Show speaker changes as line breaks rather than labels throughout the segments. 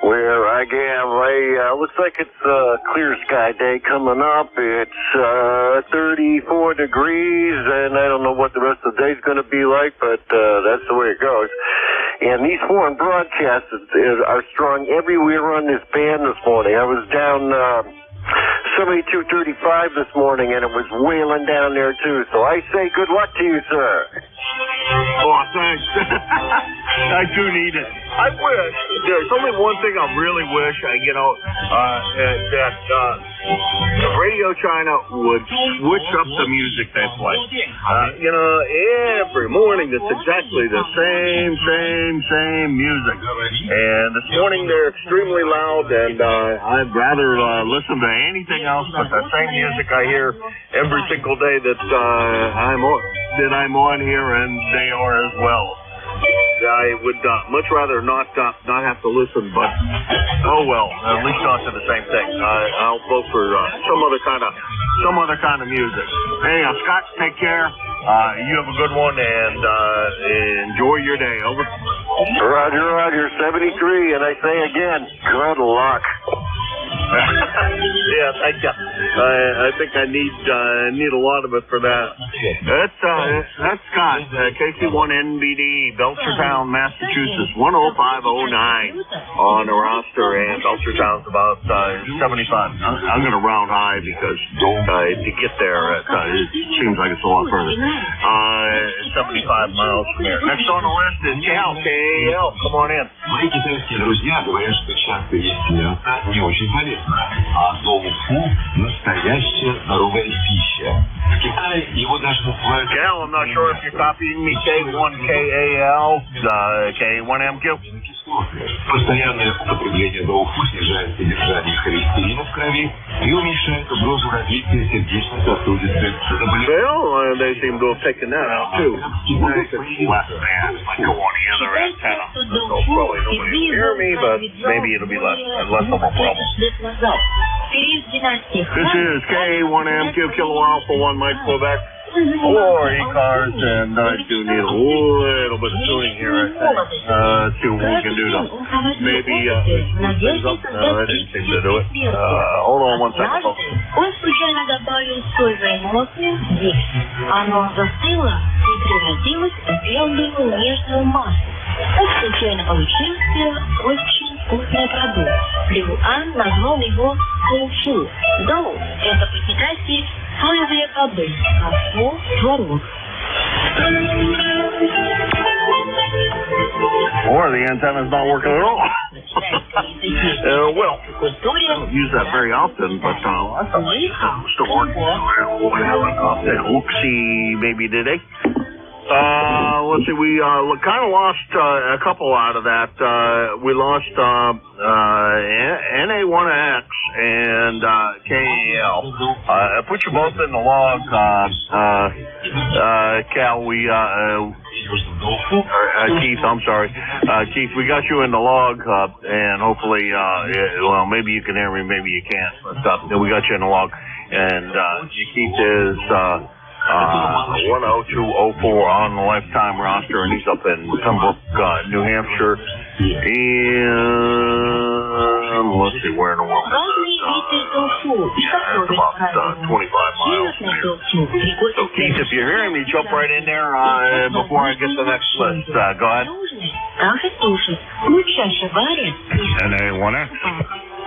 where I have looks like it's a clear sky day coming up. It's 34 degrees, and I don't know what the rest of the day's going to be like, but that's the way it goes. And these foreign broadcasts are strong everywhere on this band this morning. I was down 7235 this morning, and it was wailing down there, too. So I say good luck to you, sir.
Oh, thanks. I do need it. I wish. There's only one thing I really wish, that Radio China would switch up the music they play. Every morning it's exactly the same music. And this morning they're extremely loud, and I'd rather listen to anything else but the same music I hear every single day that I'm on here, and they are as well. I would much rather not have to listen, but oh well, at least not to the same thing. I'll vote for some other kind of music. Anyhow, Scott, take care. You have a good one, and enjoy your day. Over.
Roger. 73, and I say again, good luck.
Yeah, thank you. I think I need a lot of it for that. That's Scott, KC1NBD, Belchertown, Massachusetts, 10509 on the roster, and Belchertown's about 75. I'm going to round high because to get there, it seems like it's a lot further. 75 miles from here. Next on the list is Cal. KAL, come on in.
Мои китайские друзья говорят, что часто есть мясо не очень полезно, а тофу настоящая здоровая пища. В Китае его даже называют...
Cal, I'm not sure if you're copying me. K1KAL, K1MQ.
Постоянное употребление тофу снижает содержание холестерина в крови и уменьшает угрозу развития сердечно-сосудистых заболеваний.
Well, they seem to have taken that out too. Less bad. Like go on the other antenna. So probably nobody will hear me, but maybe it'll be less of a problem. This is K1MQ Kilo Alpha 1 Mike Quebec. Or ECARS, and I do need a little bit of tuning here, I think. See what we can do to maybe things up. No, I didn't seem to do it. Hold on one second, folks.
Он случайно добавил соль в эмоцию здесь. Оно застыло и превратилось в белую нежную массу. Так случайно получился очень вкусный продукт. Лиуан назвал его тофу. Доу – это по-китайски соевые бобы, а фу – творог.
Or the antenna's not working at all. Well, I don't use that very often, but I thought it was still working. We'll see maybe today. Let's see, we kind of lost a couple out of that. We lost NA1X and KAL. I put you both in the log, Cal. Keith, I'm sorry. Keith, we got you in the log, and hopefully, maybe you can hear me, maybe you can't. But we got you in the log, and Keith is 10204 on the lifetime roster, and he's up in Pembroke, New Hampshire. And let's see, where in the world is it's about 25 miles from here. So, Keith, if you're hearing me, jump right in there before I get to the next list. Go ahead. NA1X.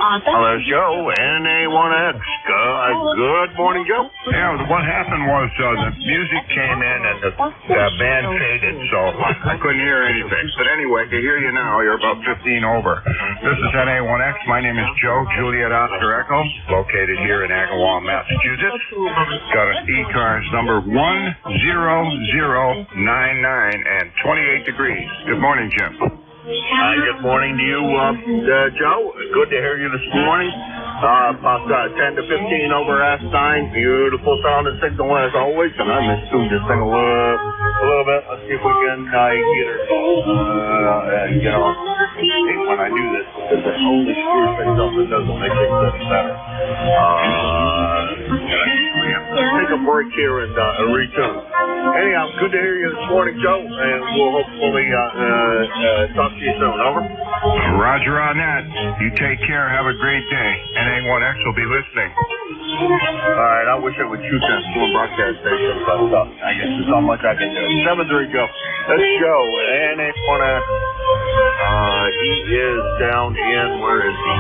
Hello, Joe. NA1X. Good morning, Joe.
Yeah, what happened was the music came in and the band faded, so I couldn't hear anything. But anyway, to hear you now, you're about 15 over. This is NA1X. My name is Joe, Juliet Oscar Echo, located here in Agawam, Massachusetts. Got an ECARS number 10099 and 28 degrees. Good morning, Jim.
Good morning to you, Joe. Good to hear you this morning. About 10 to 15 over S9. Beautiful sounding signal as always. And I miss tuned this thing a little bit. Let's see if we can get her. When I do this, because it only screws things up, it doesn't make things any better. We have to take a break here and retune. Anyhow, good to hear you this morning, Joe, and we'll hopefully talk to you soon. Over.
Roger on that. You take care. Have a great day. NA1X will be listening.
All right, I wish I would shoot that storm broadcast station, but I guess there's not much I can do. 7-3 Joe. That's Joe. NA1X. He is down in, where is he?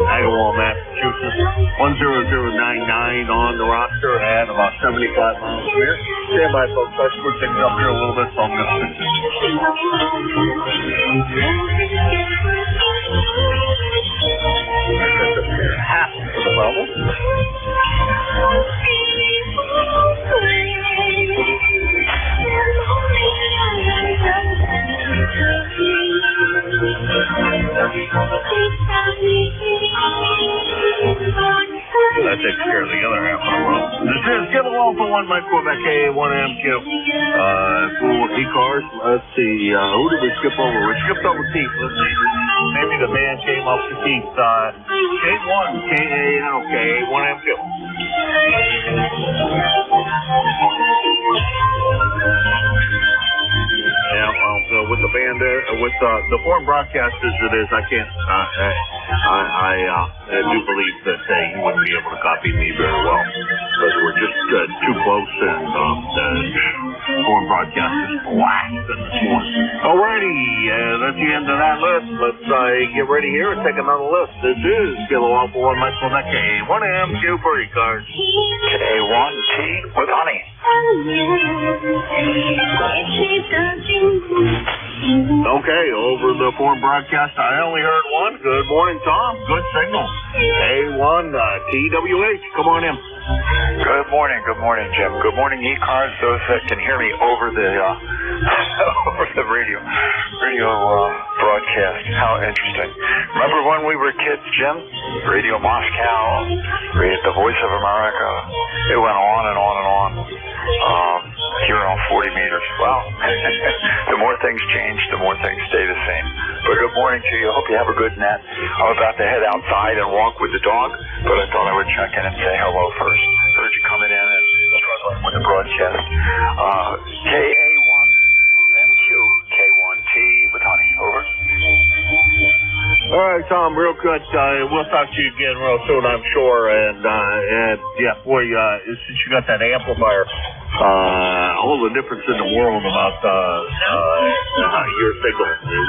Agawam, Massachusetts. 10099 on the roster at about 75 miles per hour. Stand by, folks. Let's put things up here a little bit, so I'm going to fix it. That's up here. Half for the bubble. That takes care of the other half of the world. This is Give Along for One, Mike Quebec, K1MQ. For ECARS, let's see, who did we skip over? We skipped over Keith. Let's see. Maybe the man came up to Keith. K1, K1MQ. Yeah, well, with the band, with the foreign broadcasters it is, I can't, I do believe that he wouldn't be able to copy me very well, because we're just too close, and foreign broadcasters blasting this morning. Alrighty, that's the end of that list. Let's get ready here and take another list. This is Give Along for One, Mike Quebec, K1MQ for ECARS.
K1T with honey.
Okay, over the foreign broadcast, I only heard one. Good morning, Tom. Good signal. A1 TWH. Come on in.
Good morning, Jim. Good morning, ECARS. Those that can hear me over the over the radio broadcast. How interesting. Remember when we were kids, Jim? Radio Moscow, the Voice of America. It went on and on and on. Here on 40 meters. Well, the more things change, the more things stay the same. But good morning to you. Hope you have a good nap. I'm about to head outside and walk with the dog, but I thought I would check in and say hello first. Heard you coming in and struggling with the broadcast. KA1MQ, K1T with honey. Over.
All right, Tom, real good. We'll talk to you again real soon, I'm sure. And yeah, boy, since you got that amplifier, all the difference in the world about your signal, it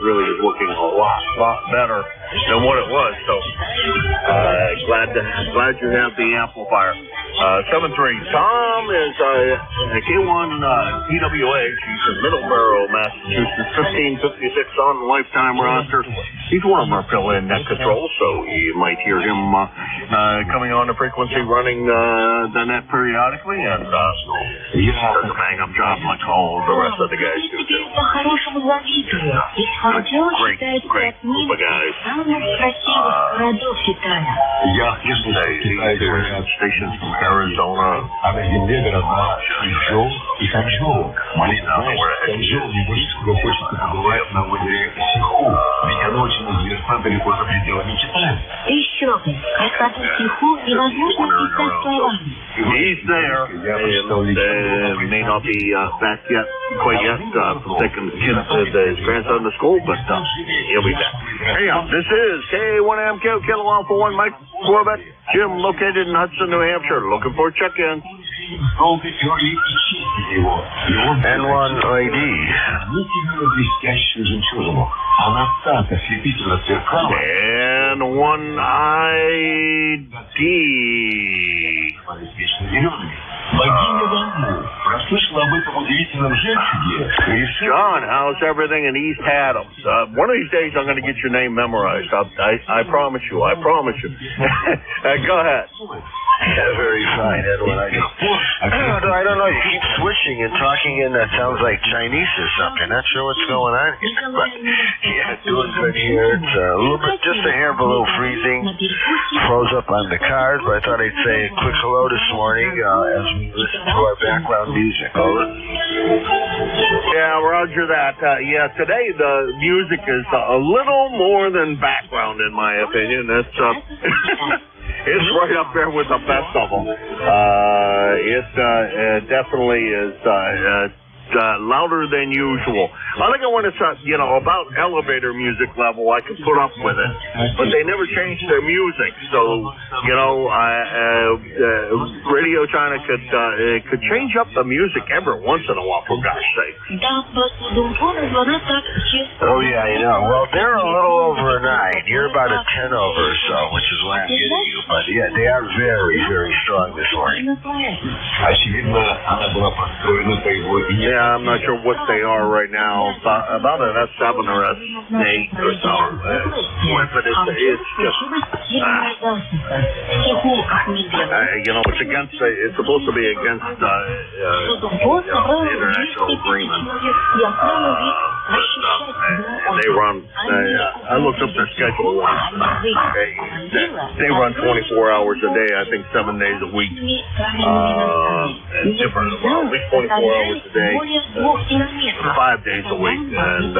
really is looking a lot better than what it was. So glad you have the amplifier. 7-3. Tom is K1 TWH. He's in Middleborough, Massachusetts. 1556 on the lifetime roster. He's one of our fill-in net controls, so you might hear him coming on the frequency, running the net periodically, and he does a bang-up job like all the rest of the guys do too. Great group of guys. Yesterday, they were at stations from Arizona. He's there. He may not be back quite yet from taking his grandson to school, but he'll be back. Anyhow, this is K1MQ, Kilowatt for One, Mike Quebec, Jim, located in Hudson, New Hampshire. Looking for a check-in. N1ID. John, how's everything in East Adams? One of these days I'm going to get your name memorized. I promise you. Go ahead.
Yeah, very fine, Edwin. I don't know. You keep switching and talking in that sounds like Chinese or something. Not sure what's going on here. But yeah, doing good here. It's a little bit, just a hair below freezing. Froze up on the cars, but I thought I'd say a quick hello this morning as we listen to our background music. Over.
Yeah, roger that. Yeah, today the music is a little more than background, in my opinion. That's It's right up there with the best of them. It definitely is louder than usual. I think when it's about elevator music level, I can put up with it, but they never change their music. So Radio China could change up the music every once in a while, for gosh sake.
Oh yeah, well, they're a little over a 9. You're about a 10 over or so, which is why I'm getting you. But yeah, they are very, very strong this morning.
Yeah, I'm not sure what they are right now. About an S7 or S8 or so. But it's just, it's supposed to be against international agreement. They run, I looked up their schedule once. They run 24 hours a day, I think 7 days a week. Different, well, at least 24 hours a day. 5 days a week, and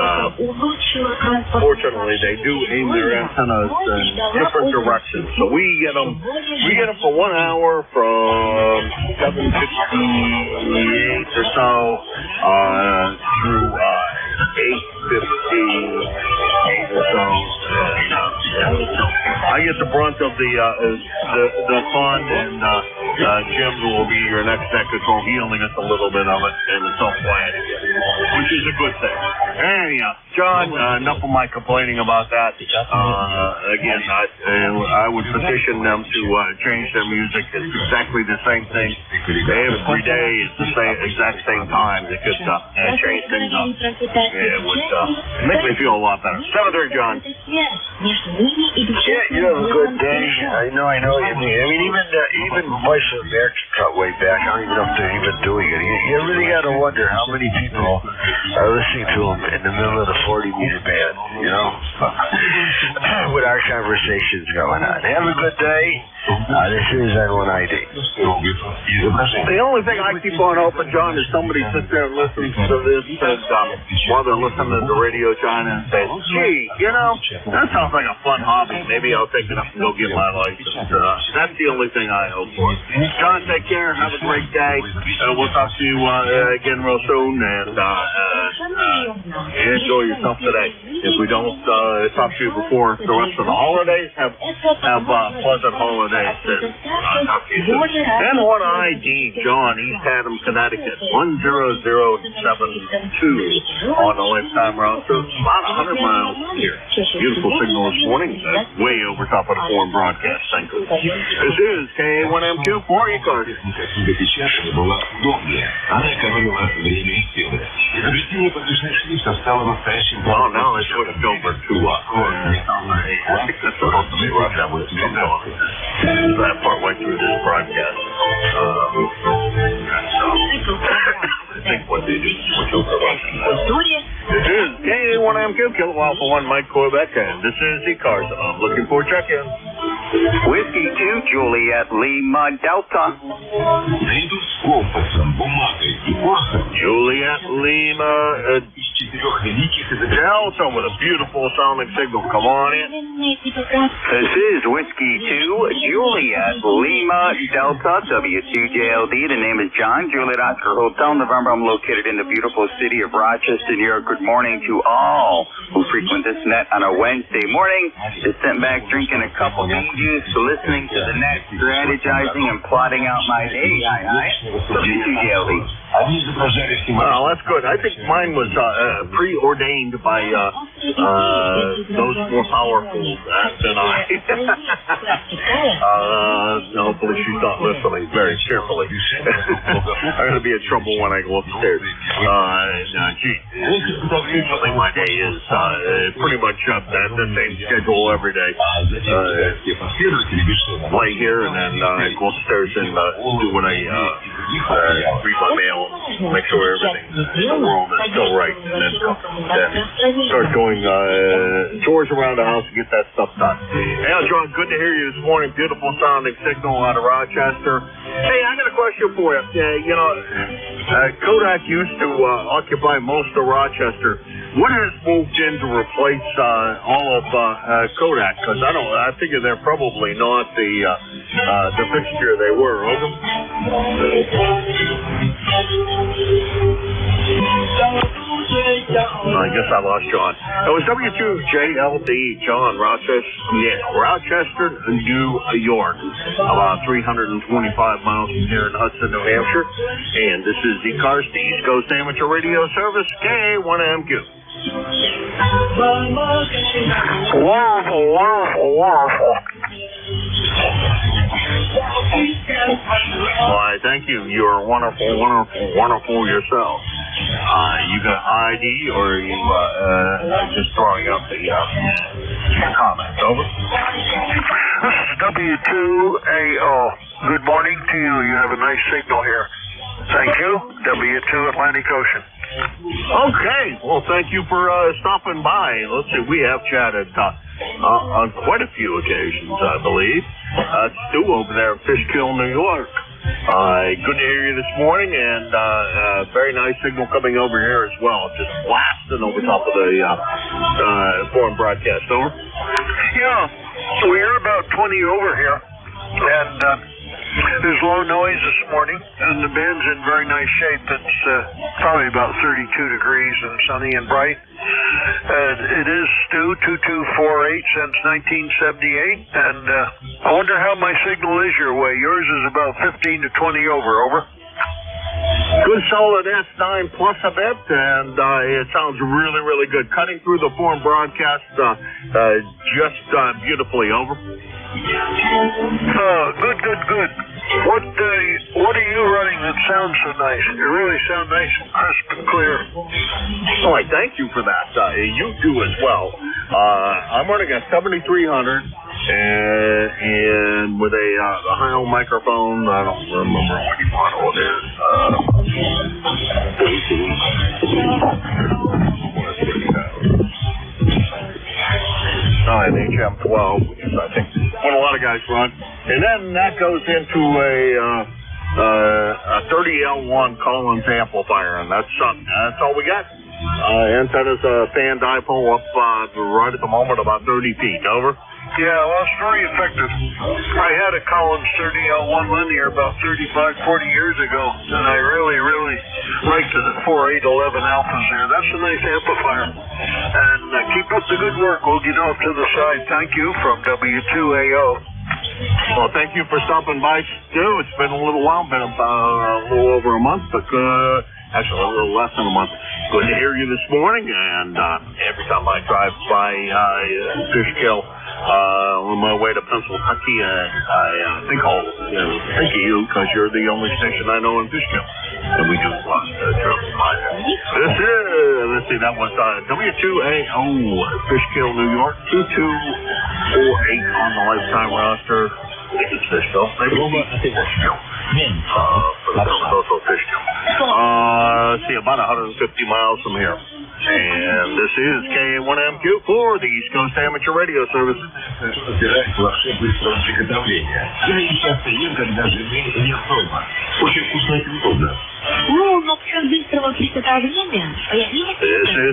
fortunately they do aim their antennas in different directions. So we get them for 1 hour from 7:58 or so through 8:58 or so. I get the brunt of the fun, and Jim will be your next technical. He only gets a little bit of it, and it's all quiet again, which is a good thing. Anyhow, John, enough of my complaining about that. Again, I would petition them to change their music. It's exactly the same thing. Every day, it's the exact same time. They could change things up. It would make me feel a lot better. 7:30, John.
Yeah, you have a good day. I know what you mean. I mean, even Voice of America cut way back. I don't even know if they're even doing it. You really got to wonder how many people are listening to them in the middle of the 40-meter band, with our conversations going on. Have a good day. This is N1ID.
The only thing I keep on hoping, John, is somebody sits there and listens to this while they're listening to the Radio China and says, gee, that sounds like a fun hobby. Maybe I'll take it up and go get my license. That's the only thing I hope for. John, take care. Have a great day. We'll talk to you again real soon, and enjoy yourself today. If we don't talk to you before the rest of the holidays, have pleasant holidays. N1ID, John, East Haddam, Connecticut, 10072 on the lifetime route. So about 100 miles here. Beautiful signal this morning. Way over top of the foreign broadcast. Thank you. This is K1MQ for ECARS. Well, now let's switch over to I think that's supposed to be right now with that part went through this broadcast. I think what they do is switch over to This is K1MQ, Kilo Alpha 1, Mike Quebec, and this is ECARS. I'm looking for check-in.
Whiskey 2, Juliet Lima Delta.
Juliet Lima Delta with a beautiful sounding signal. Come on in.
This is Whiskey 2, Juliet Lima Delta, W2JLD. The name is John, Juliet Oscar Hotel, November. I'm located in the beautiful city of Rochester, New York. Good morning to all who frequent this net on a Wednesday morning. Just sitting back drinking a cup of bean juice, listening to the net, strategizing and plotting out my day. W2JLD.
Well, that's good. I think mine was preordained by those more powerful than I. Hopefully she's not listening very carefully. I'm going to be in trouble when I go upstairs. Usually my day is pretty much the same schedule every day. Play here and then go upstairs and do what I read my mail, make sure everything's in the world is still right, and then start doing chores around the house to get that stuff done. Hey, John, good to hear you this morning. Beautiful sounding signal out of Rochester. Hey, I got a question for you. Kodak used to occupy most of Rochester. What has moved in to replace all of Kodak? Because I figure they're probably not the fixture they were. Over. I guess I lost John. It was W2JLD, John, Rochester, New York, about 325 miles from here in Hudson, New Hampshire. And this is ECARS, the East Coast Amateur Radio Service, KA1MQ.
Wonderful, wonderful, wonderful.
Why, thank you. You're wonderful, wonderful, wonderful yourself. You got ID, or are you just throwing up the comments? Over.
This is W2AO. Good morning to you. You have a nice signal here. Thank you. W2 Atlantic Ocean.
Okay. Well, thank you for stopping by. Let's see. We have chatted on quite a few occasions, I believe. Stu over there at Fishkill, New York. Good to hear you this morning, and very nice signal coming over here as well. Just blasting over top of the foreign broadcast. Over.
Yeah. So we're about 20 over here, and there's low noise this morning, and the band's in very nice shape. It's probably about 32 degrees and sunny and bright. It is Stu 2248 since 1978, and I wonder how my signal is your way. Yours is about 15 to 20 over.
Good solid S9 plus a bit, and it sounds really, really good. Cutting through the foreign broadcast just beautifully. Over.
Good. What are you running that sounds so nice? You really sound nice and crisp and clear.
Oh, I thank you for that. You do as well. I'm running a 7300 and with a high-end microphone. I don't remember what model it is. An HM12, which is, I think, what a lot of guys run. And then that goes into a 30L1 Collins amplifier, and that's something. That's all we got. Antenna's a fan dipole up right at the moment about 30 feet. Over.
Yeah, well, it's very effective. I had a Collins 30L1 linear about 35, 40 years ago, and I really liked it at 4811 alphas there. That's a nice amplifier. And keep up the good work. We'll get off to the side. Thank you from W2AO.
Well, thank you for stopping by, Stu. It's been a little while, been about a little over a month, but actually a little less than a month. Good to hear you this morning, and every time I drive by Fishkill on my way to Pennsylvania, I think of you because you're the only station I know in Fishkill, and we do travel by there. Let's see, that was W2AO, Fishkill, New York, 2248 on the lifetime roster. I think it's Fishkill. Maybe Fishkill. Fishkill. Let's see, about 150 miles from here. And this is KA1MQ for the East Coast Amateur Radio Service. This is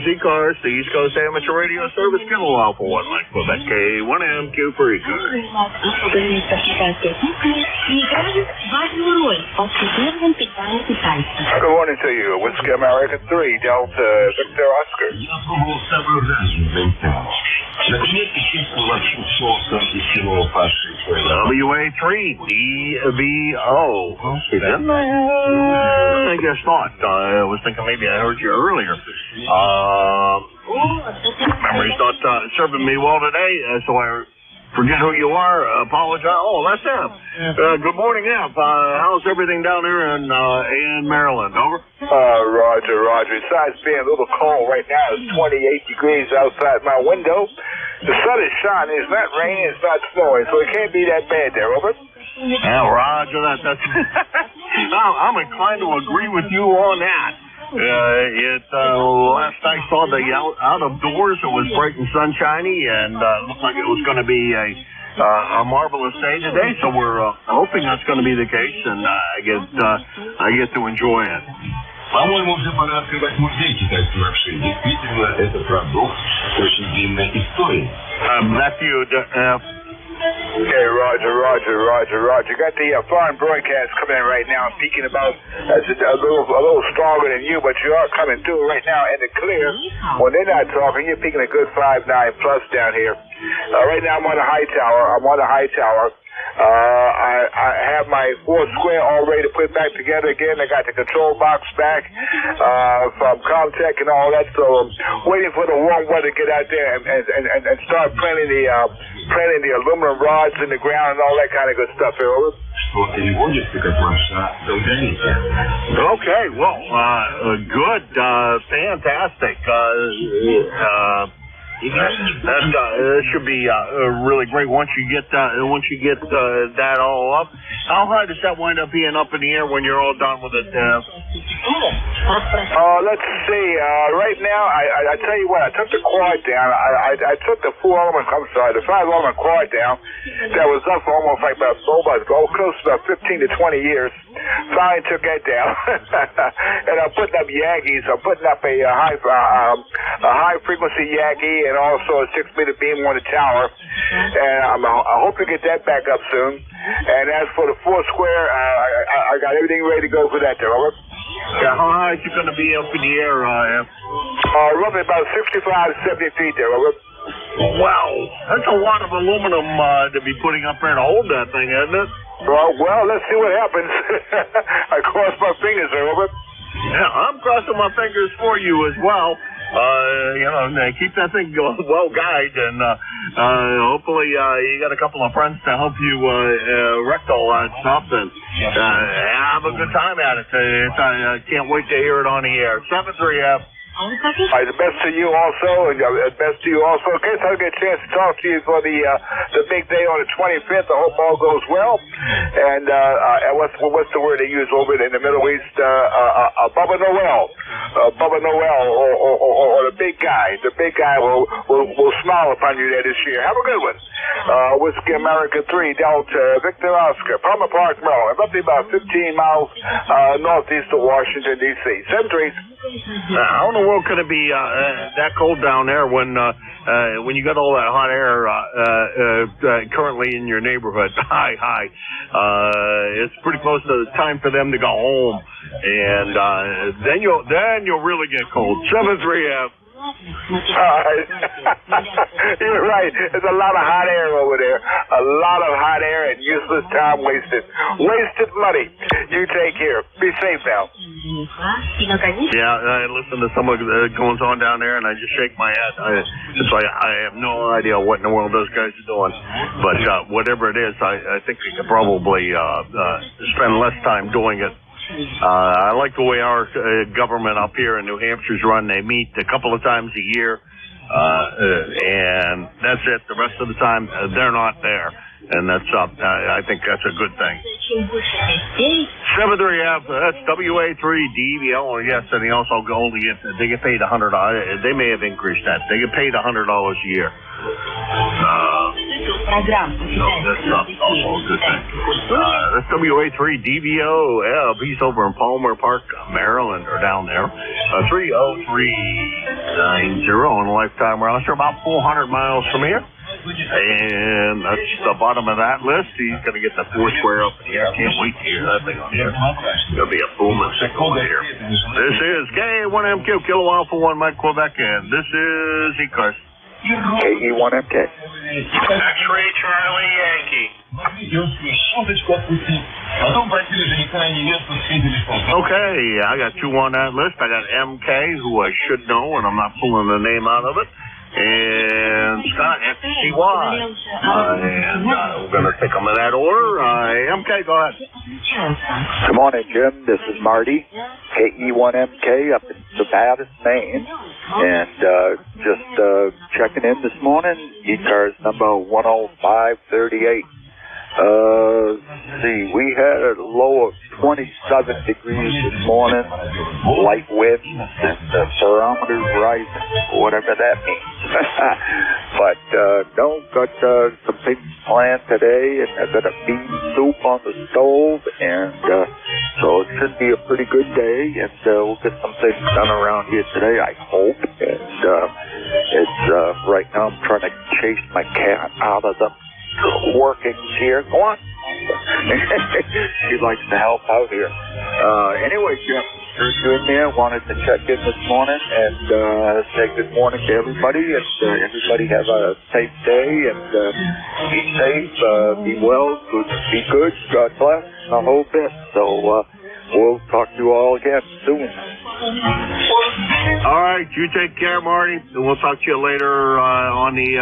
ECARS, the East Coast Amateur Radio Service. Get allow for one like Quebec KA1MQ for ECARS.
Good morning to you. Whiskey America 3, Delta Victor Oscar.
WA3 DVO. I guess not. I was thinking maybe I heard you earlier. Memory's not serving me well today, so I forget who you are. Apologize. Oh, that's Em. Good morning, Em. How's everything down there in Maryland? Over.
Roger. Besides being a little cold right now, it's 28 degrees outside my window. The sun is shining. It's not raining. It's not snowing, so it can't be that bad there. Over.
Yeah, Roger that. That's. I'm inclined to agree with you on that. Last I saw the out of doors, it was bright and sunshiny, and looked like it was going to be a marvelous day today. So we're hoping that's going to be the case, and I get to enjoy it.
По-моему, уже пора открывать музей китайской лапши. Действительно, это продукт с очень длинной историей.
Okay, Roger. Got the foreign broadcast coming in right now, speaking about a little stronger than you, but you are coming through right now in the clear. When they're not talking, you're peaking a good 5.9 plus down here. Right now, I'm on the high tower. I have my 4 square all ready to put back together again. I got the control box back from Comtech and all that, so I'm waiting for the warm weather to get out there and start planting the aluminum rods in the ground and all that kind of good stuff here. Over.
Okay, well, good, fantastic. That should be really great once you get that all up. How high does that wind up being up in the air when you're all done with it?
Let's see. Right now, I tell you what, I took the quad down. I took the 5-element quad down. That was up for almost like about close to about 15 to 20 years. Finally took that down, and I'm putting up Yankees. I'm putting up a high frequency Yankee and also a 6-meter beam on the tower. And I hope to get that back up soon. And as for the 4 square, I got everything ready to go for that there, Robert.
Yeah, how high is it going to be up in the air,
roughly about 65 to 70 feet there, Robert.
Wow, that's a lot of aluminum to be putting up there to hold that thing, isn't it?
Well, let's see what happens. I cross my fingers there, Robert.
Yeah, I'm crossing my fingers for you as well. Keep that thing well guided, and hopefully you got a couple of friends to help you wreck all that stuff, and have a good time at it. I can't wait to hear it on the air. 7-3F.
All right, the best to you also, and best to you also. In case I get a chance to talk to you for the big day on the 25th, I hope all goes well. And what's the word they use over in the Middle East? Baba Noel, or the big guy. The big guy will smile upon you there this year. Have a good one. Whiskey America 3, Delta, Victor Oscar, Palmer Park, Maryland, roughly about 15 miles northeast of Washington, D.C. 7-3.
How in the world could it be that cold down there when you got all that hot air currently in your neighborhood? Hi. It's pretty close to the time for them to go home, and then you'll really get cold. 7-3F.
You're right. There's a lot of hot air over there. A lot of hot air and useless time wasted. Wasted money. You take care. Be safe now.
Yeah, I listen to some of the goings on down there, and I just shake my head. It's like I have no idea what in the world those guys are doing. But whatever it is, I think we could probably spend less time doing it. I like the way our government up here in New Hampshire's run. They meet a couple of times a year, and that's it. The rest of the time, they're not there, and that's I think that's a good thing. 7-3F, that's WA3DVL. Yes, and they also they get paid $100. They may have increased that. They get paid $100 a year. That's also a good thing. That's WA3DVO. He's over in Palmer Park, Maryland, or down there. 30390 on a lifetime roster, about 400 miles from here. And that's the bottom of that list. He's going to get the 4 square up in here. I can't wait to hear that thing on here. It'll be a booming signal here. This is K1MQ, Kilo Alpha 1 Mike Quebec, and this is ECARS.
KE1MK.
X-Ray Charlie Yankee. Okay, I got 2 on that list. I got MK, who I should know, and I'm not pulling the name out of it. And Scott, FCY. And we're going to pick them in that order. MK, go ahead.
Good morning, Jim. This is Marty, KE1MK up in Sabatis, Maine. And just checking in this morning, ECARS number 10538. Let's see, we had a low of 27 degrees this morning, light wind, and the thermometer rising, whatever that means. But got some things planned today, and I got a bean soup on the stove, and So it should be a pretty good day, and we'll get some things done around here today, I hope. And it's right now I'm trying to chase my cat out of the workings here. Go on. She likes to help out here. Anyway, Jim, you're in there. Wanted to check in this morning and say good morning to everybody. And everybody have a safe day and be safe, be well, be good. God bless a whole bit. So we'll talk to you all again soon.
All right, you take care, Marty, and we'll talk to you later on the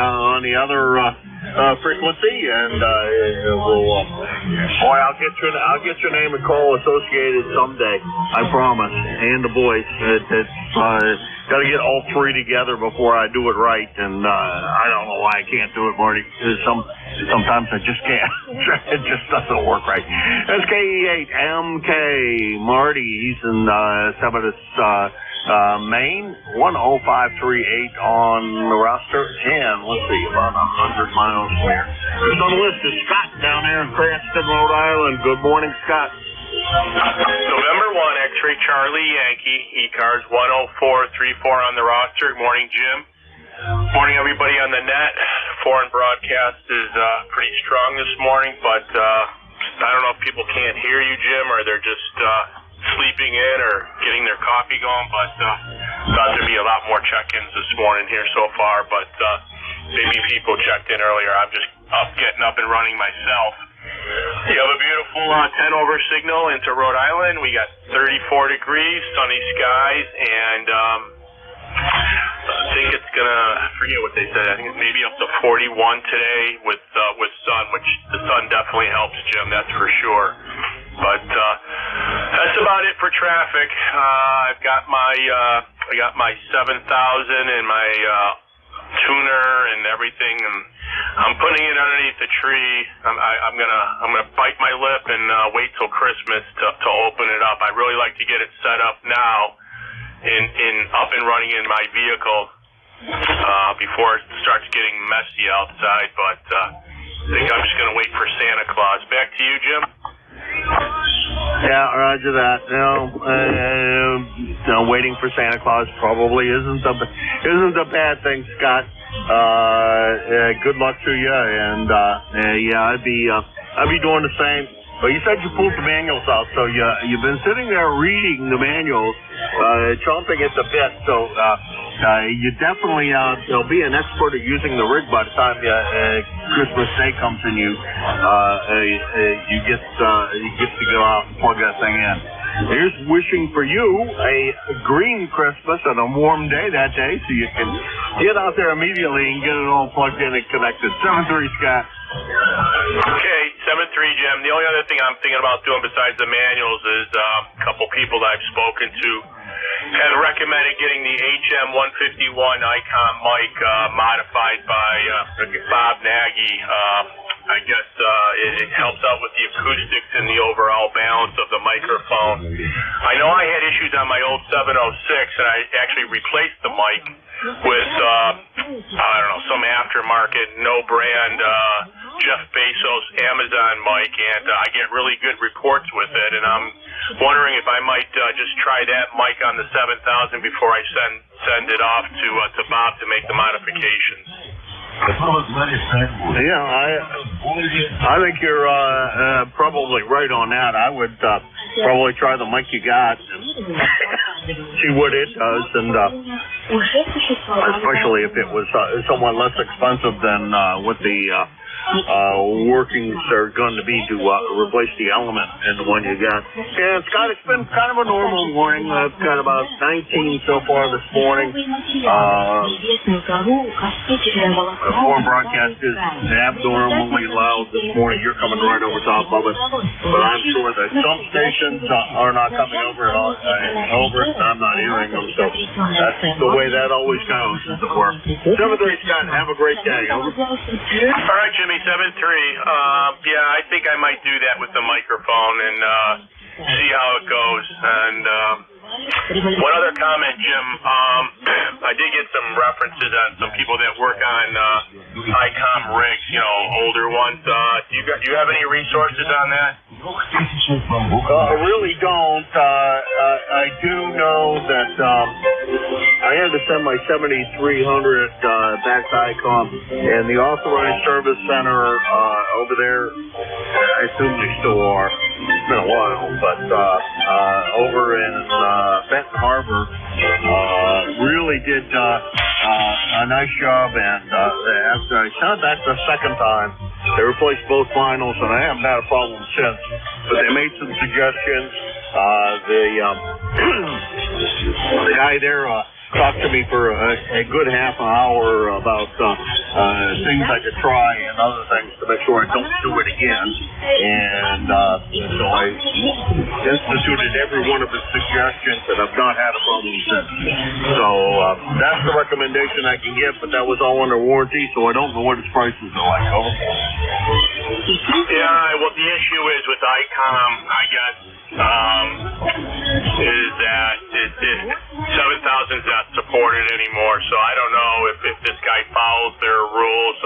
other frequency, and boy, I'll get your name and call associated someday. I promise. And the boys, got to get all three together before I do it right, and I don't know why I can't do it, Marty. Sometimes I just can't. It just doesn't work right. That's KE8MK Marty. He's in Maine, 10538 on the roster, and let's see, about 100 miles from here. Who's on the list is Scott down there in Cranston, Rhode Island. Good morning, Scott.
November 1, X-Ray Charlie Yankee, ECARS 10434 on the roster. Good morning, Jim. Morning, everybody on the net. Foreign broadcast is pretty strong this morning, but I don't know if people can't hear you, Jim, or they're just sleeping in or getting their coffee going, but thought there'd be a lot more check-ins this morning here so far, but maybe people checked in earlier. I'm just getting up and running myself. You have a beautiful 10-over signal into Rhode Island. We got 34 degrees, sunny skies, and I think it's gonna, I forget what they said, I think it's maybe up to 41 today with sun, which the sun definitely helps, Jim, that's for sure. But that's about it for traffic. I've got my 7,000 and my tuner and everything, and I'm putting it underneath the tree. I'm gonna bite my lip and wait till Christmas to open it up. I'd really like to get it set up now, up and running in my vehicle before it starts getting messy outside. But I think I'm just gonna wait for Santa Claus. Back to you, Jim.
Yeah, roger that. Waiting for Santa Claus probably isn't a bad thing, Scott. Good luck to you, and yeah, I'd be doing the same. But you said you pulled the manuals out, so you've been sitting there reading the manuals, chomping at the bit. So you definitely you'll be an expert at using the rig by the time Christmas Day comes and you get to go out and plug that thing in. Here's wishing for you a green Christmas and a warm day that day, so you can get out there immediately and get it all plugged in and connected. 7-3, Scott.
Okay, 7-3, Jim. The only other thing I'm thinking about doing besides the manuals is a couple people that I've spoken to have recommended getting the HM151 Icon mic modified by Bob Nagy. I guess it helps out with the acoustics and the overall balance of the microphone. I know I had issues on my old 706, and I actually replaced the mic with, I don't know, some aftermarket, no-brand Jeff Bezos Amazon mic, and I get really good reports with it, and I'm wondering if I might just try that mic on the 7000 before I send it off to Bob to make the modifications.
Yeah, I think you're probably right on that. I would probably try the mic you got and see what it does, and especially if it was somewhat less expensive than what the workings are going to be to replace the element and the one you got. And Scott, it's been kind of a normal morning. I've got about 19 so far this morning. The foreign broadcast is abnormally loud this morning. You're coming right over top of it, but I'm sure that some stations are not coming over it. I'm not hearing them, so that's the way that always goes, as it were. 7-3, Scott, have a great day. Over.
All right, Jimmy, 7-3. Yeah, I think I might do that with the microphone and see how it goes. And One other comment, Jim. I did get some references on some people that work on ICOM rigs, older ones. Do you have any resources on that?
I really don't. I do know that I had to send my 7300 back to ICOM, and the Authorized Service Center over there, I assume they still are. It's been a while, but over in Benton Harbor, really did a nice job, and after I sent that the second time, they replaced both finals, and I haven't had a problem since. But they made some suggestions. The guy there talked to me for a good half an hour about things I could try and other things to make sure I don't do it again. And so I instituted every one of his suggestions, and I've not had a problem since. So that's the recommendation I can give, but that was all under warranty, so I don't know what its prices are like.
Yeah, well, the issue is with ICOM, I guess, is that 7,000's not supported anymore, so I don't know if this guy follows their rules,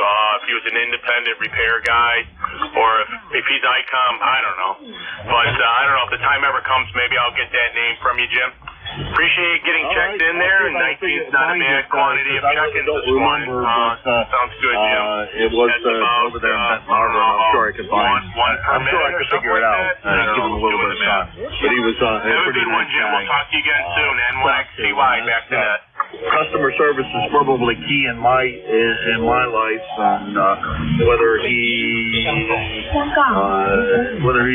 if he was an independent repair guy, or if he's ICOM, I don't know. But I don't know, if the time ever comes, maybe I'll get that name from you, Jim. Appreciate getting checked in there, and 19's not a bad quantity of check-ins this morning. Sounds good, Jim.
It was over there in Benton Harbor, and I'm sure I could find I'm sure I could figure it out. Give him a little bit of time. But he was a pretty
good one,
nice
Jim.
guy.
We'll talk to you again soon. N1XCY, back to that.
Customer service is probably key in my life, and whether he's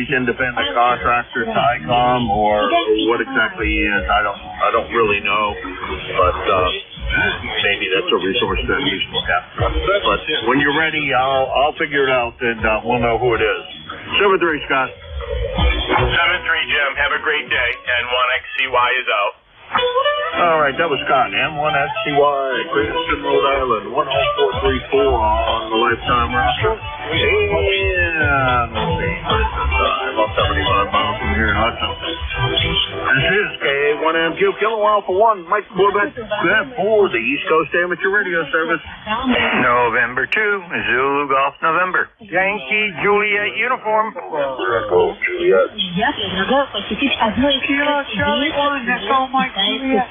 independent contractor to ICOM or what exactly he is, I don't really know, but maybe that's a resource that we should look at. But when you're ready, I'll figure it out, and we'll know who it is. 7-3, Scott.
7-3, Jim. Have a great day. N1XCY is out.
All right, that was Scott, N1XCY, Cranston, Rhode Island, 10434 on the Lifetime roster. And let's see, about 75 miles from here in Hudson. This is K1MQ, Kilo Alpha 1, Mike Corbett, for the East Coast Amateur Radio Service.
November 2, Zulu Golf November. Yankee Juliet uniform.
Echo Juliet.
Kilo Charlie 1, Echo Mike Juliet.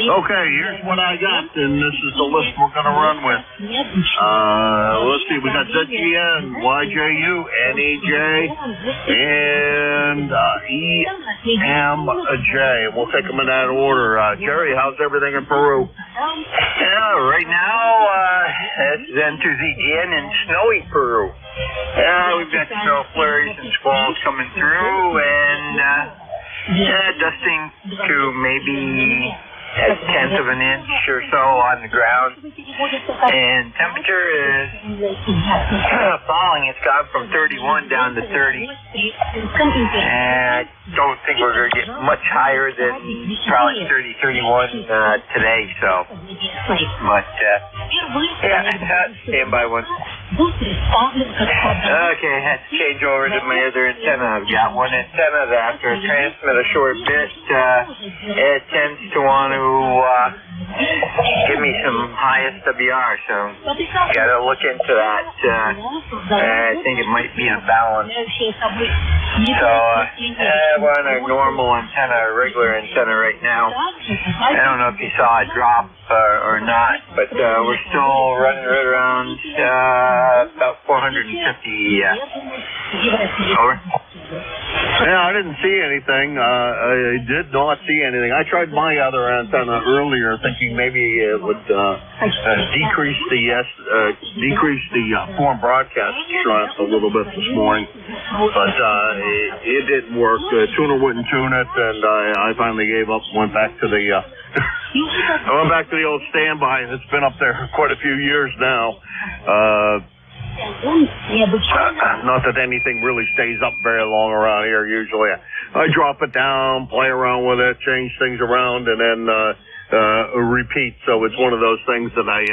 Okay, here's what I got, and this is the list we're going to run with. Let's see, we got ZGN, YJU, NEJ, and EMJ. We'll take them in that order. Jerry, how's everything in Peru?
Yeah, right now, it's ZN in snowy Peru. Yeah, we've got snow flurries and squalls coming through, and dusting to maybe a tenth of an inch or so on the ground. And temperature is falling. It's gone from 31 down to 30. And I don't think we're going to get much higher than probably 30, 31 today. So, but stand by one. Okay, I had to change over to my other antenna. I've got one antenna that after I transmit a short bit, it tends to want to give me some high SWR, so gotta look into that. I think it might be a balance. So I want a normal antenna, a regular antenna right now. I don't know if you saw a drop or not, but we're still running right around about 450. Over.
Yeah, I didn't see anything. I did not see anything. I tried my other antenna earlier, thinking maybe it would decrease the foreign broadcast strength a little bit this morning, but it didn't work. The tuner wouldn't tune it, and I finally gave up and went back to the I went back to the old standby. It's been up there for quite a few years now. Not that anything really stays up very long around here. Usually I drop it down, play around with it, change things around, and then repeat. So it's one of those things that I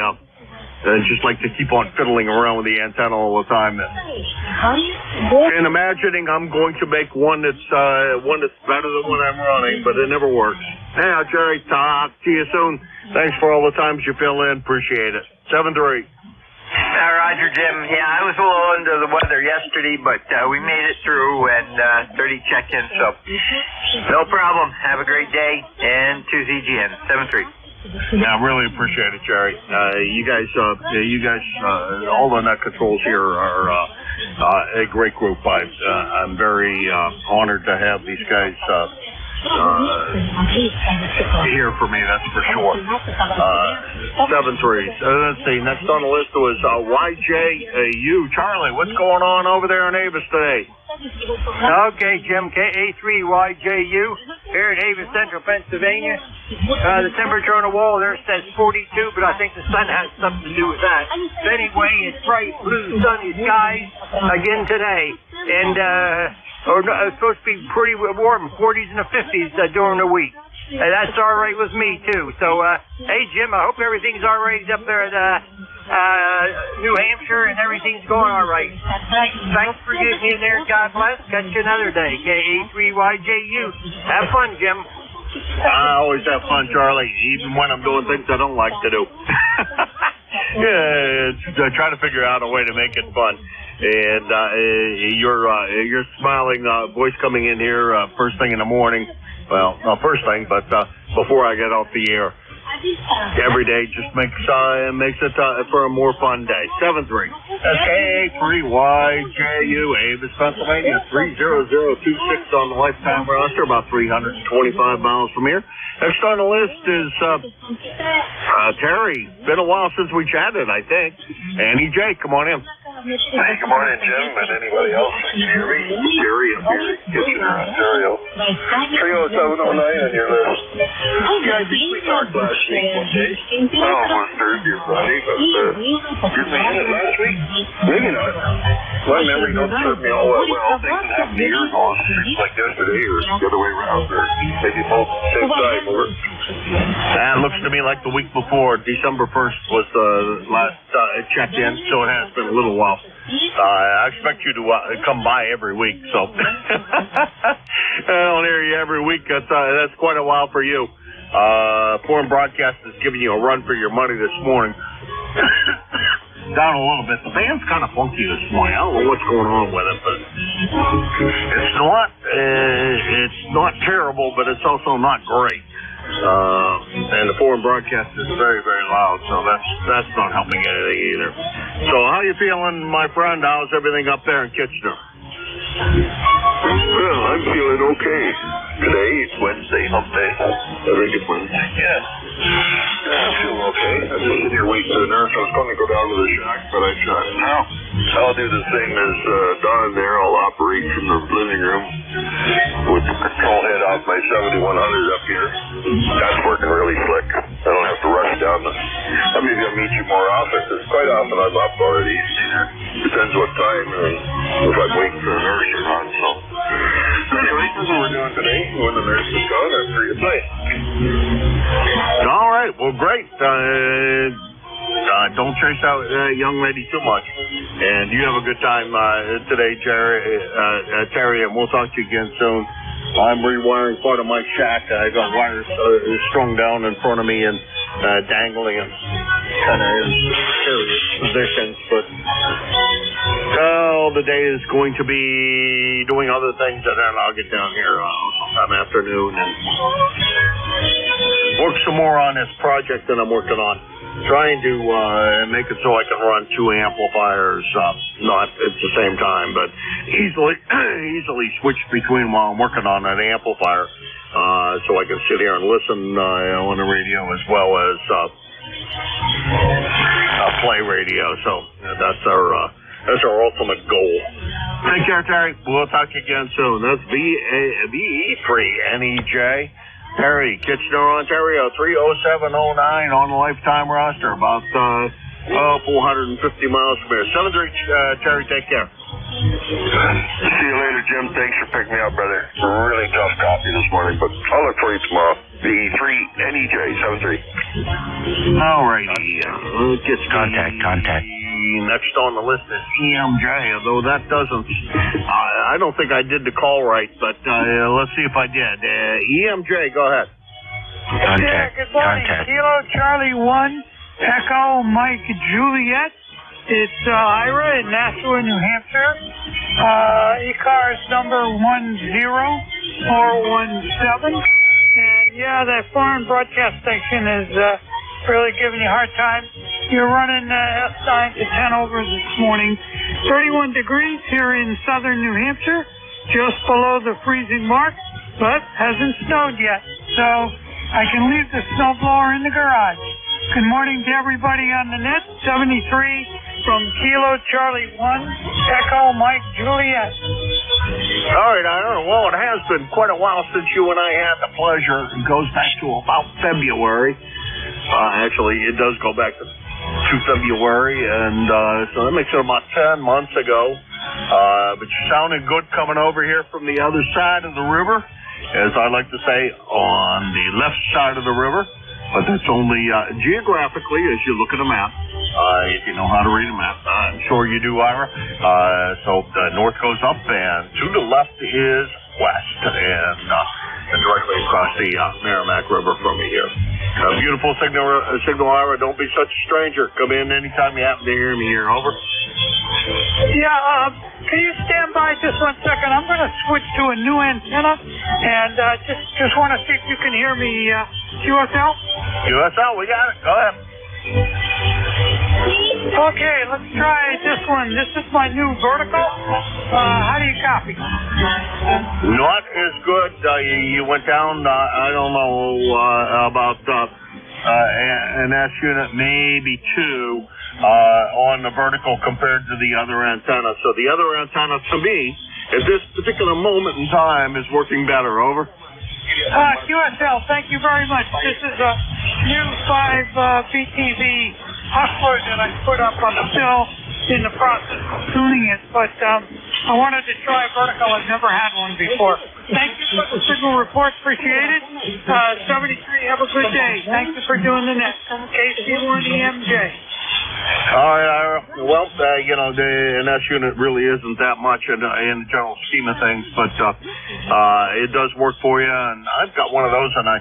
just like to keep on fiddling around with the antenna all the time. And imagining I'm going to make one that's better than what I'm running, but it never works. Anyhow, Jerry, talk to you soon. Thanks for all the times you fill in. Appreciate it. 7-3.
Roger, Jim. Yeah, I was a little under the weather yesterday, but we made it through and 30 check-ins, so no problem. Have a great day, and to ZGN, 7-3.
Yeah, I really appreciate it, Jerry. You guys, all the net controls here are a great group. I'm very honored to have these guys here for me, that's for sure. 7-3. Let's see. Next on the list was YJU. Charlie, what's going on over there in Avis today?
Okay, Jim. KA3YJU here in Avis, Central Pennsylvania. The temperature on the wall there says 42, but I think the sun has something to do with that. But anyway, it's bright blue sunny skies again today, and it's supposed to be pretty warm, 40s and the 50s during the week. That's all right with me, too. So, hey, Jim, I hope everything's all right up there at New Hampshire and everything's going all right. Thanks for getting in there. God bless. Catch you another day. KA3YJU. Have fun, Jim.
I always have fun, Charlie, even when I'm doing things I don't like to do. Yeah, try to figure out a way to make it fun. And your smiling voice coming in here first thing in the morning. Well, not first thing, but before I get off the air. Every day just makes it for a more fun day. 7-3. That's KA3YJU, Avis, Pennsylvania, 30026 on the lifetime roster, about 325 miles from here. Next on the list is Terry. Been a while since we chatted, I think. Annie J, come on in.
Hey, good morning, Jim, and anybody else that can hear me. Jerry up here in Kitchener, Ontario. 30709 on your list. You guys we talked last week, one day. Oh, it was Thursday or Friday, but did we hit it last week? Maybe not. My memory don't serve me all that well. Things that happen years ago, like yesterday, or the other way around, or maybe both at the same time, or...
It looks to me like the week before, December 1st, was the last check-in, so it has been a little while. I expect you to come by every week, so I don't hear you every week. That's quite a while for you. Foreign Broadcast is giving you a run for your money this morning. Down a little bit. The band's kind of funky this morning. I don't know what's going on with it, but it's not terrible, but it's also not great. And the foreign broadcast is very, very loud, so that's not helping anything either. So how you feeling, my friend? How's everything up there in Kitchener?
Well, I'm feeling okay. Today, it's Wednesday, hump day. I think it's Wednesday. Yeah. I'm feeling okay. I'm just sitting here waiting for the nurse. I was going to go down to the shack, but I shot it now. I'll do the same as Don there. I'll operate from the living room with the control head off my 7100 up here. That's working really slick. I don't have to rush down I'm maybe I'll meet you more often, because quite often I'm up already. Depends what time, and if I'm waiting for the nurse or not. So, anyway, this is what we're doing today. When the nurse is gone, I'm free to play.
All right. Well, great. Don't chase out young lady too much. And you have a good time today, Terry, and we'll talk to you again soon. I'm rewiring part of my shack. I got wires strung down in front of me and dangling in kind of in various positions. But the day is going to be doing other things, and then I'll get down here sometime afternoon and work some more on this project that I'm working on. Trying to make it so I can run two amplifiers, not at the same time, but easily switch between while I'm working on that amplifier, so I can sit here and listen on the radio as well as play radio. So that's our ultimate goal. Take care, Terry. We'll talk to you again soon. That's VE3NEJ. Terry, Kitchener, Ontario, 30709 on the lifetime roster, about 450 miles from here. 7-3, Terry, take care.
See you later, Jim. Thanks for picking me up, brother. Really tough coffee this morning, but I'll look for you tomorrow. VE3
NEJ 73.
All righty. Gets
Contact.
Next on the list is EMJ, although that doesn't. I don't think I did the call right, but let's see if I did. EMJ, go ahead.
Good morning. Kilo Charlie 1, Echo Mike Juliet. It's Ira in Nashua, New Hampshire. ECARS number 10417. And yeah, that foreign broadcast station is really giving you a hard time. You're running S9 to 10 over this morning. 31 degrees here in southern New Hampshire, just below the freezing mark, but hasn't snowed yet. So I can leave the snowblower in the garage. Good morning to everybody on the net. 73 from Kilo Charlie 1, Echo Mike Juliet.
All right, Ira. Well, it has been quite a while since you and I had the pleasure. It goes back to about February. Actually, it does go back to February, and so that makes it about 10 months ago. But you sounded good coming over here from the other side of the river, as I like to say, on the left side of the river. But that's only geographically, as you look at a map, if you know how to read a map. I'm sure you do, Ira. So the north goes up, and to the left is west, and directly across the Merrimack River from me here. Beautiful signal, Ira. Don't be such a stranger. Come in anytime you happen to hear me here. Over.
Yeah, can you stand by just 1 second? I'm going to switch to a new antenna, and just want to see if you can hear me, QSL?
QSL, we got it. Go ahead.
Okay, let's try this one. This is my new vertical. How do you copy?
Not as good. You went down, I don't know, about an S unit, maybe 2, on the vertical compared to the other antenna. So the other antenna, to me, at this particular moment in time, is working better. Over.
QSL, thank you very much. This is a new 5 BTV hustler that I put up on the sill in the process of tuning it, but I wanted to try vertical. I've never had one before. Thank you for the signal report. Appreciate it. 73, have a good day. Thank you for doing the net. KC1EMJ.
All right, Ira. Well, the NS unit really isn't that much in the general scheme of things, but it does work for you. And I've got one of those, and I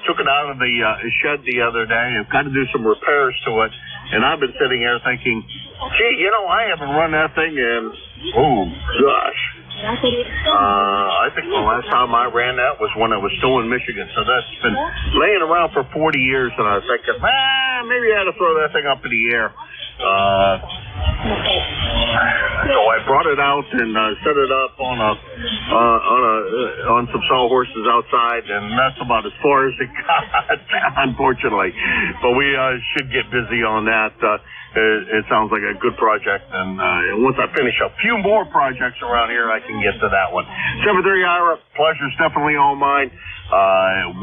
took it out of the shed the other day. I've got to do some repairs to it, and I've been sitting here thinking, gee, I haven't run that thing in, oh, gosh. I think the last time I ran that was when I was still in Michigan, so that's been laying around for 40 years, and I was thinking, maybe I ought to throw that thing up in the air. So I brought it out and set it up on some sawhorses outside, and that's about as far as it got, unfortunately. But we should get busy on that. It sounds like a good project, and once I finish a few more projects around here, I can get to that one. 7:30, Ira. Pleasure's definitely all mine.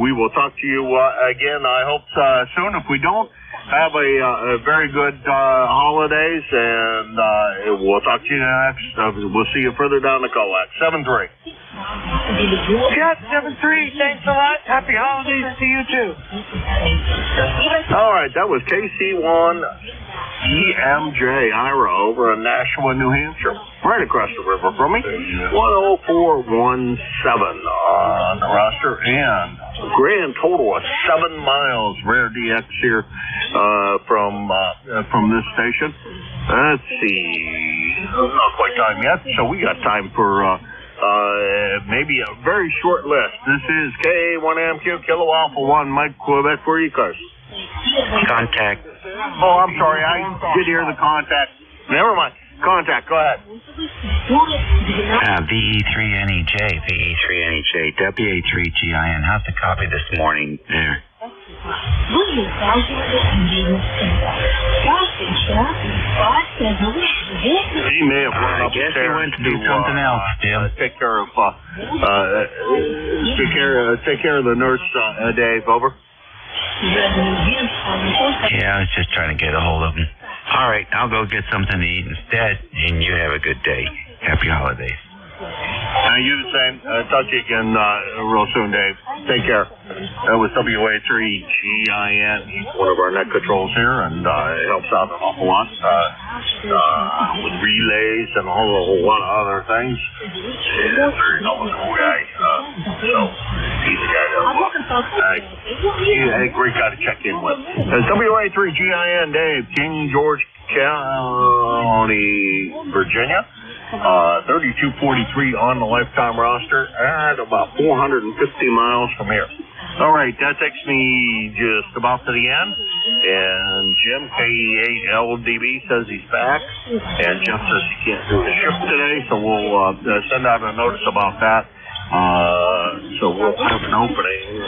We will talk to you again, I hope, soon. If we don't, have a very good holidays, and we'll talk to you next. We'll see you further down the coax. 7-3.
Yeah, 7-3. Thanks a lot. Happy holidays to you, too.
All right, that was KC1 EMJ Ira over in Nashua, New Hampshire, right across the river from me. 10417 on the roster, and grand total of 7 miles. Rare DX here from this station. Let's see, not quite time yet, so we got time for maybe a very short list. This is K1MQ Kilo Alpha 1 Mike Quebec for ECARS.
Contact.
Oh, I'm sorry. I did hear the contact. Never mind. Contact. Go ahead.
VE3NEJ, VE3NEJ, WA3GIN. How's the copy this morning there?
He may have run
I guess he went to do something else, Jim.
Take care of the nurse, Dave. Over.
Yeah, I was just trying to get a hold of him. All right, I'll go get something to eat instead, and you have a good day. Happy holidays.
You the same. Talk to you again real soon, Dave. Take care. That was WA3GIN. He's one of our net controls here, and it helps out an awful lot with relays and a whole lot of other things. Yeah, very knowledgeable guy. So he's the guy that he's a great guy to check in with. WA3GIN, Dave, King George County, Virginia. 3243 on the lifetime roster and about 450 miles from here. All right, that takes me just about to the end. And Jim, KE8LDB, says he's back. And Jeff says he can't do the shift today, so we'll send out a notice about that. So we'll have an opening.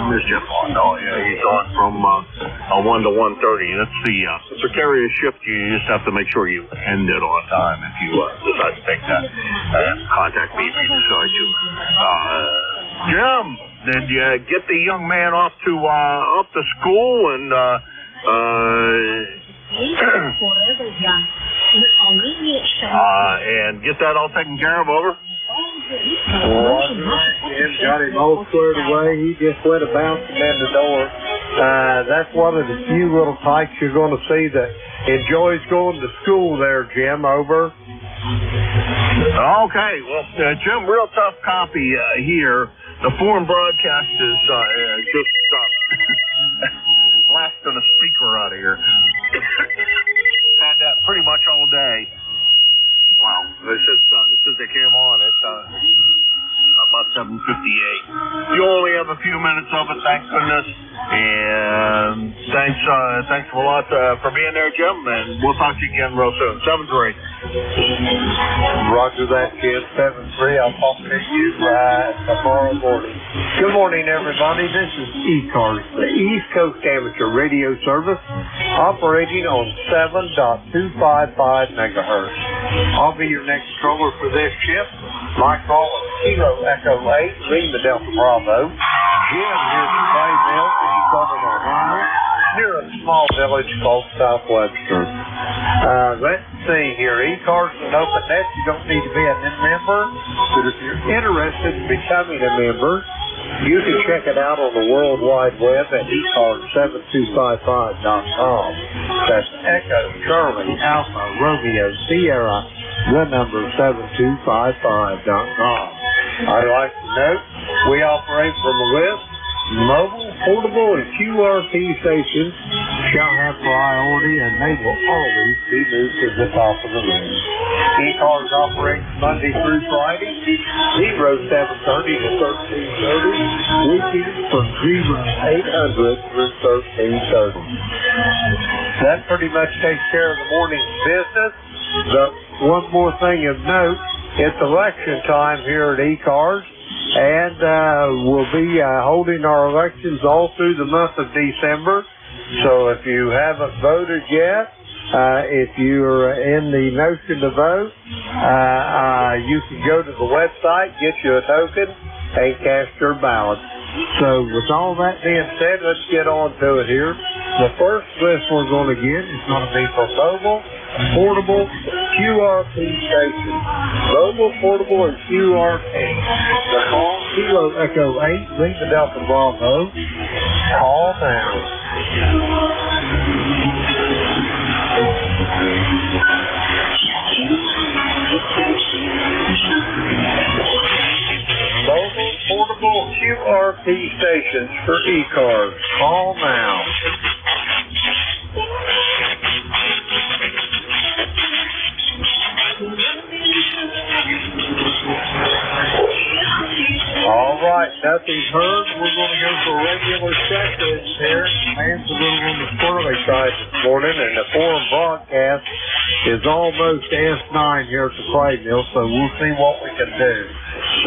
Where's Jeff on? Oh, yeah, he's on from 1 to 1:30. That's the precarious shift. You just have to make sure you end it on time if you decide to take that. Contact me if you decide to. Jim, did you get the young man off to school and and get that all taken care of over?
Jim got him all squared away. He just went a bouncing in the door. That's one of the few little tykes you're going to see that enjoys going to school there, Jim. Over.
Okay, well, Jim, real tough copy here. The foreign broadcast is just blasting a speaker out of here. Had that pretty much all day. Wow. Since they came on, it's about 7:58. You only have a few minutes of it, thank goodness. And thanks a lot for being there, Jim. And we'll talk to you again real soon. 7-3.
Roger that, kid. 7-3. I'll talk to you tomorrow morning. Good morning, everybody. This is ECARS, the East Coast Amateur Radio Service, operating on 7.255 megahertz. I'll be your next controller for this shift. Mike Rollins, Kilo Echo 8, Lima Delta Bravo. Jim here's the Clayville in Southern Ohio, near a small village called Southwestern. Let's see here. ECARS is an open net. You don't need to be a member, but if you're interested in becoming a member, you can check it out on the World Wide Web at ECARS7255.com. That's Echo, Charlie, Alpha, Romeo, Sierra, the number 7255.com. I'd like to note we operate from a list. Mobile, portable, and QRT stations shall have priority, and they will always be moved to the top of the list. ECARS operates Monday through Friday, 0730 to 1330, weekends from 0800 through 1330. That pretty much takes care of the morning's business. But one more thing of note, it's election time here at ECARS. And we'll be holding our elections all through the month of December. So if you haven't voted yet, if you're in the notion to vote, you can go to the website, get you a token, and cast your ballot. So with all that being said, let's get on to it here. The first list we're going to get is going to be for mobile, portable, QRT stations. Mobile, portable, and QRT. The call, Kilo Echo 8, Lima Delta Bravo. Call now. Mobile, portable, QRT stations for ECARS. Call now. All right, nothing's heard. We're going to go for a regular check-in here. Man's a little on the squirrely side this morning, and the foreign broadcast is almost S9 here at the play mill, so we'll see what we can do.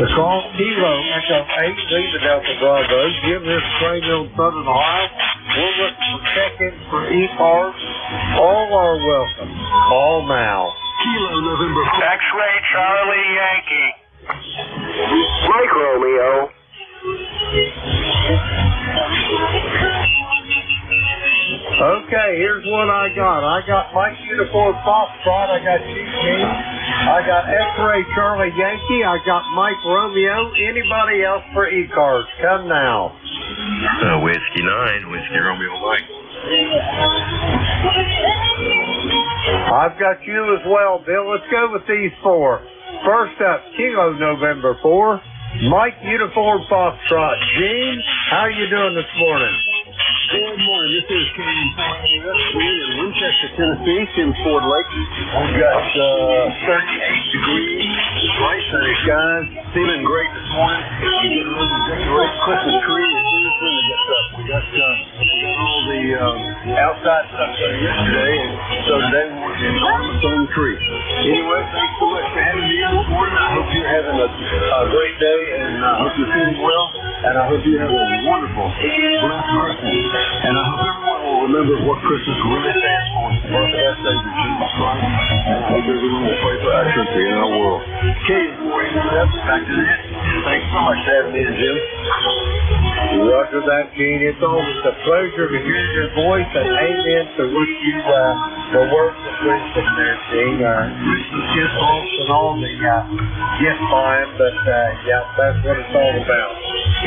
The call, Kilo Echo 8, Lima Delta Bravo. Jim here at the play mill in Southern Ohio. We're looking for check-in for ECARS. All are welcome. Call now.
Kilo November. X-ray Charlie Yankee.
Mike Romeo.
Okay, here's what I got. I got Mike Uniform Foxtrot. I got Chief King. I got X-Ray Charlie Yankee. I got Mike Romeo. Anybody else for ECARS? Come now.
Whiskey 9, Whiskey Romeo Mike.
I've got you as well, Bill. Let's go with these four. First up, Kilo November 4, Mike Uniform Foxtrot. Gene, how you doing this morning?
Good morning. This is We're in Winchester, Tennessee, in Ford Lake. We've got 38 degrees, bright sunny skies, feeling great this morning. We're getting ready to decorate Christmas tree as soon as winter gets up. We got all the outside stuff done yesterday, and so today we're working on the tree. Anyway, thanks so much for having me this morning. I hope you're having a great day, and I hope you're feeling well, and I hope you have a wonderful, blessed Christmas. And I hope everyone will remember what Christmas really stands for. It's the birth of our Savior, Jesus Christ. And I hope everyone will pray for our country and our world. Okay, back to that. Thanks so much for having me, Jim.
Roger that, Gene. It's always a pleasure to hear your voice, and amen to what you, the words of wisdom there, Gene. Christmas gift box and all the gift buying, but yeah, that's what it's all about.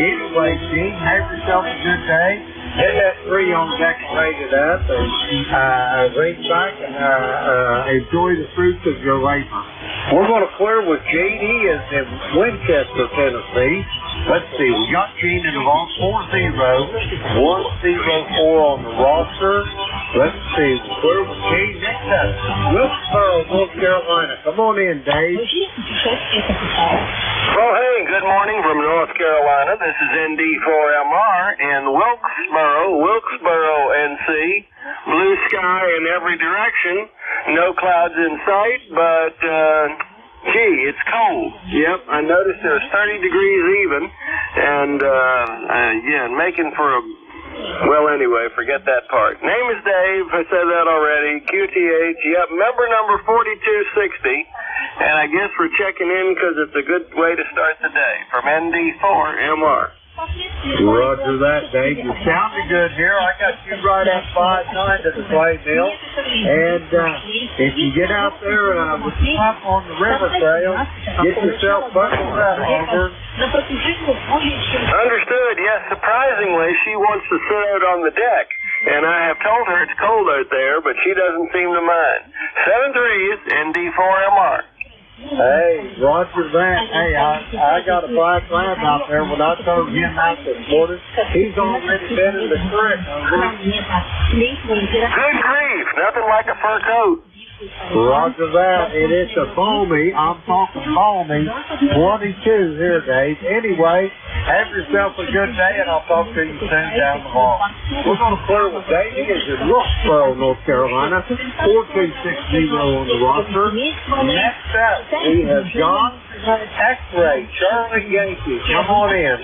Anyway, Gene, have yourself a good day. Hit that tree on decorated up and reach back and enjoy the fruits of your labor. We're going to clear with Gene. He is in Winchester, Tennessee. Let's see, we got Gene in the wrong 4-0, 1-0-4 on the roster. Let's see, clear with Gene. Next up, Wilkesboro, North Carolina. Come on in, Dave.
Well, hey, good morning from North Carolina. This is ND4MR in Wilkesboro, NC. Blue sky in every direction. No clouds in sight, but, gee, it's cold. Yep, I noticed there's 30 degrees even. And, yeah, making for a... Well, anyway, forget that part. Name is Dave. I said that already. QTH. Yep, member number 4260. And I guess we're checking in because it's a good way to start the day. From ND4MR.
Roger that, Dave. You're sounding good here. I got you right at 5-9 to the play, Bill. And if you get out there with the pump on the river trail, get yourself buckled up, Auburn.
Understood. Yes, surprisingly, she wants to sit out on the deck. And I have told her it's cold out there, but she doesn't seem to mind. 7 3s, ND4MR.
Hey, Roger that. Hey, I got a black lab out there. When I turned him out this morning, he's already been in the creek.
Good grief. Nothing like a fur coat.
Roger that. And it's a balmy, I'm talking balmy, 22 here, Dave. Anyway, have yourself a good day, and I'll talk to you soon down the hall. We're going to clear with Dave. He is in Roxboro, North Carolina, 4260 on the roster. Next up, we have John X-Ray Charlie Yankee. Come on in.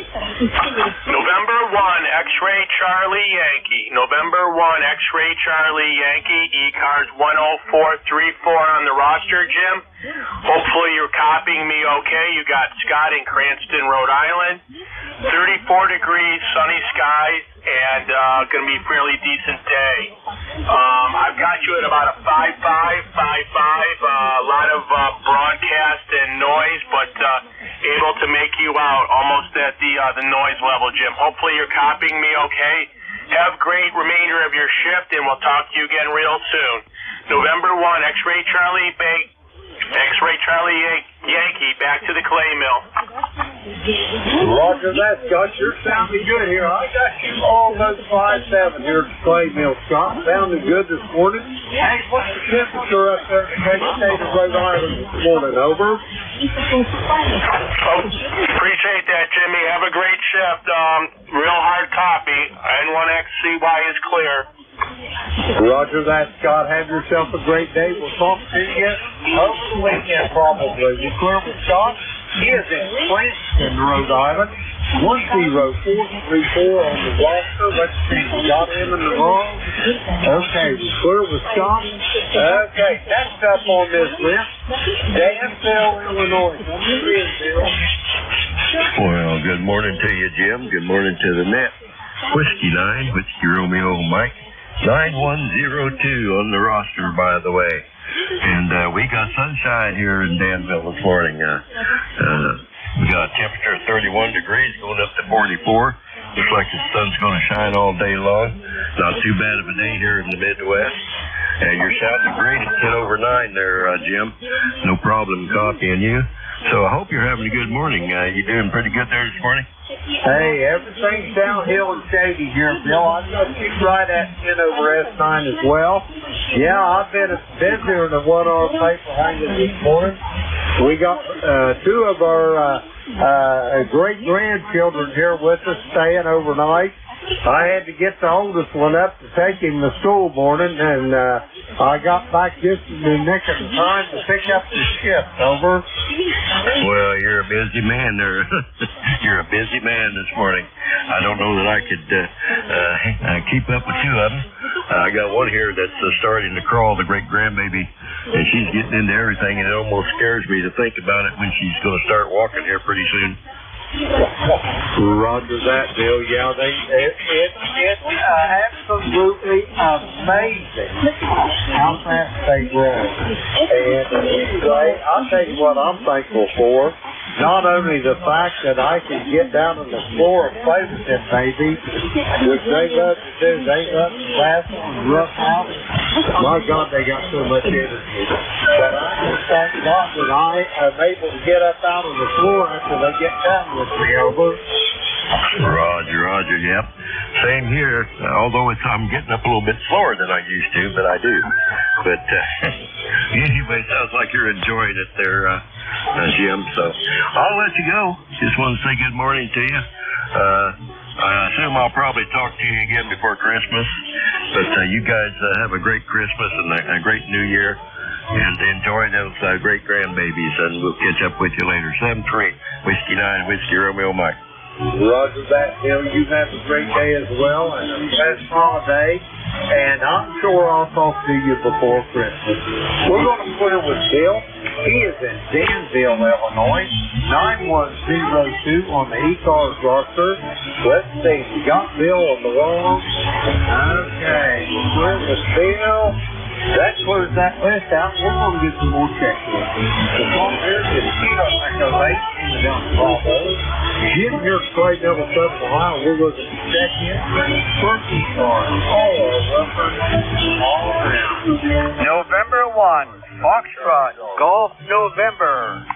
November 1, X-Ray Charlie Yankee. November 1, X-Ray Charlie Yankee. ECARS 10434 on the roster, Jim. Hopefully you're copying me okay. You got Scott in Cranston, Rhode Island. 34 degrees, sunny skies, and going to be a fairly decent day. I've got you at about a 5.5. A lot of broadcast and noise, but able to make you out almost at the noise level, Jim. Hopefully you're copying me okay. Have a great remainder of your shift, and we'll talk to you again real soon. November 1, X-Ray Charlie Yankee, back to the clay mill.
Roger that, Scott. You're sounding good here. I got you almost 5-7 here at the clay mill, Scott. Sounding good this morning. Hey, what's the temperature up there in the great state of Rhode Island this morning? Over.
Appreciate that, Jimmy. Have a great shift. Real hard copy. N1XCY is clear.
Roger that, Scott. Have yourself a great day. We'll talk to you over the weekend, probably. You clear with Scott? He is in Cranston, Rhode Island. 1-0-4-3-4 on the roster. Let's see. We got him in the wrong. Okay, we clear with Scott. Okay, next up on this list, Danville, Illinois. Come in, Bill.
Well, good morning to you, Jim. Good morning to the net. Whiskey 9, Whiskey Romeo Mike. 9102 on the roster, by the way. And we got sunshine here in Danville this morning. We got a temperature of 31 degrees going up to 44. Looks like the sun's going to shine all day long. Not too bad of a day here in the Midwest. And you're shouting great at 10 over 9 there, Jim. No problem copying you. So I hope you're having a good morning. You doing pretty good there this morning?
Hey, everything's downhill and shady here, Bill. I got you right at 10 over S9 as well. Yeah, I've been busier than what our paper hanging this morning. We got two of our great-grandchildren here with us staying overnight. I had to get the oldest one up to take him to school morning, and I got back just in the nick of the time to pick up the shift. Over.
Well, you're a busy man there. You're a busy man this morning. I don't know that I could keep up with two of them. I got one here that's starting to crawl, the great-grandbaby, and she's getting into everything, and it almost scares me to think about it when she's going to start walking here pretty soon.
Roger that, Bill. Yeah, it's absolutely amazing how fast they grow. And anyway, I'll tell you what I'm thankful for. Not only the fact that I can get down on the floor and play with them babies, which they love to do. They love to laugh and rough out. My God, they got so much energy. But I just thank God that I am able to get up out on the floor after they get down with me. Over.
Roger, yep. Same here, although I'm getting up a little bit slower than I used to, but I do. But anyway, sounds like you're enjoying it there, Jim. So I'll let you go. Just want to say good morning to you. I assume I'll probably talk to you again before Christmas. But you guys have a great Christmas and a great New Year. And enjoy those great grandbabies, and we'll catch up with you later. 7-3, Whiskey 9, Whiskey Romeo Mike.
Roger that, Bill. You have a great day as well, and a best holiday. And I'm sure I'll talk to you before Christmas. We're going to put it with Bill. He is in Danville, Illinois, 9102 on the ECARS roster. Let's see, you got Bill on the wall. Okay, we're with Bill. That clears that list out. We're going to get some more check-ins. The phone here is Kilo Echo 8 in the Delta Bravo. Jim here at Clay Devil Southern Ohio. We're looking to check in. Turkey cars, all around.
November 1, Foxtrot, Golf November.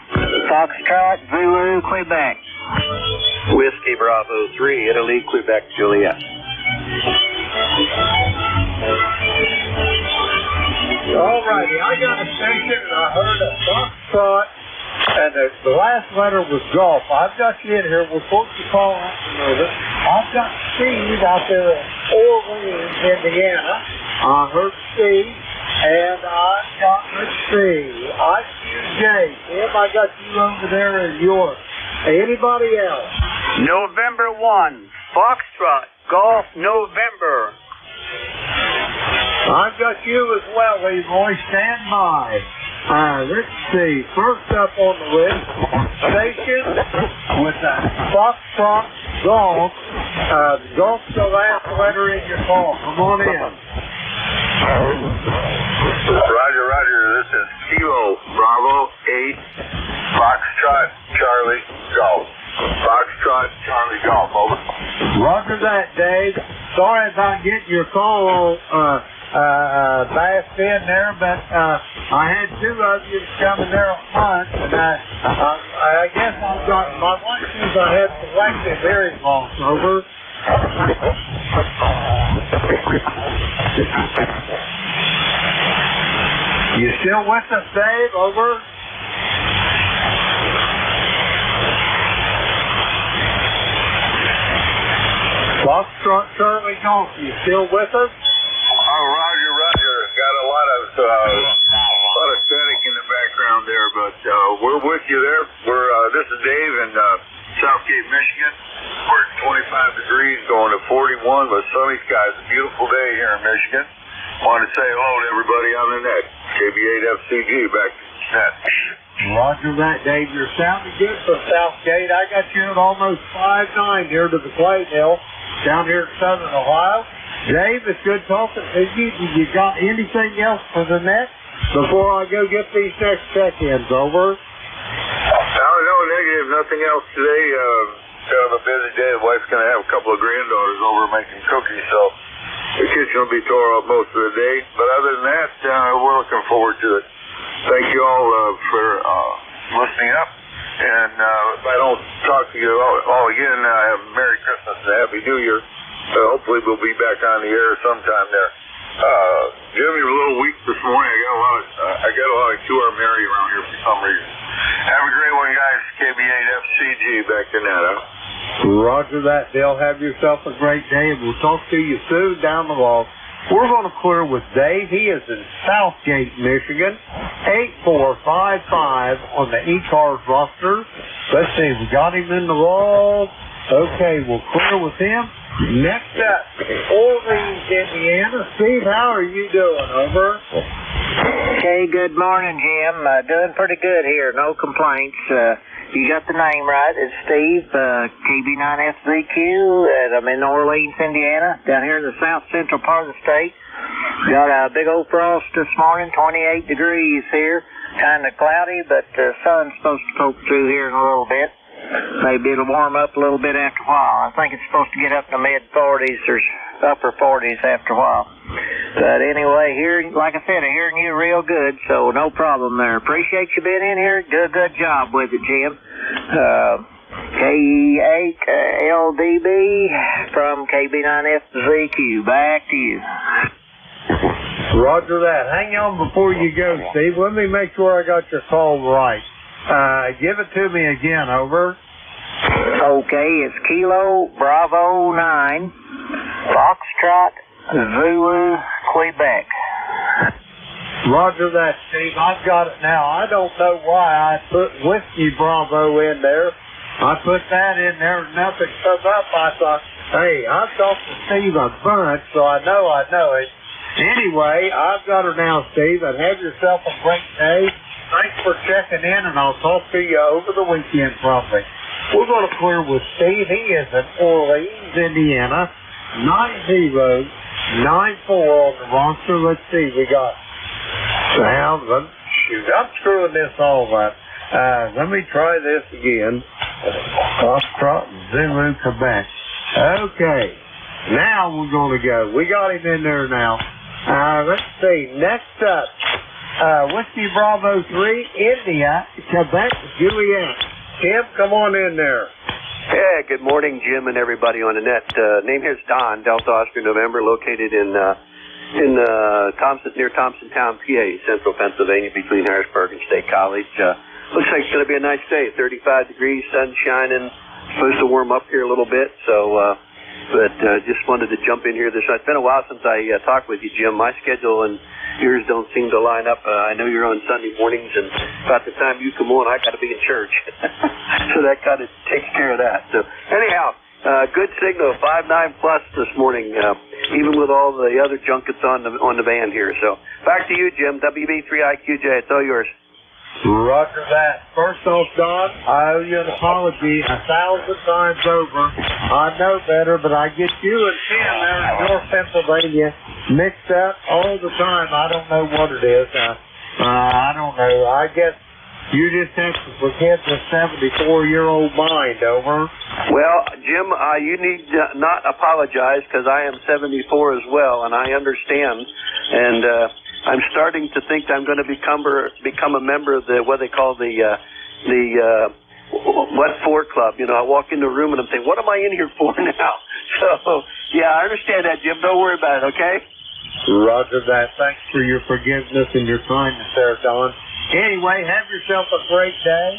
Foxtrot, Zulu, Quebec.
Whiskey Bravo 3, Italy, Quebec, Juliet.
Alrighty, I got a station and I heard a Foxtrot, and the last letter was golf. I've got you in here. We're supposed to call out a minute. I've got Steve out there in Orleans, Indiana. I heard Steve, and I've got, let's see, IQJ. Tim, I got you over there in York. Anybody else?
November 1, Foxtrot, Golf November.
I've got you as well, Leroy. Stand by. Let's see. First up on the list, station with the Foxtrot Golf. Golf's the last letter in your call. Come on in.
Roger. This is Kilo Bravo 8, Foxtrot Charlie Golf. Foxtrot Charlie Golf, over.
Roger that, Dave. Sorry about getting your call on fast in there, but I had two of you coming there at once, and I guess I've got my wife says I had selective hearing loss. Over. You still with us, Dave? Over. Foxtrot Charlie Golf, you still with us?
Oh, Roger. Got a lot of static in the background there, but we're with you there. This is Dave in Southgate, Michigan. We're at 25 degrees, going to 41 with sunny skies. A beautiful day here in Michigan. Want to say hello to everybody on the net. KB8FCG back to net.
Roger that, Dave. You're sounding good from Southgate. I got you at almost 5'9" here to the Clay Hill down here in Southern Ohio. Dave, it's good talking to you. You got anything else for the net before I go get these next check-ins? Over.
No, negative. Nothing else today. Kind of a busy day. The wife's going to have a couple of granddaughters over making cookies, so the kitchen will be tore up most of the day. But other than that, we're looking forward to it. Thank you all for listening up. And if I don't talk to you all again, have a Merry Christmas and a Happy New Year. Hopefully we'll be back on the air sometime there. Jim, you're a little weak this morning. I got a lot of QR Mary around here for some reason. Have a great one, guys. KB8FCG back in that, huh?
Roger that, Dale. Have yourself a great day, and we'll talk to you soon down the walk. We're going to clear with Dave. He is in Southgate, Michigan. 8455 on the ECARS roster. Let's see, we got him in the wall. Okay, we'll clear with him. Next up, Orleans, Indiana. Steve, how are you doing? Over.
Okay, good morning, Jim. Doing pretty good here. No complaints. You got the name right. It's Steve, KB9FZQ, and I'm in Orleans, Indiana, down here in the south central part of the state. Got a big old frost this morning, 28 degrees here. Kind of cloudy, but the sun's supposed to poke through here in a little bit. Maybe it'll warm up a little bit after a while. I think it's supposed to get up to mid-40s or upper 40s after a while. But anyway, here, like I said, I'm hearing you real good, so no problem there. Appreciate you being in here. Do a good job with it, Jim. KE8LDB from KB9FZQ. Back to you.
Roger that. Hang on before you go, Steve. Let me make sure I got your call right. Give it to me again, over.
Okay, it's Kilo Bravo 9, Foxtrot, Zulu, Quebec.
Roger that, Steve. I've got it now. I don't know why I put Whiskey Bravo in there. I put that in there and nothing comes up. I thought, hey, I've talked to Steve a bunch, so I know it. Anyway, I've got her now, Steve, and have yourself a great day. Thanks for checking in, and I'll talk to you over the weekend probably. We're going to clear with Steve. He is in Orleans, Indiana. 9094 on the roster. Let's see. We got sound. Shoot, I'm screwing this all up. Let me try this again. Foxtrot, Zulu, Quebec. Okay. Now we're going to go. We got him in there now. Let's see. Next up. Whiskey Bravo 3, India, Quebec, Juliet. Tim, come on in there.
Yeah, good morning, Jim and everybody on the net. Name here is Don, Delta Oscar November, located in Thompson, near Thompsontown, PA, central Pennsylvania, between Harrisburg and State College. Looks like it's going to be a nice day. 35 degrees, sun shining. Supposed to warm up here a little bit, so but just wanted to jump in here. It's been a while since I talked with you, Jim. My schedule and yours don't seem to line up. I know you're on Sunday mornings, and about the time you come on, I got to be in church. So that kind of takes care of that. So anyhow, good signal, 5.9 plus this morning, even with all the other junk that's on the band here. So back to you, Jim. WB3IQJ, it's all yours.
Roger that. First off, Don, I owe you an apology 1,000 times over. I know better, but I get you and Tim there in North Pennsylvania mixed up all the time. I don't know what it is. I don't know. I guess you just have to forget the 74-year-old mind, over.
Well, Jim, you need not apologize because I am 74 as well, and I understand. And I'm starting to think I'm going to become a member of the what they call the what for club. You know, I walk in the room and I'm saying, what am I in here for now? So yeah, I understand that, Jim. Don't worry about it, okay?
Roger that. Thanks for your forgiveness and your kindness there, Don. Anyway, have yourself a great day,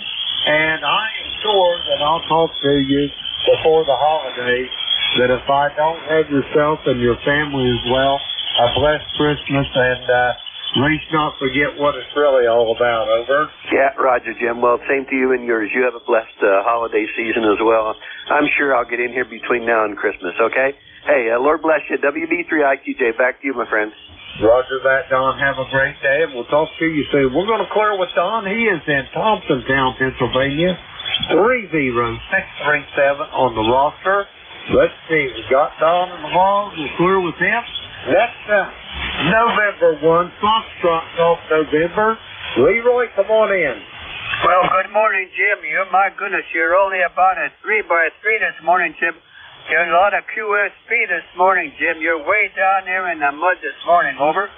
and I am sure that I'll talk to you before the holidays. That if I don't have yourself and your family as well a blessed Christmas, and please not forget what it's really all about, over.
Yeah, Roger, Jim. Well, same to you and yours. You have a blessed holiday season as well. I'm sure I'll get in here between now and Christmas, okay? Hey, Lord bless you. WB3IQJ, back to you, my friend.
Roger that, Don. Have a great day, and we'll talk to you soon. We're going to clear with Don. He is in Thompsontown, Pennsylvania. 30637 on the roster. Let's see. We got Don in the log. We're clear with him. Next November 1, Foxtrot Golf November. Leroy, come on in.
Well, good morning, Jim. My goodness, you're only about a 3x3 this morning, Jim. There's a lot of QSP this morning, Jim. You're way down there in the mud this morning. Over.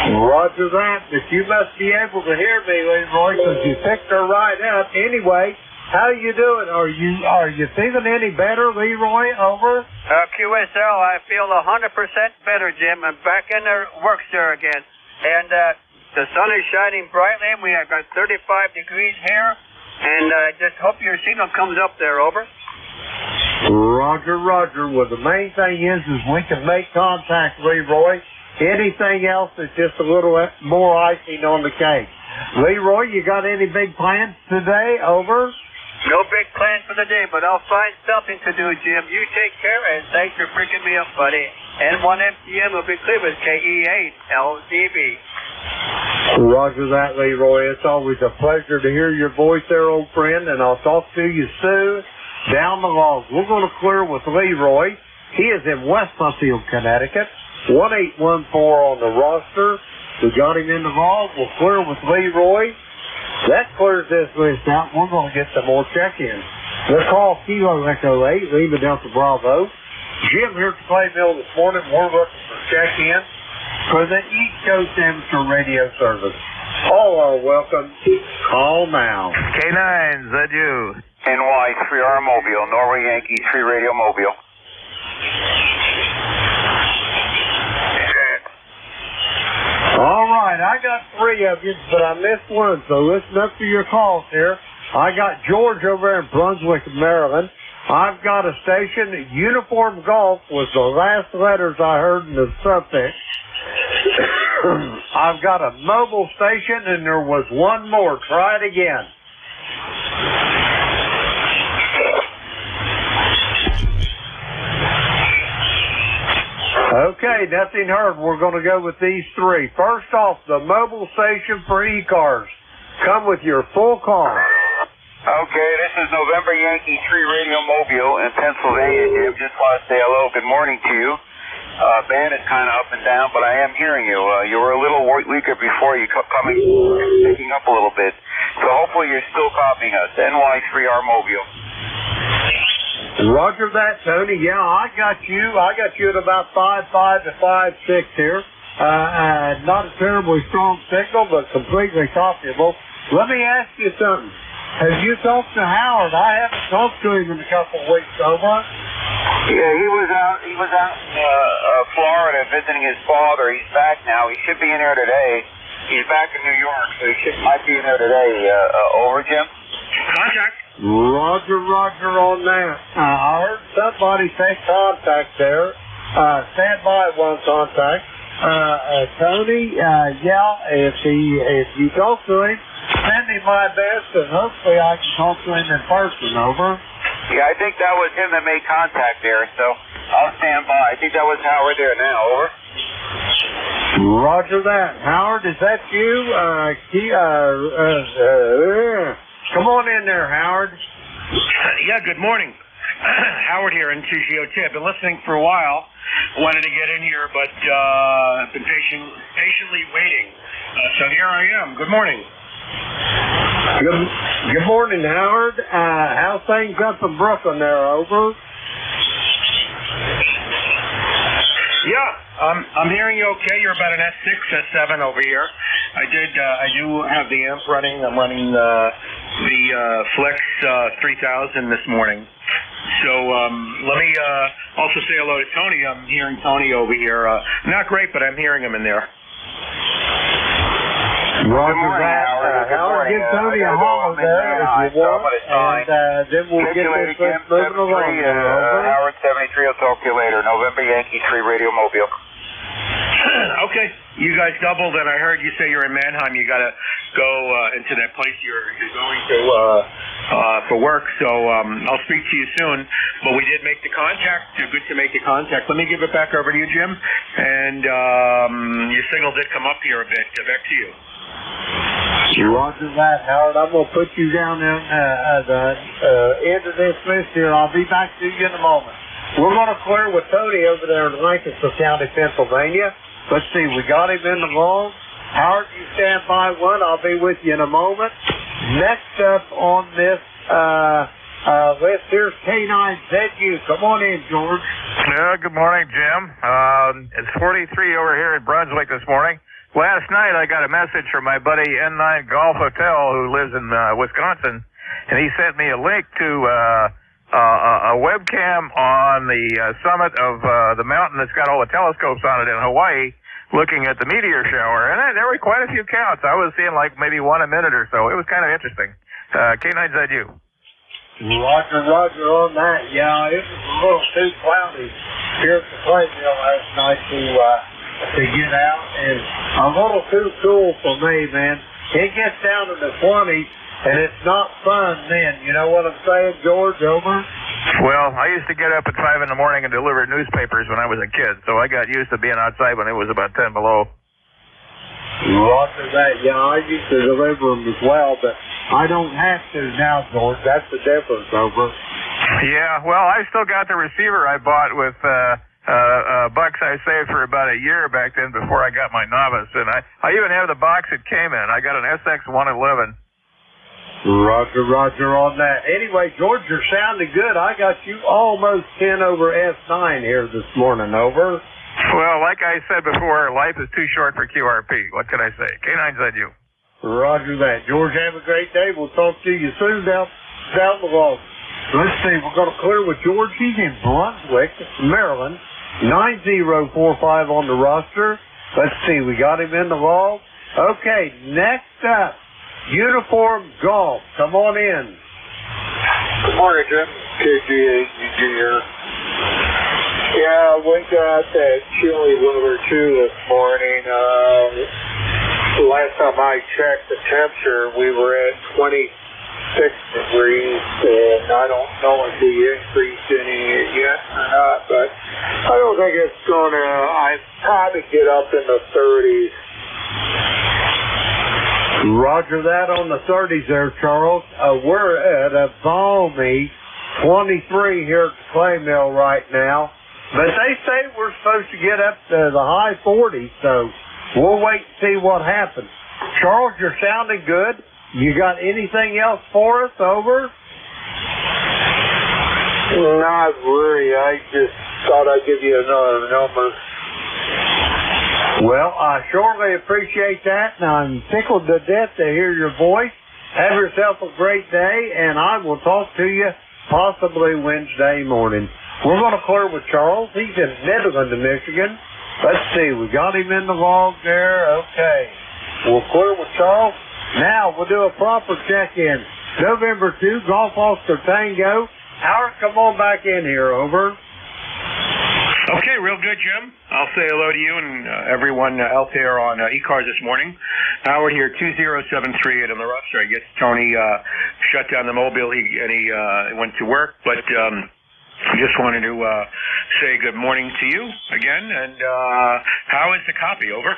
Roger that, but you must be able to hear me, Leroy, because you picked her right up. Anyway, how you doing? Are you feeling any better, Leroy? Over.
QSL, I feel 100% better, Jim. I'm back in the works there again, and the sun is shining brightly. We have got 35 degrees here, and I just hope your signal comes up there. Over.
Roger, Roger. Well, the main thing is we can make contact, Leroy. Anything else is just a little more icing on the cake. Leroy, you got any big plans today? Over.
No big plan for the day, but I'll find something to do, Jim. You take care, and thanks for freaking me up, buddy. N1MTM will be clear with KE8LDB.
Roger that, Leroy. It's always a pleasure to hear your voice there, old friend, and I'll talk to you soon. Down the log. We're going to clear with Leroy. He is in West Sunfield, Connecticut. 1814 on the roster. We got him in the log. We'll clear with Leroy. That clears this list out. We're going to get some more check-ins. Let's call Kilo Echo 8, Lima Delta Bravo. Jim here at the Clay Mill this morning. We're looking for check-in for the East Coast Amateur Radio Service. All are welcome. Call now.
K9s, adieu. NY 3R Mobile, Norway Yankee 3 Radio Mobile.
All right, I got 3 of you, but I missed one, so listen up to your calls here. I got George over in Brunswick, Maryland. I've got a station. Uniform Golf was the last letters I heard in the suffix. I've got a mobile station, and there was one more. Try it again. Okay, nothing heard. We're going to go with these 3. First off, the mobile station for ECARS. Come with your full call.
Okay, this is November Yankee 3 Radio Mobile in Pennsylvania, Jim. Just want to say hello. Good morning to you. Band is kind of up and down, but I am hearing you. You were a little weaker before. You kept picking up a little bit. So hopefully you're still copying us. NY3R Mobile.
Roger that, Tony. Yeah, I got you. I got you at about 5.5 to 5.6 here. Not a terribly strong signal, but completely copyable. Let me ask you something. Have you talked to Howard? I haven't talked to him in a couple of weeks. Over.
Yeah, he was out in Florida visiting his father. He's back now. He should be in here today. He's back in New York, so he might be in here today. Over, Jim. Contact.
Roger, Roger on that. I heard somebody say contact there. Stand by one contact. Tony, if you talk to him, send him my best, and hopefully I can talk to him in person. Over.
Yeah, I think that was him that made contact there, so I'll stand by. I think that was Howard there now. Over.
Roger that. Howard, is that you? Come on in there, Howard.
Yeah, good morning. Howard here in TGOT. I've been listening for a while. Wanted to get in here, but I've been patiently waiting. So here I am. Good morning.
Good morning, Howard. How's things up in Brooklyn there? Over.
Yeah, I'm hearing you okay. You're about an S6, S7 over here. I do have the amp running. I'm running the Flex 3000 this morning. So let me also say hello to Tony. I'm hearing Tony over here. Not great, but I'm hearing him in there.
Roger that. Howard, give Tony a holler there if you want, and then we'll get this thing moving along.
Howard 73, I'll talk to you later. November Yankee 3 Radio Mobile.
Okay, you guys doubled, and I heard you say you're in Mannheim. You got to go into that place you're going to for work. So I'll speak to you soon. But we did make the contact. Good to make the contact. Let me give it back over to you, Jim. And your signal did come up here a bit. Back to you.
Roger that, Howard. I'm going to put you down there at the end of this list here. I'll be back to you in a moment. We're going to clear with Tony over there in Lancaster County, Pennsylvania. Let's see, we got him in the vault. Howard, you stand by one. I'll be with you in a moment. Next up on this list, here's K9ZU. Come on in, George.
Good morning, Jim. It's 43 over here in Brunswick this morning. Last night I got a message from my buddy N9 Golf Hotel who lives in Wisconsin, and he sent me a link to a webcam on the summit of the mountain that's got all the telescopes on it in Hawaii, looking at the meteor shower, and there were quite a few counts. I was seeing like maybe 1 a minute or so. It was kind of interesting. K9ZU.
Roger on that. Yeah, it was a little too cloudy here at the playfield last night to get out, and a little too cool for me, man. It gets down to the 20s, and it's not fun then. You know what I'm saying, George? Over?
Well, I used to get up at 5 in the morning and deliver newspapers when I was a kid, so I got used to being outside when it was about 10 below.
Roger that. Yeah, I used to deliver them as well, but I don't have to now, George. That's the difference, over.
Yeah, well, I still got the receiver I bought with bucks I saved for about a year back then before I got my novice, and I even have the box it came in. I got an SX111.
Roger on that. Anyway, George, you're sounding good. I got you almost 10 over S9 here this morning, over.
Well, like I said before, life is too short for QRP. What can I say? K9ZU.
Roger that. George, have a great day. We'll talk to you soon down the road. Let's see. We're going to clear with George. He's in Brunswick, Maryland. 9045 on the roster. Let's see. We got him in the vault. Okay, next up, Uniform Golf. Come on in.
Good morning, Jim. KGA here. Yeah, we got that chilly weather too this morning. Last time I checked the temperature, we were at 26 degrees, and I don't know if we increased any yet or not, but I don't think it's gonna. I'd probably get up in the 30s.
Roger that on the 30s there, Charles. We're at a balmy 23 here at the clay mill right now. But they say we're supposed to get up to the high 40s, so we'll wait and see what happens. Charles, you're sounding good. You got anything else for us, over?
Not really. I just thought I'd give you another number.
Well, I surely appreciate that, and I'm tickled to death to hear your voice. Have yourself a great day, and I will talk to you possibly Wednesday morning. We're going to clear with Charles. He's in Midland, Michigan. Let's see. We got him in the log there. Okay. We'll clear with Charles. Now we'll do a proper check-in. November 2, Golf Oscar Tango. Howard, come on back in here. Over.
Okay, real good, Jim. I'll say hello to you and everyone out there on ECARS this morning. Howard here, 2073 on the roster. I guess Tony shut down the mobile and he went to work, but just wanted to say good morning to you again. And how is the copy? Over.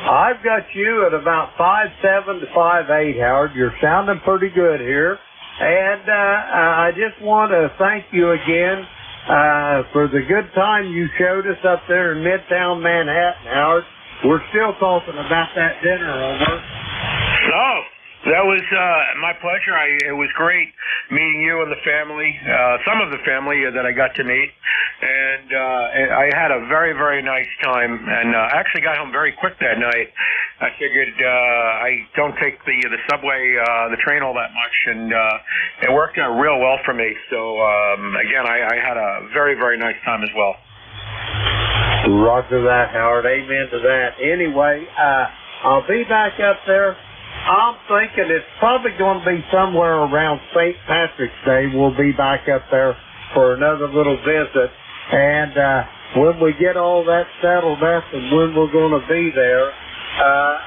I've got you at about 5'7" to 5'8", Howard. You're sounding pretty good here. And I just want to thank you again for the good time you showed us up there in Midtown Manhattan, Howard. We're still talking about that dinner, over.
Oh, that was my pleasure. It was great meeting you and the family, some of the family that I got to meet. And I had a very, very nice time, and I actually got home very quick that night. I figured I don't take the subway, the train all that much, and it worked out real well for me. So, again, I had a very, very nice time as well.
Roger that, Howard. Amen to that. Anyway, I'll be back up there. I'm thinking it's probably going to be somewhere around St. Patrick's Day. We'll be back up there for another little visit. And when we get all that settled up and when we're going to be there,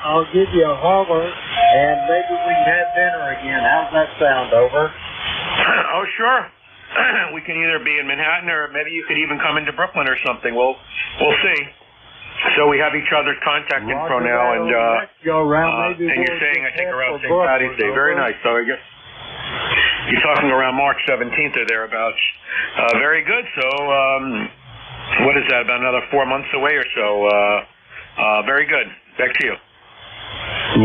I'll give you a holler and maybe we can have dinner again. How's that sound, over?
Oh, sure. We can either be in Manhattan or maybe you could even come into Brooklyn or something. We'll see. So we have each other's contact info now, and
go around.
and you're saying, I think, around St. Patty's Day. Very nice. So I guess you're talking around March 17th or thereabouts. Very good. So what is that, about another 4 months away or so? Very good. Back to you.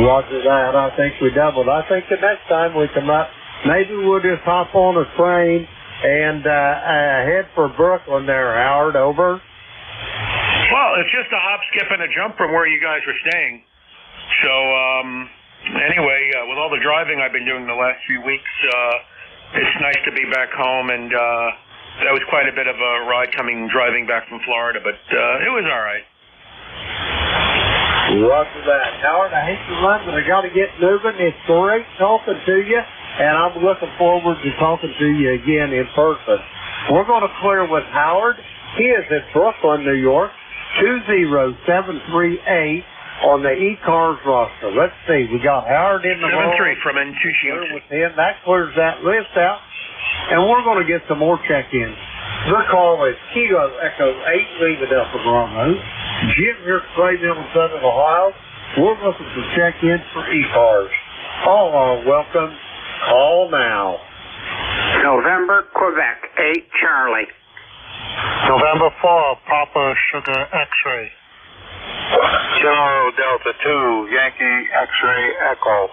Roger that. I think we doubled. I think the next time we come up, maybe we'll just hop on a train and head for Brooklyn there, Howard. Over.
Well, it's just a hop, skip, and a jump from where you guys were staying. So anyway, with all the driving I've been doing the last few weeks, it's nice to be back home, and that was quite a bit of a ride driving back from Florida, but it was all right.
Roger that. Howard, I hate to run, but I got to get moving. It's great talking to you, and I'm looking forward to talking to you again in person. We're going to clear with Howard. He is in Brooklyn, New York, 20738 on the ECARS roster. Let's see. We got Howard in the
7-3 from N2
with him. That clears that list out, and we're going to get some more check-ins. The call is Kilo Echo 8, Lima Delta Bravo. Jim here at Clayville in Southern Ohio. We're looking for check-ins for ECARS. All are welcome. Call now.
November, Quebec, 8 Charlie.
November 4, Papa Sugar X-Ray.
General Delta 2, Yankee X-Ray Echo.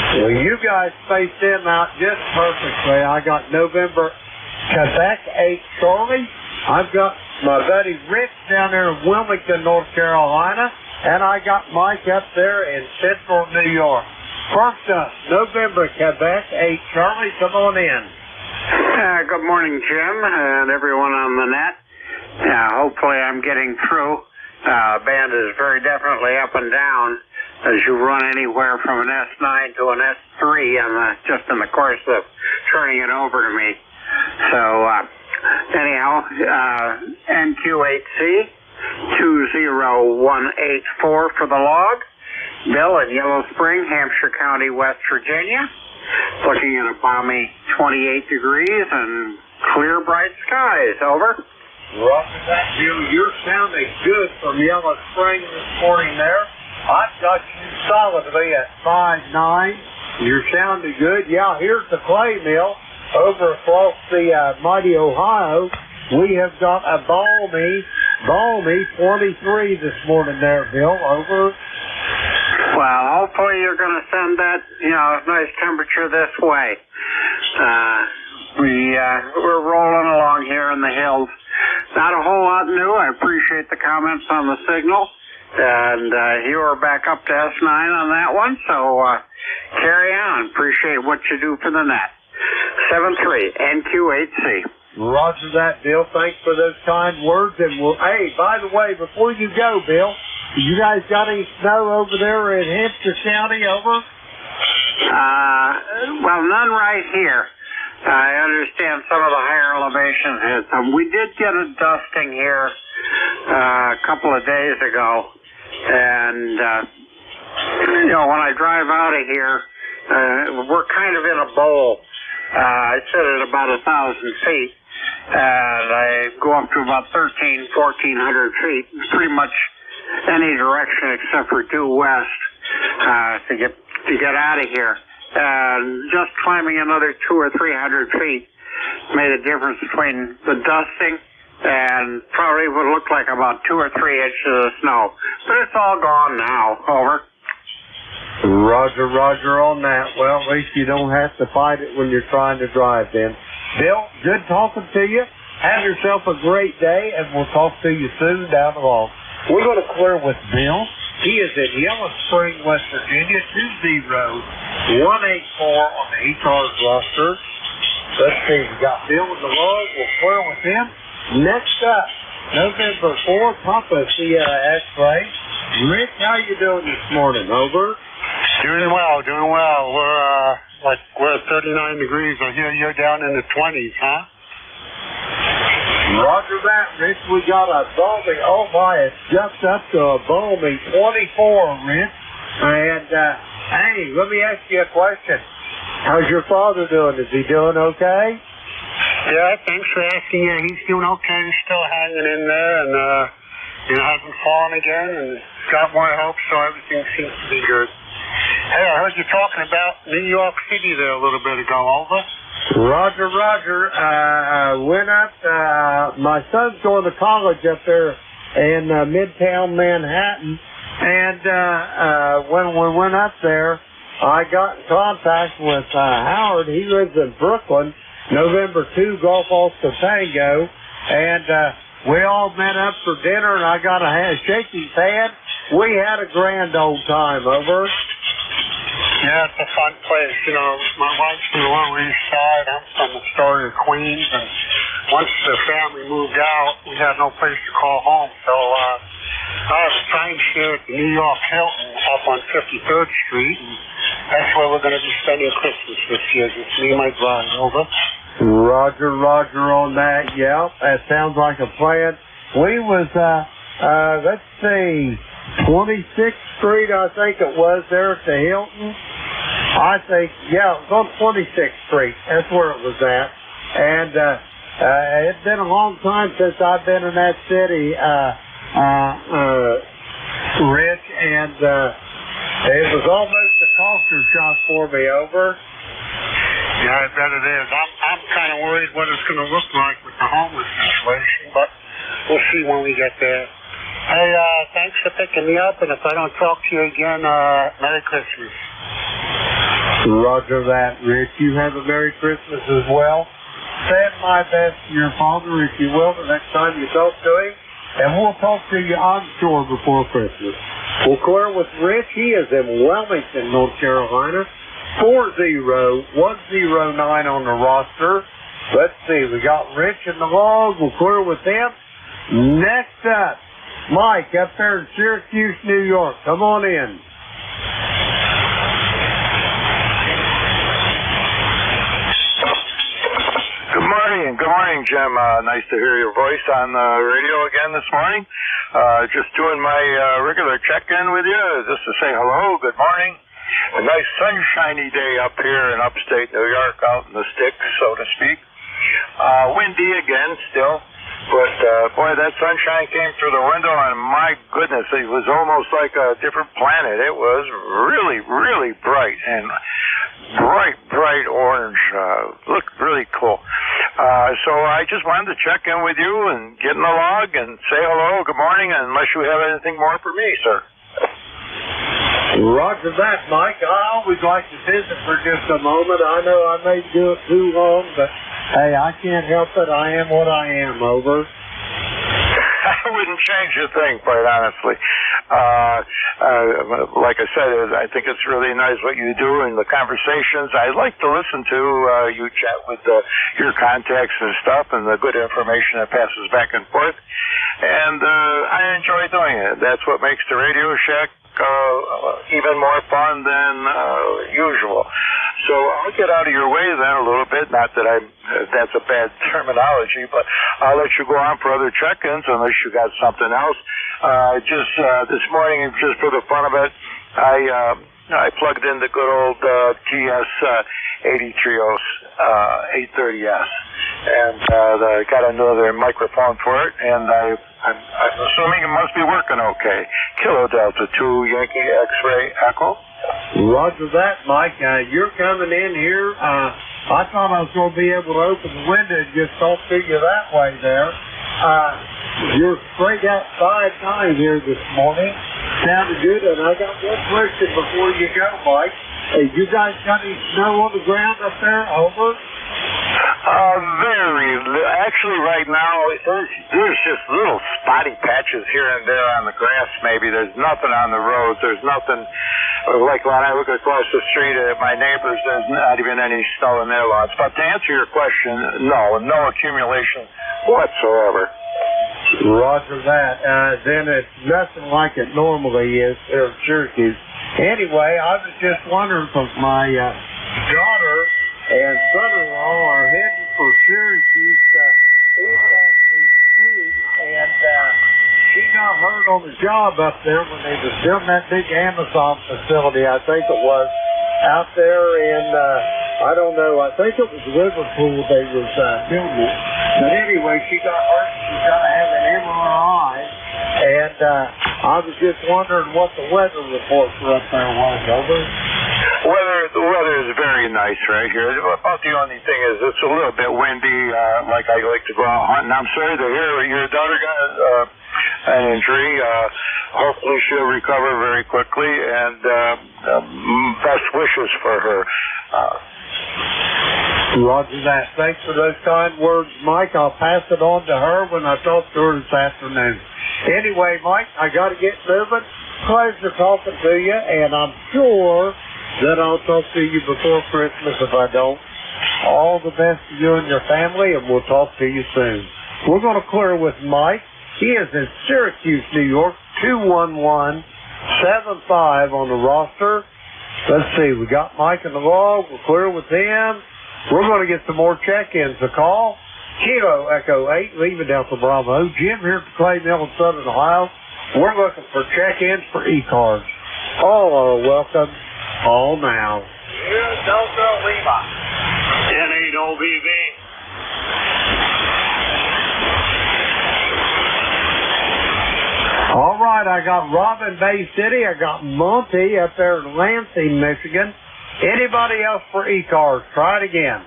Well, you guys spaced them out just perfectly. I got November, Quebec 8 Charlie. I've got my buddy Rick down there in Wilmington, North Carolina. And I got Mike up there in Central New York. First up, November, Quebec 8 Charlie. Come on in.
Good morning, Jim, and everyone on the net. Hopefully I'm getting through. Band is very definitely up and down as you run anywhere from an S9 to an S3 just in the course of turning it over to me. So, anyhow, NQ8C 20184 for the log. Bill in Yellow Spring, Hampshire County, West Virginia. Looking at a balmy 28 degrees and clear, bright skies. Over.
Roger that, Bill. You're sounding good from Yellow Spring this morning there. I've got you solidly at 5'9". You're sounding good. Yeah, here's the clay mill over across the mighty Ohio. We have got a balmy 23 this morning there, Bill. Over.
Well, hopefully you're going to send that, nice temperature this way. We're rolling along here in the hills. Not a whole lot new. I appreciate the comments on the signal. And you are back up to S9 on that one, so carry on. Appreciate what you do for the net. 7-3, NQ8C.
Roger that, Bill. Thanks for those kind words. And hey, by the way, before you go, Bill, you guys got any snow over there in Hampshire County? Over?
Well, none right here. I understand some of the higher elevations had some. We did get a dusting here a couple of days ago. And, when I drive out of here, we're kind of in a bowl. I sit at about 1,000 feet, and I go up to about 1,400 feet, pretty much any direction except for due west to get out of here. And just climbing another 200 or 300 feet made a difference between the dusting and probably would look like about 2 or 3 inches of snow. But it's all gone now. Over.
Roger on that. Well, at least you don't have to fight it when you're trying to drive then. Bill, good talking to you. Have yourself a great day, and we'll talk to you soon down the road. We're going to clear with Bill. He is in Yellow Spring, West Virginia, 20184 on the ECARS roster. Let's see, we got Bill in the log. We'll clear with him. Next up, November 4, Papa X-Ray. Rick, how you doing this morning? Over.
Doing well. We're at 39 degrees. I hear you're down in the 20s, huh?
Roger that, Rick. We got a balmy, it's just up to a balmy 24, Rick. And, hey, let me ask you a question. How's your father doing? Is he doing okay?
Yeah, thanks for asking. Yeah, he's doing okay. He's still hanging in there, and hasn't fallen again, and got more help, so everything seems to be good. Hey, I heard you talking about New York City there a little bit ago. Over.
Roger. Went up. My son's going to college up there in Midtown Manhattan, and when we went up there, I got in contact with Howard. He lives in Brooklyn, November 2, Golf Oscar Tango, and we all met up for dinner, and I got a shake his hand. We had a grand old time. Over.
Yeah, it's a fun place. You know, my wife's from the Lower East Side. I'm from Astoria, Queens, and once the family moved out, we had no place to call home, so I have a timeshare at the New York Hilton up on 53rd Street, and that's where we're going to be spending Christmas this year, just me and my bride. Over.
Roger on that. Yeah, that sounds like a plan. We was, let's see, 26th Street, I think it was, there at the Hilton. I think, yeah, it was on 26th Street. That's where it was at. And it's been a long time since I've been in that city, Rich, and it was almost a culture shock for me. Over.
Yeah, I bet it is. I'm kind of worried what it's going to look like with the homeless situation, but we'll see when we get there. Hey, thanks for picking me up, and if I don't talk to you again, Merry Christmas.
Roger that, Rich. You have a Merry Christmas as well. Send my best to your father, if you will, the next time you talk to him, and we'll talk to you, I'm sure, before Christmas. We'll clear with Rich. He is in Wilmington, North Carolina. 40109 on the roster. Let's see, we got Rich in the log. We'll clear with him. Next up, Mike up there in Syracuse, New York. Come on in.
Good morning, Jim. Nice to hear your voice on the radio again this morning. Just doing my regular check-in with you, just to say hello, good morning. A nice sunshiny day up here in upstate New York, out in the sticks, so to speak. Windy again still, but boy, that sunshine came through the window, and my goodness, it was almost like a different planet. It was really, really bright, and bright orange. Looked really cool. So I just wanted to check in with you and get in the log and say hello, good morning, unless you have anything more for me, sir.
Roger that, Mike. I always like to visit for just a moment. I know I may do it too long, but hey, I can't help it. I am what I am. Over.
I wouldn't change a thing, quite honestly. Like I said, I think it's really nice what you do and the conversations. I like to listen to you chat with your contacts and stuff and the good information that passes back and forth. And I enjoy doing it. That's what makes the Radio Shack even more fun than usual. So I'll get out of your way then a little bit. Not that that's a bad terminology, but I'll let you go on for other check-ins unless you got something else. Just this morning, just for the fun of it, I plugged in the good old TS 830S, and I got another microphone for it, and I'm assuming it must be working okay. Kilo Delta 2 Yankee X-Ray Echo.
Roger that, Mike. You're coming in here. I thought I was going to be able to open the window and just talk to you that way there. You're straight outside time here this morning. Sounded good, and I got one question before you go, Mike. Hey, you guys got any snow on the ground up there? Over?
Actually, right now, there's just little spotty patches here and there on the grass, maybe. There's nothing on the roads. There's nothing, like when I look across the street at my neighbors, there's not even any snow in their lawns. But to answer your question, no accumulation whatsoever.
Roger that. Then it's nothing like it normally is here in Syracuse. Anyway, I was just wondering, because my daughter and son-in-law are heading for Syracuse even as we speak, and she got hurt on the job up there when they was building that big Amazon facility, I think it was, out there in I don't know. I think it was Liverpool they was building it. But anyway, she got hurt. She's got to have an MRI. And I was just wondering what the weather report for up there was, over.
The weather is very nice right here. About the only thing is it's a little bit windy, like I like to go out hunting. I'm sorry to hear your daughter got an injury. Hopefully she'll recover very quickly, and best wishes for her.
Roger that. Thanks for those kind words, Mike. I'll pass it on to her when I talk to her this afternoon. Anyway, Mike, I got to get moving. Pleasure talking to you, and I'm sure that I'll talk to you before Christmas if I don't. All the best to you and your family, and we'll talk to you soon. We're going to clear with Mike. He is in Syracuse, New York, 21175 on the roster. Let's see, we got Mike in the log. We're clear with him. We're going to get some more check-ins to call. Kilo Echo 8, leaving Delta Bravo. Jim here at the Clay Mill in Southern Ohio. We're looking for check-ins for ECARS. All are welcome. All now.
Here's Delta Lima. 10-8 OBV.
All right, I got Rob in Bay City. I got Monty up there in Lansing, Michigan. Anybody else for ECARS? Try it again.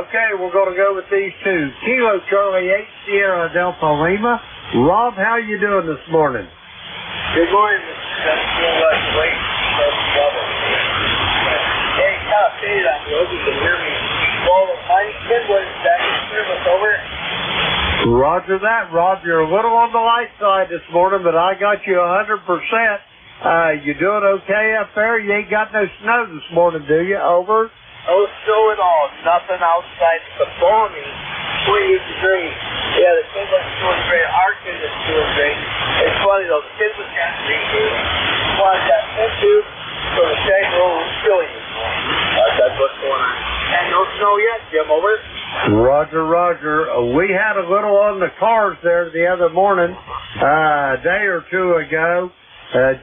Okay, we're going to go with these two. Kilo Charlie 8 Sierra Delta Lima. Rob, how are you doing this morning?
Good morning, Mr. Wait. Hey, top eight on the open. You can hear me. Well, Mike Kidwood back in service, over.
Roger that, Rob. You're a little on the light side this morning, but I got you 100%. You doing okay up there? You ain't got no snow this morning, do you? Over.
No snow at all. Nothing outside. It's a balmy 28 degrees. Yeah, the kids are doing great. Our kids are doing great. It's funny though. The kids was kind of reading. Well, that into so the shag roll is chilly. That's what's going on. And no snow yet, Jim. Over.
Roger, Roger. We had a little on the cars there the other morning, a day or two ago.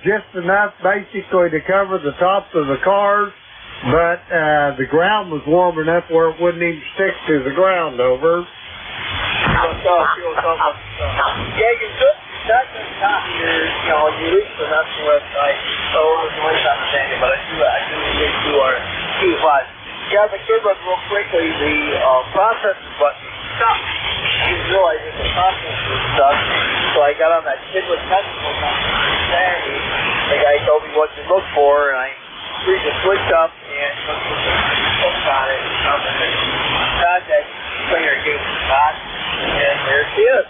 Just enough basically to cover the tops of the cars. But the ground was warm enough where it wouldn't even stick to the ground, over.
Yeah, you could not just copy you reach the national website, so it's no understanding, but I do link to our Q5. Yeah, the kid was real quickly, the process button stuck. I didn't realize it was process was stuck, so I got on that kid with technical understanding. The guy told me what to look for, and I read the switch up and looked on it, and contact player gave me a shot, and there she is.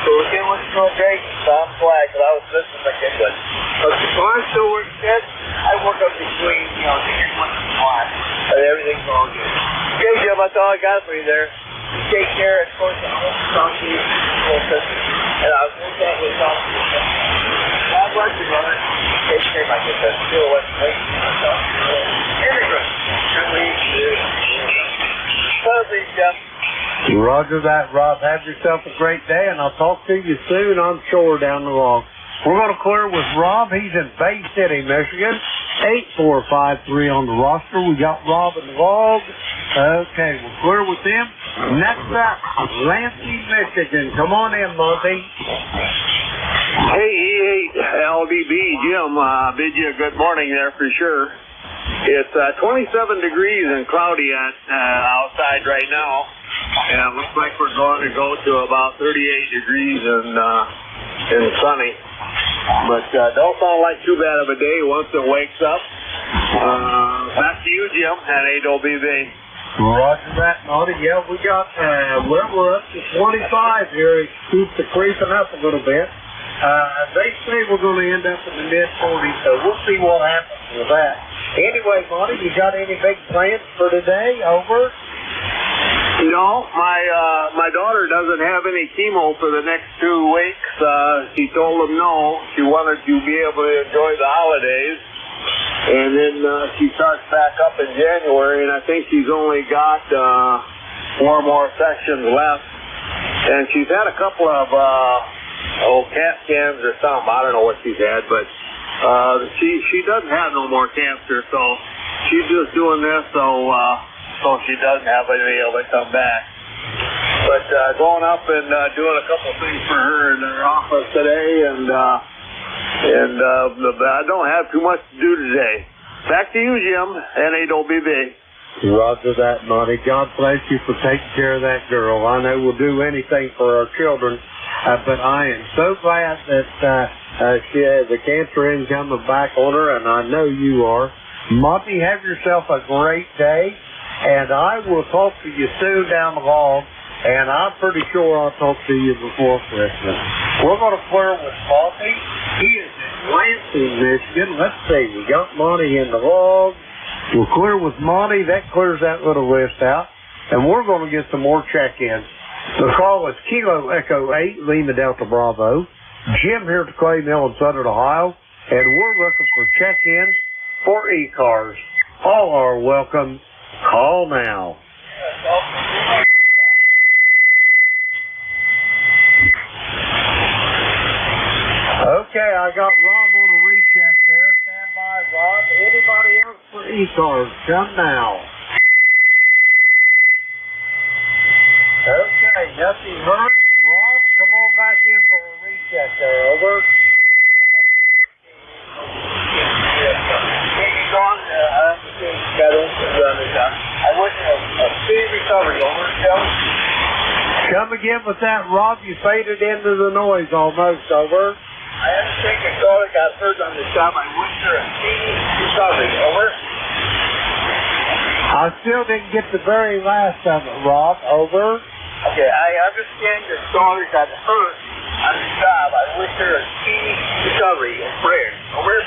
So we're getting what's going great. So I'm glad because I was listening to kid with. So the car still works good. I work up between, to get one of the spots. But everything's all good. Okay, Jim, that's all I got for you there. Take care. Of course, I hope to talk to you. And I was going to talk to you. God bless you, brother. Take care, my good friend. Still what's great. Immigrant. Please, Jim.
Roger that, Rob. Have yourself a great day, and I'll talk to you soon, I'm sure, down the log. We're going to clear with Rob. He's in Bay City, Michigan. 8453 on the roster. We got Rob in the log. Okay, we'll clear with him. Next up, Lansing, Michigan. Come on in, Monty.
Hey, E8 LBB, Jim. Bid you a good morning there for sure. It's 27 degrees and cloudy outside right now. And it looks like we're going to go to about 38 degrees and sunny. But don't sound like too bad of a day once it wakes up. Back to you, Jim, at 8OBV.
Roger that, Monty. Yeah, we got, we're up to 25 here. It keeps creeping up a little bit. They say we're going to end up in the mid-40s, so we'll see what happens with that. Anyway, Monty, you got any big plans for today? Over?
No, my daughter doesn't have any chemo for the next 2 weeks. She told them no. She wanted to be able to enjoy the holidays. And then she starts back up in January, and I think she's only got 4 more sections left. And she's had a couple of CAT scans or something. I don't know what she's had, but She doesn't have no more cancer, so she's just doing this so she doesn't have to be able to come back. But going up and doing a couple things for her in her office today, and I don't have too much to do today. Back to you, Jim. NAWBB.
Roger that, Monty. God bless you for taking care of that girl. I know we'll do anything for our children, but I am so glad that she has a cancer coming back on her, and I know you are. Monty, have yourself a great day, and I will talk to you soon down the line, and I'm pretty sure I'll talk to you before Christmas. We're going to clear with Monty. He is in Lansing, Michigan. Let's see. We got Monty in the log. We'll clear with Monty. That clears that little list out. And we're going to get some more check-ins. The call is Kilo Echo 8, Lima Delta Bravo. Jim here at the Clay Mill in Southern Ohio. And we're looking for check-ins for ECARS. All are welcome. Call now. Okay, I got Rob on a recheck there. Stand by, Rob. Anybody else for ECARS? Come now. Okay, nothing heard. Rob, come on back in for a recheck there. Over. I want a speedy recovery. Over. Come again with that, Rob. You faded into the noise almost. Over.
I understand your caller got hurt on the job. I wish her a speedy recovery. Over.
I still didn't get the very last of it, Rob. Over.
Okay, I understand your caller got hurt on the job. I wish her a speedy recovery and prayers. Over.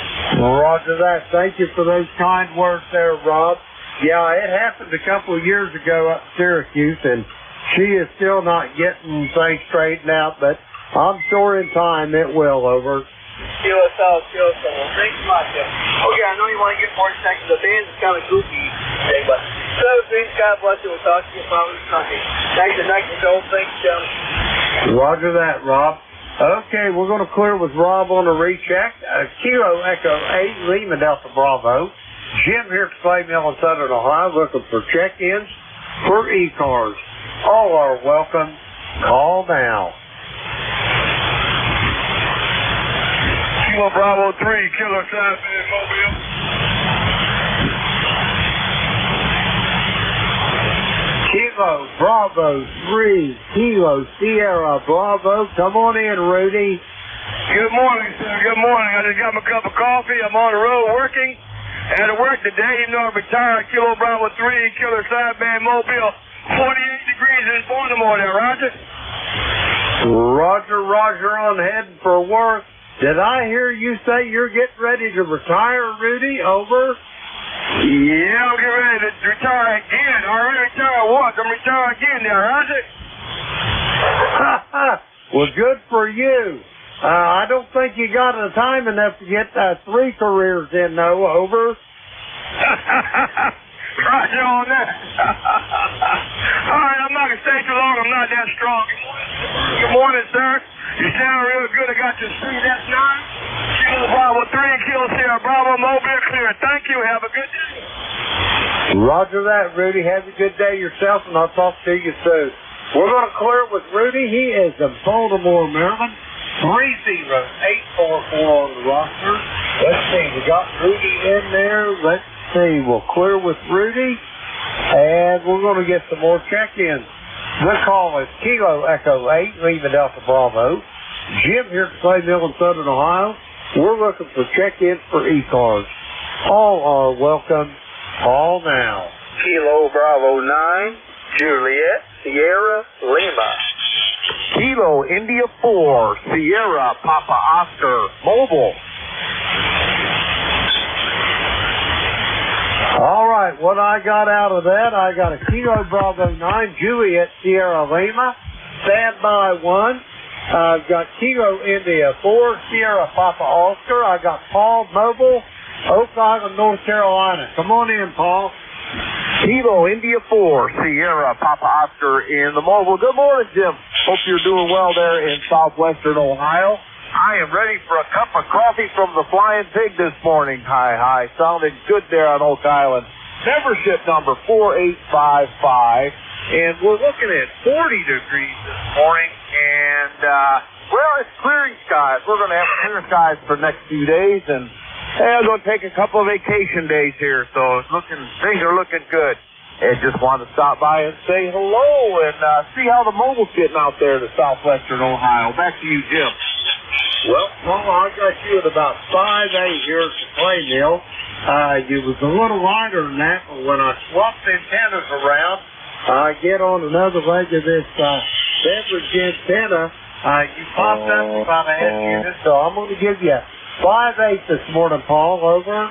Roger that. Thank you for those kind words there, Rob. Yeah, it happened a couple of years ago up in Syracuse, and she is still not getting things straightened out, but I'm sure in time it will. Over.
Kilo South. Well, thanks much. Okay, I know you want to get more checks. The band's kind of goofy today, but thanks. God bless you. We'll talk to you probably Sunday. Thanks and Joe. Thanks, Jim.
Roger that, Rob. Okay, we're going to clear with Rob on a recheck. Kilo Echo 8, Lima Delta Bravo. Jim here at Clay Mill in Southern Ohio looking for check-ins for ECARS. All are welcome. Call now.
Kilo Bravo 3, Killer Southman Mobile.
Kilo Bravo 3, Kilo Sierra Bravo. Come on in, Rudy.
Good morning, sir. Good morning. I just got my cup of coffee. I'm on the road working. Had to work today, even though I'm retired. Kilo Bravo 3, Killer Sideband Mobile. 48 degrees in Baltimore there, Roger.
Roger on heading for work. Did I hear you say you're getting ready to retire, Rudy? Over.
Yeah, I'm getting ready to retire again. I already retired once. I'm retiring again there, Roger.
Well, good for you. I don't think you got the time enough to get 3 careers in, though. Over.
Roger on that. All right, I'm not going to stay too long. I'm not that strong. Good morning, sir. You sound real good. I got your street. That's 9. Kilo Bravo 3, Kilo Sierra Bravo, Mobile clear. Thank you. Have a good day.
Roger that, Rudy. Have a good day yourself, and I'll talk to you soon. We're going to clear with Rudy. He is in Baltimore, Maryland. 30844 on the roster. Let's see. We got Rudy in there. Let's see. We'll clear with Rudy, and we're going to get some more check-ins. The call is Kilo Echo 8, Lima Delta Bravo. Jim here at Clay Mill in Southern Ohio. We're looking for check-ins for ECARS. All are welcome. Call now.
Kilo Bravo 9, Juliet, Sierra, Lima.
Kilo India 4, Sierra Papa Oscar, Mobile.
All right, what I got out of that, I got a Kilo Bravo 9, Juliet, Sierra Lima, standby 1. I've got Kilo India 4, Sierra Papa Oscar. I got Paul Mobile, Oak Island, North Carolina. Come on in, Paul.
Kilo India 4, Sierra Papa Oscar in the Mobile. Good morning, Jim. Hope you're doing well there in southwestern Ohio. I am ready for a cup of coffee from the Flying Pig this morning. Hi. Sounded good there on Oak Island. Membership number 4855. And we're looking at 40 degrees this morning. And, well, it's clearing skies. We're going to have clear skies for the next few days. And I'm going to take a couple of vacation days here. So things are looking good. And just wanted to stop by and say hello and see how the mobile's getting out there to southwestern Ohio. Back to you, Jim.
Well, Paul, I got you at about 5'8" here at the play mill. You was a little lighter than that, but when I swapped the antennas around, I get on another leg of this beverage antenna. You popped up about a half unit, so I'm going to give you 5'8" this morning, Paul. Over.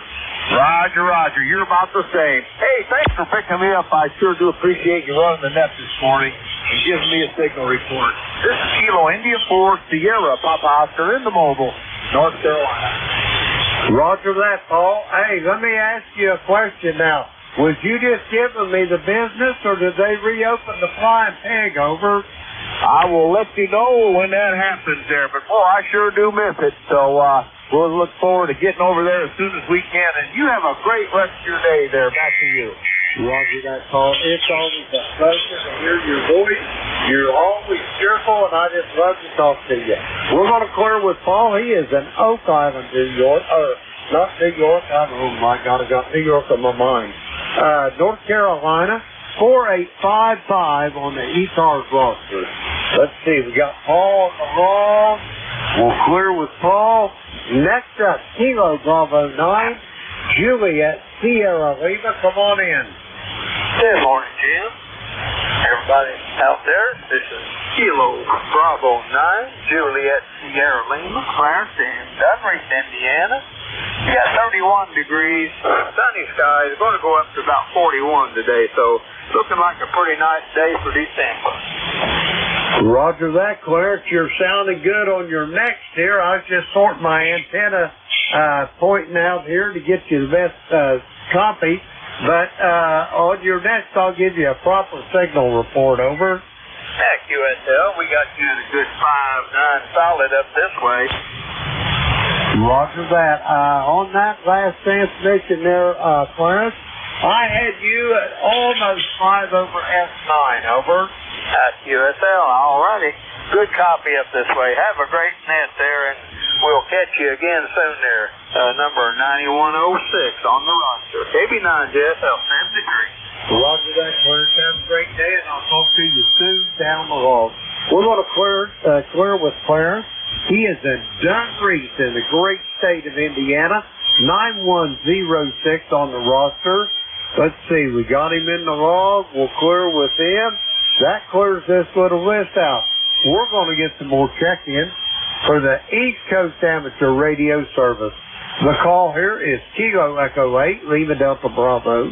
Roger. You're about the same. Hey, thanks for picking me up. I sure do appreciate you running the net this morning and giving me a signal report. This is Kilo India 4 Sierra Papa Oscar in the mobile, North Carolina.
Roger that, Paul. Hey, let me ask you a question now. Was you just giving me the business, or did they reopen the Flying Pig? Over.
I will let you know when that happens there, but boy, I sure do miss it. So, we'll look forward to getting over there as soon as we can. And you have a great rest of your day there. Back to you.
Roger that, Paul. It's always a pleasure to hear your voice. You're always cheerful, and I just love to talk to you. We're going to clear with Paul. He is in Oak Island, New York. Not New York. Oh, my God, I got New York on my mind. North Carolina, 4855 on the ECARS roster. Let's see. We got Paul on the wrong. We'll clear with Paul. Next up, Kilo Bravo 9, Juliet Sierra Lima. Come on in.
Good morning, Jim. Everybody out there, this is Kilo Bravo 9, Juliet Sierra Lima, Clarence in Dunreath, Indiana. We got 31 degrees, sunny skies. It's going to go up to about 41 today, so looking like a pretty nice day for December.
Roger that, Clarence. You're sounding good on your next here. I was just sorting my antenna, pointing out here to get you the best copy. But on your next, I'll give you a proper signal report. Over.
Heck, USL, we got you at a good 5-9 solid up this way.
Roger that. On that last transmission there, Clarence, I had you at almost 5 over S9. Over.
That's USL. Alrighty. Good copy up this way. Have a great net there, and we'll catch you again soon there. Number 9106 on the roster. KB9 JSL 73.
Roger that, Clarence. Have a great day, and I'll talk to you soon down the road. We're going to clear with Clarence. He is in Dunreath in the great state of Indiana. 9106 on the roster. Let's see. We got him in the log. We'll clear with him. That clears this little list out. We're going to get some more check-in for the East Coast Amateur Radio Service. The call here is Kilo Echo 8, Lima Delta Bravo.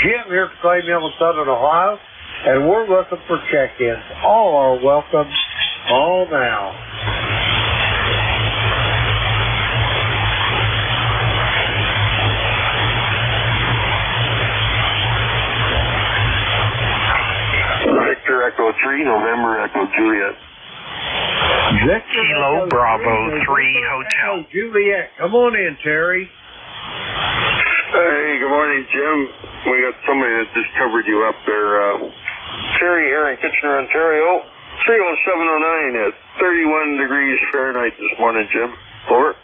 Jim here at Clay Mill in Southern Ohio, and we're looking for check-ins. All are welcome. All now.
Victor Echo 3, November Echo Juliet.
Victor
Kilo Bravo 3 Hotel.
Juliet, come on in, Terry.
Hey, good morning, Jim. We got somebody that just covered you up there. Terry here in Kitchener, Ontario. 30709 at 31 degrees Fahrenheit this morning, Jim. Over.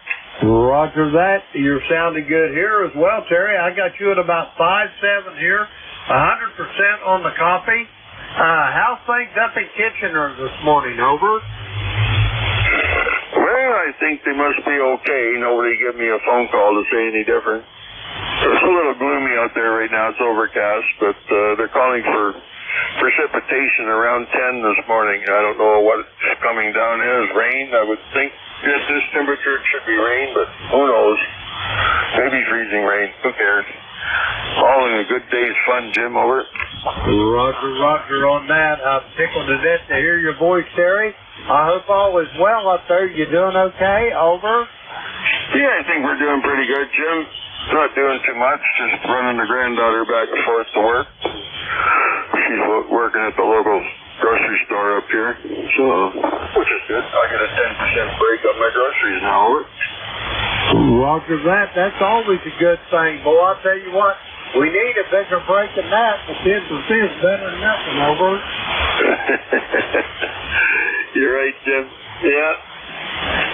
Roger that. You're sounding good here as well, Terry. I got you at about 5'7" here. 100% on the copy. How's things up in Kitchener this morning? Over.
Well, I think they must be okay. Nobody gave me a phone call to say any different. It's a little gloomy out there right now. It's overcast, but they're calling for precipitation around 10 this morning. I don't know what coming down is. Rain, I would think. At this temperature, it should be rain, but who knows? Maybe freezing rain. Who cares? All in a good day's fun, Jim. Over.
Roger on that. I'm tickled to death to hear your voice, Terry. I hope all is well up there. You doing okay? Over.
Yeah, I think we're doing pretty good, Jim. Not doing too much. Just running the granddaughter back and forth to work. She's working at the local grocery store up here, so which is good. I get a 10% break on my groceries.
Roger that. That's always a good thing, boy. I tell you what, we need a bigger break than that, but 10% is better than nothing, over.
You're right, Jim. Yeah.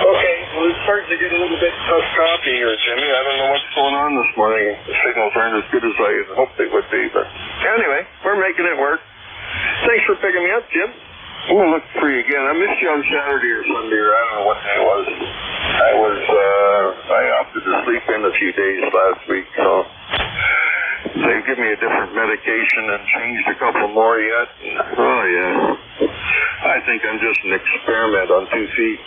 Okay, well, it's starting to get a little bit tough copy here, Jimmy. I don't know what's going on this morning. The signals aren't as good as I hoped they would be, but anyway, we're making it work. Thanks for picking me up, Jim. I'm going to look for you again. I missed you on Saturday or Sunday, or I don't know what day it was. I opted to sleep in a few days last week, so they give me a different medication and changed a couple more yet. Oh, yeah. I think I'm just an experiment on 2 feet.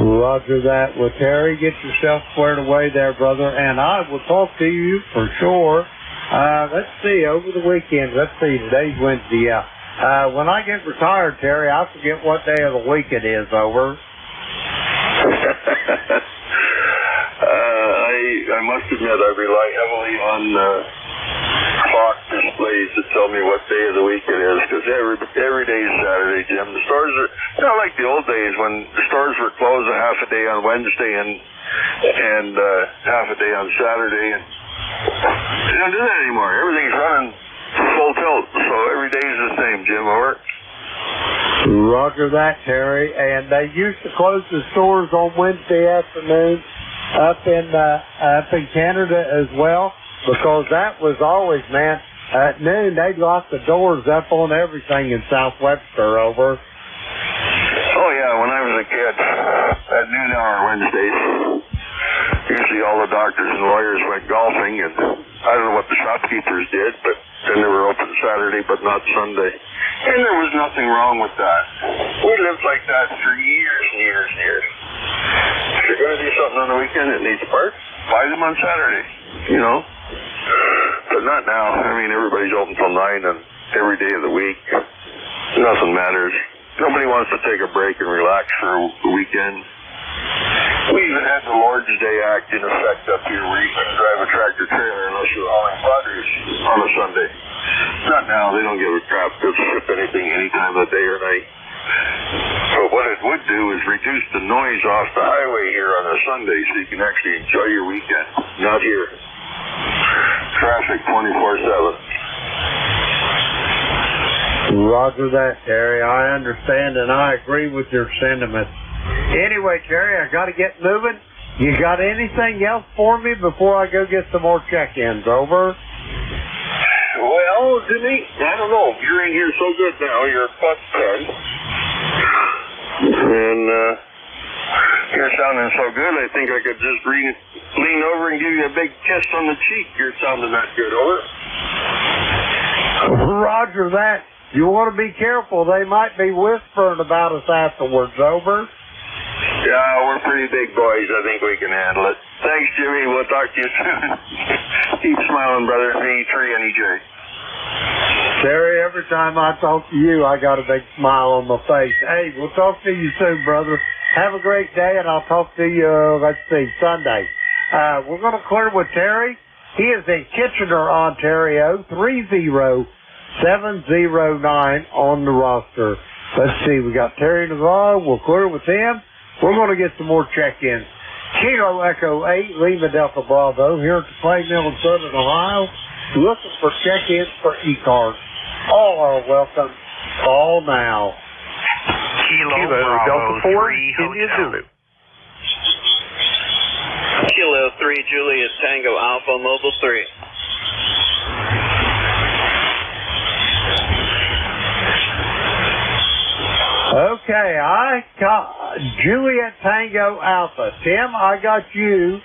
Roger that. Well, Terry, get yourself squared away there, brother, and I will talk to you for sure. Let's see, over the weekend, today's Wednesday, when I get retired, Terry, I forget what day of the week it is, over.
I must admit, I rely heavily on clock displays to tell me what day of the week it is, because every day is Saturday, Jim. The stores are not like the old days when the stores were closed a half a day on Wednesday and half a day on Saturday, and they don't do that anymore. Everything's running full tilt, so every day is the same, Jim, over.
Roger that, Terry. And they used to close the stores on Wednesday afternoon up in Canada as well, because that was always, man, at noon they'd lock the doors up on everything in South Webster, over.
Oh yeah, when I was a kid, at noon hour Wednesdays, usually all the doctors and lawyers went golfing, and I don't know what the shopkeepers did, but then they were open Saturday but not Sunday. And there was nothing wrong with that. We lived like that for years and years and years. If you're going to do something on the weekend that needs parts, buy them on Saturday, you know. But not now. I mean, everybody's open till 9 and every day of the week. Nothing matters. Nobody wants to take a break and relax for the weekend. We even had the Lord's Day Act in effect up here where you couldn't drive a tractor trailer unless you were hauling produce on a Sunday. Not now. They don't give a crap. They'll ship anything any time of the day or night. But what it would do is reduce the noise off the highway here on a Sunday so you can actually enjoy your weekend. Not here. Traffic 24/7.
Roger that, Terry. I understand and I agree with your sentiments. Anyway, Terry, I got to get moving. You got anything else for me before I go get some more check-ins, over?
Well, Jimmy, I don't know. You're in here so good now. You're butt pen. And you're sounding so good, I think I could just lean over and give you a big kiss on the cheek. You're sounding that good, over.
Roger that. You want to be careful. They might be whispering about us afterwards, over.
Yeah, we're pretty big boys. I think we can handle it. Thanks, Jimmy. We'll talk to you soon. Keep smiling, brother. E3 and EJ.
Terry, every time I talk to you, I got a big smile on my face. Hey, we'll talk to you soon, brother. Have a great day, and I'll talk to you, Sunday. We're going to clear with Terry. He is in Kitchener, Ontario, 30709 on the roster. Let's see, we got Terry Navarro. We'll clear with him. We're going to get some more check-ins. Kilo Echo 8, Lima Delta Bravo, here at the Clay Mill in Southern Ohio, looking for check-ins for ECARS. All are welcome. Call now.
Kilo Delta 4, India Zulu.
Kilo 3, Julius Tango Alpha, Mobile 3.
Okay, I got Juliet Tango Alpha. Tim, I got you.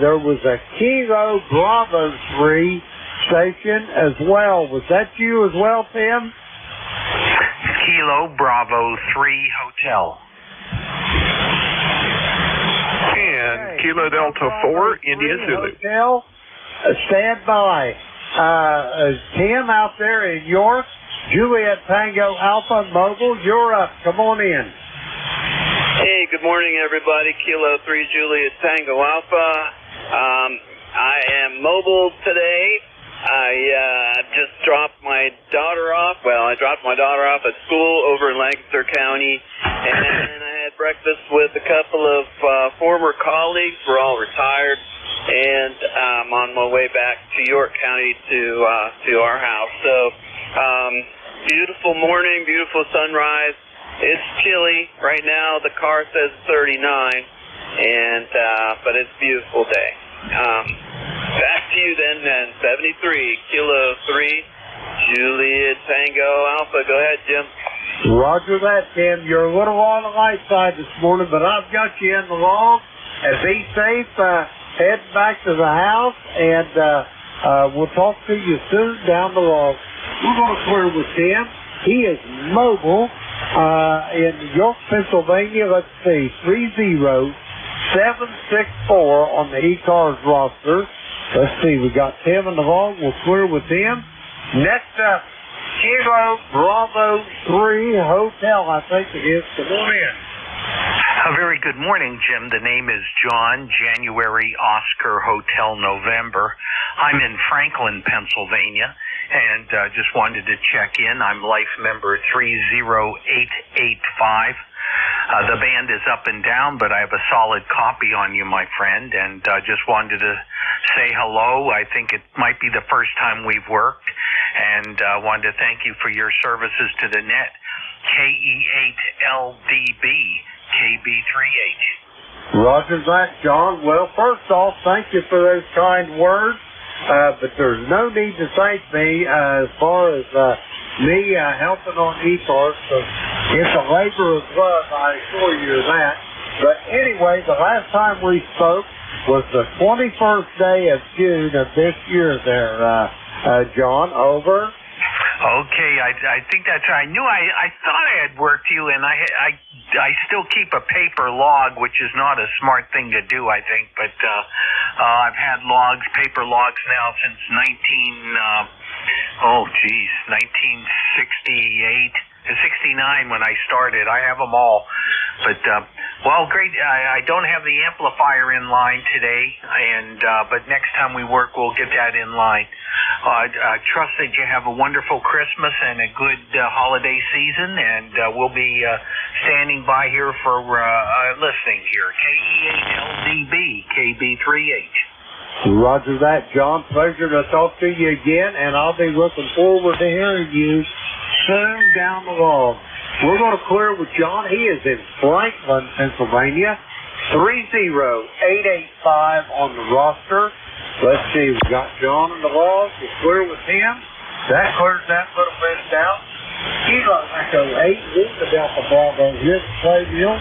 There was a Kilo Bravo 3 station as well. Was that you as well, Tim?
Kilo Bravo 3 Hotel.
And Kilo Delta 4, India Zulu.
Hotel, stand by. Tim out there in York, Juliet Tango Alpha Mobile, you're up. Come on in.
Hey, good morning, everybody. Kilo 3 Juliet Tango Alpha. I am mobile today. I just dropped my daughter off. Well, I dropped my daughter off at school over in Lancaster County, and then I had breakfast with a couple of former colleagues. We're all retired, and I'm on my way back to York County to our house. So, beautiful morning, beautiful sunrise. It's chilly right now. The car says 39, but it's a beautiful day. Back to you then, 73 Kilo 3 Juliet Tango Alpha. Go ahead, Jim.
Roger that, Tim. You're a little on the light side this morning, but I've got you in the log. And be safe. Head back to the house, and we'll talk to you soon down the log. We're going to clear with Tim. He is mobile in York, Pennsylvania. Let's see, 30764 on the ECARS roster. Let's see, we got Tim in the log. We'll clear with him. Next up, Kilo Bravo 3 Hotel, I think it is. Come on in.
A very good morning, Jim. The name is John, January Oscar Hotel November. I'm in Franklin, Pennsylvania, and just wanted to check in. I'm life member 30885. The band is up and down, but I have a solid copy on you, my friend, and just wanted to say hello. I think it might be the first time we've worked, and wanted to thank you for your services to the net. KE8LDB, KB3H.
Roger that, John. Well, first off, thank you for those kind words, but there's no need to thank me as far as me helping on ECARS. So it's a labor of love, I assure you of that. But anyway, the last time we spoke was the 21st day of June of this year there, John. Over.
Okay, I think that's right. I thought I had worked you, and I still keep a paper log, which is not a smart thing to do, I think. But I've had paper logs now since 1969 when I started. I have them all. But, well, great. I don't have the amplifier in line today, but next time we work, we'll get that in line. I trust that you have a wonderful Christmas and a good holiday season, and we'll be standing by here for listening here. KE8LDB, KB3H.
Roger that, John. Pleasure to talk to you again, and I'll be looking forward to hearing you soon down the log. We're going to clear with John. He is in Franklin, Pennsylvania. 30885 on the roster. Let's see, we got John in the log. We'll clear with him. That clears that little bit out. Kilo Echo 8 is the Delta Bravo here at Play Mill.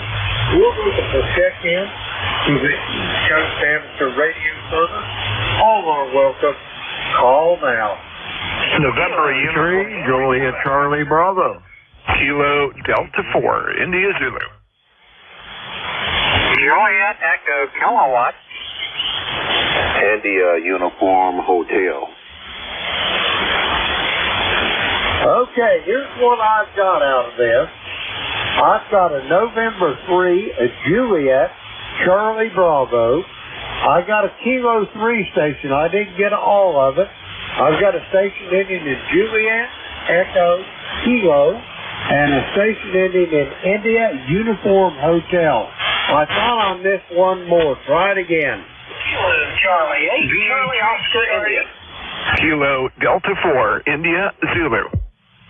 We're looking for check-in to the Coast Amateur Radio Service. All are welcome. Call now.
November Uniform Juliet Charlie Bravo. Kilo Delta 4, India Zulu.
Juliet Echo Kilowatt.
India Uniform Hotel.
Okay, here's what I've got out of this. I've got a November 3, a Juliet Charlie Bravo. I got a Kilo 3 station. I didn't get all of it. I've got a station ending in Juliet Echo Kilo and a station ending in India Uniform Hotel. I thought I missed one more. Try it again.
Kilo Charlie 8, Charlie Oscar India.
Kilo Delta 4, India Zulu.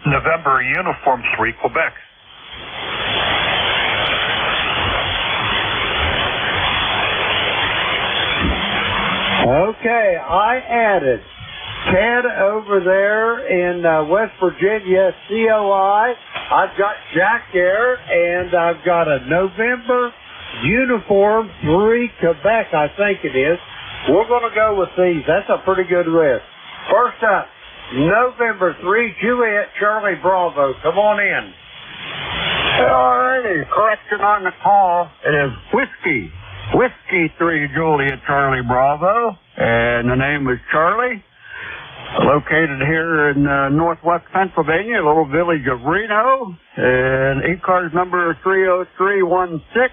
November Uniform 3, Quebec.
Okay, I added Ted over there in West Virginia, COI. I've got Jack there, and I've got a November Uniform 3 Quebec, I think it is. We're going to go with these. That's a pretty good list. First up, November 3 Juliet Charlie Bravo. Come on in.
All righty. Correction on the call. It is Whiskey 3 Juliet Charlie Bravo. And the name is Charlie. Located here in northwest Pennsylvania, a little village of Reno. And ECARS number 30316.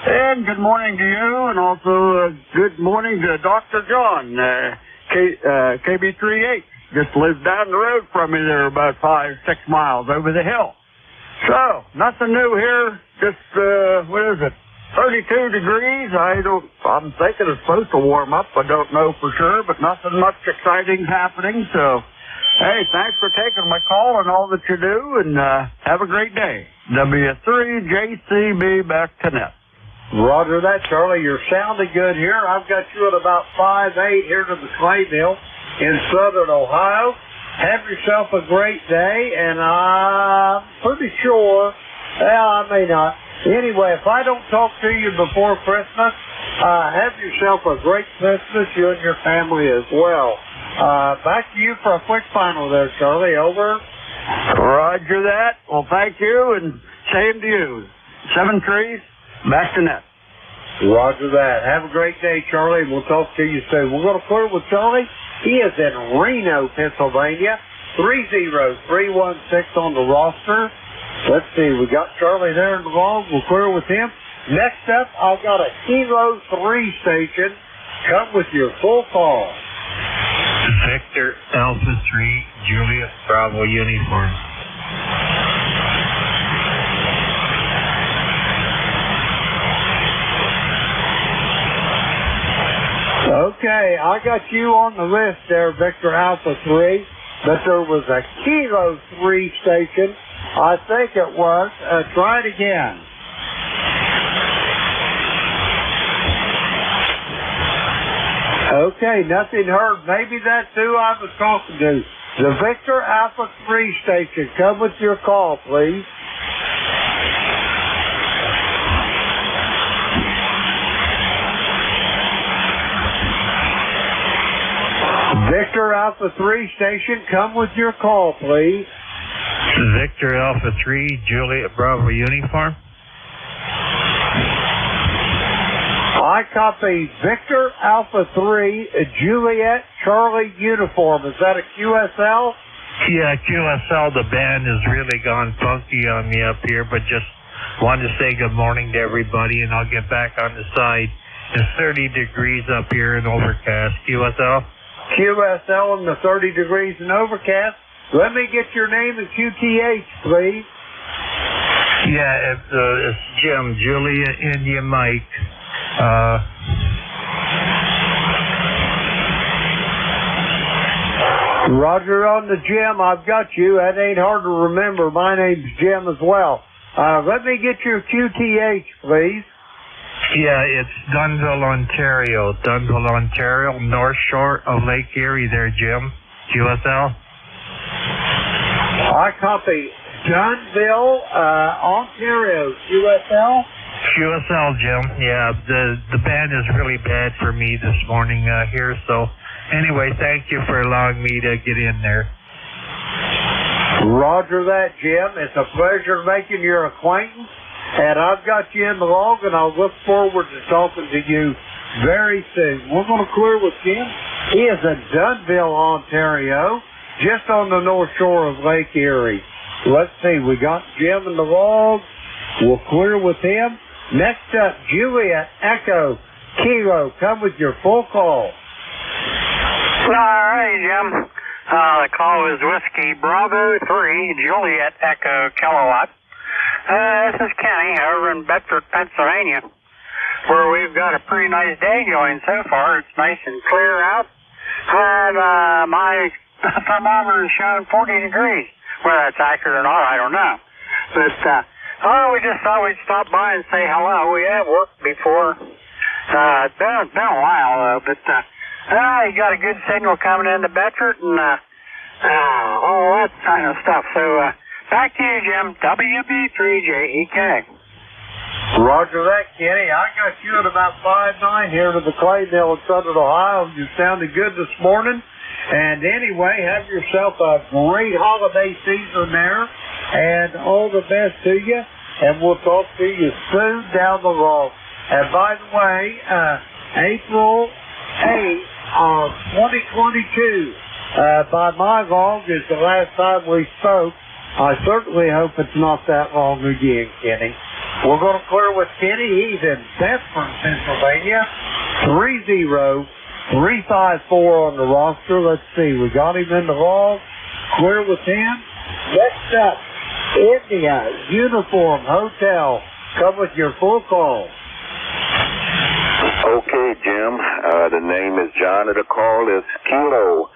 And good morning to you, and also good morning to Dr. John, KB38. Just lives down the road from me there, about 5-6 miles over the hill. So, nothing new here.
just, what is it? 32 degrees. I'm thinking it's supposed to warm up. I don't know for sure, but nothing much exciting happening. So, hey, thanks for taking my call and all that you do, and have a great day. W3JCB back to net. Roger that, Charlie. You're sounding good here. I've got you at about 5'8" here to the clay mill in southern Ohio. Have yourself a great day, and I'm pretty sure, I may not. Anyway, if I don't talk to you before Christmas, have yourself a great Christmas, you and your family as well. Back to you for a quick final there, Charlie. Over. Roger that. Well, thank you, and same to you. 7 trees, back to net. Roger that. Have a great day, Charlie. We'll talk to you soon. We're going to clear with Charlie. He is in Reno, Pennsylvania. 30316 on the roster. Let's see. We got Charlie there in the log. We'll clear with him. Next up, I've got a Kilo 3 station. Come with your full call.
Victor Alpha 3, Juliet Bravo uniform.
Okay, I got you on the list there, Victor Alpha 3, but there was a Kilo 3 station. I think it was. Try it again. Okay, nothing heard. Maybe that's who I was talking to. The Victor Alpha 3 station. Come with your call, please. Victor Alpha 3 station. Come with your call, please.
Victor Alpha 3, Juliet Bravo uniform.
I copy Victor Alpha 3, Juliet Charlie uniform. Is that a QSL?
Yeah, QSL. The band has really gone funky on me up here, but just wanted to say good morning to everybody, and I'll get back on the side. It's 30 degrees up here and overcast. QSL?
QSL in the 30 degrees and overcast. Let me get your name and QTH, please.
Yeah, it's Jim, Julia, India, Mike.
Roger on the Jim. I've got you. That ain't hard to remember. My name's Jim as well. Let me get your QTH, please.
Yeah, it's Dunnville, Ontario. Dunnville, Ontario, North Shore of Lake Erie there, Jim. QSL?
I copy Dunnville, Ontario. QSL?
QSL, Jim. Yeah, the band is really bad for me this morning here, so anyway, thank you for allowing me to get in there.
Roger that, Jim. It's a pleasure making your acquaintance, and I've got you in the log, and I'll look forward to talking to you very soon. We're going to clear with Jim. He is in Dunnville, Ontario, just on the north shore of Lake Erie. Let's see, we got Jim in the log. We'll clear with him. Next up, Juliet Echo Kilo. Come with your full call.
All right, Jim. The call is Whiskey Bravo 3, Juliet Echo Kilowatt. This is Kenny over in Bedford, Pennsylvania, where we've got a pretty nice day going so far. It's nice and clear out. And my thermometer is showing 40 degrees. Whether that's accurate or not, I don't know. But we just thought we'd stop by and say hello. We have worked before. It's been a while, though. But you got a good signal coming into Bedford and all that kind of stuff. So back to you, Jim. WB3JEK.
Roger that, Kenny. I got you at about 5'9" here to the clay mill in southern Ohio. You sounded good this morning. And anyway, have yourself a great holiday season there, and all the best to you. And we'll talk to you soon down the road. And by the way, April 8th of 2022, by my log, is the last time we spoke. I certainly hope it's not that long again, Kenny. We're going to clear with Kenny. He's in Bedford, Pennsylvania. 30354 on the roster. Let's see. We got him in the log. Clear with him. Next up, India Uniform Hotel Come with your full call.
Okay, Jim. The name is John, and the call is Kilo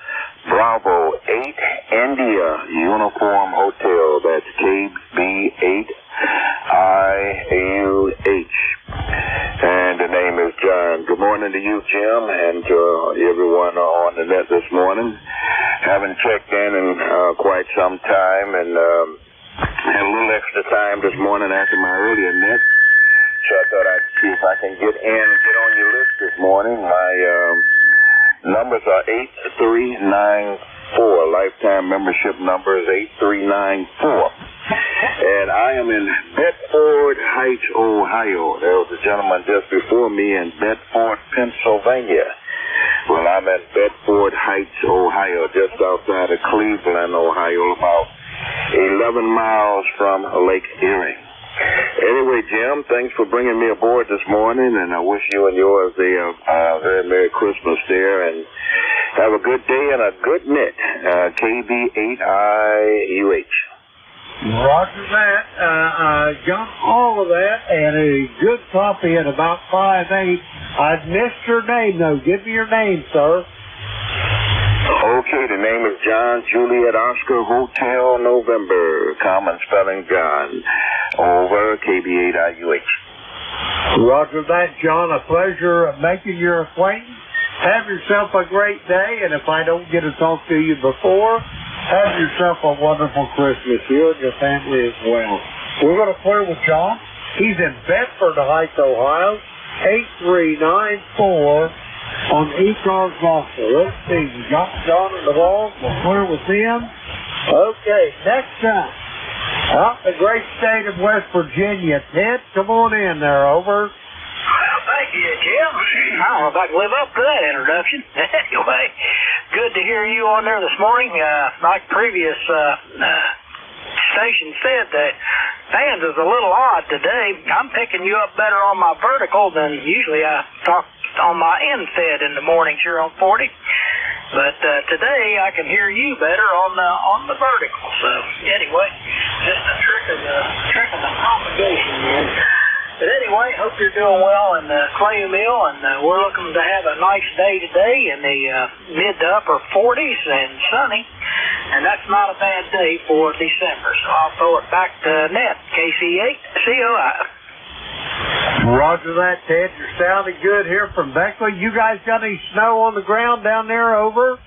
Bravo 8 India Uniform Hotel. That's KB8IUH. And the name is John. Good morning to you, Jim, and everyone on the net this morning. Haven't checked in quite some time, and had a little extra time this morning after my earlier net. So I thought I'd see if I can get on your list this morning. My numbers are 8394. Lifetime membership number is 8394. And I am in Bedford Heights, Ohio. There was a gentleman just before me in Bedford, Pennsylvania. Well, I'm at Bedford Heights, Ohio, just outside of Cleveland, Ohio, about 11 miles from Lake Erie. Anyway, Jim, thanks for bringing me aboard this morning, and I wish you and yours a very Merry Christmas there, and have a good day and a good knit. KB8IUH.
Roger that. Got all of that, and a good copy at about 5'8". I've missed your name, though. Give me your name, sir.
Okay, the name is John Juliet Oscar Hotel November. Common spelling John. Over KB8IUH.
Roger that, John. A pleasure making your acquaintance. Have yourself a great day, and if I don't get to talk to you before, have yourself a wonderful Christmas, you and your family as well. We're going to clear with John. He's in Bedford Heights, Ohio, 8394 on ECARS Roster. Let's see, we got John in the ball. We'll clear with him. Okay, next up, out in the great state of West Virginia, Ted, come on in there, over.
Well, thank you, Jim. I don't know if I can live up to that introduction. Anyway, good to hear you on there this morning. Like previous station said, that fans is a little odd today. I'm picking you up better on my vertical than usually I talk on my end fed in the mornings here on 40. But today I can hear you better on the vertical. So anyway, just a trick of the propagation here. But anyway, hope you're doing well in the clay mill, and we're looking to have a nice day today in the mid to upper 40s and sunny, and that's not a bad day for December. So I'll throw it back to net, KC8COI.
Roger that, Ted. You're sounding good here from Beckley. You guys got any snow on the ground down there, over?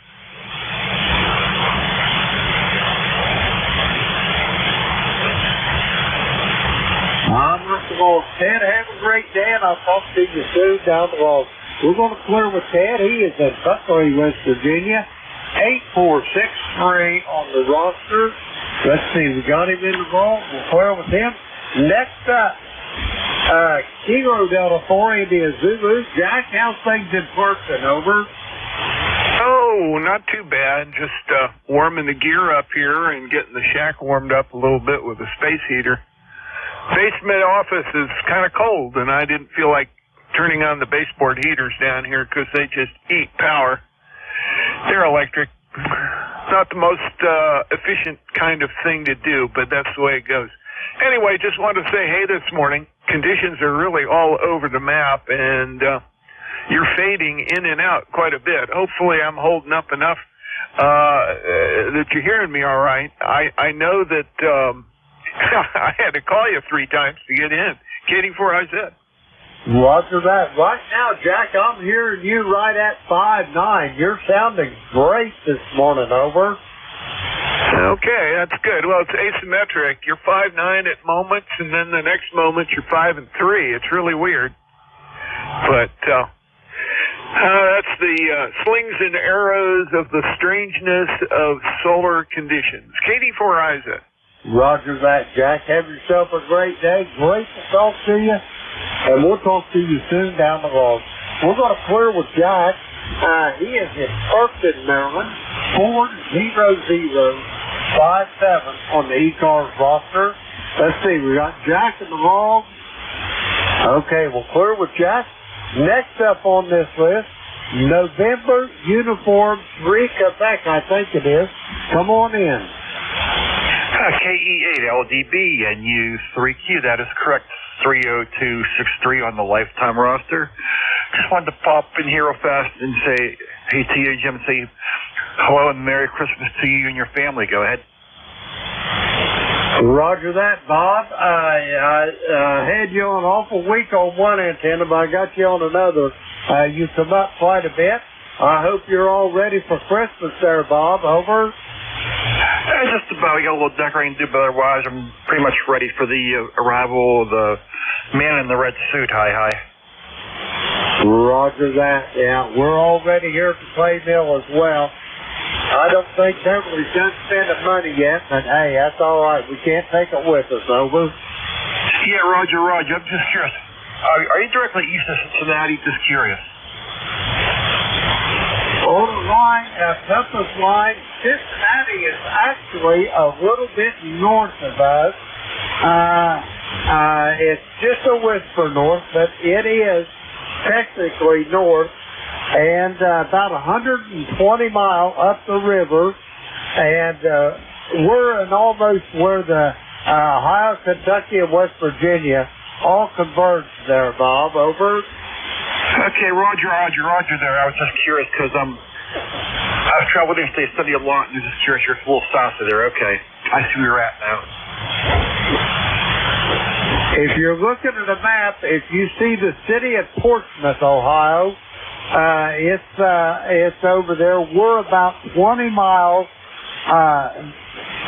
First of all, Ted, have a great day, and I'll talk to you soon down the road. We're going to clear with Ted. He is in Buckley, West Virginia, 8463 on the roster. Let's see, we got him in the ball. We'll clear with him. Next up, Kilo Delta 4 India Zulu. Jack, how's things in person, over?
Oh, not too bad. Just warming the gear up here and getting the shack warmed up a little bit with a space heater. Basement office is kind of cold, and I didn't feel like turning on the baseboard heaters down here because they just eat power. They're electric. Not the most efficient kind of thing to do, but that's the way it goes. Anyway, just wanted to say hey this morning. Conditions are really all over the map, and you're fading in and out quite a bit. Hopefully I'm holding up enough that you're hearing me all right. I know that I had to call you 3 times to get in. KD4IZ.
Roger that. Right now, Jack, I'm hearing you right at 5'9". You're sounding great this morning, over.
Okay, that's good. Well, it's asymmetric. You're 5'9" at moments, and then the next moment you're 5'3". It's really weird. But that's the slings and arrows of the strangeness of solar conditions. KD4IZ.
Roger that, Jack. Have yourself a great day. Great to talk to you. And we'll talk to you soon down the road. We're going to clear with Jack. He is in Kirkton, Maryland. 40057 on the ECARS roster. Let's see, we got Jack in the log. Okay, we'll clear with Jack. Next up on this list, November Uniform 3 Quebec, I think it is. Come on in.
KE8LDB and U3Q, that is correct,
30263 on the lifetime roster. Just wanted to pop in here real fast and say hey to you, Jim, say hello and Merry Christmas to you and your family. Go ahead.
Roger that, Bob. I had you on awful weak on one antenna, but I got you on another. You come up quite a bit. I hope you're all ready for Christmas there, Bob. Over.
Just about. We got a little decorating to do, but otherwise I'm pretty much ready for the arrival of the man in the red suit. Hi.
Roger that. Yeah, we're all ready here to play mill as well. I don't think Beverly's done spending money yet, but hey, that's all right. We can't take it with us, over.
Yeah, Roger. I'm just curious. Are you directly east of Cincinnati? Just curious.
On the line, compass line, Cincinnati is actually a little bit north of us. It's just a whisper north, but it is technically north. And about 120 miles up the river, and we're in almost where the Ohio, Kentucky, and West Virginia all converge there, Bob. Over.
Okay, Roger there. I was just curious because I've traveled Interstate 70 a lot, and I'm just curious. You're a little south of there. Okay, I see where you're at now.
If you're looking at a map, if you see the city of Portsmouth, Ohio, it's over there. We're about 20 miles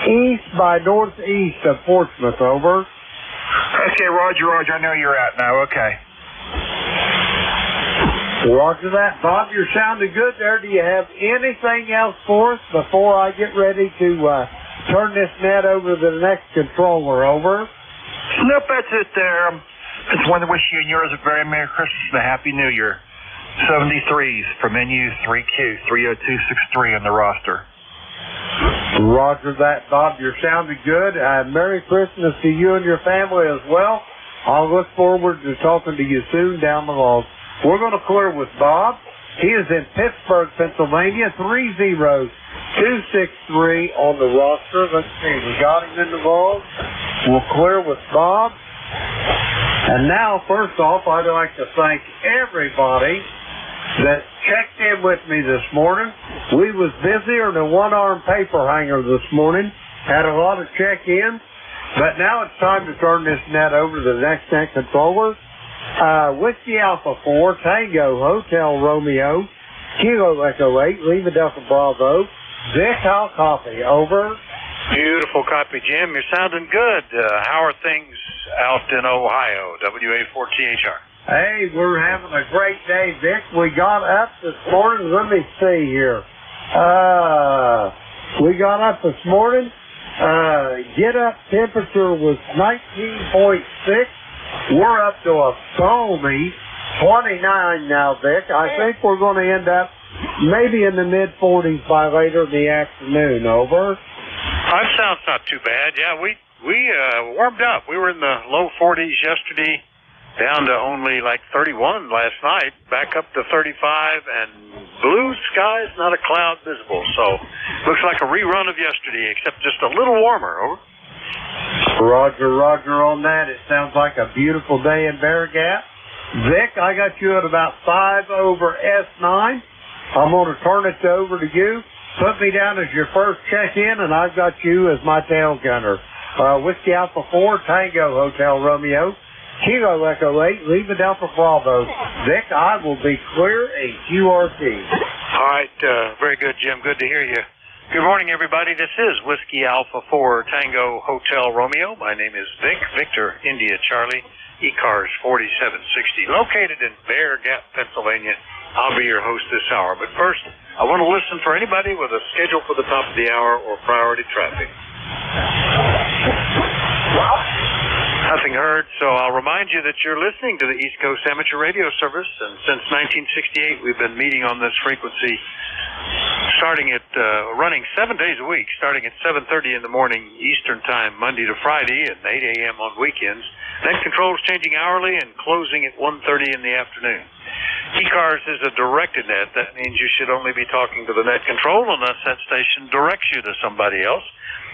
east by northeast of Portsmouth. Over.
Okay, Roger. I know you're at now. Okay.
Roger that, Bob. You're sounding good there. Do you have anything else for us before I get ready to turn this net over to the next controller? Over.
Nope, that's it there. Just wanted to wish you and yours a very Merry Christmas and a Happy New Year. 73s for menu 3Q 30263 on the roster.
Roger that, Bob. You're sounding good. Merry Christmas to you and your family as well. I'll look forward to talking to you soon down the road. We're going to clear with Bob. He is in Pittsburgh, Pennsylvania, 30263 on the roster. Let's see, we got him in the vault. We'll clear with Bob. And now, first off, I'd like to thank everybody that checked in with me this morning. We was busier than a one-arm paper hanger this morning. Had a lot of check-ins. But now it's time to turn this net over to the next net controller. Whiskey Alpha 4, Tango, Hotel Romeo, Kilo Echo 8, Lima Delta Bravo, Vic Hal Coffee. Over.
Beautiful copy, Jim. You're sounding good. How are things out in Ohio? WA4THR.
Hey, we're having a great day, Vic. We got up this morning. Let me see here. We got up this morning. Get up temperature was 19.6. We're up to a balmy 29 now, Vic. I think we're going to end up maybe in the mid-40s by later in the afternoon. Over.
That sounds not too bad. Yeah, we warmed up. We were in the low 40s yesterday, down to only like 31 last night, back up to 35, and blue skies, not a cloud visible. So looks like a rerun of yesterday, except just a little warmer. Over.
Roger on that. It sounds like a beautiful day in Bear Gap. Vic, I got you at about 5 over S9. I'm going to turn it over to you. Put me down as your first check-in, and I've got you as my tail gunner. Whiskey Alpha 4, Tango, Hotel Romeo, Kilo Echo 8, Lima Delta Bravo. Vic, I will be clear a QRT.
All right, very good, Jim. Good to hear you. Good morning, everybody. This is Whiskey Alpha 4, Tango, Hotel Romeo. My name is Vic, Victor, India, Charlie, ECARS 4760, located in Bear Gap, Pennsylvania. I'll be your host this hour. But first, I want to listen for anybody with a schedule for the top of the hour or priority traffic. Nothing heard, so I'll remind you that you're listening to the East Coast Amateur Radio Service, and since 1968 we've been meeting on this frequency, starting at running 7 days a week, starting at 7:30 in the morning Eastern Time, Monday to Friday, and 8 a.m. on weekends. Then controls changing hourly and closing at 1:30 in the afternoon. ECARS is a directed net. That means you should only be talking to the net control unless that station directs you to somebody else.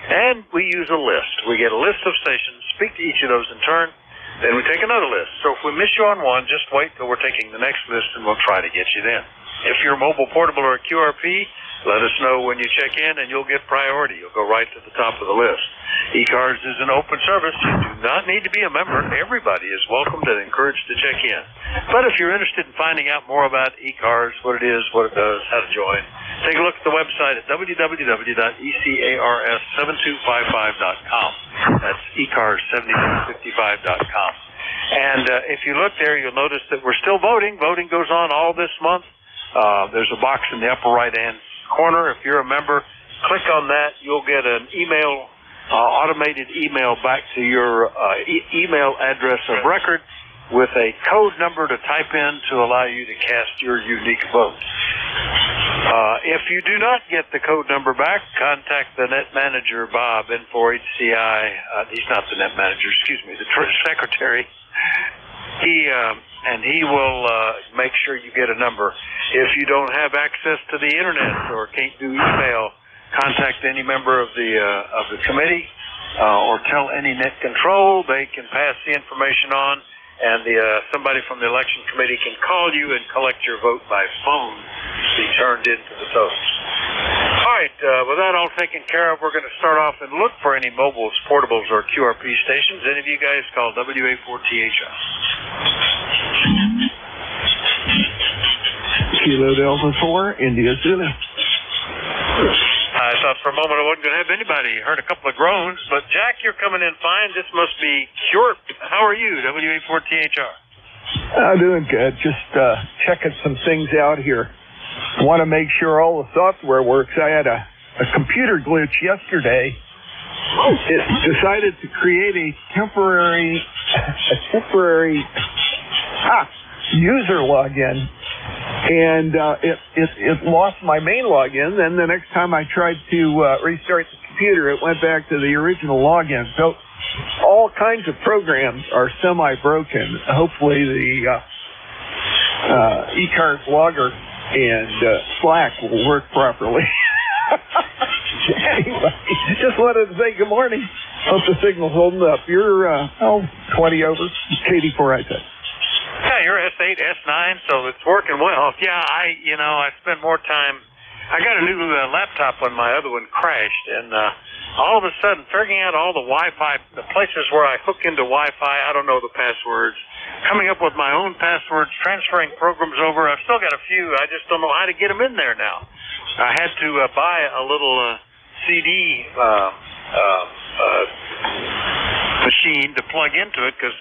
And we use a list. We get a list of stations, speak to each of those in turn, Then we take another list. So if we miss you on one, just wait till we're taking the next list, and we'll try to get you then. If you're mobile, portable, or a QRP, let us know when you check in, and you'll get priority. You'll go right to the top of the list. ECARS is an open service. You do not need to be a member. Everybody is welcomed and encouraged to check in. But if you're interested in finding out more about ECARS, what it is, what it does, how to join, take a look at the website at www.ecars7255.com. That's ECARS7255.com. And if you look there, you'll notice that we're still voting. Voting goes on all this month. There's a box in the upper right-hand corner. If you're a member, click on that. You'll get an email, automated email back to your email address of record with a code number to type in to allow you to cast your unique vote. If you do not get the code number back, contact the net manager, Bob, N4HCI. He's not the net manager, excuse me, the secretary. He will make sure you get a number. If you don't have access to the internet or can't do email, contact any member of the committee or tell any net control. They can pass the information on, and somebody from the election committee can call you and collect your vote by phone to be turned into the totals. All right, with that all taken care of, we're going to start off and look for any mobiles, portables, or QRP stations. Any of you guys call WA4THI.
Kilo Delta 4, India Zulu.
I thought for a moment I wasn't going to have anybody. Heard a couple of groans, but Jack, you're coming in fine. This must be CURP. How are you, WA4THR?
I'm doing good. Just checking some things out here. Want to make sure all the software works. I had a computer glitch yesterday. It decided to create a temporary user login. And it lost my main login. Then the next time I tried to restart the computer, it went back to the original login. So all kinds of programs are semi-broken. Hopefully the ECARS logger and Slack will work properly. Anyway, just wanted to say good morning. Hope the signal's holding up. You're 20 over. K84, I said.
Yeah, you're S8, S9, so it's working well. Yeah, I spend more time. I got a new laptop when my other one crashed, and all of a sudden, figuring out all the Wi-Fi, the places where I hook into Wi-Fi, I don't know the passwords, coming up with my own passwords, transferring programs over. I've still got a few. I just don't know how to get them in there now. I had to buy a little CD machine to plug into it because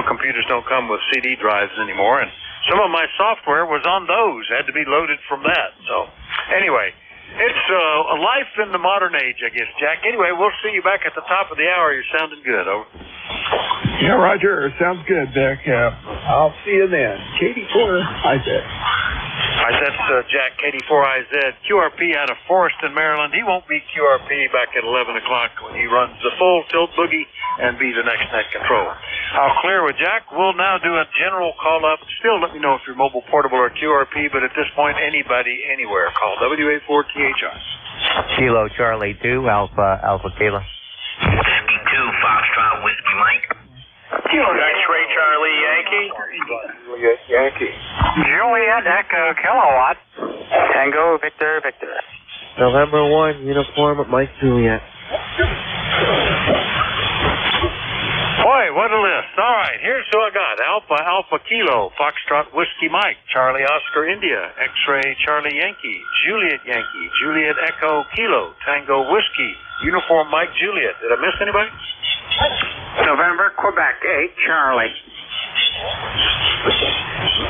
computers don't come with CD drives anymore, and some of my software was on those, had to be loaded from that. So, anyway, it's a life in the modern age, I guess, Jack. Anyway, we'll see you back at the top of the hour. You're sounding good, over.
Yeah, Roger. Sounds good, Dick. I'll see you then. K84, I said.
All right, that's Jack, KD4IZ, QRP out of Forreston, Maryland. He won't be QRP back at 11 o'clock when he runs the full tilt boogie and be the next net control. I'll clear with Jack. We'll now do a general call-up. Still let me know if you're mobile, portable, or QRP, but at this point, anybody, anywhere. Call WA4THI.
Kilo Charlie 2, Alpha Kilo.
Whiskey 2, Foxtrot, Whiskey Mike.
X-Ray Charlie Yankee.
Juliet Yankee.
Juliet Echo Kilowatt.
Tango Victor Victor.
November 1, Uniform Mike Juliet.
Boy, what a list. All right, here's who I got. Alpha Kilo, Foxtrot Whiskey Mike, Charlie Oscar India, X-Ray Charlie Yankee, Juliet Yankee, Juliet Echo Kilo, Tango Whiskey, Uniform Mike Juliet. Did I miss anybody?
November Quebec 8 Charlie.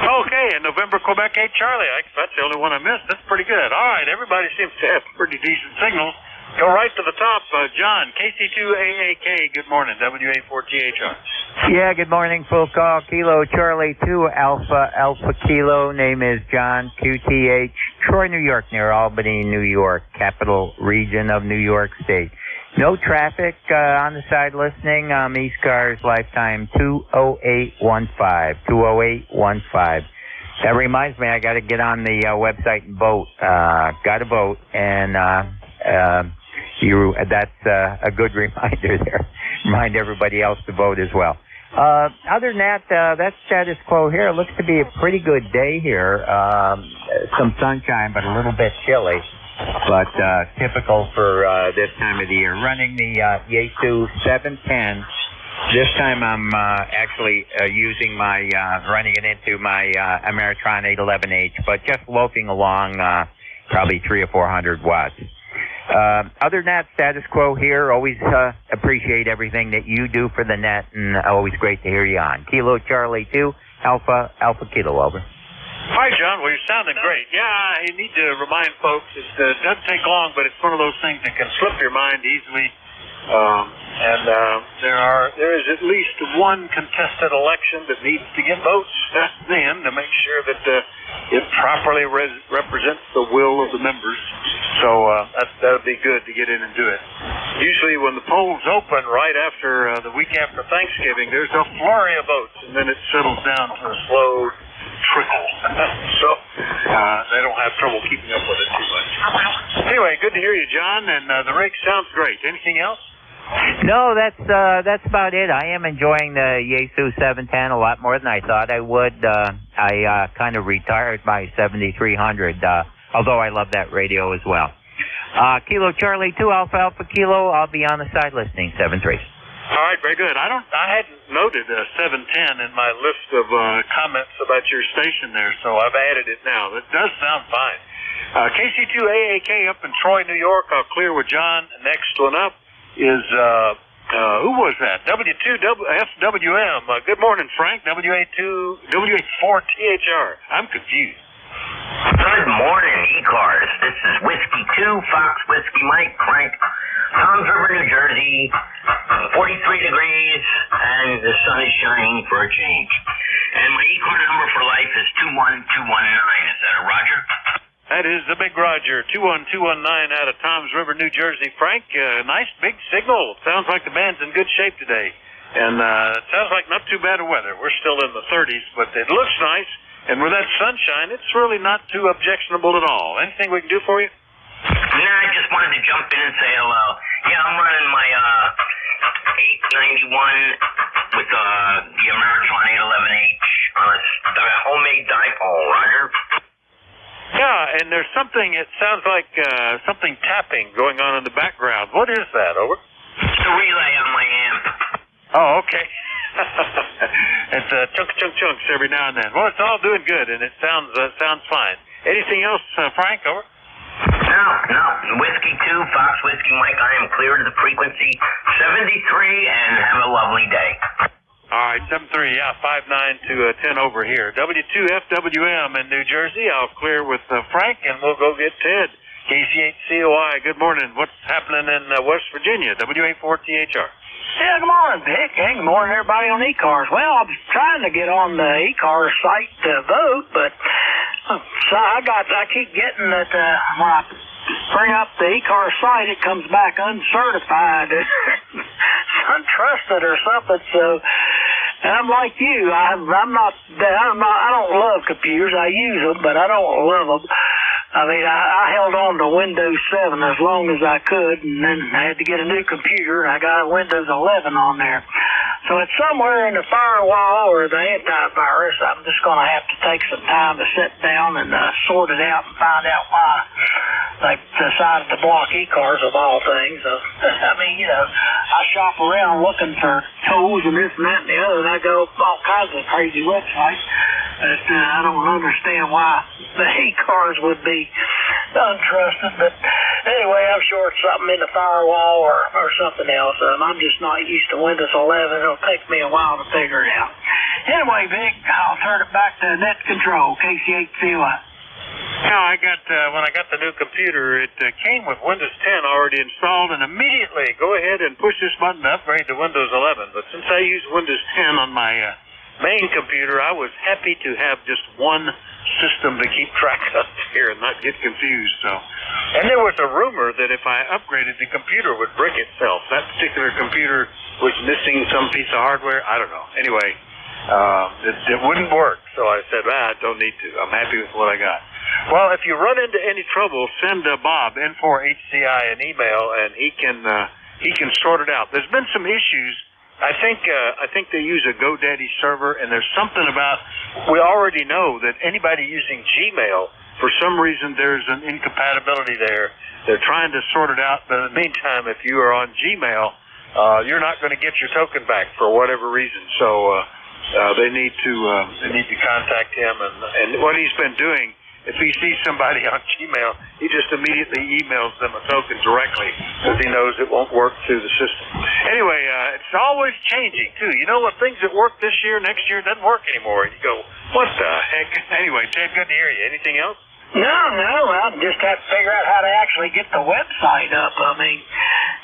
Okay, and November Quebec 8 Charlie. That's the only one I missed. That's pretty good. All right, everybody seems to have pretty decent signals. Go right to the top. John, KC2AAK, good morning, WA4THR.
Yeah, good morning, full call. Kilo Charlie 2, Alpha Kilo. Name is John, QTH, Troy, New York, near Albany, New York, capital region of New York State. No traffic on the side listening. ECARS lifetime 20815. 20815. That reminds me, I got to get on the website and vote. Got to vote, and that's a good reminder there. Remind everybody else to vote as well. Other than that, that's status quo here. It looks to be a pretty good day here. Some sunshine, but a little bit chilly. But typical for this time of the year. Running the Yaesu 710. This time I'm actually using my, running it into my Ameritron 811H, but just loafing along probably 300 or 400 watts. Other than that, status quo here. Always appreciate everything that you do for the net, and always great to hear you on. Kilo Charlie 2, Alpha Kilo, over.
Hi, John. Well, you're sounding great. Yeah, you need to remind folks it doesn't take long, but it's one of those things that can slip your mind easily. There is at least one contested election that needs to get votes in to make sure that it properly represents the will of the members. So that would be good to get in and do it. Usually when the polls open right after the week after Thanksgiving, there's a flurry of votes, and then it settles down to a slow trickle. So they don't have trouble keeping up with it too much. Anyway, good to hear you, John, and the rig sounds great. Anything else?
No, that's about it. I am enjoying the Yaesu 710 a lot more than I thought I would. I kind of retired my 7300, although I love that radio as well. Kilo Charlie 2, Alpha Kilo. I'll be on the side listening, 73.
All right, very good. I hadn't noted 710 in my list of comments about your station there, so I've added it now. It does sound fine. KC2AAK up in Troy, New York. I'll clear with John. Next one up is, who was that? W2FWM. Good morning, Frank. WA4THR. I'm confused.
Good morning, ECARS. This is Whiskey 2, Fox Whiskey Mike, Frank. Toms River, New Jersey. 43 degrees, and the sun is shining for a change. And my ECAR number for life is 21219. Is that a Roger?
That is the Big Roger, 21219 out of Toms River, New Jersey. Frank, nice big signal. Sounds like the band's in good shape today. And it sounds like not too bad of weather. We're still in the 30s, but it looks nice. And with that sunshine, it's really not too objectionable at all. Anything we can do for you?
Nah, I just wanted to jump in and say hello. Yeah, I'm running my 891 with the Ameritron 811H on a homemade dipole, Roger.
Yeah, and there's something, it sounds like something tapping going on in the background. What is that, over?
It's a relay on my amp.
Oh, okay. It's chunks every now and then. Well, it's all doing good, and it sounds fine. Anything else, Frank, over?
No. Whiskey 2, Fox Whiskey Mike, I am clear to the frequency 73, and have a lovely day.
All right, 73, yeah, 59 to 10 over here. W2FWM in New Jersey. I'll clear with Frank, and we'll go get Ted. KC8COI, good morning. What's happening in West Virginia? WA4THR.
Yeah, good morning, Vic. Hey, good morning, everybody on ECARS. Well, I was trying to get on the ECARS site to vote, but so I keep getting that when I bring up the ECARS site, it comes back uncertified, untrusted or something. So, and I'm like you. I don't love computers. I use them, but I don't love them. I mean, I held on to Windows 7 as long as I could, and then I had to get a new computer, and I got a Windows 11 on there. So it's somewhere in the firewall or the antivirus. I'm just going to have to take some time to sit down and sort it out and find out why they decided to block ECARS of all things. I mean, you know, I shop around looking for tools and this and that and the other, and I go all kinds of crazy websites. But I don't understand why the ECARS would be untrusted. But anyway, I'm sure it's something in the firewall or something else. I'm just not used to Windows 11. It'll take me a while to figure it out. Anyway, Vic, I'll turn it back to Net Control, KC8COI.
Yeah, when I got the new computer, it came with Windows 10 already installed, and immediately go ahead and push this button to upgrade to Windows 11. But since I use Windows 10 on my main computer, I was happy to have just one system to keep track of here and not get confused. So, and there was a rumor that if I upgraded, the computer would break itself. That particular computer was missing some piece of hardware. I don't know. Anyway, it wouldn't work. So I said, I don't need to. I'm happy with what I got. Well, if you run into any trouble, send Bob N4HCI an email, and he can sort it out. There's been some issues I think they use a GoDaddy server, and there's something about, we already know that anybody using Gmail, for some reason there's an incompatibility there. They're trying to sort it out, but in the meantime, if you are on Gmail, you're not going to get your token back for whatever reason. So they need to contact him, and what he's been doing, if he sees somebody on Gmail, he just immediately emails them a token directly because he knows it won't work through the system. Anyway, it's always changing, too. You know what, things that work this year, next year doesn't work anymore. And you go, what the heck? Anyway, Ted, good to hear you. Anything else?
No, I just have to figure out how to actually get the website up. I mean,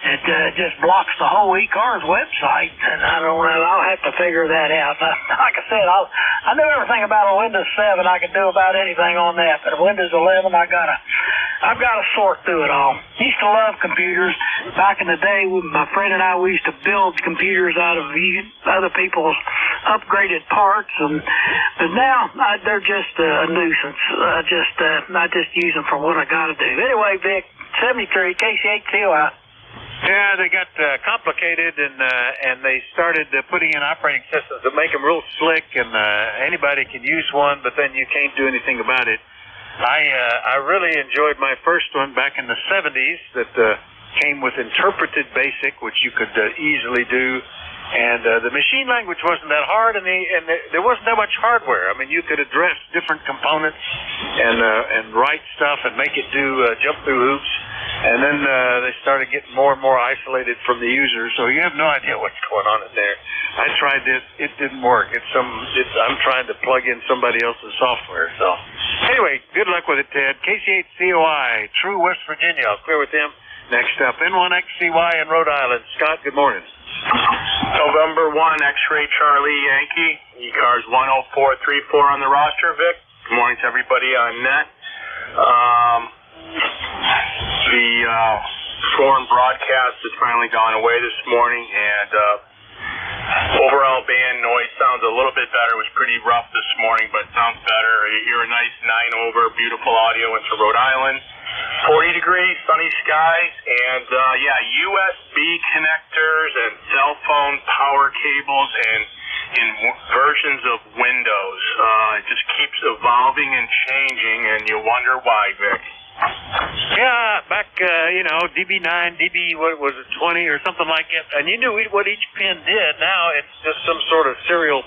it just blocks the whole ECARS website, and I don't know. I'll have to figure that out. Like I said, I knew everything about a Windows 7. I could do about anything on that, but a Windows 11, I've got to sort through it all. Used to love computers. Back in the day, my friend and I, we used to build computers out of other people's upgraded parts, but now they're just a nuisance. I just use them for what I got to do. Anyway, Vic, 73, KC8COI.
Yeah, they got complicated, and they started putting in operating systems that make them real slick, and anybody can use one, but then you can't do anything about it. I really enjoyed my first one back in the 70s that came with interpreted BASIC, which you could easily do. And the machine language wasn't that hard, and there wasn't that much hardware. I mean, you could address different components and write stuff and make it do jump through hoops. And then they started getting more and more isolated from the user, so you have no idea what's going on in there. I tried this; it didn't work. I'm trying to plug in somebody else's software. So anyway, good luck with it, Ted. KC8COI, True, West Virginia. I'll clear with them. Next up, N1XCY in Rhode Island. Scott, good morning.
November 1, X-Ray Charlie Yankee, ECARS 10434 on the roster, Vic. Good morning to everybody on net. The foreign broadcast has finally gone away this morning, and overall band noise sounds a little bit better. It was pretty rough this morning, but sounds better. You hear a nice 9 over, beautiful audio into Rhode Island. 40 degrees, sunny skies, and USB connectors and cell phone power cables and in versions of Windows. It just keeps evolving and changing, and you wonder why, Vic.
Yeah, back, DB9, what was it, 20 or something like that, and you knew what each pin did. Now it's just some sort of serial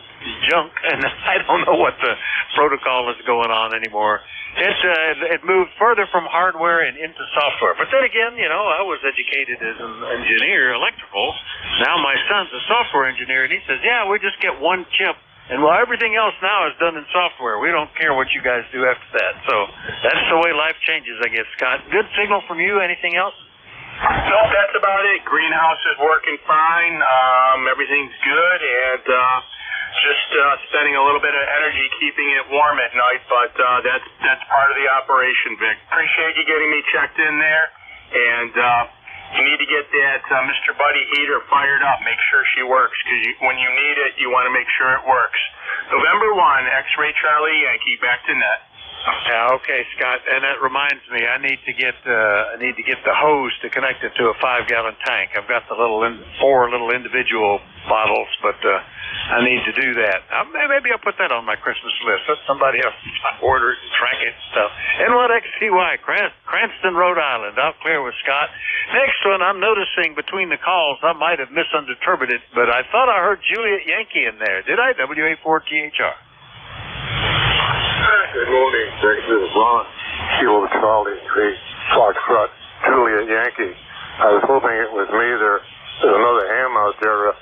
junk, and I don't know what the protocol is going on anymore. It moved further from hardware and into software. But then again, I was educated as an engineer, electrical. Now my son's a software engineer, and he says, yeah, we just get one chip. And everything else now is done in software. We don't care what you guys do after that. So that's the way life changes, I guess, Scott. Good signal from you. Anything else?
No, that's about it. Greenhouse is working fine. Everything's good, and just spending a little bit of energy keeping it warm at night. But that's part of the operation, Vic. Appreciate you getting me checked in there, and you need to get that Mr. Buddy heater fired up. Make sure she works, because when you need it, you want to make sure it works. November 1, X-Ray Charlie Yankee, back to net.
Yeah, okay, Scott. And that reminds me, I need to get the hose to connect it to a 5-gallon tank. I've got the 4 little individual bottles, but I need to do that. Maybe I'll put that on my Christmas list. Let somebody else order it and track it and stuff. N1XCY, Cranston, Rhode Island. I'll clear with Scott. Next one, I'm noticing between the calls, I might have misinterpreted, but I thought I heard Juliet Yankee in there. Did I? WA4THR.
Good morning, This is Ron, Kilo Charlie 3, Foxtrot, Juliet Yankee. I was hoping it was me. There's another ham out there.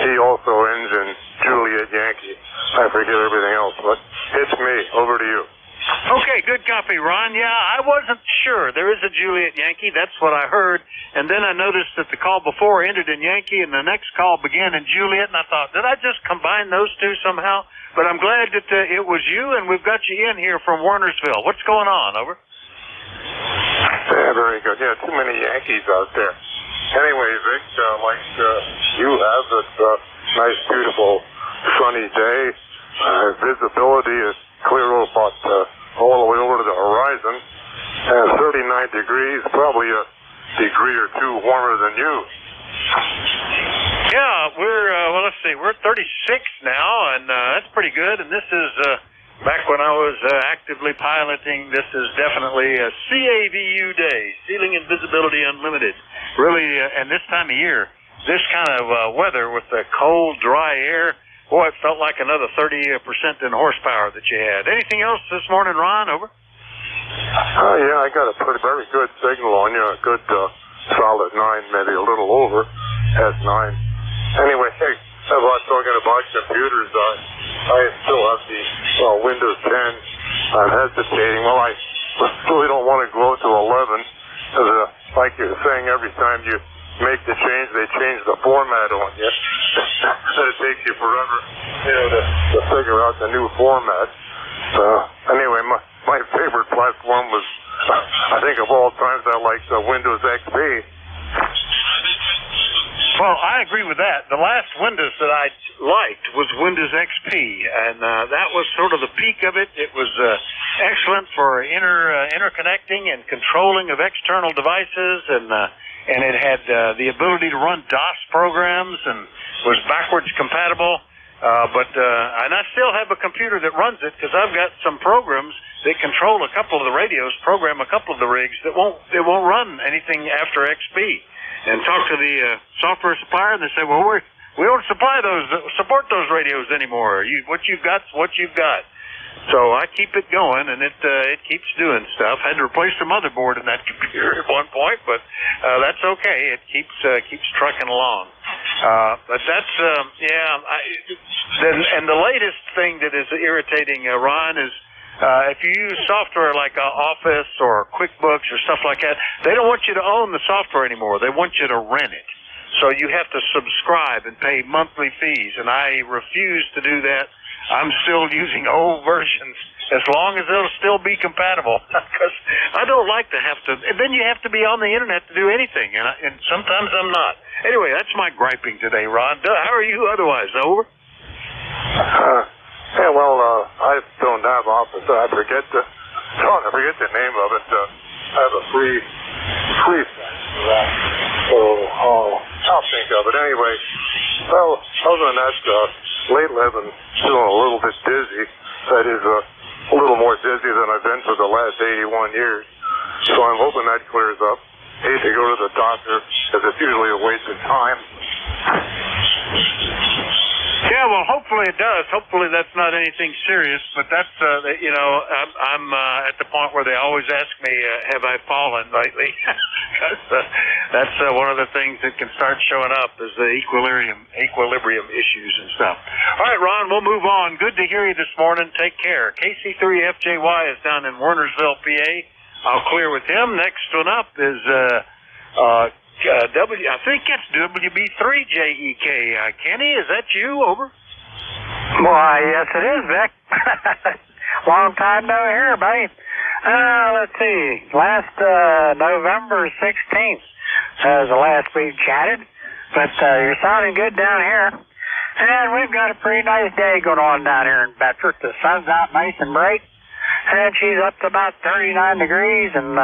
He also ends in Juliet Yankee. I forget everything else, but it's me. Over to you.
Okay, good copy, Ron. Yeah, I wasn't sure. There is a Juliet Yankee. That's what I heard. And then I noticed that the call before ended in Yankee, and the next call began in Juliet, and I thought, did I just combine those two somehow? But I'm glad that it was you, and we've got you in here from Wernersville. What's going on? Over.
Yeah, very good. Yeah, too many Yankees out there. Anyway, Vic, like you have this nice, beautiful, sunny day. Visibility is clear about all the way over to the horizon. And 39 degrees, probably a degree or two warmer than you.
Yeah, well, let's see, we're 36 now, and that's pretty good. And this is, back when I was actively piloting, this is definitely a CAVU day, Ceiling and Visibility Unlimited. Really, and this time of year, this kind of weather with the cold, dry air, boy, it felt like another 30% in horsepower that you had. Anything else this morning, Ron? Over?
Yeah, I got a very good signal on you, a good solid 9, maybe a little over at 9. Anyway, hey, about talking about computers, I still have the Windows 10. I'm hesitating. Well, I really don't want to go to 11, because like you're saying, every time you make the change, they change the format on you. And it takes you forever, to figure out the new format. Anyway, my favorite platform was, I think of all times, I liked Windows XP.
Well, I agree with that. The last Windows that I liked was Windows XP, and that was sort of the peak of it. It was excellent for interconnecting and controlling of external devices, and it had the ability to run DOS programs and was backwards compatible. And I still have a computer that runs it because I've got some programs that control a couple of the radios, program a couple of the rigs that won't run anything after XP. And talk to the software supplier, and they say, well, we don't support those radios anymore. What you've got's what you've got. So I keep it going, and it keeps doing stuff. Had to replace the motherboard in that computer at one point, but that's okay. It keeps trucking along. But that's and the latest thing that is irritating, Ron, is if you use software like Office or QuickBooks or stuff like that, they don't want you to own the software anymore. They want you to rent it. So you have to subscribe and pay monthly fees, and I refuse to do that. I'm still using old versions as long as it'll still be compatible, because I don't like to have to. And then you have to be on the internet to do anything, and sometimes I'm not. Anyway, that's my griping today, Ron. How are you otherwise? Over?
Yeah, well, I don't have Office. I forget the name of it. I have a free site for that. So I'll think of it anyway. Well, other than that, lately I've been feeling a little bit dizzy. That is a little more dizzy than I've been for the last 81 years. So I'm hoping that clears up. Hate to go to the doctor because it's usually a waste of time.
Yeah, well, hopefully it does. Hopefully that's not anything serious, but that's, I'm at the point where they always ask me, have I fallen lately? That's one of the things that can start showing up is the equilibrium issues and stuff. All right, Ron, we'll move on. Good to hear you this morning. Take care. KC3FJY is down in Wernersville, PA. I'll clear with him. Next one up is, I think it's WB3JEK. Kenny, is that you? Over?
Why, yes it is, Vic. Long time no hear, buddy. Let's see. Last November 16th was the last we chatted. But you're sounding good down here. And we've got a pretty nice day going on down here in Bedford. The sun's out nice and bright. And she's up to about 39 degrees. And,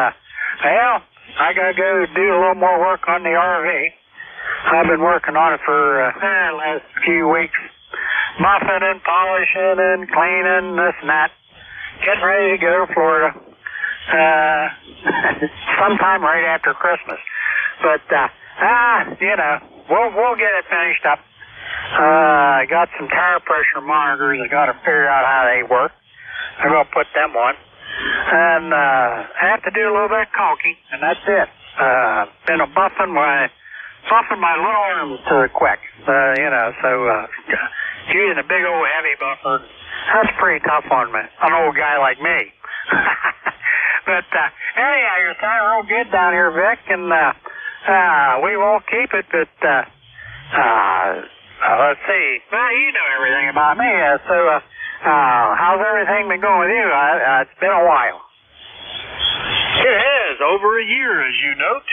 I gotta go do a little more work on the RV. I've been working on it for the last few weeks. Buffing and polishing and cleaning, this and that. Getting ready to go to Florida. Sometime right after Christmas. But, we'll get it finished up. I got some tire pressure monitors. I gotta figure out how they work. I'm gonna put them on. And I have to do a little bit of caulking, and that's it. Been buffing my little arms to the quick. Using a big old heavy buffer, that's pretty tough on me, an old guy like me. But anyhow, you're sounding real good down here, Vic, and we won't keep it, but let's see. Well, you know everything about me, how's everything been going with you? It's been a while.
It has, over a year, as you note.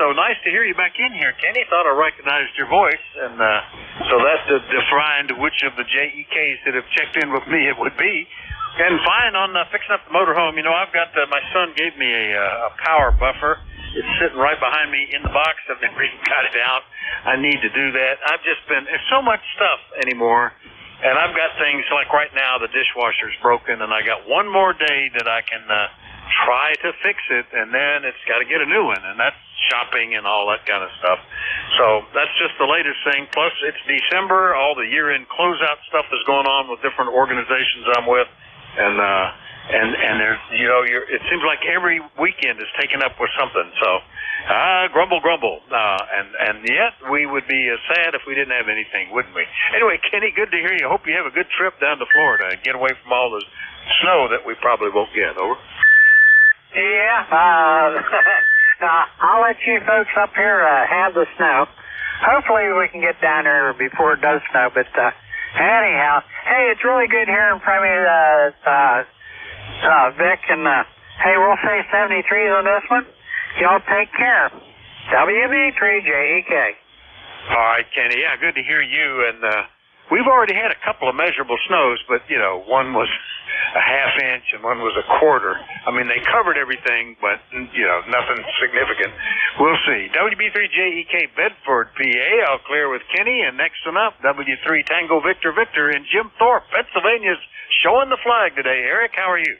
So nice to hear you back in here, Kenny. Thought I recognized your voice, and so that defined which of the JEKs that have checked in with me it would be. And fine on fixing up the motorhome. I've got, my son gave me a power buffer. It's sitting right behind me in the box. I've never even got it out. I need to do that. I've just been, there's so much stuff anymore. And I've got things like right now the dishwasher's broken, and I got one more day that I can try to fix it, and then it's got to get a new one, and that's shopping and all that kind of stuff. So that's just the latest thing. Plus, it's December. All the year-end closeout stuff is going on with different organizations I'm with, and there's, you know, it seems like every weekend is taken up with something. So grumble, and yet we would be sad if we didn't have anything, wouldn't we? Anyway, Kenny, good to hear you. Hope you have a good trip down to Florida and get away from all the snow that we probably won't get. Over.
Yeah, I'll let you folks up here have the snow. Hopefully we can get down there before it does snow, but anyhow, hey, it's really good hearing from you, Vic, and hey, we'll say 73s on this one. Y'all take care. WB3JEK.
All right, Kenny. Yeah, good to hear you. And we've already had a couple of measurable snows, but, you know, one was a half inch and one was a quarter. I mean, they covered everything, but, you know, nothing significant. We'll see. WB3JEK Bedford, PA. I'll clear with Kenny. And next one up, W3 Tango Victor in Jim Thorpe, Pennsylvania's showing the flag today. Eric, how are you?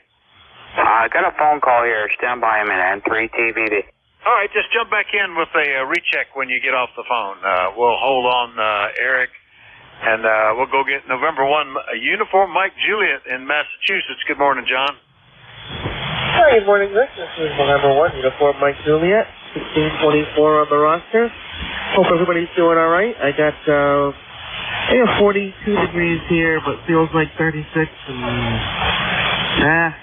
I got a phone call here. Stand by a minute. N3TVD.
All right, just jump back in with a recheck when you get off the phone. We'll hold on, Eric, and we'll go get November 1 uniform Mike Juliet in Massachusetts. Good morning, John.
Hi, good morning, Rick. This is November 1 uniform Mike Juliet, 1624 on the roster. Hope everybody's doing all right. I got 42 degrees here, but feels like 36, and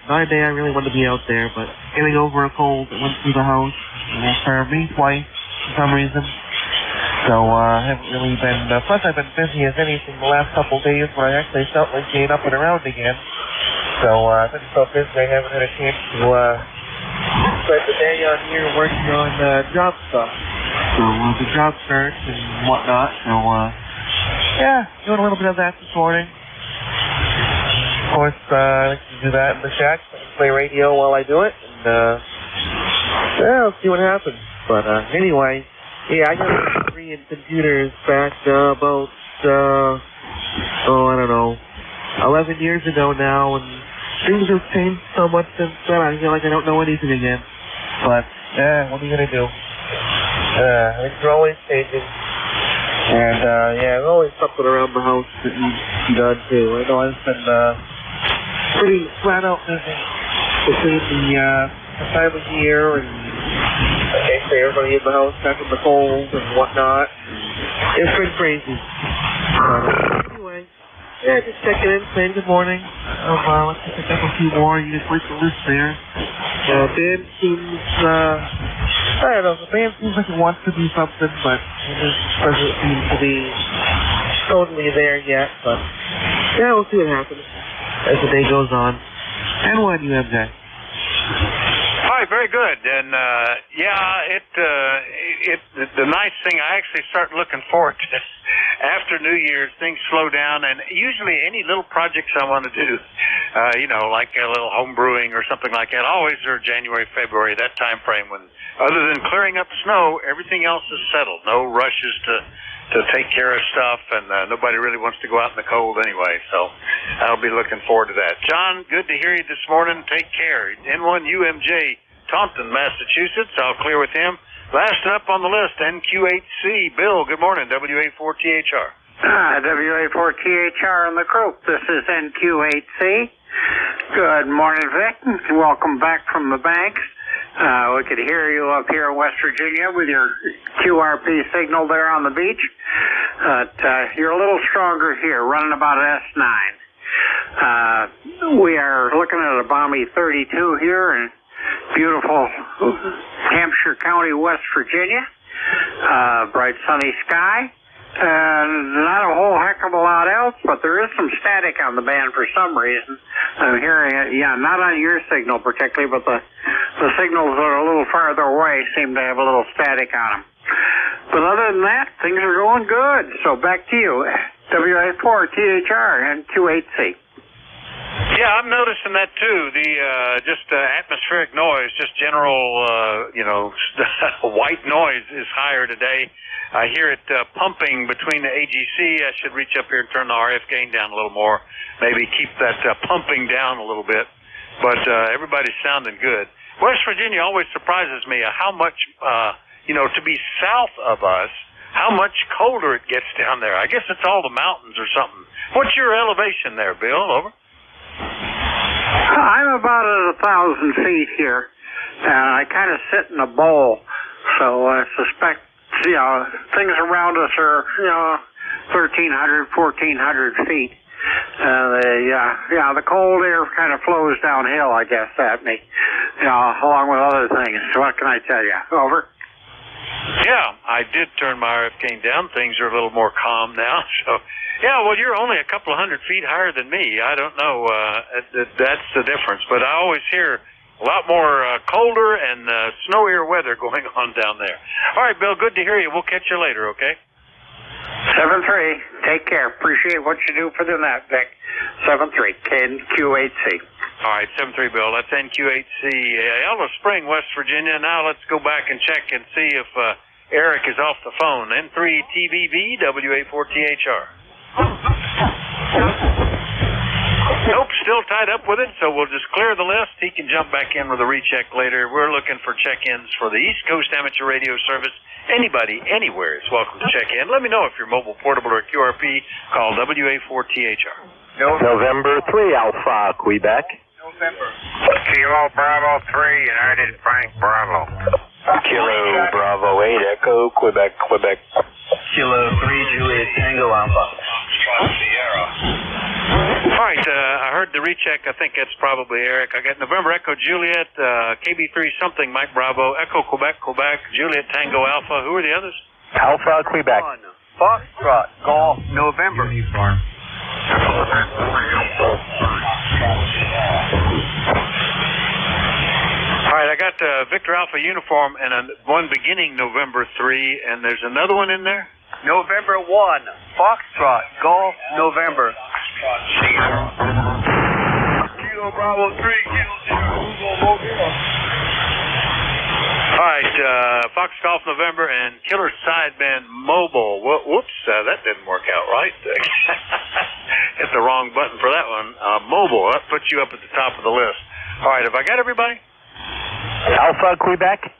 not a day I really want to be out there, but getting over a cold that went through the house for me twice for some reason. So I haven't really been, plus I've been busy as anything the last couple of days where I actually felt like getting up and around again. So I've been so busy I haven't had a chance to spend the day on here working on job stuff. So the job search and whatnot. So yeah, doing a little bit of that this morning. Of course, I like to do that in the shack. I can play radio while I do it, and yeah, let's see what happens. But anyway, yeah, I got a degree in computers back about I don't know, 11 years ago now, and things have changed so much since then. I feel like I don't know anything again. But yeah, what are you gonna do? Things are always changing. And yeah, there's always something around the house that needs to be done too. I know I've been pretty flat out busy between the time of year and basically everybody in the house catching the cold and whatnot. It's been crazy. Anyway, yeah, just checking in, saying good morning. Let's pick up a few more. You just wait the list there. Dan seems, I don't know, the band seems like it wants to do something, but it just doesn't seem to be totally there yet. But yeah, we'll see what happens as the day goes on. And what do you have, Jack?
All right, very good. And yeah, the nice thing, I actually start looking forward to after New Year's, things slow down, and usually any little projects I want to do, you know, like a little home brewing or something like that, always are January, February, that time frame when, other than clearing up snow, everything else is settled. No rushes to take care of stuff, and nobody really wants to go out in the cold anyway, so I'll be looking forward to that. John, good to hear you this morning. Take care. N1UMJ, Taunton, Massachusetts. I'll clear with him. Last up on the list, NQ8C. Bill, good morning, WA4THR.
WA4THR in the Croak. This is NQ8C. Good morning, Vic. Welcome back from the banks. We could hear you up here in West Virginia with your QRP signal there on the beach. You're a little stronger here, running about an S9. We are looking at a balmy 32 here in beautiful Hampshire County, West Virginia. Bright sunny sky. Not a whole heck of a lot else, but there is some static on the band for some reason. I'm hearing it, yeah, not on your signal particularly, but the signals that are a little farther away seem to have a little static on them. But other than that, things are going good. So back to you, WA4THR and Q8C.
Yeah, Yeah, I'm noticing that too. The atmospheric noise, just general, white noise is higher today. I hear it pumping between the AGC. I should reach up here and turn the RF gain down a little more. Maybe keep that pumping down a little bit. But everybody's sounding good. West Virginia always surprises me how much, to be south of us, how much colder it gets down there. I guess it's all the mountains or something. What's your elevation there, Bill? Over.
I'm about at 1,000 feet here. I kind of sit in a bowl, so I suspect, things around us are, 1,300, 1,400 feet. The cold air kind of flows downhill, I guess, at me, along with other things. So what can I tell you? Over.
Yeah, I did turn my RF gain down. Things are a little more calm now, so... Yeah, well, you're only a couple of 100 feet higher than me. I don't know. That's the difference. But I always hear a lot more colder and snowier weather going on down there. All right, Bill, good to hear you. We'll catch you later, okay?
7-3. Take care. Appreciate what you do for the net, Vic. 7-3. NQ8C.
All right, 7-3, Bill. That's NQ8C. Ellis Spring, West Virginia. Now let's go back and check and see if Eric is off the phone. N3TVV, W84THR. Nope, still tied up with it, so we'll just clear the list. He can jump back in with a recheck later. We're looking for check-ins for the East Coast Amateur Radio Service. Anybody, anywhere is welcome to check in. Let me know if you're mobile, portable, or QRP. Call WA4THR.
November 3, Alpha, Quebec.
November. Kilo Bravo 3, United Frank Bravo.
Kilo Bravo 8, Echo, Quebec.
Kilo 3, Juliet Tango Alpha.
All right, I heard the recheck. I think that's probably Eric. I got November Echo Juliet, KB3 something, Mike Bravo, Echo Quebec, Juliet Tango Alpha. Who are the others?
Alpha, Quebec.
Foxtrot, Golf, November.
Uniform. All right, I got Victor Alpha Uniform and one beginning November 3, and there's another one in there?
November 1, Foxtrot, Golf, November.
Kilo Bravo 3, Kilo 0,
All right, Fox Golf November and Killer Sideband Mobile. Whoops, that didn't work out right. Hit the wrong button for that one. Mobile, that puts you up at the top of the list. All right, have I got everybody?
Alpha, Quebec.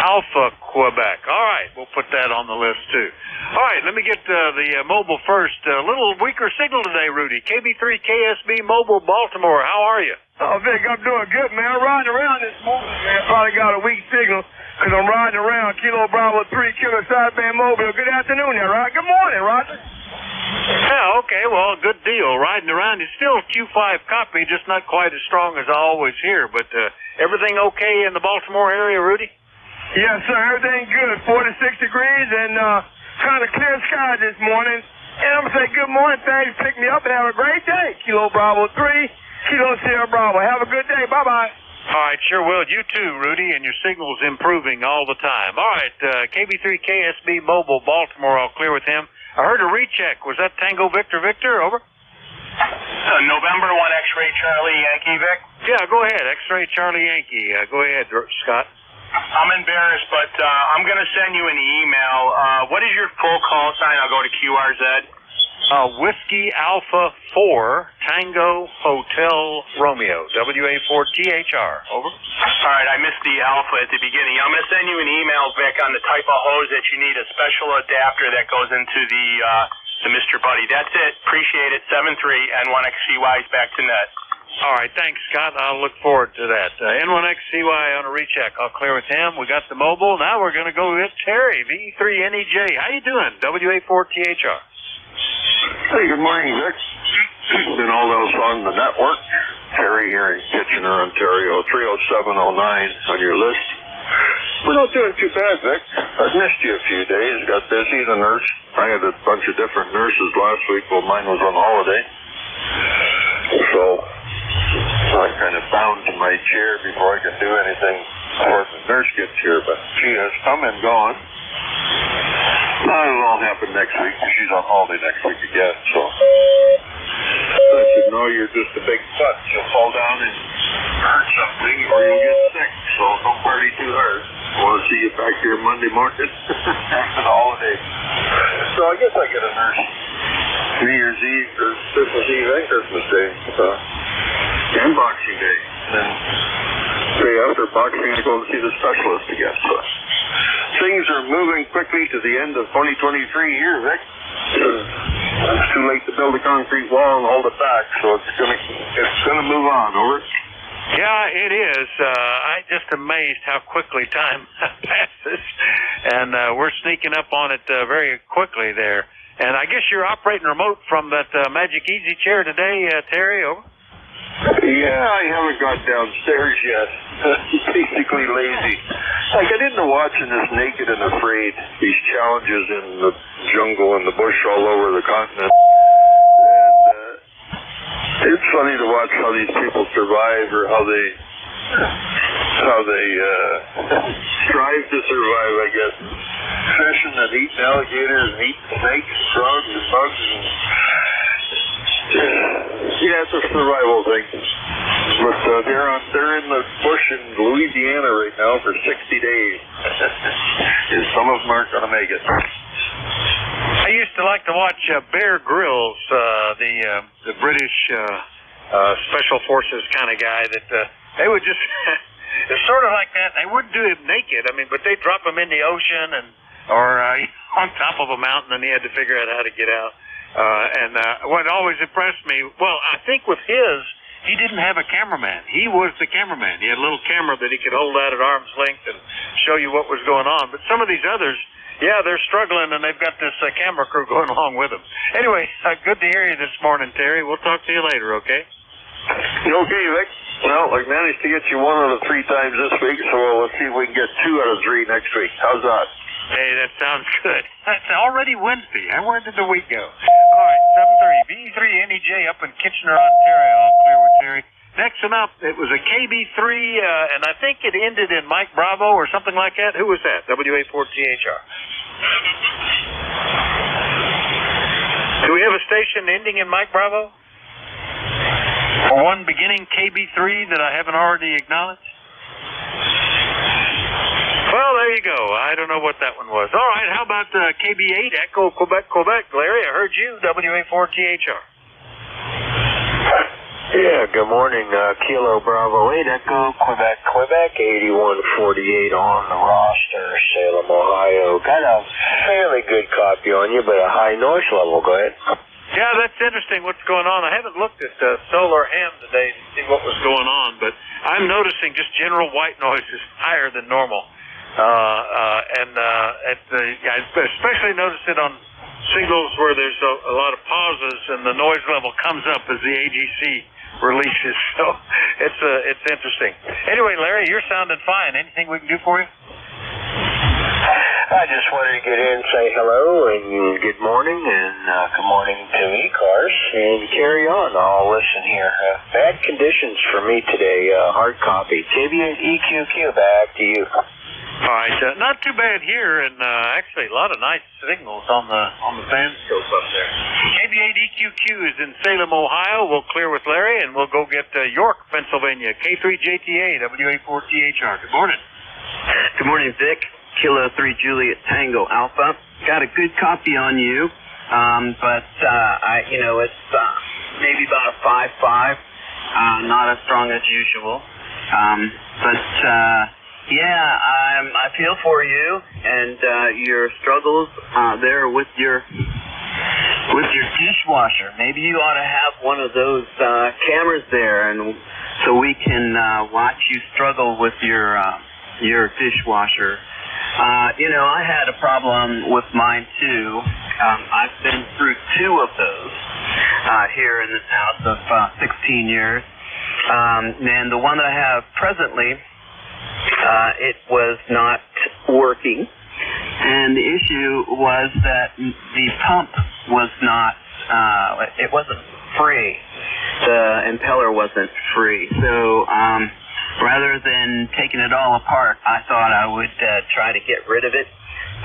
Alpha, Quebec. All right, we'll put that on the list, too. All right, let me get the mobile first. A little weaker signal today, Rudy. KB3 KSB Mobile, Baltimore. How are you?
Oh, Vic, I'm doing good, man. I'm riding around this morning, man. Probably got a weak signal because I'm riding around. Kilo Bravo 3, Killer Sideband Mobile. Good afternoon there, right? Good morning, Roger.
Yeah, okay, well, good deal. Riding around is still Q5 copy, just not quite as strong as I always hear. But everything okay in the Baltimore area, Rudy?
Yes, sir. Everything good. 46 degrees and kind of clear sky this morning. And I'm going to say good morning. Thanks. Pick me up and have a great day. Kilo Bravo 3, Kilo Sierra Bravo. Have a good day. Bye-bye.
All right, sure will. You too, Rudy, and your signal's improving all the time. All right, KB3 KSB Mobile, Baltimore. I'll clear with him. I heard a recheck. Was that Tango Victor Victor? Over.
November 1 X-Ray Charlie Yankee, Vic?
Yeah, go ahead. X-Ray Charlie Yankee. Go ahead, Scott.
I'm embarrassed, but I'm going to send you an email. What is your full call sign? I'll go to QRZ.
Whiskey Alpha 4 Tango Hotel Romeo. WA4THR. Over.
All right, I missed the alpha at the beginning. I'm going to send you an email, Vic, on the type of hose that you need, a special adapter that goes into the Mr. Buddy. That's it. Appreciate it. 7-3 N1XCY is back to net.
All right, thanks, Scott. I'll look forward to that. N1XCY on a recheck. I'll clear with him. We got the mobile. Now we're going to go with Terry, V3NEJ. How you doing? WA4THR.
Hey, good morning, Vic. Been all those on the network. Terry here in Kitchener, Ontario, 30709 on your list. We're not doing too bad, Vic. I've missed you a few days. Got busy. The nurse. I had a bunch of different nurses last week while mine was on holiday. So I kind of bound to my chair before I could do anything before the nurse gets here. But she has come and gone. It'll all happen next week. She's on holiday next week again. So that you know you're just a big putz. You'll fall down and hurt something, or you'll get sick. So don't party too hard. I want to see you back here Monday morning after the holiday. So I guess I get a nurse New Year's Eve or Christmas Eve and Christmas Day. And Boxing Day. And then day after Boxing, I go and see the specialist again. So things are moving quickly to the end of 2023 here, Vic. It's too late to build a concrete wall and hold it back, so it's gonna move on. Over.
Yeah, it is. I'm just amazed how quickly time passes, and we're sneaking up on it very quickly there. And I guess you're operating remote from that Magic Easy chair today, Terry. Over.
Yeah, I haven't got downstairs yet. Basically lazy. Like, I didn't watching this Naked and Afraid, these challenges in the jungle and the bush all over the continent. And it's funny to watch how these people survive, or how they strive to survive, I guess. Fishing and eating alligators and eating snakes and frogs and bugs and... Yeah, it's a survival thing. But they're in the bush in Louisiana right now for 60 days. And some of them aren't going to make it.
I used to like to watch Bear Grylls, the British Special Forces kind of guy that they would just, it's sort of like that. They wouldn't do him naked, but they'd drop him in the ocean or on top of a mountain, and he had to figure out how to get out. And what always impressed me, well, I think with he didn't have a cameraman. He was the cameraman. He had a little camera that he could hold out at arm's length and show you what was going on. But some of these others, yeah, they're struggling, and they've got this camera crew going along with them. Anyway, good to hear you this morning, Terry. We'll talk to you later, okay?
Okay, Vic. Well, I managed to get you 1 out of 3 times this week, so let's see if we can get 2 out of 3 next week. How's that?
Hey, that sounds good. It's already Wednesday. Where did the week go? All right, 7:30. B3NEJ up in Kitchener, Ontario. All clear with Terry. Next one up, it was a KB3, and I think it ended in Mike Bravo or something like that. Who was that? WA4THR. Do we have a station ending in Mike Bravo? Or one beginning KB3 that I haven't already acknowledged? Well, there you go. I don't know what that one was. All right, how about KB8, Echo, Quebec, Larry? I heard you, WA4THR.
Yeah, good morning. Kilo Bravo 8, Echo, Quebec, 8148 on the roster, Salem, Ohio. Got a fairly good copy on you, but a high noise level. Go ahead.
Yeah, that's interesting what's going on. I haven't looked at Solar Ham today to see what was going on, but I'm noticing just general white noise is higher than normal. I especially noticed it on signals where there's a lot of pauses and the noise level comes up as the AGC releases. So it's interesting. Anyway, Larry, you're sounding fine. Anything we can do for you?
I just wanted to get in and say hello and good morning, and good morning to ECARS, and carry on. I'll listen here. Bad conditions for me today. Hard copy. KB8 EQQ, back to you.
All right, not too bad here, and actually a lot of nice signals on the band scope up there. KB8 EQQ is in Salem, Ohio. We'll clear with Larry, and we'll go get York, Pennsylvania. K3JTA, WA4THR. Good morning.
Good morning, Vic. Kilo 3 Juliet Tango Alpha. Got a good copy on you, but it's maybe about a 5.5. Not as strong as usual, I feel for you and your struggles there with your dishwasher. Maybe you ought to have one of those cameras there, and so we can watch you struggle with your dishwasher. I had a problem with mine too. I've been through 2 of those here in this house of 16 years, and the one that I have presently. It was not working, and the issue was that the pump was not, it wasn't free. The impeller wasn't free. So rather than taking it all apart, I thought I would try to get rid of it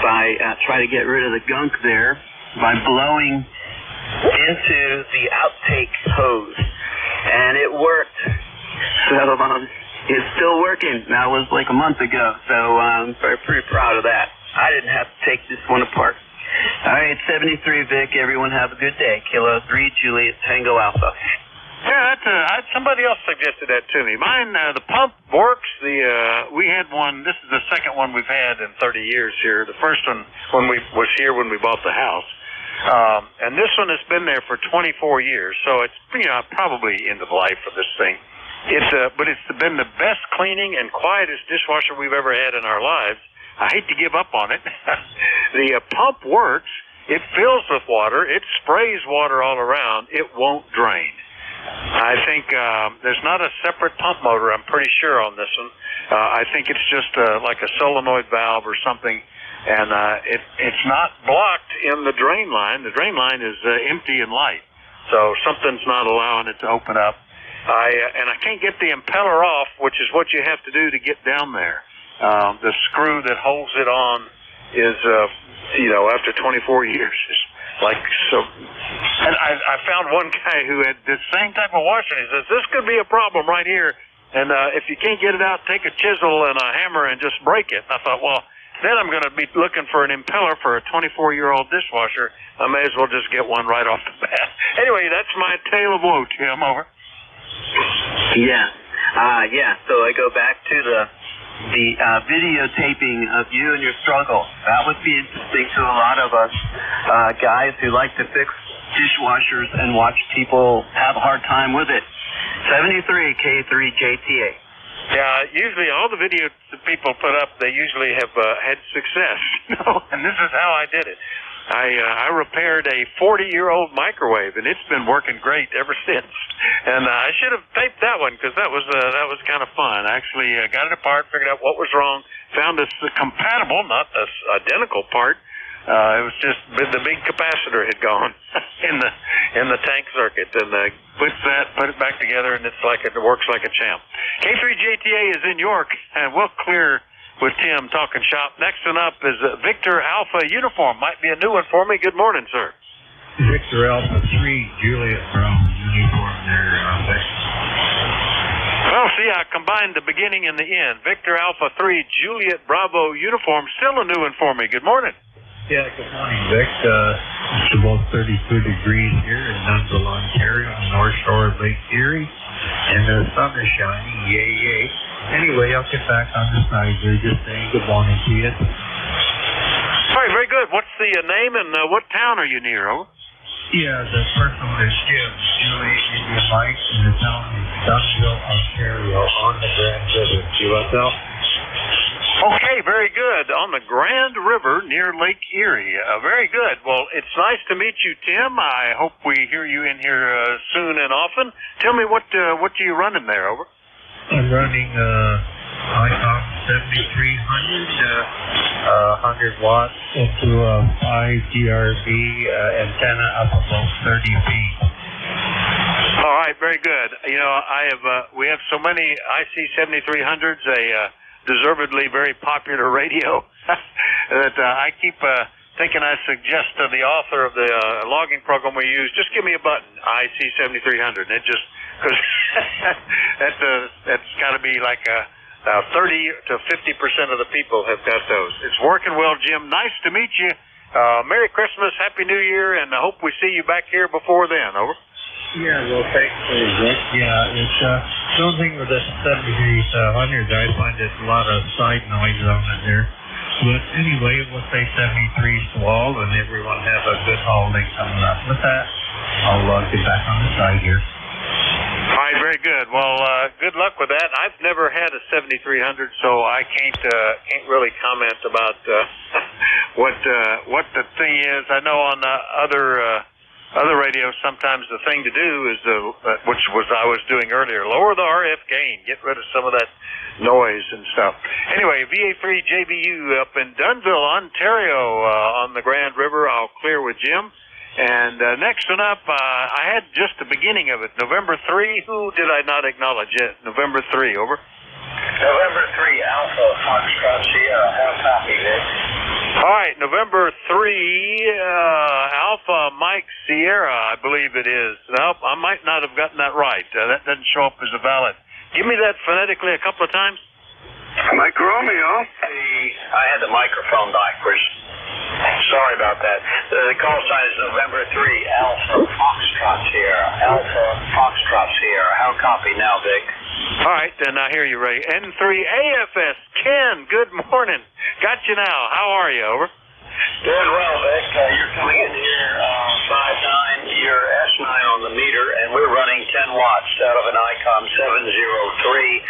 by, try to get rid of the gunk there by blowing into the outtake hose, and it worked. So it's still working. That was like a month ago, so I'm pretty proud of that. I didn't have to take this one apart. All right, 73 Vic. Everyone have a good day. Kilo 3 Juliet Tango Alpha.
Yeah, somebody else suggested that to me. Mine, the pump works. We had one. This is the second one we've had in 30 years here. The first one was here when we bought the house, and this one has been there for 24 years. So it's probably end of life for this thing. But it's been the best cleaning and quietest dishwasher we've ever had in our lives. I hate to give up on it. The pump works. It fills with water. It sprays water all around. It won't drain. I think there's not a separate pump motor, I'm pretty sure, on this one. I think it's just like a solenoid valve or something, and it's not blocked in the drain line. The drain line is empty and light, so something's not allowing it to open up. And I can't get the impeller off, which is what you have to do to get down there. The screw that holds it on is, after 24 years, is like so. And I found one guy who had the same type of washer. He says, this could be a problem right here. And if you can't get it out, take a chisel and a hammer and just break it. And I thought, well, then I'm going to be looking for an impeller for a 24-year-old dishwasher. I may as well just get one right off the bat. Anyway, that's my tale of woe, Tim. Over.
Yeah. So I go back to the videotaping of you and your struggle. That would be interesting to a lot of us guys who like to fix dishwashers and watch people have a hard time with it. 73 K3JTA.
Yeah, usually all the videos that people put up, they usually have had success, and this is how I did it. I repaired a 40-year-old microwave, and it's been working great ever since. And I should have taped that one because that was kind of fun. I actually got it apart, figured out what was wrong, found a compatible, not a identical part. It was just the big capacitor had gone in the tank circuit, and put it back together, and it works like a champ. K3JTA is in York, and we'll clear with Tim talking shop. Next one up is Victor Alpha Uniform. Might be a new one for me. Good morning, sir.
Victor Alpha 3 Juliet Brown Uniform there.
Well, see, I combined the beginning and the end. Victor Alpha 3 Juliet Bravo Uniform. Still a new one for me. Good morning.
Yeah, good morning, Vic. It's about 32 degrees here in Dunsville, Ontario, on the North Shore of Lake Erie, and the sun is shining. Yay, yay. Anyway, I'll get back on the side here, just saying good morning to you.
All right, very good. What's the name and what town are you near, over?
Yeah, the first one is Jim, Julie, Indian Mike, and the town is Dunsville, Ontario, on the Grand River. USL?
Okay, very good. On the Grand River near Lake Erie. Very good. Well, it's nice to meet you, Tim. I hope we hear you in here soon and often. Tell me what are you running there, over?
I'm running ICOM 7300, 100 watts into a 5 GRB antenna up about 30 feet.
All right, very good. We have so many IC 7300s, deservedly very popular radio that I keep thinking I suggest to the author of the logging program we use, just give me a button, IC 7300, and it just, because that's got to be like 30 to 50% of the people have got those. It's working well, Jim. Nice to meet you. Merry Christmas, Happy New Year, and I hope we see you back here before then. Over.
Yeah, well, thanks, Rick. Yeah, it's the only thing with the 7300s, I find there's a lot of side noise on it there. But anyway, we'll say 73 swell, and everyone have a good holiday coming up. With that, I'll get back on the side here.
All right, very good. Well, good luck with that. I've never had a 7300, so I can't really comment about what the thing is. I know on other radios, sometimes the thing to do is, which was I was doing earlier, lower the RF gain, get rid of some of that noise and stuff. Anyway, VA3 JBU up in Dunsville, Ontario, on the Grand River. I'll clear with Jim. And next one up, I had just the beginning of it. November 3. Who did I not acknowledge yet? November 3. Over.
November 3, Alpha, Foxtrot Sierra. How copy, Vic?
All right, November 3, Alpha Mike Sierra, I believe it is. Nope, I might not have gotten that right. That doesn't show up as a valid. Give me that phonetically a couple of times.
Mike Romeo.
I had the microphone backwards. Sorry about that. The call sign is November 3, Alpha Foxtrot Sierra. Alpha Foxtrot Sierra. How copy now, Vic?
All right, then I hear you, Ray. N3 AFS. Ken, good morning. Got you now. How are you? Over.
Doing well, Vic. You're coming in here 5.9. You're S9 on the meter, and we're running 10 watts out of an ICOM 703.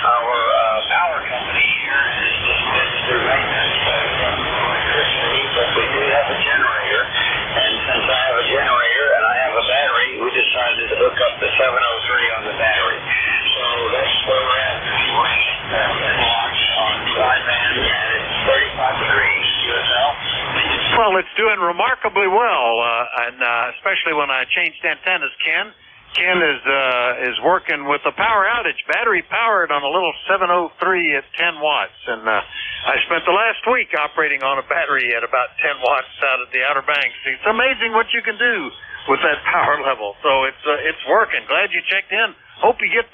Our power company here is just through maintenance electricity, but we do have a generator. And since I have a generator and I have a battery, we decided to hook up the 703 on the battery. So that's where we're at this morning. 10 watts on sideband, and it's 35 degrees. USL.
Well, it's doing remarkably well, and especially when I changed antennas, Ken. Ken is working with a power outage, battery powered on a little 703 at 10 watts. And I spent the last week operating on a battery at about 10 watts out at the Outer Banks. It's amazing what you can do with that power level. So it's working. Glad you checked in. Hope you're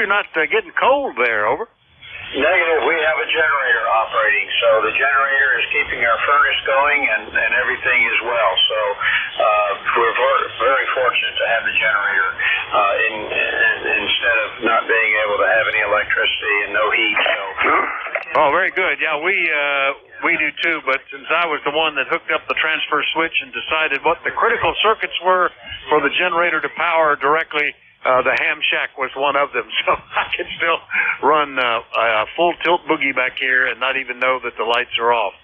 not getting cold there. Over.
Negative. We have a generator operating, so the generator is keeping our furnace going and everything as well. So we're very fortunate to have the generator instead of not being able to have any electricity and no heat. So.
Oh, very good. Yeah, we do too. But since I was the one that hooked up the transfer switch and decided what the critical circuits were for the generator to power directly. The ham shack was one of them, so I can still run a full tilt boogie back here and not even know that the lights are off.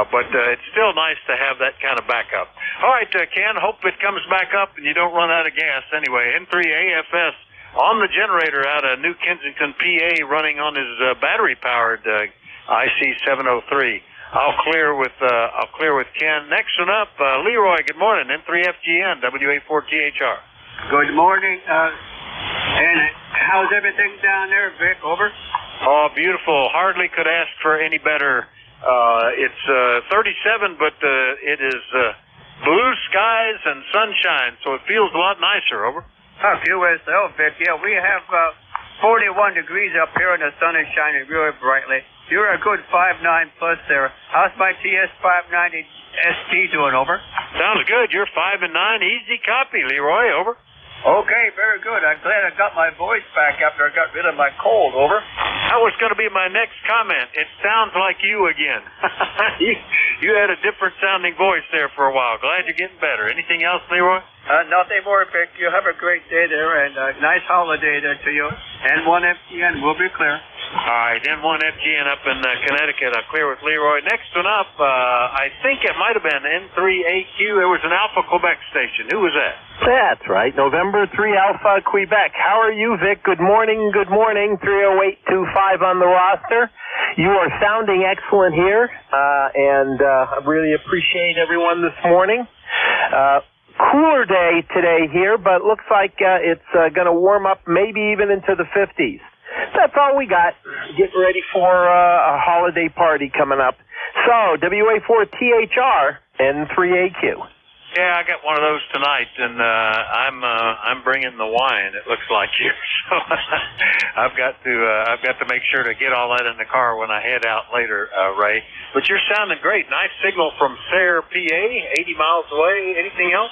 But it's still nice to have that kind of backup. All right, Ken, hope it comes back up and you don't run out of gas. Anyway, N3 AFS on the generator out of New Kensington, PA, running on his battery-powered IC 703. I'll clear with Ken. Next one up, Leroy. Good morning, N3FGN, WA4THR.
Good morning. And how's everything down there, Vic? Over.
Oh, beautiful. Hardly could ask for any better. It's 37, but it is blue skies and sunshine, so it feels a lot nicer. Over.
QSL, Vic. Yeah, we have 41 degrees up here, and the sun is shining really brightly. You're a good 5.9 plus there. How's my TS590 ST doing? Over.
Sounds good. You're 5 and 9. Easy copy, Leroy. Over.
Okay, very good. I'm glad I got my voice back after I got rid of my cold. Over.
That was going to be my next comment. It sounds like you again. You had a different sounding voice there for a while. Glad you're getting better. Anything else, Leroy?
Nothing more, Vic. You have a great day there, and a nice holiday there to you. N1FGN will be clear.
All right, N1FGN up in Connecticut. I'll clear with Leroy. Next one up, I think it might have been N3AQ. There was an Alpha Quebec station. Who was that?
That's right. November 3 Alpha Quebec. How are you, Vic? Good morning. Good morning. 30825 on the roster. You are sounding excellent here, and I really appreciate everyone this morning. Cooler day today here, but looks like it's going to warm up maybe even into the 50s. That's all we got. Getting ready for a holiday party coming up. So, WA4THR and 3AQ.
Yeah, I got one of those tonight, and I'm bringing the wine. It looks like here, so I've got to make sure to get all that in the car when I head out later, Ray. But you're sounding great. Nice signal from Sayre, PA, 80 miles away. Anything else?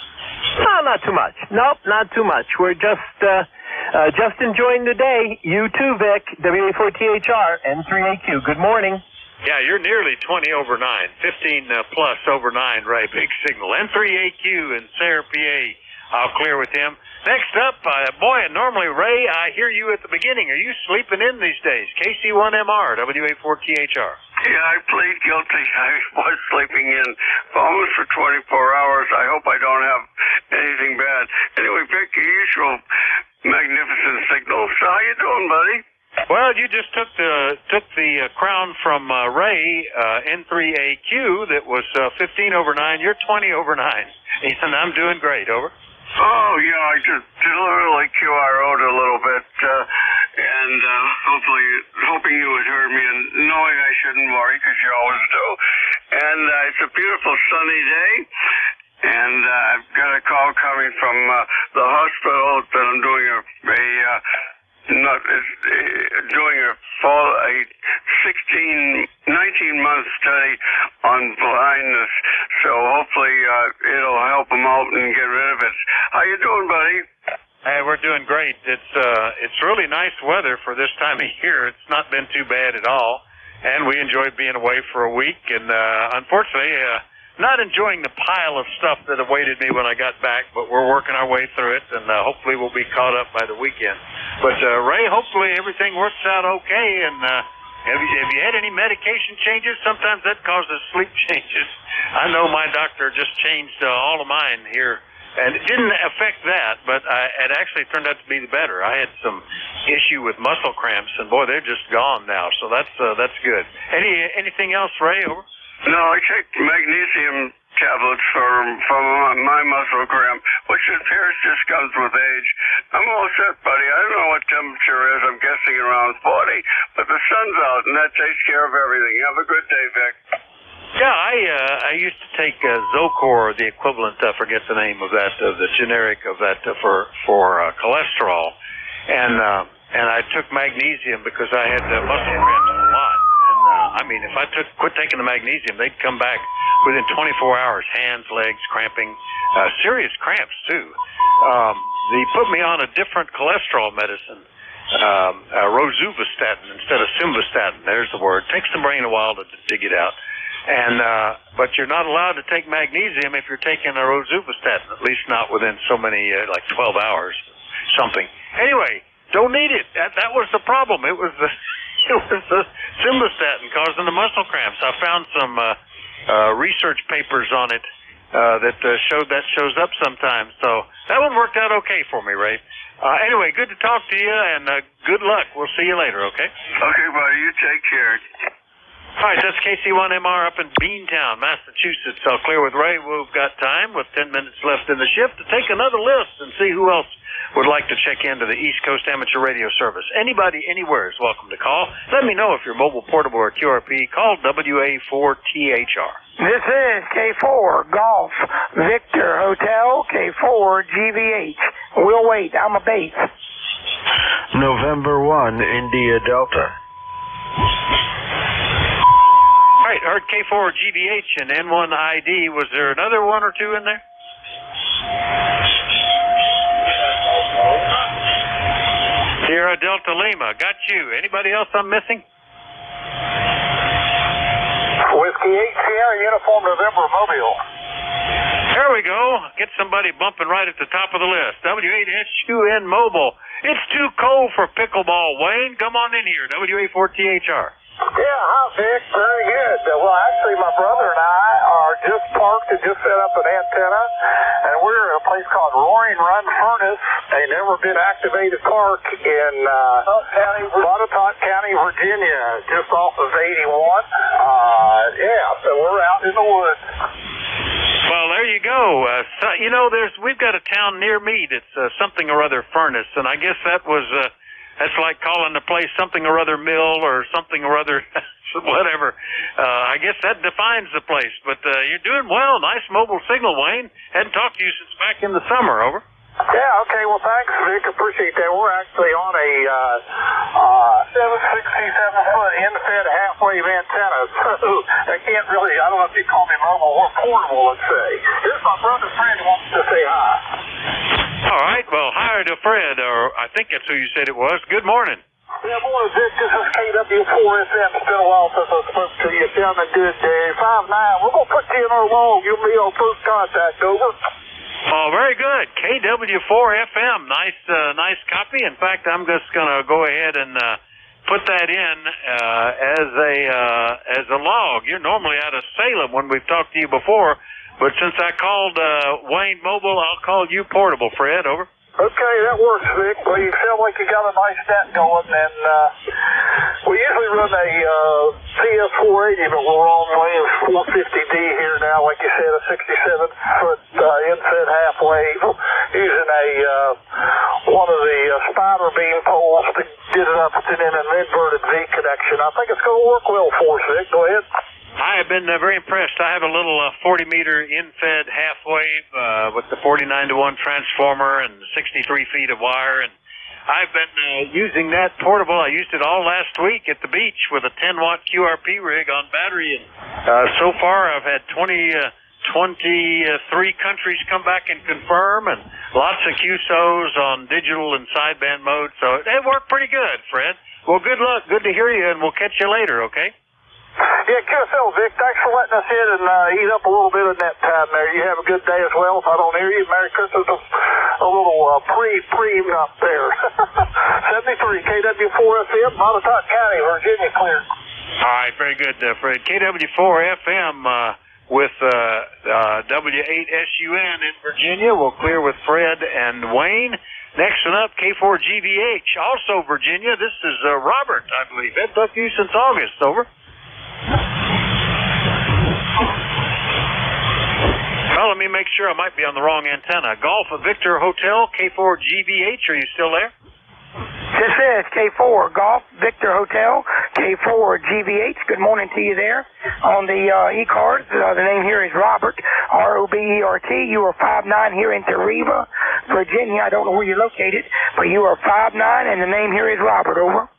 No, not too much. Nope, not too much. We're just enjoying the day. You too, Vic. WA4THR and 3AQ. Good morning.
Yeah, you're nearly 20 over 9. 15 plus over 9, Ray. Big signal. N3AQ in Sayre, PA. I'll clear with him. Next up, boy, normally, Ray, I hear you at the beginning. Are you sleeping in these days? KC1MR, WA4THR.
Yeah, I plead guilty. I was sleeping in almost for 24 hours. I hope I don't have anything bad. Anyway, Vic, your usual magnificent signals. So how you doing, buddy?
Well, you just took the crown from Ray, N3AQ, that was 15 over 9. You're 20 over 9, and I'm doing great. Over.
Oh, yeah, I just literally QRO'd a little bit, and hoping you would hear me, and knowing I shouldn't worry, because you always do.
and it's a beautiful sunny day. And I've got a call coming from the hospital that I'm doing a 19-month study on blindness. So hopefully it'll help them out and get rid of it. How you doing, buddy?
Hey, we're doing great. It's really nice weather for this time of year. It's not been too bad at all, and we enjoyed being away for a week. And unfortunately, not enjoying the pile of stuff that awaited me when I got back, but we're working our way through it, and hopefully we'll be caught up by the weekend. But Ray, hopefully everything works out okay. And have you had any medication changes? Sometimes that causes sleep changes. I know my doctor just changed all of mine here. And it didn't affect that, but it actually turned out to be better. I had some issue with muscle cramps, and boy, they're just gone now. So that's good. Anything else, Ray? Over?
No, I take magnesium tablets for my muscle cramp, which appears just comes with age. I'm all set, buddy. I don't know what temperature is. I'm guessing around 40, but the sun's out, and that takes care of everything. Have a good day, Vic.
Yeah, I used to take Zocor, the equivalent, I forget the name of that, the generic of that for cholesterol, and I took magnesium because I had muscle cramps a lot. And I mean, if I quit taking the magnesium, they'd come back within 24 hours, hands, legs cramping, serious cramps too. They put me on a different cholesterol medicine, rosuvastatin instead of simvastatin. There's the word. Takes the brain a while to dig it out. And but you're not allowed to take magnesium if you're taking a rosuvastatin, at least not within so many, like 12 hours, something. Anyway, don't need it. That was the problem. It was the simvastatin causing the muscle cramps. I found some research papers on it that shows up sometimes. So that one worked out okay for me, Ray. Anyway, good to talk to you, and good luck. We'll see you later, okay?
Okay, buddy. You take care.
All right, that's KC1MR up in Beantown, Massachusetts. I'll clear with Ray. We've got time with 10 minutes left in the shift to take another list and see who else would like to check into the East Coast Amateur Radio Service. Anybody, anywhere is welcome to call. Let me know if you're mobile, portable, or QRP. Call WA4THR.
This is K4 Golf Victor Hotel, K4 GVH. We'll wait. I'm a bait.
November 1, India Delta.
All right, heard K4 GBH and N1 ID. Was there another one or two in there? Sierra Delta Lima, got you. Anybody else I'm missing?
Whiskey 8 Sierra Uniform November Mobile.
There we go. Get somebody bumping right at the top of the list. W8SUN Mobile. It's too cold for pickleball, Wayne. Come on in here. WA4THR.
Yeah, hi, Vic. Very good. Well, actually, my brother and I are just parked and just set up an antenna, and we're in a place called Roaring Run Furnace, a never-been activated park in Botetourt County, Virginia, just off of 81. So we're out in the woods.
Well, there you go. We've got a town near me that's something or other furnace, and I guess that was... That's like calling the place something or other mill or something or other, whatever. I guess that defines the place. But you're doing well. Nice mobile signal, Wayne. Hadn't talked to you since back in the summer. Over.
Yeah, okay. Well, thanks, Vic. Appreciate that. We're actually on a 767-foot in-fed half-wave antenna. So I can't really, I don't know if you call me mobile or portable, let's say. Here's my brother Fred who wants to say hi.
All right. Well, hi to Fred, or I think that's who you said it was. Good morning.
Yeah, morning, Vic. This is KW4FM. It's been a while since I spoke to you. Sounding good, Dave. 5'9". We're going to put you in our log. You'll be on first contact. Over.
Oh, very good. KW4FM. Nice copy. In fact, I'm just going to go ahead and put that in as a log. You're normally out of Salem when we've talked to you before, but since I called Wayne Mobile, I'll call you portable, Fred. Over.
Okay, that works, Vic. Well, you sound like you got a nice net going, and we usually run a CS480, but we're on wave 450D here now, like you said, a 67-foot in-fed half-wave, using one of the spider beam poles to get it up and in an inverted V connection. I think it's going to work well for us, Vic. Go ahead.
I I've been very impressed. I have a little 40-meter in-fed half wave with the 49-to-1 transformer and 63 feet of wire, and I've been using that portable. I used it all last week at the beach with a 10-watt QRP rig on battery, and so far I've had 23 countries come back and confirm, and lots of QSOs on digital and sideband mode, so it worked pretty good, Fred. Well, good luck. Good to hear you, and we'll catch you later, okay?
Yeah, QSL, Vic, thanks for letting us in and eat up a little bit of that time there. You have a good day as well. If I don't hear you, Merry Christmas. A little pre up there. 73 KW4FM, Montauk County, Virginia, clear.
All right, very good, Fred. KW4FM with W8SUN in Virginia. We'll clear with Fred and Wayne. Next one up, K4GVH, also Virginia. This is Robert, I believe. Had talked to you since August. Over. Well, let me make sure. I might be on the wrong antenna. Golf Victor Hotel, K4GVH. Are you still there?
This is K4 Golf Victor Hotel, K4GVH. Good morning to you there. On the ECARS, the name here is Robert, ROBERT. You are 5'9" here in Tareva, Virginia. I don't know where you're located, but you are 5'9", and the name here is Robert. Over.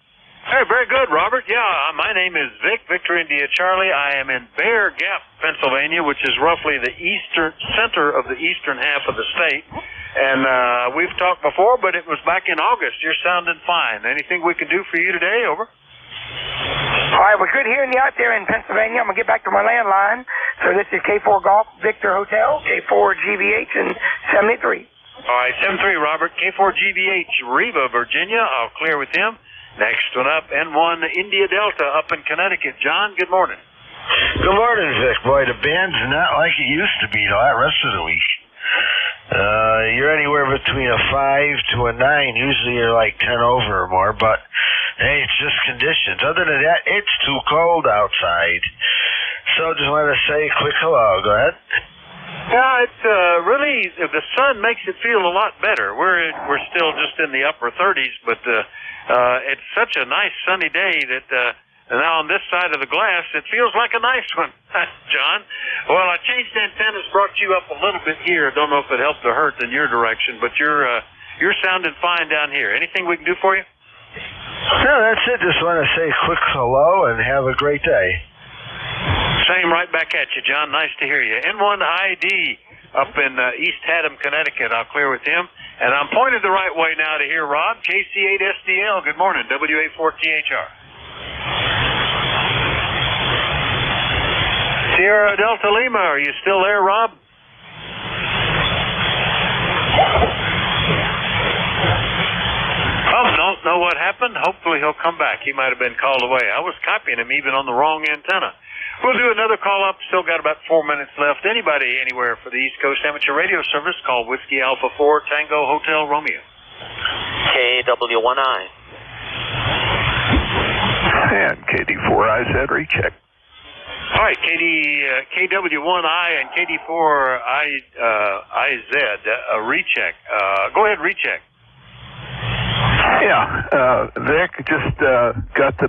Hey, very good, Robert. Yeah, my name is Vic, Victor India Charlie. I am in Bear Gap, Pennsylvania, which is roughly the eastern center of the eastern half of the state. And we've talked before, but it was back in August. You're sounding fine. Anything we can do for you today? Over.
All right, well, good hearing you out there in Pennsylvania. I'm going to get back to my landline. So this is K4 Golf Victor Hotel, K4GVH, and 73.
All right, 73, Robert. K4GVH, Reva, Virginia. I'll clear with him. Next one up, N1 India Delta up in Connecticut. John, good morning.
Good morning, Vic. Boy, the band's not like it used to be the rest of the week. You're anywhere between a 5 to a 9. Usually you're like 10 over or more, but hey, it's just conditions. Other than that, it's too cold outside. So just want to say a quick hello. Go ahead.
Yeah, it's really, the sun makes it feel a lot better. We're still just in the upper 30s, but it's such a nice sunny day that now on this side of the glass, it feels like a nice one, John. Well, I changed antennas, brought you up a little bit here. I don't know if it helped or hurt in your direction, but you're sounding fine down here. Anything we can do for you?
No, that's it. Just want to say a quick hello and have a great day.
Same right back at you, John. Nice to hear you. N1ID up in East Haddam, Connecticut. I'll clear with him. And I'm pointed the right way now to hear Rob, KC8SDL. Good morning, W84THR. Sierra Delta Lima, are you still there, Rob? Oh, don't know what happened. Hopefully he'll come back. He might have been called away. I was copying him even on the wrong antenna. We'll do another call up. Still got about 4 minutes left. Anybody anywhere for the East Coast Amateur Radio Service, call Whiskey Alpha 4 Tango Hotel Romeo.
KW1I.
And KD4IZ recheck.
All right, KW1I and KD4IZ recheck. Go ahead, recheck.
Yeah, Vic, just got the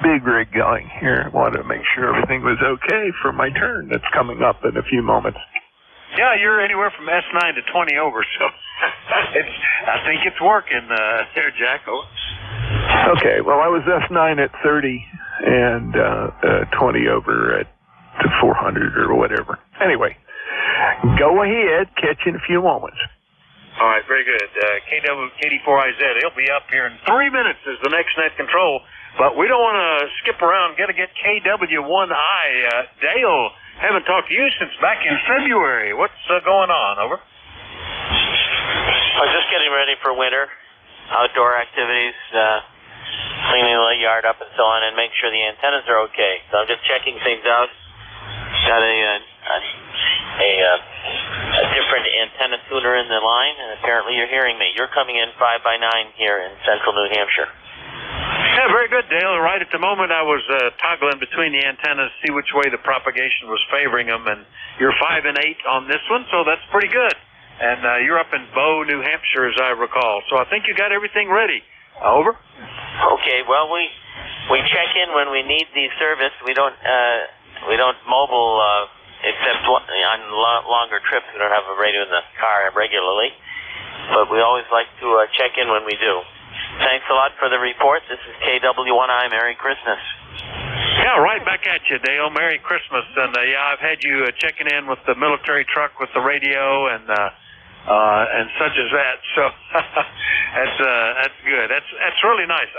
big rig going here. Wanted to make sure everything was okay for my turn that's coming up in a few moments.
Yeah, you're anywhere from S9 to 20 over, so I think it's working there, Jacko.
Okay, well, I was S9 at 30 and 20 over at 400 or whatever. Anyway, go ahead, catch you in a few moments.
All right, very good. KD4IZ, he'll be up here in 3 minutes as the next net control, but we don't want to skip around. Got to get KW1I. Dale, haven't talked to you since back in February. What's going on? Over.
I was just getting ready for winter, outdoor activities, cleaning the yard up and so on, and make sure the antennas are okay. So I'm just checking things out. Got a different antenna tuner in the line, and apparently you're hearing me. You're coming in 5x9 here in central New Hampshire.
Yeah, very good, Dale. Right at the moment, I was toggling between the antennas, see which way the propagation was favoring them, and you're 5 and 8 on this one, so that's pretty good. And you're up in Bow, New Hampshire, as I recall. So I think you got everything ready. Over.
Okay. Well, we check in when we need the service. We don't we don't mobile except on longer trips. We don't have a radio in the car regularly, but we always like to check in when we do. Thanks a lot for the report. This is KW1I. Merry Christmas.
Yeah, right back at you, Dale. Merry Christmas. And yeah, I've had you checking in with the military truck with the radio and such as that. So that's good. That's really nice.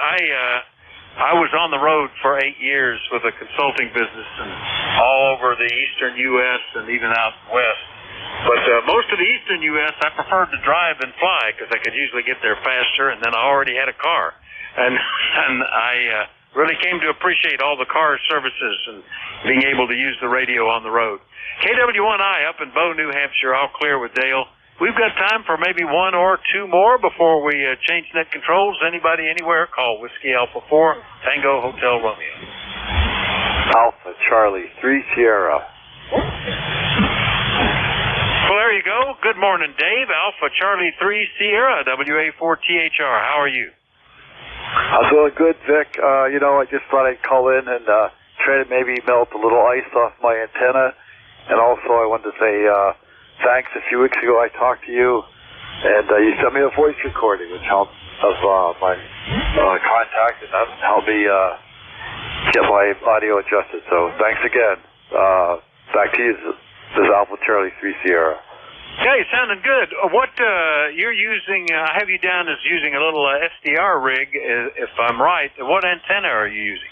I was on the road for 8 years with a consulting business and all over the eastern U.S. and even out west. But most of the eastern U.S. I preferred to drive than fly because I could usually get there faster, and then I already had a car. And I really came to appreciate all the car services and being able to use the radio on the road. KW1I up in Bow, New Hampshire, all clear with Dale. We've got time for maybe one or two more before we change net controls. Anybody, anywhere, call Whiskey Alpha 4, Tango Hotel Romeo.
Alpha Charlie 3 Sierra.
Well, there you go. Good morning, Dave. Alpha Charlie 3 Sierra, WA4THR. How are you?
I'm doing good, Vic. I just thought I'd call in and try to maybe melt a little ice off my antenna. And also I wanted to say thanks. A few weeks ago I talked to you, and you sent me a voice recording, which helped of my contact, and that helped me get my audio adjusted. So thanks again. Back to you. This is Alpha Charlie 3 Sierra.
Yeah, you're sounding good. What you're using, I have you down as using a little SDR rig, if I'm right. What antenna are you using?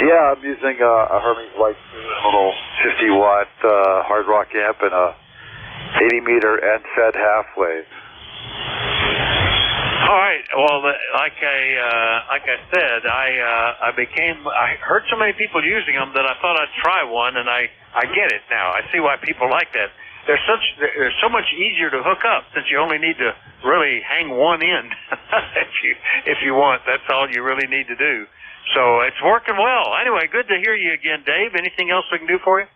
Yeah, I'm using a Hermes Light, a little 50-watt hard rock amp and a 80-meter NFED half wave.
All right. Well, like I said, I heard so many people using them that I thought I'd try one, and I get it now. I see why people like that. They're so much easier to hook up since you only need to really hang one end if you want. That's all you really need to do. So it's working well. Anyway, good to hear you again, Dave. Anything else we can do for you?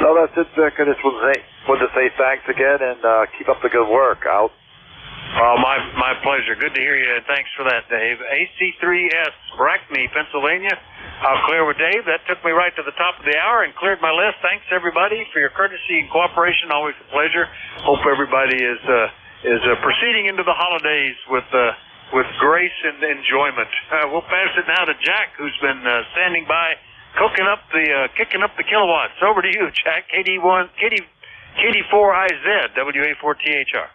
No, that's it, Vic. I just wanted to say thanks again and keep up the good work. Out.
Oh, my pleasure. Good to hear you. Thanks for that, Dave. AC3S, Brackney, Pennsylvania. I'll clear with Dave. That took me right to the top of the hour and cleared my list. Thanks, everybody, for your courtesy and cooperation. Always a pleasure. Hope everybody is proceeding into the holidays with grace and enjoyment. We'll pass it now to Jack, who's been standing by, kicking up the kilowatts. Over to you, Jack. KD4IZ, WA4THR.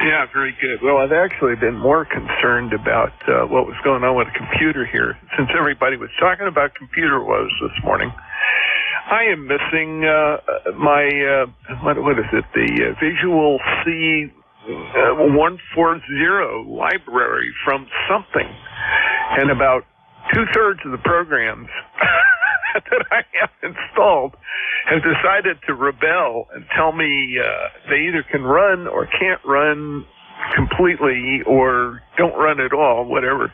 Yeah, very good. Well, I've actually been more concerned about what was going on with the computer here. Since everybody was talking about computer woes this morning, I am missing my, what is it, the Visual C 140 library from something. And about 2/3 of the programs that I have installed have decided to rebel and tell me they either can run or can't run completely or don't run at all, whatever,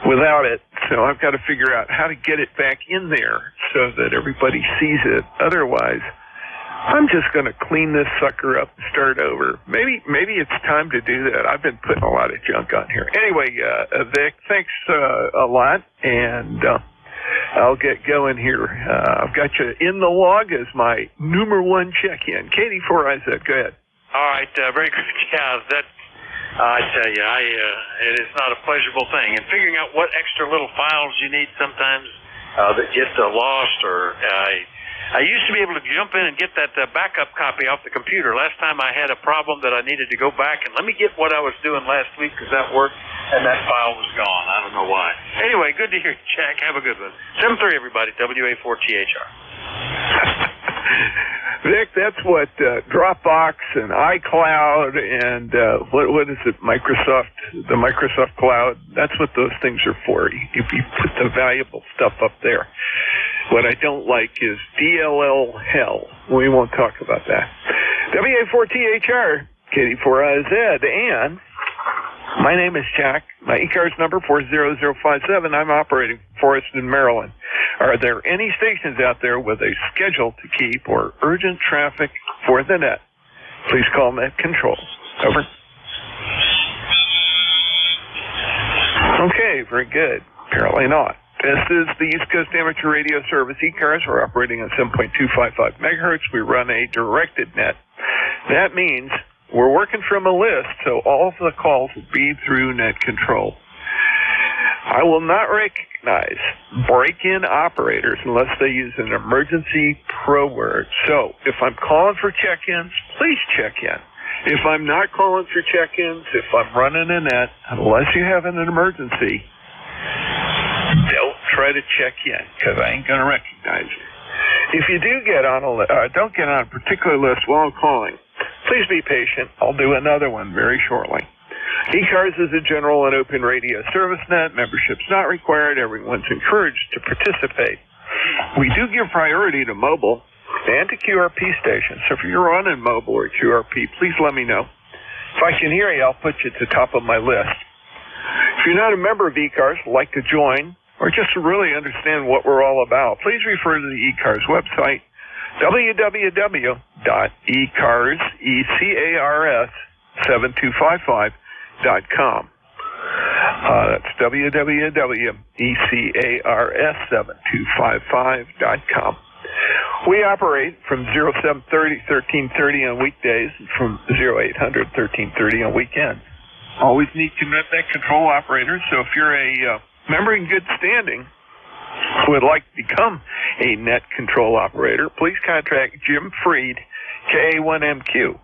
without it. So I've got to figure out how to get it back in there so that everybody sees it. Otherwise, I'm just going to clean this sucker up and start over. Maybe it's time to do that. I've been putting a lot of junk on here. Anyway, Vic, thanks a lot, and I'll get going here. I've got you in the log as my number one check-in. KD4IZ, go ahead.
All right, very good. Yeah, I tell you, it is not a pleasurable thing. And figuring out what extra little files you need sometimes that get lost, or I used to be able to jump in and get that backup copy off the computer. Last time I had a problem that I needed to go back and let me get what I was doing last week because that worked, and that file was gone. I don't know why. Anyway, good to hear you, Jack. Have a good one. 7-3, everybody. WA4THR.
Vic, that's what Dropbox and iCloud and what is it, the Microsoft Cloud, that's what those things are for. If you put the valuable stuff up there. What I don't like is DLL hell. We won't talk about that. WA4THR, KD4IZ, and my name is Jack. My ECARS number 40057. I'm operating Forest in Maryland. Are there any stations out there with a schedule to keep or urgent traffic for the net? Please call net control. Over. Okay, very good. Apparently not. This is the East Coast Amateur Radio Service, ECARS. We're operating on 7.255 megahertz. We run a directed net. That means we're working from a list, so all of the calls will be through net control. I will not recognize break-in operators unless they use an emergency pro word. So if I'm calling for check-ins, please check in. If I'm not calling for check-ins, if I'm running a net, unless you have an emergency, don't try to check in, because I ain't going to recognize you. If you do get on don't get on a particular list while I'm calling, please be patient. I'll do another one very shortly. ECARS is a general and open radio service net. Membership's not required. Everyone's encouraged to participate. We do give priority to mobile and to QRP stations. So if you're on in mobile or QRP, please let me know. If I can hear you, I'll put you at the top of my list. If you're not a member of ECARS, like to join, or just to really understand what we're all about, please refer to the ECARS website, www.ecars, ECARS7255.com. That's www.ecars7255.com. We operate from 0730-1330 on weekdays and from 0800-1330 on weekends. Always need net control operators, so if you're a member in good standing who would like to become a net control operator, please contact Jim Freed, KA1MQ.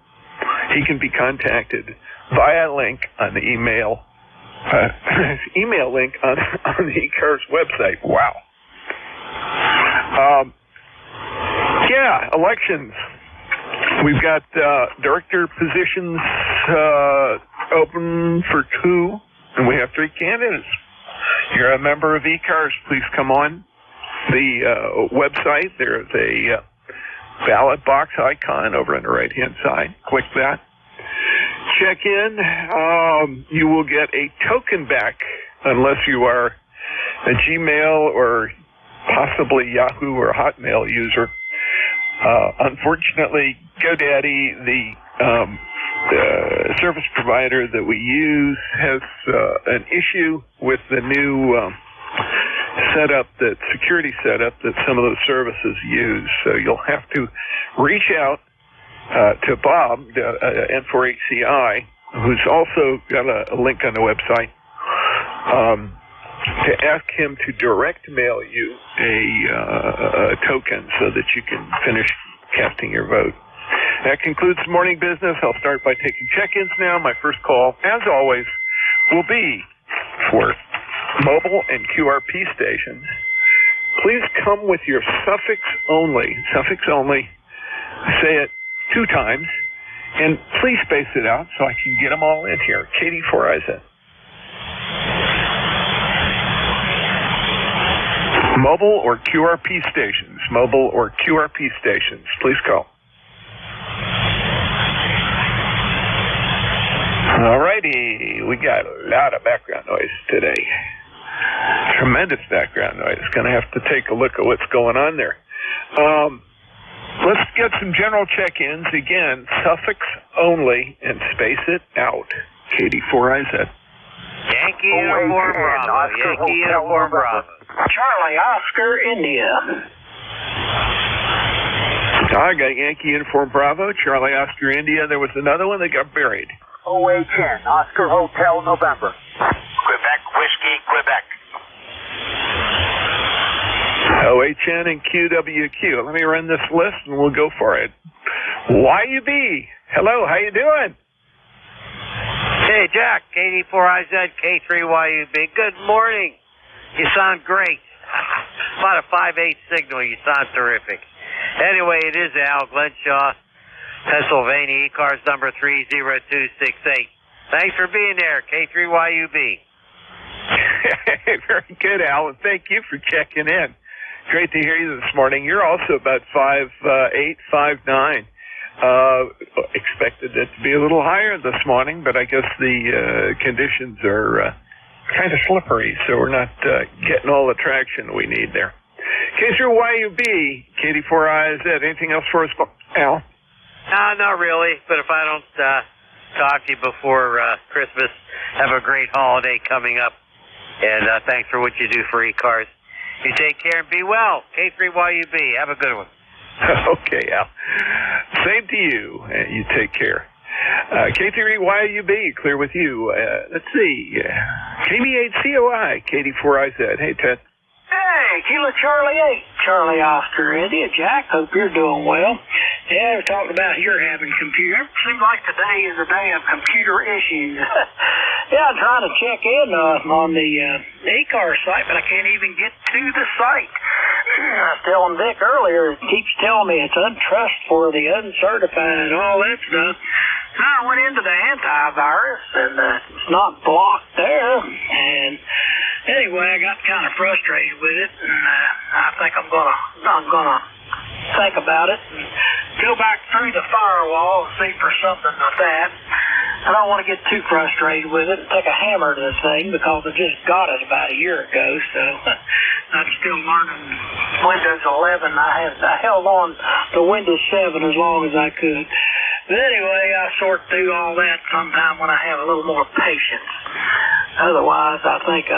He can be contacted via link on the email link on the ECARS website. Wow. Elections. We've got director positions open for 2, and we have 3 candidates. You're a member of ECARS, please come on the website. There's a ballot box icon over on the right-hand side. Click that. Check in. You will get a token back unless you are a Gmail or possibly Yahoo or Hotmail user. Unfortunately, GoDaddy, the service provider that we use, has an issue with the new security setup that some of those services use. So you'll have to reach out to Bob, N4HCI, who's also got a link on the website, to ask him to direct mail you a token so that you can finish casting your vote. That concludes morning business. I'll start by taking check-ins now. My first call, as always, will be for mobile and QRP stations. Please come with your suffix only. Suffix only. Say it 2 times. And please space it out so I can get them all in here. Katie 4IZ. Mobile or QRP stations. Mobile or QRP stations. Please call. All righty. We got a lot of background noise today. Tremendous background noise. Going to have to take a look at what's going on there. Let's get some general check-ins. Again, suffix only and space it out. Katie 4IZ.
Yankee Uniform Bravo. Yankee Uniform Bravo.
Charlie Oscar India.
I got Yankee Uniform Bravo, Charlie Oscar India. There was another one that got buried.
OHN, Oscar Hotel November.
Quebec Whiskey, Quebec.
OHN and QWQ. Let me run this list and we'll go for it. YUB. Hello, how you doing?
Hey, Jack, K84IZ, K3YUB. Good morning. You sound great. About a 5/8 signal. You sound terrific. Anyway, it is Al Glenshaw, Pennsylvania, ECARS number 30268. Thanks for being there, K3YUB.
Very good, Al, and thank you for checking in. Great to hear you this morning. You're also about 5'8", 5'9". Expected it to be a little higher this morning, but I guess the conditions are kind of slippery, so we're not getting all the traction we need there. K3YUB, KD4IZ, anything else for us, Al?
No, not really, but if I don't talk to you before Christmas, have a great holiday coming up, and thanks for what you do for ECARS. You take care and be well. K3YUB. Have a good one.
Okay, Al. Same to you. You take care. K3YUB, clear with you. Let's see. KB8COI, KD4IZ. Hey, Ted.
Hey, Kilo Charlie 8, Charlie Oscar, India. Jack, hope you're doing well. Yeah, we're talking about you're having computer. Seems like today is a day of computer issues. Yeah, I'm trying to check in on the ECARS site, but I can't even get to the site. I was telling Vic earlier, it keeps telling me it's untrustworthy, uncertified, and all that stuff. So I went into the antivirus, and it's not blocked there. And anyway, I got kind of frustrated with it, and I think I'm gonna think about it and go back through the firewall and see for something like that. I don't want to get too frustrated with it and take a hammer to the thing because I just got it about a year ago, so I'm still learning Windows 11. I held on to Windows 7 as long as I could. But anyway, I'll sort through all that sometime when I have a little more patience. Otherwise, I think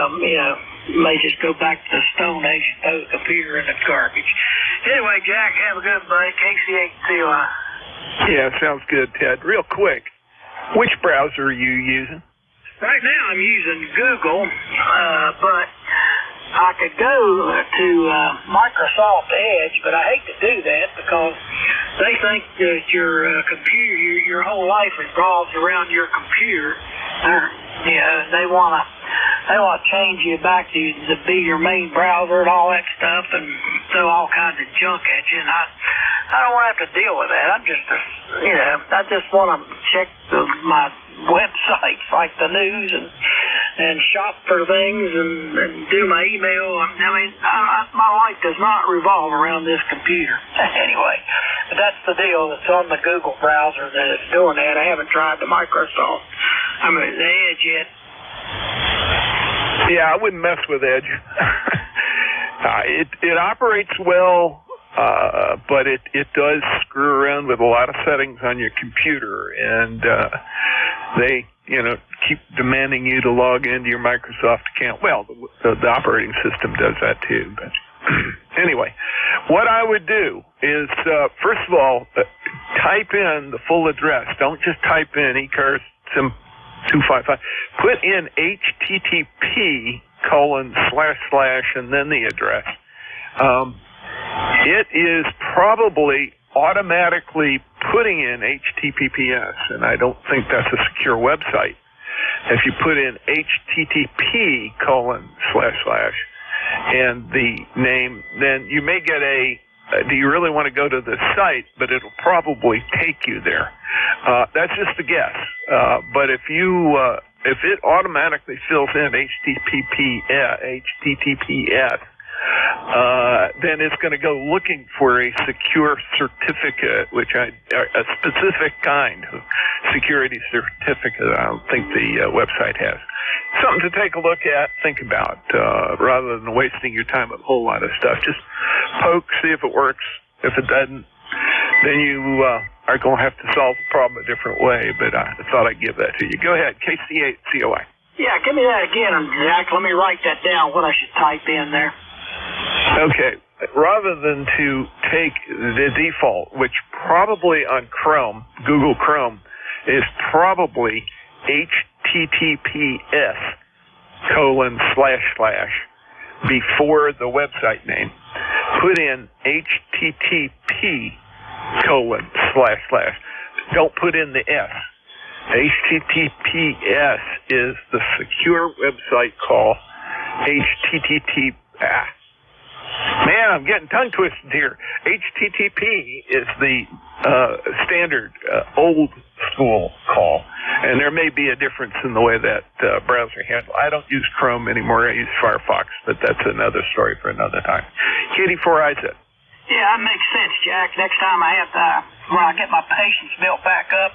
may just go back to the Stone Age and throw the computer in the garbage. Anyway, Jack, have a good day. KC8COI.
Yeah, sounds good, Ted. Real quick, which browser are you using?
Right now I'm using Google, but I could go to Microsoft Edge, but I hate to do that because they think that your computer, your whole life revolves around your computer. They want to change you back to be your main browser and all that stuff, and throw all kinds of junk at you. And I don't want to have to deal with that. I'm just, I just want to check my websites like the news and shop for things and do my email. I mean, my life does not revolve around this computer. Anyway, but that's the deal. It's on the Google browser that it's doing that. I haven't tried the Microsoft. The Edge yet.
Yeah, I wouldn't mess with Edge. It operates well, but it does screw around with a lot of settings on your computer, and they keep demanding you to log into your Microsoft account. Well, the operating system does that too. But anyway, what I would do is, first of all, type in the full address. Don't just type in ECARS 255. Put in HTTP : and then the address. It is probably automatically putting in HTTPS, and I don't think that's a secure website. If you put in HTTP : and the name, then you may get do you really want to go to the site, but it'll probably take you there. That's just a guess. But if it automatically fills in HTTPS, then it's going to go looking for a secure certificate, a specific kind of security certificate I don't think the website has. Something to take a look at, think about, rather than wasting your time with a whole lot of stuff. Just poke, see if it works. If it doesn't, then you are going to have to solve the problem a different way, but I thought I'd give that to you. Go ahead, KC8COI.
Yeah, give me that again, Jack. Let me write that down, what I should type in there.
Okay. Rather than to take the default, which probably on Chrome, Google Chrome, is probably HTTPS : before the website name, put in HTTP : don't put in the S. HTTPS is the secure website call. HTTP. Man, I'm getting tongue twisted here. HTTP is the standard old school call, and there may be a difference in the way that browser handles. I don't use Chrome anymore. I use Firefox, but that's another story for another time. KD4IZ.
Yeah, that makes sense, Jack. Next time when I get my patience built back up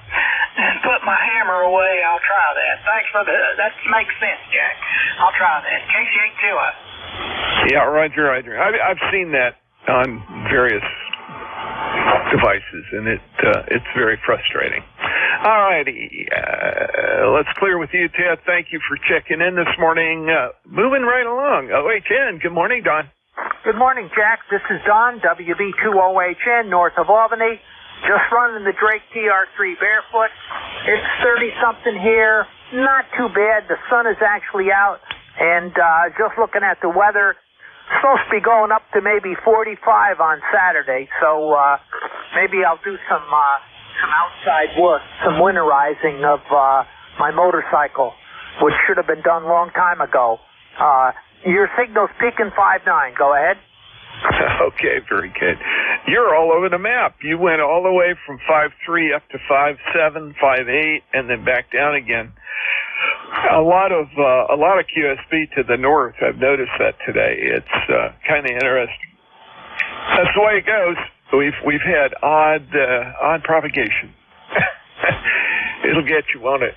and put my hammer away, I'll try that. Thanks for that makes sense, Jack. I'll try that. KC8COI.
Yeah, Roger. I've seen that on various devices, and it's very frustrating. All righty, let's clear with you, Ted. Thank you for checking in this morning. Moving right along. OHN, good morning, Don.
Good morning, Jack. This is Don, WB2OHN, north of Albany. Just running the Drake TR3 barefoot. It's 30-something here. Not too bad. The sun is actually out. And just looking at the weather, it's supposed to be going up to maybe 45 on Saturday. So maybe I'll do some outside work, some winterizing of my motorcycle, which should have been done a long time ago. Your signal's peaking 5.9. Go ahead.
Okay, very good. You're all over the map. You went all the way from 5.3 up to 5.7, 5.8, and then back down again. A lot of QSB to the north. I've noticed that today. It's kind of interesting. That's the way it goes. We've had odd propagation. It'll get you, won't it?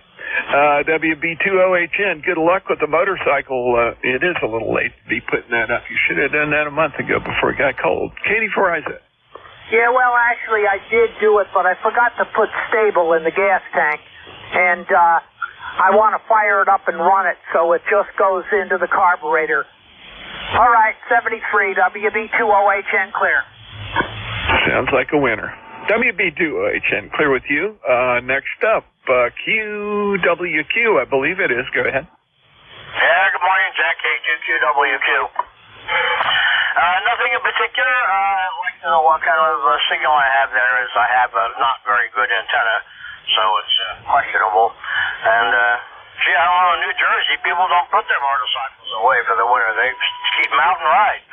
WB2OHN, good luck with the motorcycle. It is a little late to be putting that up. You should have done that a month ago before it got cold. Katie Isaac.
Yeah, well, actually, I did do it, but I forgot to put stable in the gas tank, and I want to fire it up and run it so it just goes into the carburetor. All right, 73, WB2OHN, clear.
Sounds like a winner. WB2OHN, clear with you. Next up, QWQ, I believe it is. Go ahead.
Yeah, good morning, Jack. K2QWQ. Nothing in particular. I'd like to know what kind of signal I have there. Is I have a not very good antenna, so it's questionable. And, gee, I don't know, in New Jersey, people don't put their motorcycles away for the winter. They keep them out and ride.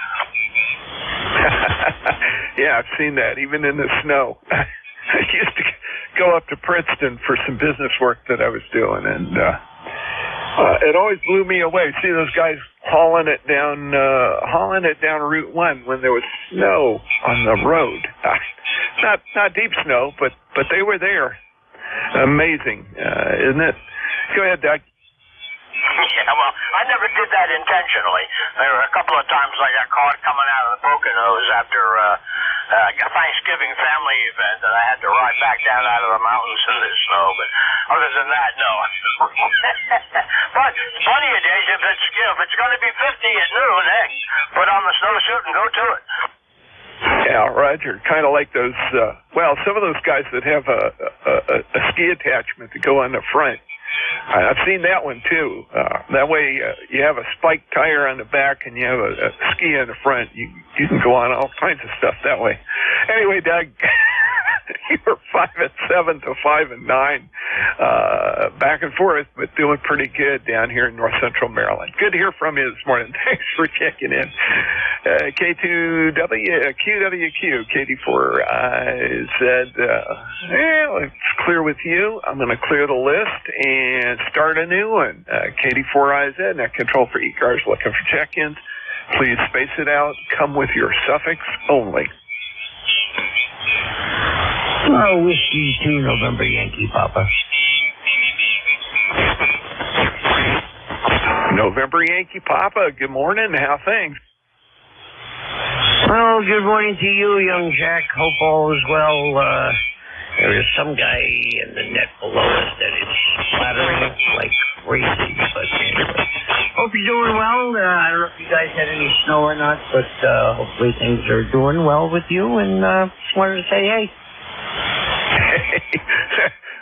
Yeah, I've seen that, even in the snow. I used to go up to Princeton for some business work that I was doing, and it always blew me away. See those guys hauling it down Route 1 when there was snow on the road. Not deep snow, but they were there. Amazing, isn't it? Go ahead, Doug.
Yeah, well, I never did that intentionally. There were a couple of times I got caught coming out of the Poconos after a Thanksgiving family event, and I had to ride back down out of the mountains in the snow. But other than that, no. But plenty of days if it's going to be 50 at noon, heck, put on the snowsuit and go to it.
Yeah, Roger. Kind of like those. Some of those guys that have a ski attachment to go on the front. I've seen that one too. That way, you have a spiked tire on the back and you have a ski on the front. You can go on all kinds of stuff that way. Anyway, Doug, you were 5-7 to 5-9, back and forth, but doing pretty good down here in North Central Maryland. Good to hear from you this morning. Thanks for checking in. QWQ, KD4 said, it's clear with you. I'm going to clear the list and start a new one. KD4IZ, net control for ECARS, looking for check-ins. Please space it out. Come with your suffix only.
Oh, Whiskey 2 November Yankee Papa.
November Yankee Papa, good morning. How things?
Well, good morning to you, young Jack. Hope all is well. There is some guy in the net below us that is flattering like crazy. But anyway, hope you're doing well. I don't know if you guys had any snow or not, but hopefully things are doing well with you. And just wanted to say, hey.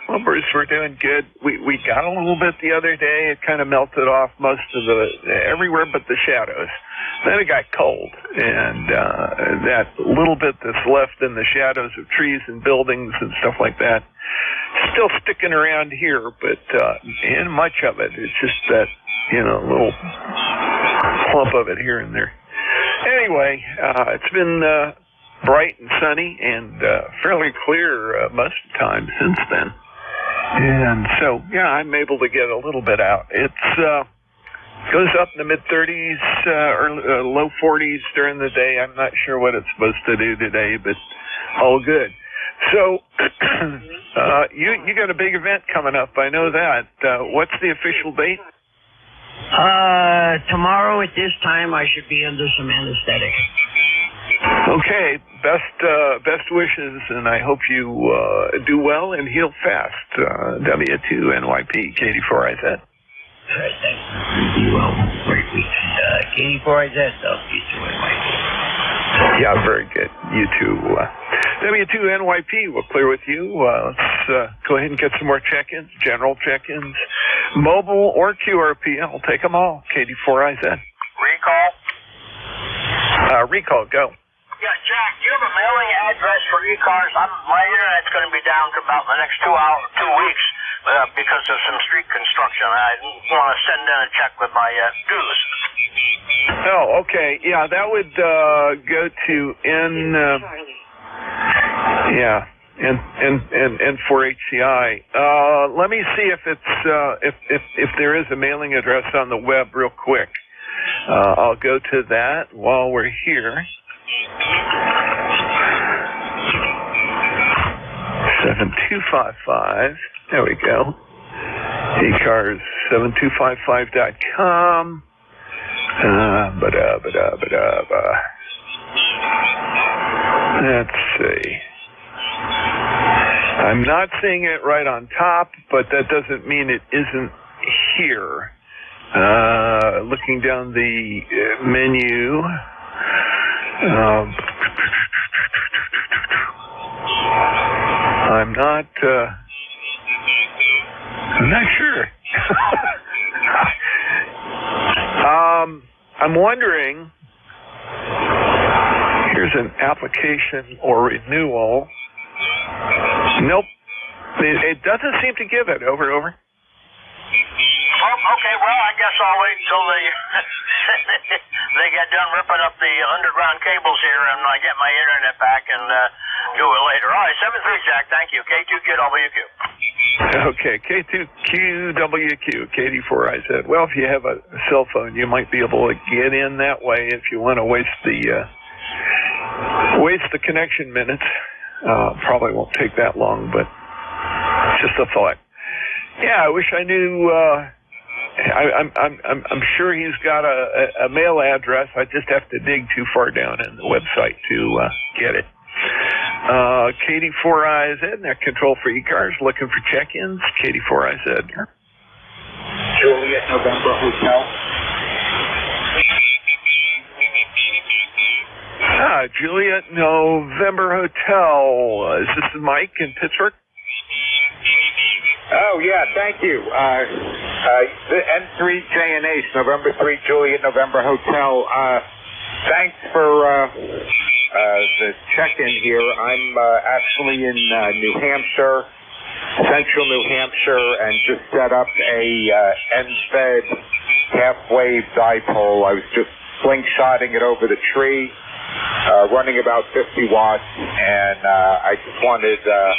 Well, Bruce, we're doing good. We got a little bit the other day. It kind of melted off most of everywhere but the shadows. Then it got cold, and that little bit that's left in the shadows of trees and buildings and stuff like that, still sticking around here, but in much of it, it's just that, little clump of it here and there. Anyway, it's been bright and sunny and fairly clear most of the time since then. And so, yeah, I'm able to get a little bit out. It's goes up in the mid-30s or low 40s during the day. I'm not sure what it's supposed to do today, but all good. So, you got a big event coming up. I know that. What's the official date?
Tomorrow at this time, I should be under some anesthetic.
Okay, best wishes, and I hope you do well and heal fast. W2NYP, KD4IZ.
All right, thanks. You do well. Great week. KD4IZ, W2NYP.
Yeah, very good. You too. W2NYP, we'll clear with you. Let's go ahead and get some more check-ins, general check-ins, mobile or QRP. I'll take them all. KD4IZ.
Recall?
Recall, go.
Yeah, Jack, do you have a mailing address for ECARS? My internet's going to be down for about the next 2 weeks because of some street construction. I want to send in a check with my dues.
Oh, okay. Yeah, that would go to N4HCI. Let me see if it's if there is a mailing address on the web real quick. I'll go to that while we're here. 7255. There we go. ECARS7255.com. Let's see. I'm not seeing it right on top, but that doesn't mean it isn't here. Looking down the menu. I'm not sure. I'm wondering, here's an application or renewal. Nope. It doesn't seem to give it. Over.
Oh, okay, well, I guess I'll wait until they get done ripping up the underground cables here and I get my internet back and do it later. All right, 7-3, Jack, thank you. K2QWQ.
Okay, K2QWQ, KD4IZ. Well, if you have a cell phone, you might be able to get in that way if you want to waste the connection minutes. Probably won't take that long, but just a thought. Yeah, I wish I knew. I'm sure he's got a mail address. I just have to dig too far down in the website to get it. KD4IZ, net control for ECARS, looking for check-ins. KD4IZ.
Juliet November Hotel.
Juliet November Hotel. Is this Mike in Pittsburgh?
Oh, yeah, thank you. The N3JNH, November 3, Juliet November Hotel. Thanks for the check-in here. I'm actually in New Hampshire, central New Hampshire, and just set up a end-fed half-wave dipole. I was just slingshotting it over the tree, running about 50 watts, and I just wanted to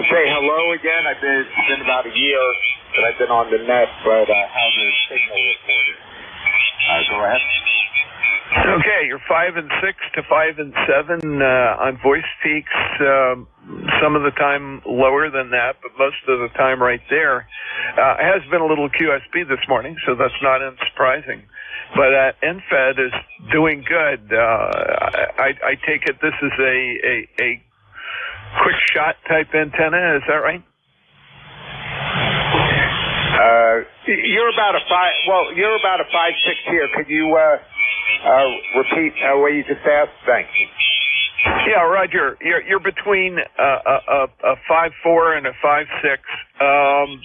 say hello again. It's been about a year that I've been on the net, but how the signal reported. Go ahead.
Okay, you're 5 and 6 to 5 and 7 on voice peaks. Some of the time lower than that, but most of the time right there. It has been a little QSB this morning, so that's not unsurprising. But NFED is doing good. I take it this is a quick shot type antenna. Is that right?
You're about a 5.6 here. Could you repeat what you just asked? Thanks.
Yeah, Roger. You're between a 5.4 and a 5.6.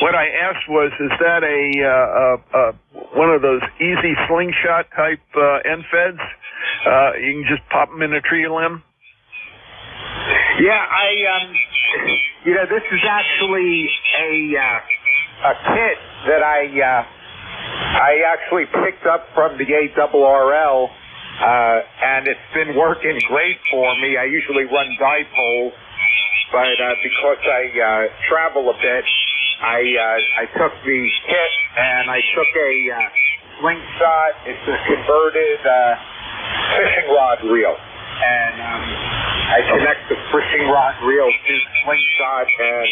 What I asked was, is that a one of those easy slingshot type NFEDs? You can just pop them in a tree limb.
Yeah, this is actually a kit that I actually picked up from the ARRL, and it's been working great for me. I usually run dipoles, but because I travel a bit, I took the kit and I took a slingshot. It's a converted fishing rod reel, and I connect the fishing rod reel to the slingshot and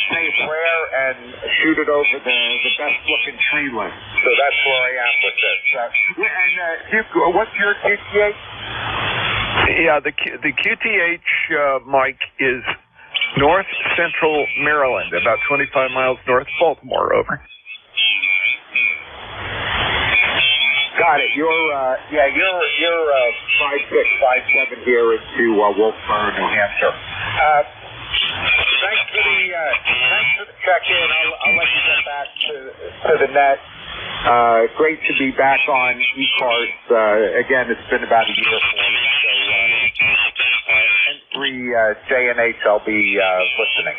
say a prayer and shoot it over the best looking tree limb. So that's where I am with this. And what's your QTH?
Yeah, the QTH, Mike, is north central Maryland, about 25 miles north of Baltimore. Over.
Got it. You're 5657 here into Wolfboro, New Hampshire. Thanks for the check-in. I'll let you get back to the net. Great to be back on ECARS. Again, it's been about a year for me. So N3 J&H, I'll be listening.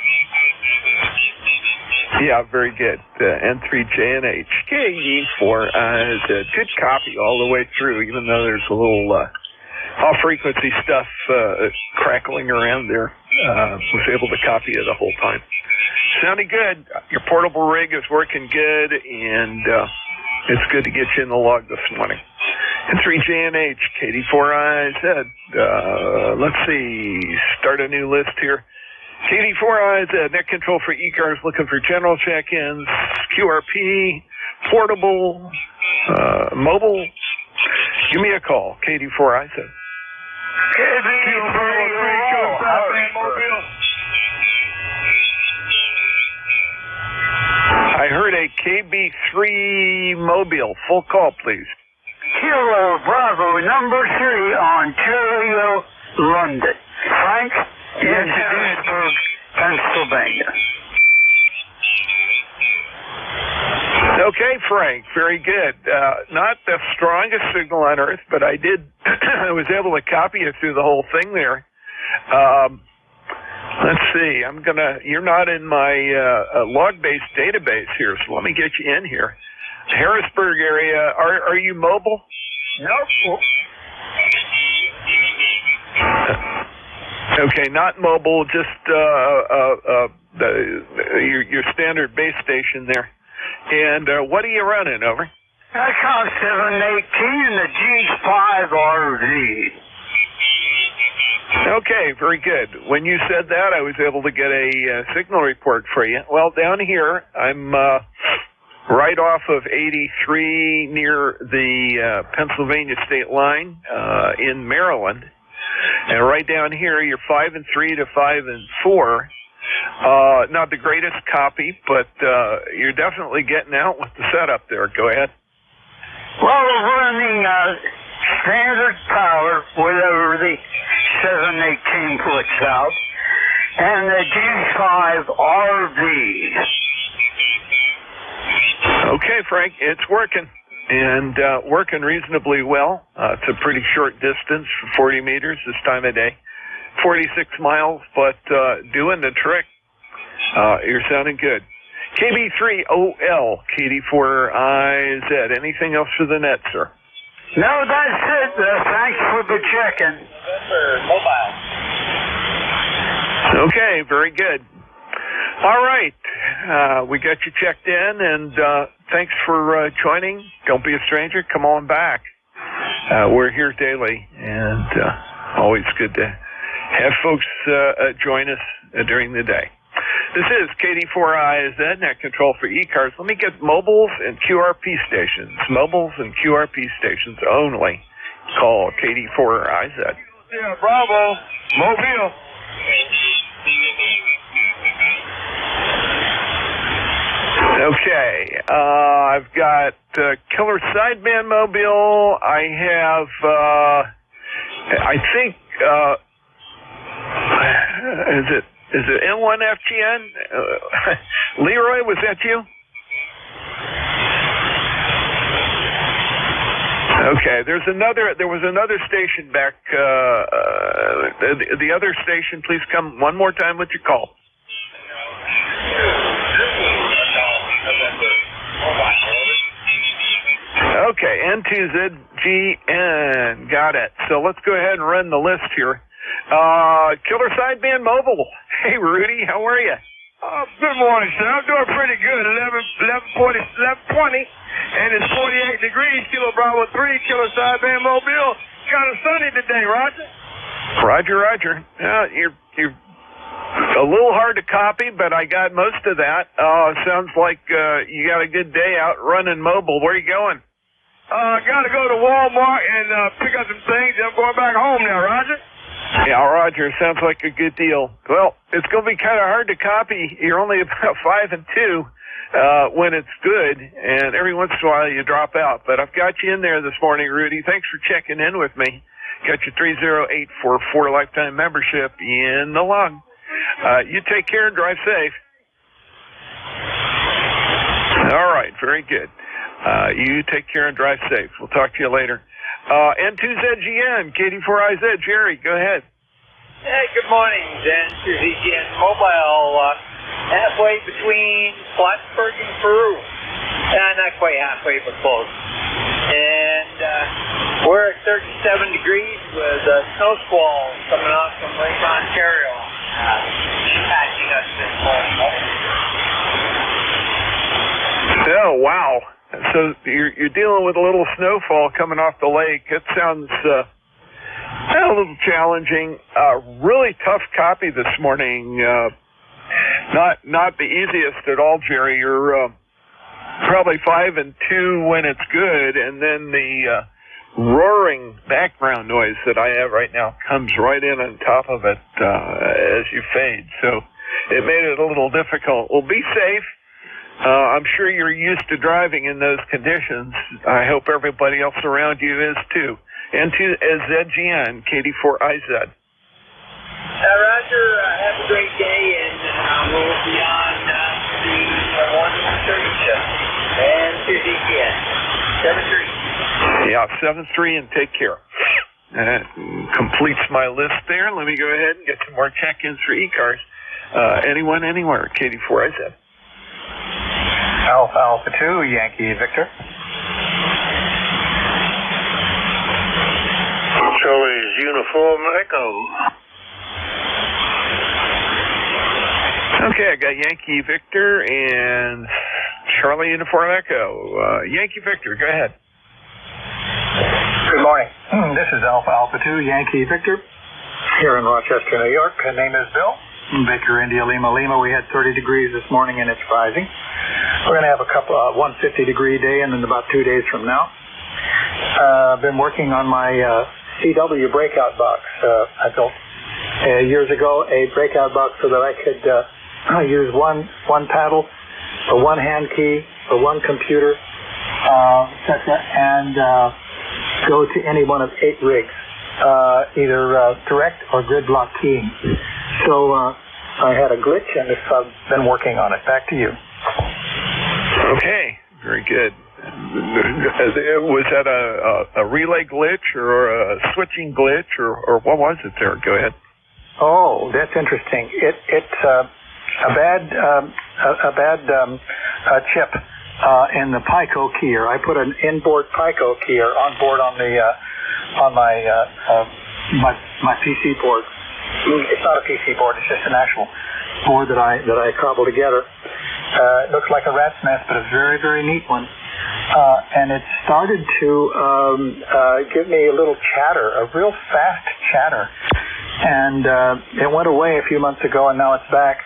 Yeah, very good. N3J&H. KE4 is a good copy all the way through, even though there's a little off-frequency stuff crackling around there. Was able to copy it the whole time. Sounding good. Your portable rig is working good, and it's good to get you in the log this morning. N3J&H, KD4IZ. Let's see. Start a new list here. KD4IZ, net control for ECARS, looking for general check-ins, QRP, portable, mobile. Give me a call, KD4IZ. I heard a KB3 Mobile. Full call, please.
Kilo Bravo number 3, Ontario, London. Frank in Harrisburg, Pennsylvania.
Okay, Frank. Very good. Not the strongest signal on Earth, but I was able to copy it through the whole thing there. Let's see. You're not in my log-based database here, so let me get you in here. Harrisburg area. Are you mobile?
Nope.
Okay, not mobile, just your standard base station there. And what are you running, over?
ECARS 718 and the G5RV.
Okay, very good. When you said that, I was able to get a signal report for you. Well, down here, I'm right off of 83 near the Pennsylvania state line in Maryland. And right down here, you're 5 and 3 to 5 and 4. Not the greatest copy, but you're definitely getting out with the setup there. Go ahead.
Well, we're running standard power, whatever the 718 puts out, and the G5RV.
Okay, Frank, it's working. And working reasonably well. It's a pretty short distance, 40 meters this time of day. 46 miles, but doing the trick. You're sounding good. KB3OL, KD4IZ. Anything else for the net, sir?
No, that's it. Thanks for the check-in.
Mobile.
Okay, very good. All right. We got you checked in, and thanks for joining. Don't be a stranger. Come on back. We're here daily, and always good to have folks join us during the day. This is KD4IZ, net control for ECARS. Let me get mobiles and QRP stations. Mobiles and QRP stations only. Call KD4IZ.
Yeah, Bravo. Mobile.
Okay, I've got Killer Sideband Mobile. I have, I think, is it N1FGN? Leroy, was that you? Okay, there was another station back, the other station, please come one more time with your call. Okay, N2ZGN, got it. So let's go ahead and run the list here. Killer Sideband Mobile. Hey, Rudy, how are you?
Good morning, sir. I'm doing pretty good. 11:20, and it's 48 degrees. Kilo Bravo 3, Killer Sideband Mobile. Kind of sunny today, Roger.
Roger. You're a little hard to copy, but I got most of that. Sounds like you got a good day out running mobile. Where are you going?
Got to go to Walmart and pick up some things. I'm going back home now, Roger.
Yeah, Roger. Sounds like a good deal. Well, it's going to be kind of hard to copy. You're only about 5 and 2. when it's good, and every once in a while you drop out. But I've got you in there this morning, Rudy. Thanks for checking in with me. Got your 30844 lifetime membership in the log. You take care and drive safe. All right, very good. You take care and drive safe. We'll talk to you later. N2ZGN, KD4IZ, Jerry, go ahead.
Hey, good morning, N2ZGN Mobile, halfway between Plattsburgh and Peru. Not quite halfway, but close. And we're at 37 degrees with a snow squall coming off from Lake Ontario, impacting us this morning.
Oh, wow. So you're dealing with a little snowfall coming off the lake. It sounds a little challenging. Really tough copy this morning. Not the easiest at all, Jerry. You're probably 5 and 2 when it's good, and then the roaring background noise that I have right now comes right in on top of it as you fade. So it made it a little difficult. Well, be safe. I'm sure you're used to driving in those conditions. I hope everybody else around you is too. N2ZGN, KD4IZ.
Roger, have a great day, and we'll be on the 1:30 shift. And 2ZGN, 7-3.
Yeah, 7-3, and take care. That completes my list there. Let me go ahead and get some more check-ins for ECARS. Anyone, anywhere, KD4IZ.
Alpha 2, Yankee Victor.
Charlie's Uniform Echo.
Okay, I got Yankee Victor and Charlie Uniform Echo. Yankee Victor, go ahead.
Good morning. This is Alpha 2, Yankee Victor, here in Rochester, New York. My name is Bill. Baker, India, Lima. We had 30 degrees this morning, and it's rising. We're going to have a 150-degree day, and then about 2 days from now. I've been working on my CW breakout box. I built years ago a breakout box so that I could use one paddle for one hand key for one computer, etc., and go to any one of 8 rigs, either direct or grid block keying. So I had a glitch, and I've been working on it. Back to you.
Okay, very good. Was that a relay glitch or a switching glitch, or what was it there? Go ahead.
Oh, that's interesting. It's a bad chip in the Pico keyer. I put an inboard Pico keyer on board on my PC board. It's not a PC board. It's just an actual board that I cobbled together. It looks like a rat's nest, but a very, very neat one. And it started to give me a little chatter, a real fast chatter. And it went away a few months ago, and now it's back.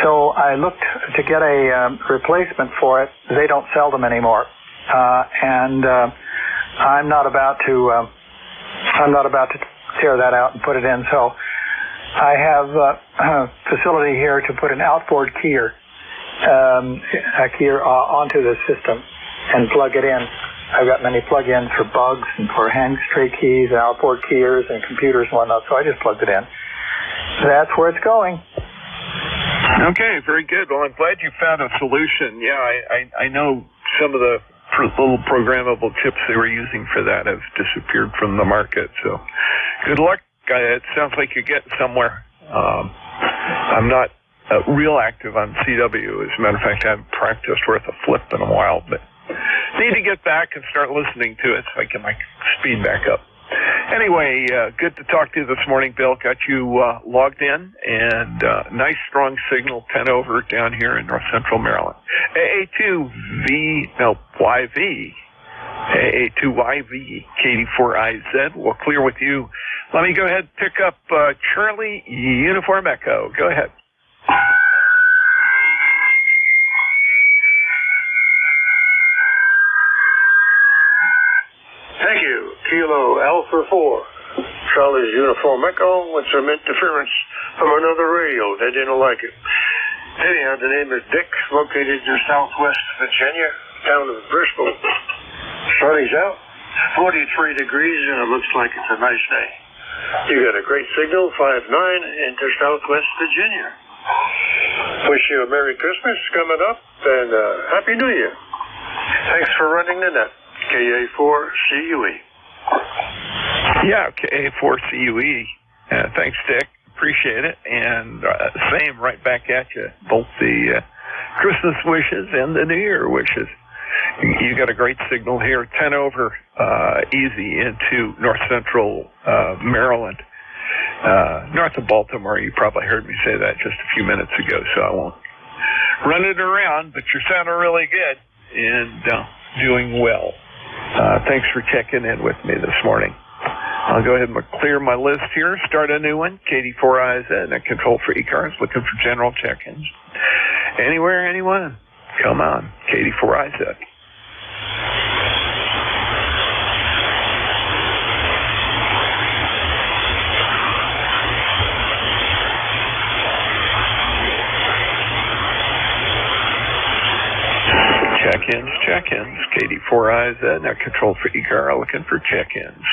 So I looked to get a replacement for it. They don't sell them anymore, and I'm not about to tear that out and put it in. So I have a facility here to put an outboard keyer onto the system and plug it in. I've got many plug-ins for bugs and for hand straight keys and outboard keyers and computers and whatnot, so I just plugged it in. That's where it's going.
Okay, very good. Well, I'm glad you found a solution. Yeah, I know some of the little programmable chips they were using for that have disappeared from the market, so good luck. It sounds like you're getting somewhere. I'm not real active on CW. As a matter of fact, I haven't practiced worth a flip in a while, but need to get back and start listening to it so I get my speed back up. Anyway, good to talk to you this morning, Bill. Got you logged in, and nice strong signal 10 over down here in North Central Maryland. AA2YV, KD4IZ. We'll clear with you. Let me go ahead and pick up Charlie Uniform Echo. Go ahead.
Thank you. Kilo Alpha 4. Charlie's Uniform Echo with some interference from another radio. They didn't like it. Anyhow, the name is Dick, located in southwest Virginia, town of Bristol. Sun is out, 43 degrees, and it looks like it's a nice day. You got a great signal, 5-9, into southwest Virginia. Wish you a Merry Christmas coming up, and Happy New Year. Thanks for running the net. KA4CUE.
Yeah, KA4CUE. Thanks, Dick. Appreciate it. And same right back at you. Both the Christmas wishes and the New Year wishes. You got a great signal here. 10 over, easy into north central Maryland. North of Baltimore. You probably heard me say that just a few minutes ago, so I won't run it around, but you're sounding really good and doing well. Thanks for checking in with me this morning. I'll go ahead and clear my list here, start a new one. KD4IZ, net control for ECARS, looking for general check-ins. Anywhere, anyone? Come on, KD4IZ. Check-ins. KD4IZ, net control for ECAR, looking for check-ins.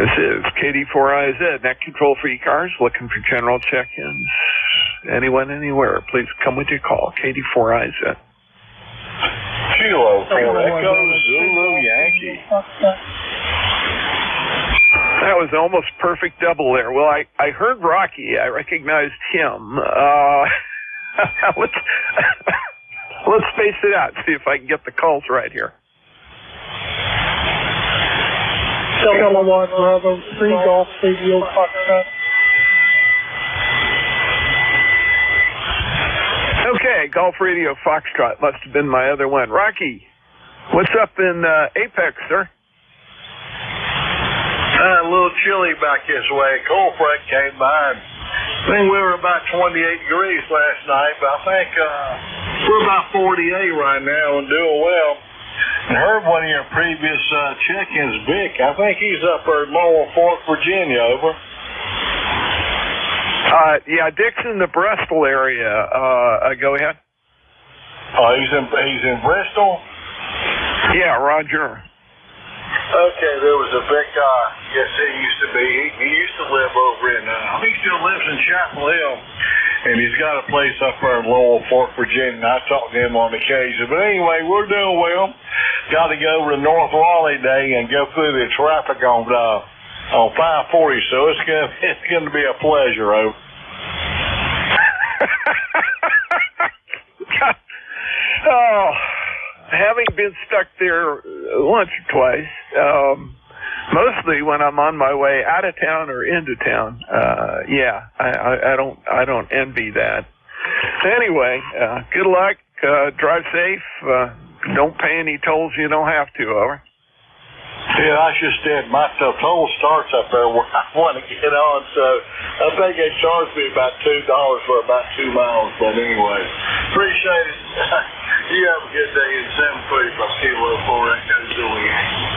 This is KD4IZ, net control for ECARS, looking for general check-ins. Anyone, anywhere, please come with your call. KD4IZ.
Kilo 4 Echo Zulu Yankee.
That was almost perfect double there. Well, I heard Rocky. I recognized him. Let's space it out, see if I can get the calls right here.
Kilowatt Bravo 3 Golf Radio Foxtrot.
Okay, Golf Radio Foxtrot must have been my other one. Rocky, what's up in Apex, sir?
A little chilly back this way. Cold front came by. I think we were about 28 degrees last night, but I think we're about 48 right now and doing well. I heard one of your previous check-ins, Vic. I think he's up there in Laurel Fork, Virginia, over.
Yeah, Dick's in the Bristol area. Go ahead.
Oh, he's in Bristol?
Yeah, Roger.
Okay, there was a Vic guy. Yes, he used to be. He used to live over in, he still lives in Chapel Hill. And he's got a place up there in Laurel Fork, Virginia. And I talk to him on occasion. But anyway, we're doing well. Got to go over to North Raleigh today and go through the traffic on 540. So it's going to be a pleasure, Oak.
Oh, having been stuck there once or twice, mostly when I'm on my way out of town or into town. Yeah, I don't envy that. Anyway, good luck. Drive safe. Don't pay any tolls you don't have to. Over.
Yeah, I just did. My toll starts up there where I want to get on, so I think they charged me about $2 for about 2 miles. But anyway, appreciate it. You have a good day in 735 Kilo 4 Echo Zulu Yankee.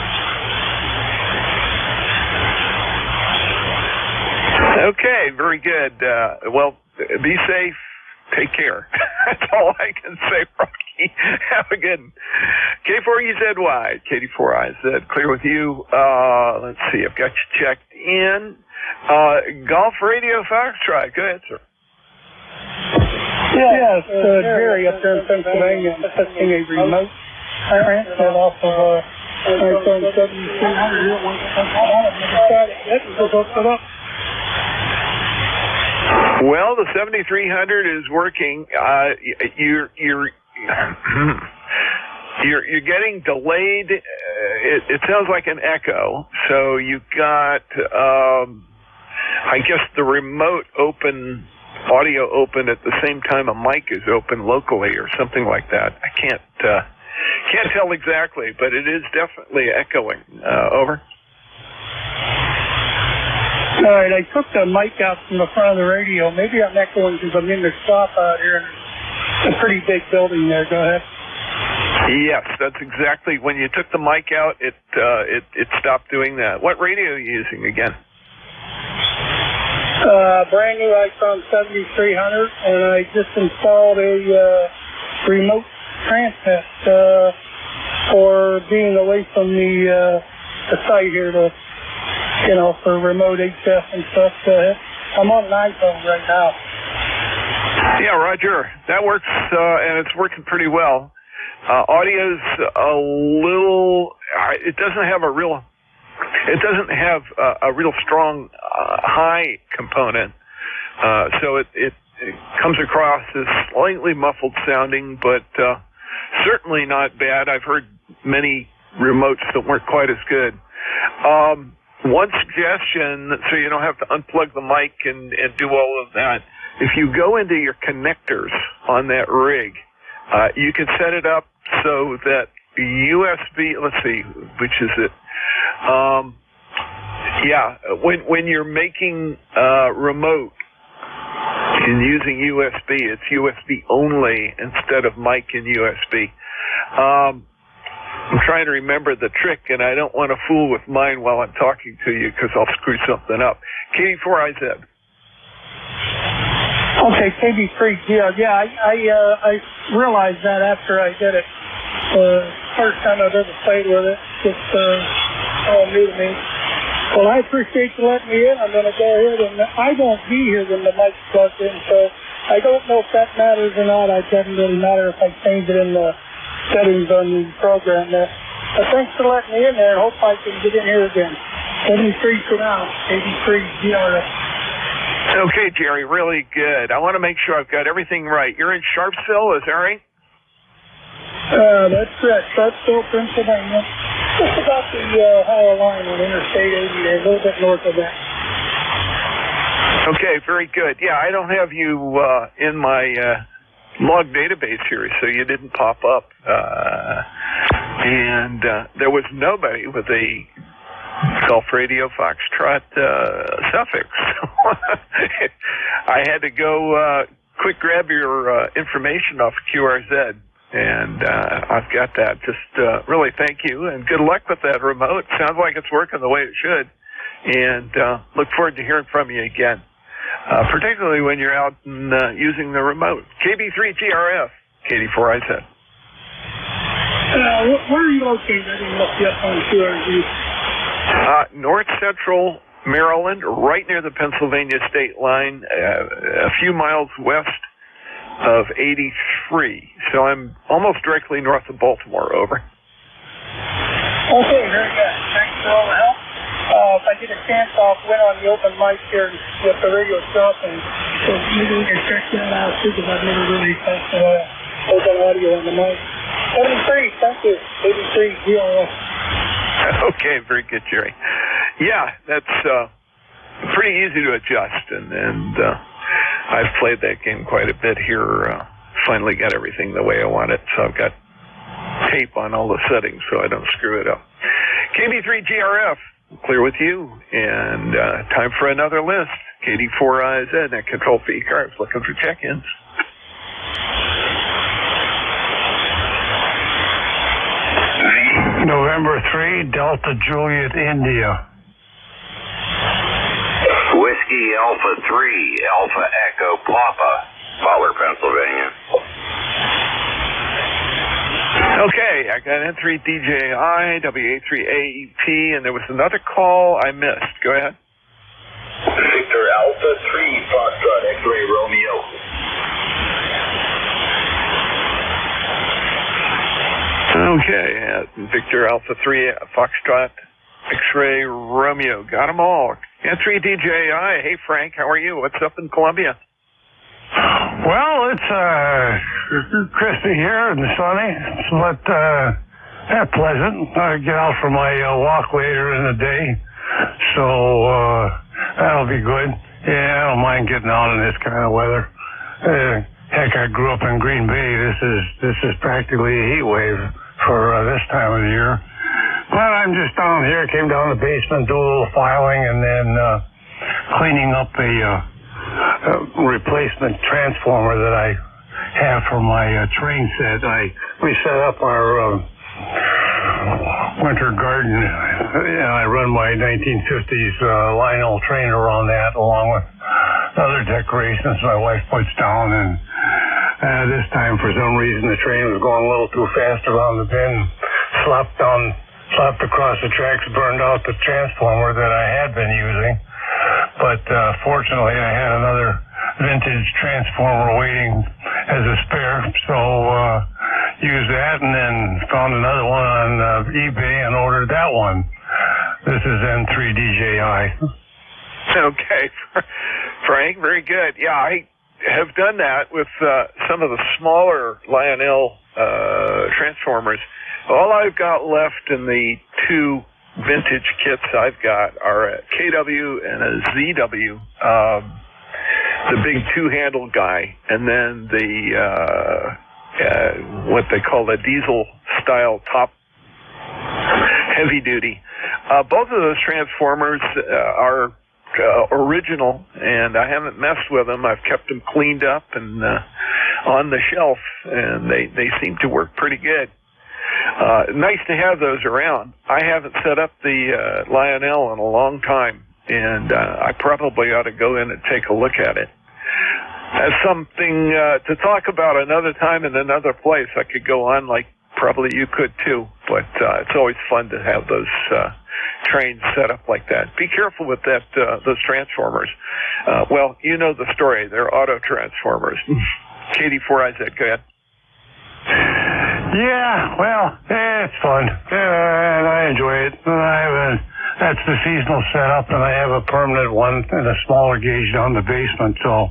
Okay, very good. Well, be safe. Take care. That's all I can say, Rocky. Have a good one. K4EZY, KD4IZ, clear with you. Let's see, I've got you checked in. Golf Radio Foxtrot, go ahead, sir.
Yes, Jerry up there in Pennsylvania, testing a remote transmit off of my phone 7300 here.
Well, the 7300 is working. You're getting delayed. It sounds like an echo. So you've got, I guess, the remote open, audio open at the same time a mic is open locally or something like that. I can't tell exactly, but it is definitely echoing. Over.
All right, I took the mic out from the front of the radio. Maybe I'm echoing because I'm in the shop out here. It's a pretty big building there. Go ahead.
Yes, that's exactly. When you took the mic out, it stopped doing that. What radio are you using again?
Brand new iPhone 7300, and I just installed a remote transmit for being away from the site here to, for remote HF and stuff. I'm on an iPhone right now.
Yeah, Roger. That works, and it's working pretty well. Audio's a little. It doesn't have a real strong high component, so it comes across as slightly muffled sounding, but certainly not bad. I've heard many remotes that weren't quite as good. One suggestion, so you don't have to unplug the mic and do all of that, if you go into your connectors on that rig, you can set it up so that USB, let's see, which is it? When you're making remote and using USB, it's USB only instead of mic and USB. I'm trying to remember the trick, and I don't want to fool with mine while I'm talking to you because I'll screw something up. KD4IZ.
Okay, KB3. Yeah, I realized that after I did it. First time I've ever played with it. It's all new to me. Well, I appreciate you letting me in. I'm going to go ahead, and I won't be here when the mic's plugged in, so I don't know if that matters or not. It doesn't really matter if I change it in the settings on the program there. But thanks for letting me in there, and hope I can get in here again. 83 for now. 83 GRF.
Okay, Jerry, really good. I want to make sure I've got everything right. You're in Sharpsville, is that right?
That's correct. Sharpsville, Pennsylvania. Just about the Ohio line on Interstate 80 there, a little bit north of that.
Okay, very good. Yeah, I don't have you in my log database here, so you didn't pop up. And there was nobody with a Golf Radio Foxtrot suffix. I had to go quick grab your information off QRZ, and I've got that. Just really thank you, and good luck with that remote. Sounds like it's working the way it should, and look forward to hearing from you again, particularly when you're out and using the remote. KB3GRF, KD4IZ.
Where are you located? I didn't look you up on QRZ.
North Central Maryland, right near the Pennsylvania state line, a few miles west of 83. So I'm almost directly north of Baltimore, over.
Okay, very good. Thanks for all the help. If I get a chance, I'll win on the open mic here with the radio stuff, and so maybe we can check that out too, because I've never really tested open audio on the mic. 73, thank you. 83, GRF.
Okay, very good, Jerry. Yeah, that's pretty easy to adjust, and I've played that game quite a bit here. Finally got everything the way I want it, so I've got tape on all the settings so I don't screw it up. KB3GRF, clear with you, and time for another list. KD4IZ at Control for ECARS, looking for check-ins.
November 3, Delta Juliet, India.
Whiskey Alpha 3, Alpha Echo Papa, Butler, Pennsylvania.
Okay, I got N3DJI, WA3AEP, and there was another call I missed. Go ahead.
Victor Alpha 3, Foxtrot X-Ray Romeo.
Okay, Victor Alpha 3, Foxtrot X-Ray Romeo. Got them all. N3DJI, hey Frank, how are you? What's up in Columbia?
Well, it's crispy here and sunny, but pleasant. I get out for my walk later in the day, so that'll be good. Yeah, I don't mind getting out in this kind of weather. Heck, I grew up in Green Bay. This is practically a heat wave for this time of the year. But I'm just down here, came down the basement, do a little filing, and then cleaning up a replacement transformer that I have for my train set. We set up our winter garden. I run my 1950s Lionel trainer on that, along with other decorations my wife puts down. And this time, for some reason, the train was going a little too fast around the bend, slopped across the tracks, burned out the transformer that I had been using. But fortunately, I had another vintage transformer waiting as a spare, so used that, and then found another one on eBay and ordered that one. This is N3DJI.
Okay, Frank, very good. Yeah, I have done that with some of the smaller Lionel transformers. All I've got left in the two vintage kits I've got are a KW and a ZW, the big two-handle guy, and then the what they call the diesel-style top heavy-duty. Both of those transformers are original, and I haven't messed with them. I've kept them cleaned up and on the shelf, and they seem to work pretty good. Nice to have those around. I haven't set up the Lionel in a long time, and I probably ought to go in and take a look at it. As something to talk about another time in another place. I could go on like probably you could too, but it's always fun to have those trains set up like that. Be careful with that those transformers. Well, you know the story. They're auto transformers. KD4IZ, go ahead.
Yeah, well, it's fun, and I enjoy it. That's the seasonal setup, and I have a permanent one in a smaller gauge down the basement. So,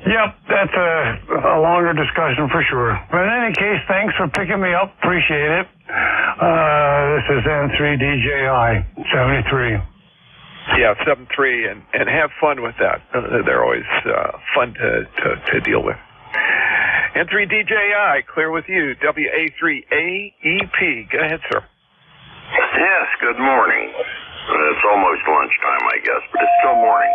yep, that's a longer discussion for sure. But in any case, thanks for picking me up. Appreciate it. This is N3DJI 73.
Yeah, 73, and have fun with that. They're always fun to deal with. N3DJI, clear with you. WA3AEP. Go ahead, sir.
Yes, good morning. It's almost lunchtime, I guess, but it's still morning.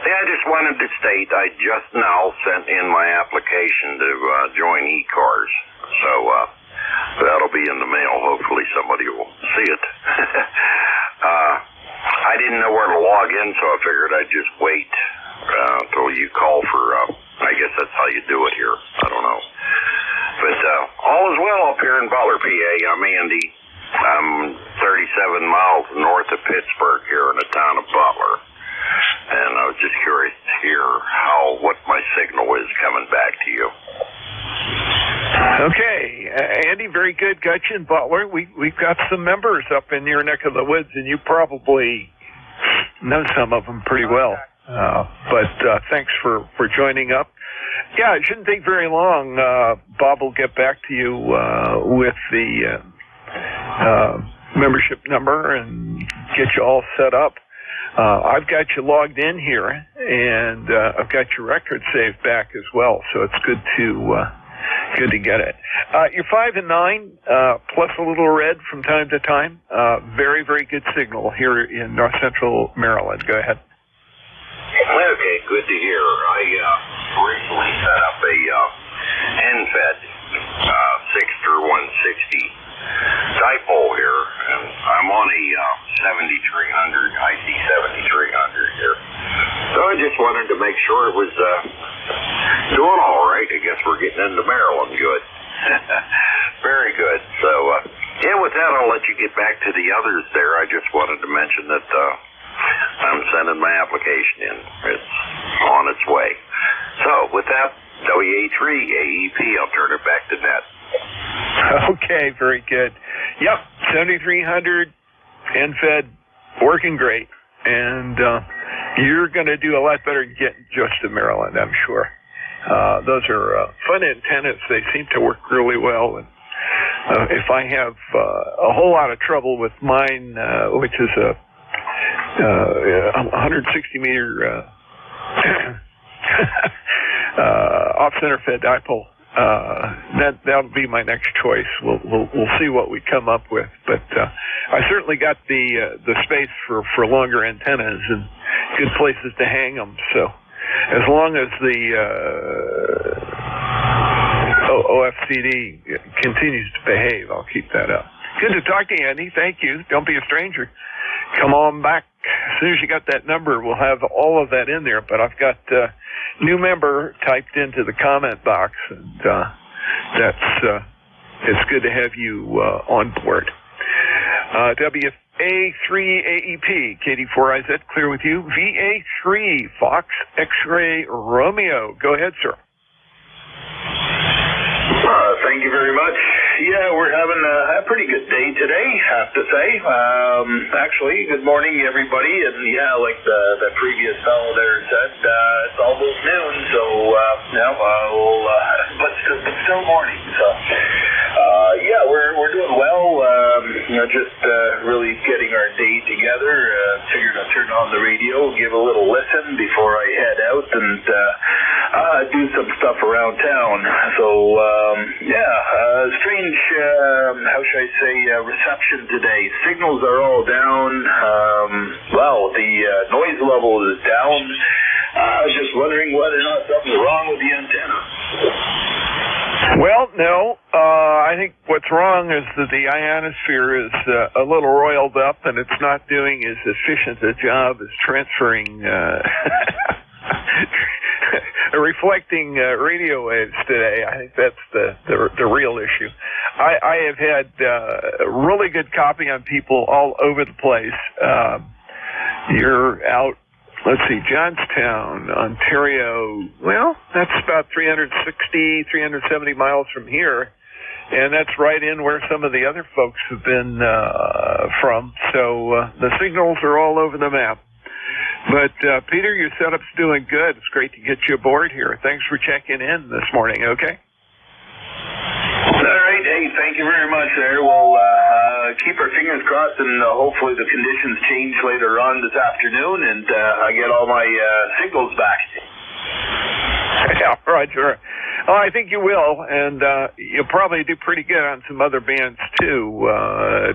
Yeah, I just wanted to state I just now sent in my application to join ECARS. So that'll be in the mail. Hopefully somebody will see it. I didn't know where to log in, so I figured I'd just wait until you call for, I guess that's how you do it here. I don't know. But all is well up here in Butler, PA. I'm Andy. I'm 37 miles north of Pittsburgh here in the town of Butler. And I was just curious to hear what my signal is coming back to you.
Okay, Andy, very good. Got you in Butler. We've got some members up in your neck of the woods, and you probably know some of them pretty well. But thanks for joining up. Yeah, it shouldn't take very long. Bob will get back to you with the membership number and get you all set up. I've got you logged in here, and I've got your record saved back as well, so it's good to get it. You're 5 and 9, plus a little red from time to time. Very, very good signal here in North Central Maryland. Go ahead.
Okay, good to hear. I recently set up a NFED 6-160 dipole here, and I'm on a 7300, IC 7300 here. So I just wanted to make sure it was doing all right. I guess we're getting into Maryland good. Very good. So, yeah, with that, I'll let you get back to the others there. I just wanted to mention that I'm sending my application in. It's on its way. So, with that, WA3AEP, I'll turn it back to Ned.
Okay, very good. Yep, 7300 NFED, working great. And you're going to do a lot better getting just to Maryland, I'm sure. Those are fun antennas. They seem to work really well. And if I have a whole lot of trouble with mine, which is a 160 meter off-center fed dipole, that'll be my next choice. We'll see what we come up with, but I certainly got the space for longer antennas, and good places to hang them. So as long as the OFCD continues to behave, I'll keep that up. Good to talk to you, Andy. Thank you. Don't be a stranger. Come on back. As soon as you got that number, we'll have all of that in there. But I've got new member typed into the comment box, and it's good to have you on board. WA3AEP, KD4IZ, clear with you. VA3, Fox X-Ray Romeo. Go ahead, sir.
Thank you very much. Yeah, we're having a pretty good day today, I have to say. Actually, good morning, everybody. And yeah, like the previous fellow there said, it's almost noon, so but still morning. So yeah, we're doing well. Just really getting our day together. Figured I'd turn on the radio, give a little listen before I head out, and do some stuff around town. So strange, how should I say, reception today. Signals are all down. The noise level is down. I was just wondering whether or not something's wrong with the antenna.
Well, no. I think what's wrong is that the ionosphere is a little roiled up, and it's not doing as efficient a job as transferring reflecting radio waves today. I think that's the real issue. I have had really good copy on people all over the place. You're out, let's see, Johnstown, Ontario. Well, that's about 370 miles from here. And that's right in where some of the other folks have been from. So the signals are all over the map. But, Peter, your setup's doing good. It's great to get you aboard here. Thanks for checking in this morning, okay?
All right. Hey, thank you very much there. We'll keep our fingers crossed, and hopefully the conditions change later on this afternoon, and I get all my signals back.
Yeah, Roger. Oh, I think you will, and you'll probably do pretty good on some other bands, too,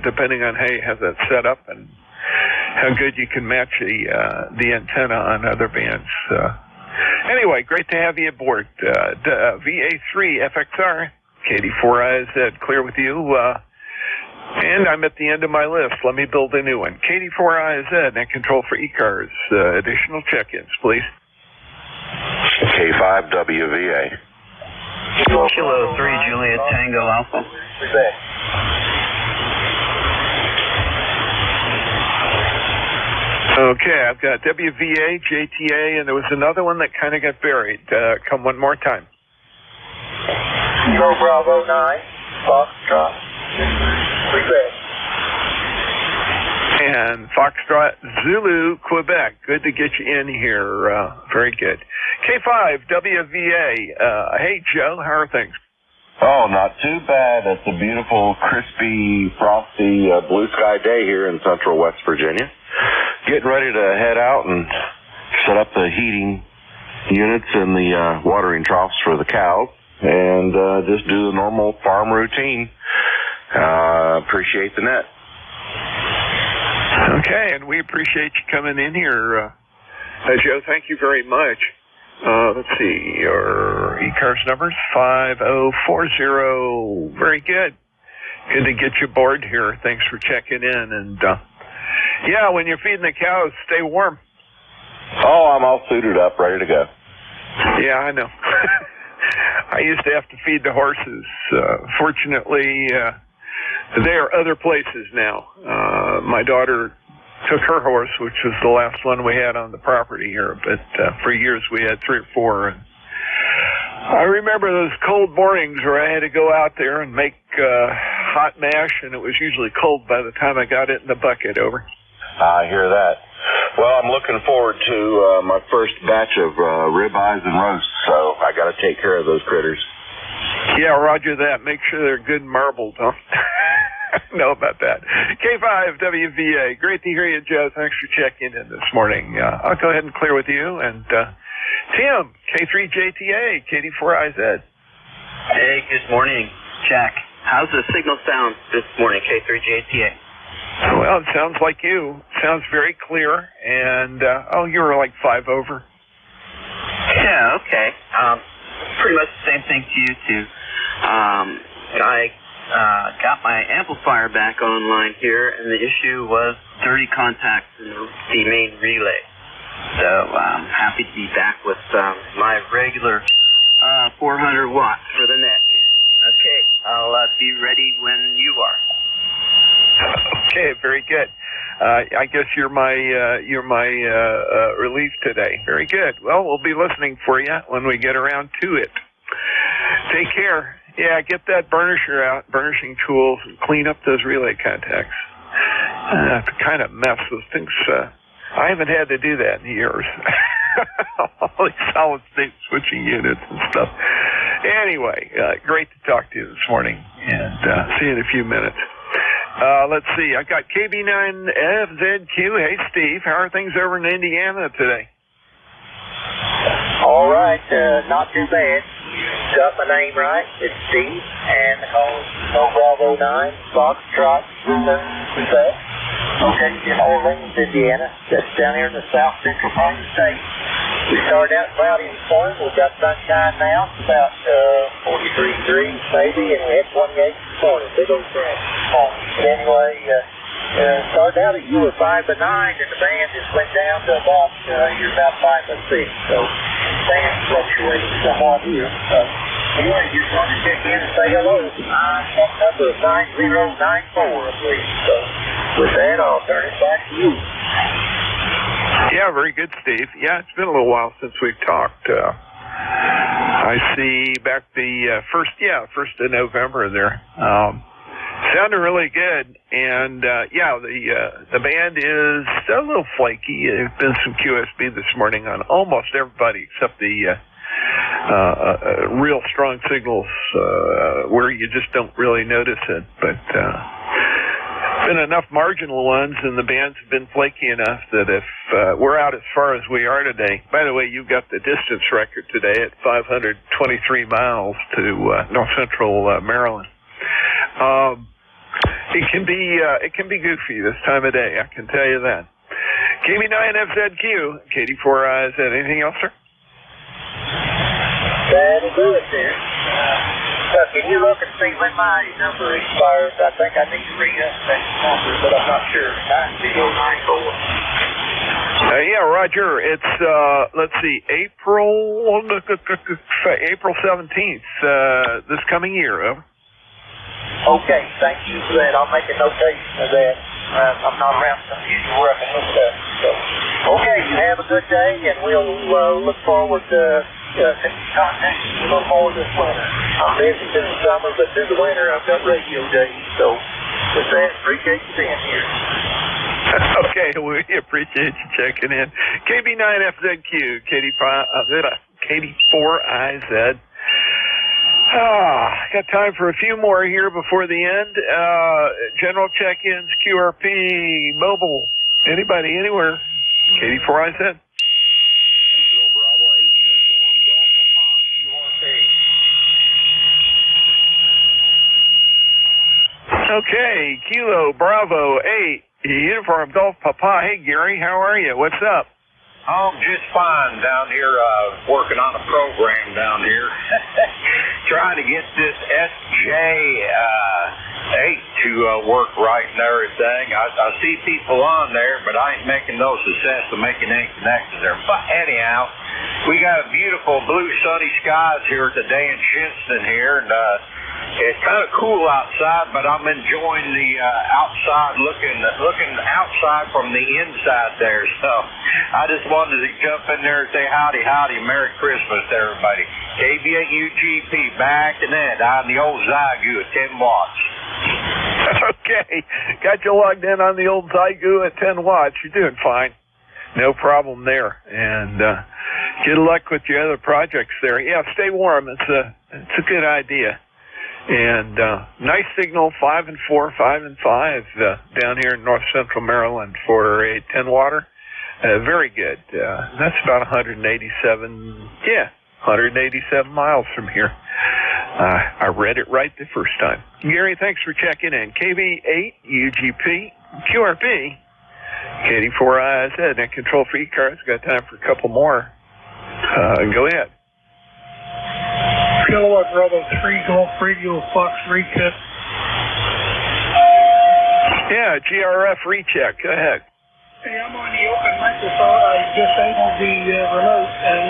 depending on how you have that set up and how good you can match the antenna on other bands. Anyway, great to have you aboard. VA3 FXR, KD4IZ, clear with you. And I'm at the end of my list. Let me build a new one. KD4IZ, net control for ECARS. Additional check-ins, please.
K5WVA.
Kilo 3 Juliet Tango Alpha.
Okay, I've got WVA, JTA, and there was another one that kind of got buried. Come one more time.
Kilo Bravo 9, Foxtrot, Quebec.
And Foxtrot, Zulu, Quebec. Good to get you in here. Very good. K5, WVA. Hey, Joe, how are things?
Oh, not too bad. It's a beautiful, crispy, frosty, blue sky day here in central West Virginia. Getting ready to head out and set up the heating units and the watering troughs for the cows, and just do the normal farm routine. Appreciate the net.
Okay, and we appreciate you coming in here. Joe, thank you very much. Let's see, your ECARS numbers, 5040. Very good. Good to get you aboard here. Thanks for checking in. And, yeah, when you're feeding the cows, stay warm.
Oh, I'm all suited up, ready to go.
Yeah, I know. I used to have to feed the horses. Fortunately, they are other places now. My daughter took her horse, which was the last one we had on the property here, but for years we had 3 or 4. And I remember those cold mornings where I had to go out there and make hot mash, and it was usually cold by the time I got it in the bucket. Over.
I hear that. Well, I'm looking forward to my first batch of ribeyes and roasts, so I got to take care of those critters.
Yeah, roger that. Make sure they're good and marbled, huh? Know about that. K5WVA. Great to hear you, Joe. Thanks for checking in this morning. I'll go ahead and clear with you. And Tim, K3JTA, KD4IZ.
Hey, good morning, Jack. How's the signal sound this morning, K3JTA?
Well, it sounds like you. Sounds very clear. And, you were like 5 over.
Yeah, okay. Pretty much the same thing to you, too. I got my amplifier back online here, and the issue was dirty contacts in the main relay. So I'm happy to be back with my regular 400 watts for the net. Okay, I'll be ready when you are.
Okay, very good. I guess you're my relief today. Very good. Well, we'll be listening for you when we get around to it. Take care. Yeah, get that burnisher out, burnishing tools, and clean up those relay contacts. It's kind of mess. Those things, I haven't had to do that in years. All these solid-state switching units and stuff. Anyway, great to talk to you this morning, and see you in a few minutes. Let's see. I got KB9FZQ. Hey, Steve. How are things over in Indiana today?
All right. Not too bad. Got my name right. It's Steve, and the call is Bravo 9, Foxtrot, Zulu, Quebec. Okay, in Orleans, Indiana. That's down here in the south central part of the state. We started out cloudy and sunny. We've got sunshine now. It's about 43 degrees maybe, and we had 28 this morning. Big old grand. But anyway, started out at you were 5 to 9, and the band just went down to about you're about 5 to 6. So band fluctuating somewhat here. Anyway, just wanted to check in and say hello. Phone number is 9094, I believe. So with that, I'll turn it back to you.
Yeah, very good, Steve. Yeah, it's been a little while since we've talked. I see back the 1st of November there. Sounded really good, and the band is a little flaky. There's been some QSB this morning on almost everybody except the real strong signals where you just don't really notice it. But been enough marginal ones, and the bands have been flaky enough that if we're out as far as we are today. By the way, you've got the distance record today at 523 miles to north central Maryland. It can be goofy this time of day, I can tell you that. KB9FZQ, KD4IZ. Anything else, sir?
That is good, then. Can you look and see when my number expires? I think I need to re-up that number, but I'm not sure. 9094.
Yeah, Roger. It's let's see, April 17th this coming year. Over.
Okay, thank you for that. I'll make a notation of that. I'm not around some usual where I can look at. So, okay, you have a good day, and we'll look forward to contact a little more this winter. I'm busy through the summer, but through the winter I've got radio days. So, with that, appreciate you being here.
Okay, we appreciate you checking in. KB9FZQ, KD4IZ. Got time for a few more here before the end. General check-ins, QRP, mobile, anybody, anywhere. KD4IZ. Okay, Kilo Bravo 8, Uniform Golf Papa. Hey, Gary, how are you? What's up?
Oh, just fine down here, working on a program down here. Trying to get this SJ8 to work right and everything. I see people on there, but I ain't making no success of making any connections there. But anyhow, we got beautiful blue sunny skies here today in Shinston here, and it's kind of cool outside, but I'm enjoying the outside, looking outside from the inside there. So I just wanted to jump in there and say howdy, Merry Christmas to everybody. KB8UGP, back to net on the old Zygu at 10 watts.
Okay, got you logged in on the old Zygu at 10 watts. You're doing fine. No problem there. And good luck with your other projects there. Yeah, stay warm. It's a good idea. And nice signal, 5 and 4, 5 and 5 down here in north central Maryland for a 10 water. Very good. That's about 187 miles from here. I read it right the first time. Gary, thanks for checking in. KB8 UGP QRP KD4IZ, net control for ECARS. Got time for a couple more. Go ahead.
Kilowatt Bravo 3 Golf Radio Fox recheck.
Yeah, GRF recheck. Go ahead.
Hey, I'm on the open microphone. I disabled the remote, and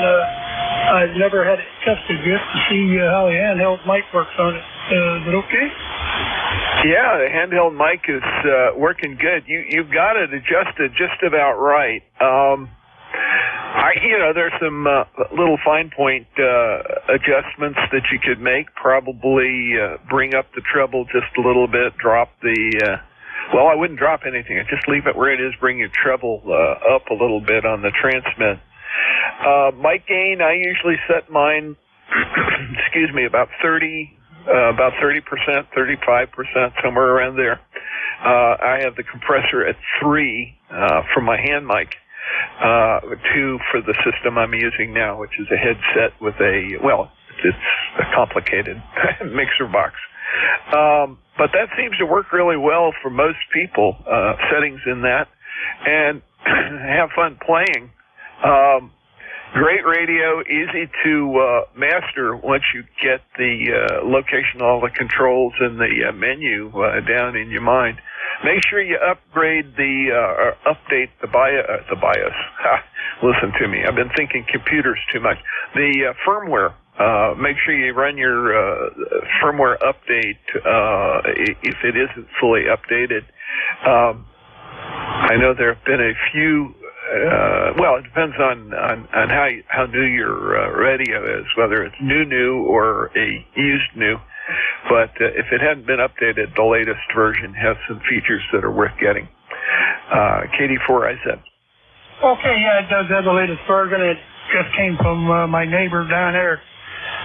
I've never had it tested yet to see how the handheld mic works on it. Is it okay?
Yeah, the handheld mic is working good. You've got it adjusted just about right. There's some little fine point adjustments that you could make. Probably bring up the treble just a little bit. Drop the. Well, I wouldn't drop anything. I'd just leave it where it is. Bring your treble up a little bit on the transmit. Mic gain, I usually set mine. excuse me, about 30%, 35%, somewhere around there. I have the compressor at 3 for my hand mic, 2 for the system I'm using now, which is a headset with it's a complicated mixer box. But that seems to work really well for most people, settings in that, and have fun playing. Great radio, easy to master once you get the location, all the controls and the menu down in your mind. Make sure you upgrade update the BIOS. Listen to me. I've been thinking computers too much. The firmware. Make sure you run your firmware update if it isn't fully updated. I know there have been a few. It depends on how new your radio is, whether it's new or a used new. But if it hadn't been updated, the latest version has some features that are worth getting. KD4IZ.
Okay, yeah, it does have the latest version. It just came from my neighbor down there.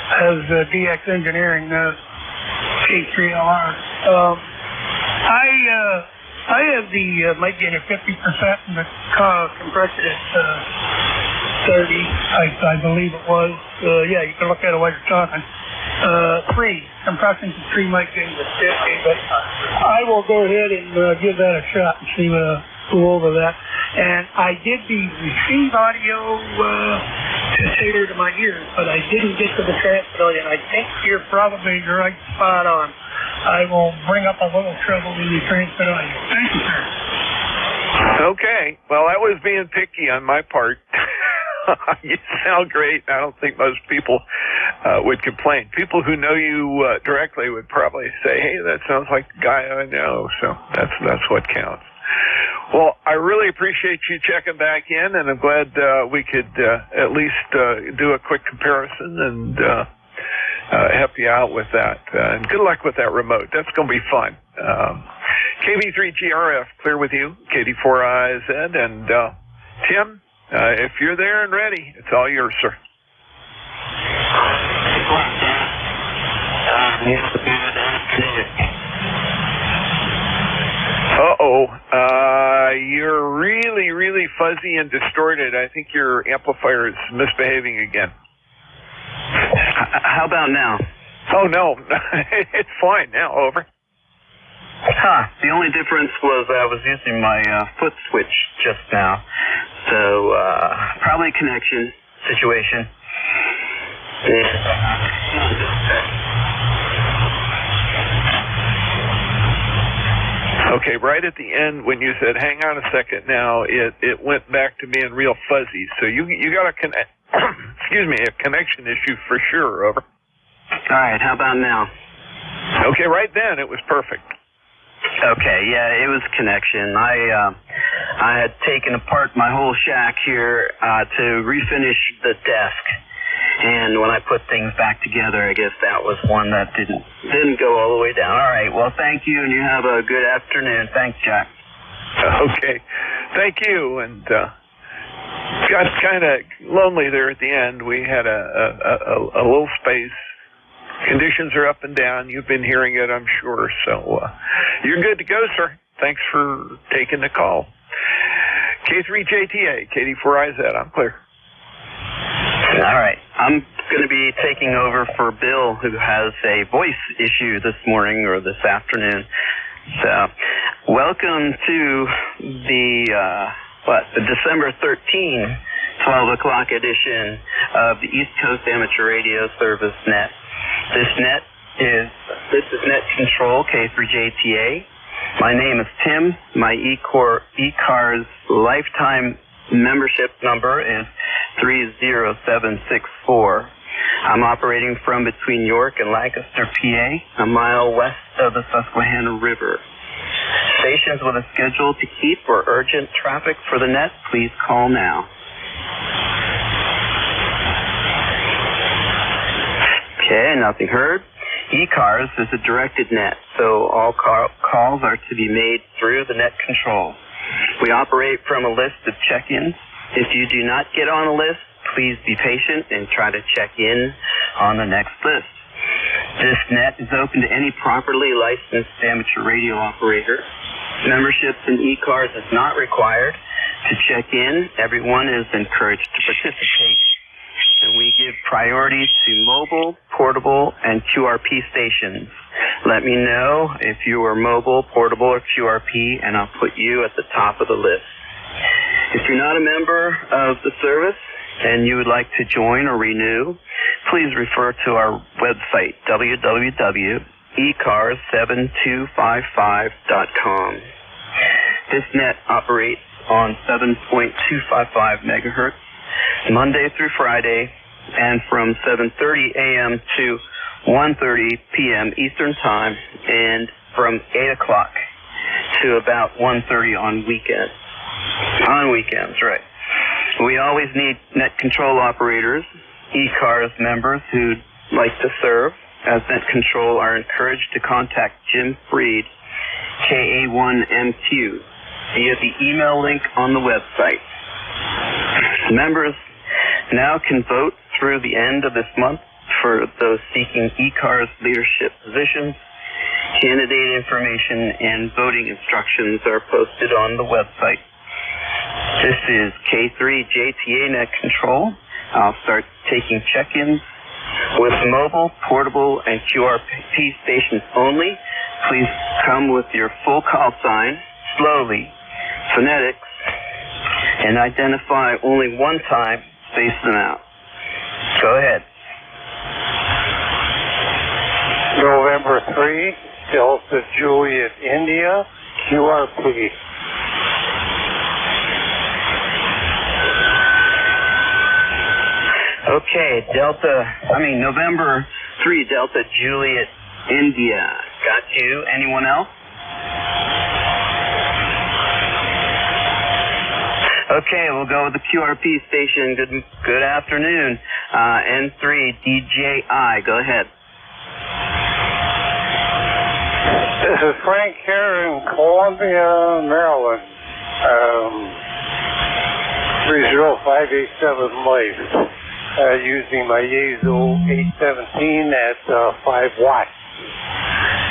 Has DX Engineering, K3LR. I have the mic gain at 50% and the compression at 30, I believe it was. Yeah, you can look at it while you're talking. 3, compressing to 3 mic gains at 50, but I will go ahead and give that a shot and see go over that. And I did the receive audio to tailor to my ears, but I didn't get to the transmitter, and I think you're probably right spot on. I will bring up a little trouble in the transmit audio. Thank you, sir.
Okay. Well, that was being picky on my part. You sound great. I don't think most people would complain. People who know you directly would probably say, hey, that sounds like the guy I know. So that's what counts. Well, I really appreciate you checking back in, and I'm glad we could at least do a quick comparison and help you out with that. And good luck with that remote. That's going to be fun. KB3GRF, clear with you. KD4IZ. And Tim, if you're there and ready, it's all yours, sir. You're really, really fuzzy and distorted. I think your amplifier is misbehaving again.
How about now?
Oh, no. It's fine now. Over.
The only difference was I was using my foot switch just now. So, probably a connection situation.
Okay, right at the end when you said, hang on a second now, it went back to being real fuzzy. So you got a connection issue for sure. Over.
All right, how about now?
Okay, right then it was perfect.
Okay, yeah, it was connection. I had taken apart my whole shack here to refinish the desk. And when I put things back together, I guess that was one that didn't go all the way down. All right, well, thank you, and you have a good afternoon. Thanks, Jack.
Okay, thank you. And got kind of lonely there at the end. We had a little space. Conditions are up and down. You've been hearing it, I'm sure. So you're good to go, sir. Thanks for taking the call. K3JTA, KD4IZ, I'm clear.
All right. I'm going to be taking over for Bill, who has a voice issue this morning or this afternoon. So Welcome to the December 13, 12 o'clock edition of the East Coast Amateur Radio Service Net. This is Net Control K3JTA. My name is Tim. My ECARS lifetime membership number is 30764. I'm operating from between York and Lancaster, PA, a mile west of the Susquehanna River. Stations with a schedule to keep or urgent traffic for the net, please call now. Okay, nothing heard. ECARS is a directed net, so all calls are to be made through the net control. We operate from a list of check-ins. If you do not get on a list, please be patient and try to check in on the next list. This net is open to any properly licensed amateur radio operator. Membership in ECARS is not required. To check in, everyone is encouraged to participate. And we give priority to mobile, portable, and QRP stations. Let me know if you are mobile, portable, or QRP, and I'll put you at the top of the list. If you're not a member of the service and you would like to join or renew, please refer to our website, www.ecars7255.com. This net operates on 7.255 megahertz, Monday through Friday, and from 7:30 a.m. to 1:30 p.m. Eastern Time, and from 8 o'clock to about 1:30 on weekends. On weekends, right. We always need net control operators. ECARS members who'd like to serve as net control are encouraged to contact Jim Freed, KA1MQ, via the email link on the website. Members now can vote through the end of this month for those seeking ECARS leadership positions. Candidate information and voting instructions are posted on the website. This is K3JTA Net Control. I'll start taking check-ins with mobile, portable, and QRP stations only. Please come with your full call sign, slowly, phonetics, and identify only one time, space them out. Go ahead.
November 3, Delta Juliet, India, QRP.
Okay, November 3, Delta Juliet, India. Got you. Anyone else? Okay, we'll go with the QRP station. Good afternoon. N3 DJI. Go ahead.
This is Frank here in Columbia, Maryland. 30587 Life. Using my Yaesu 817 at 5 watts.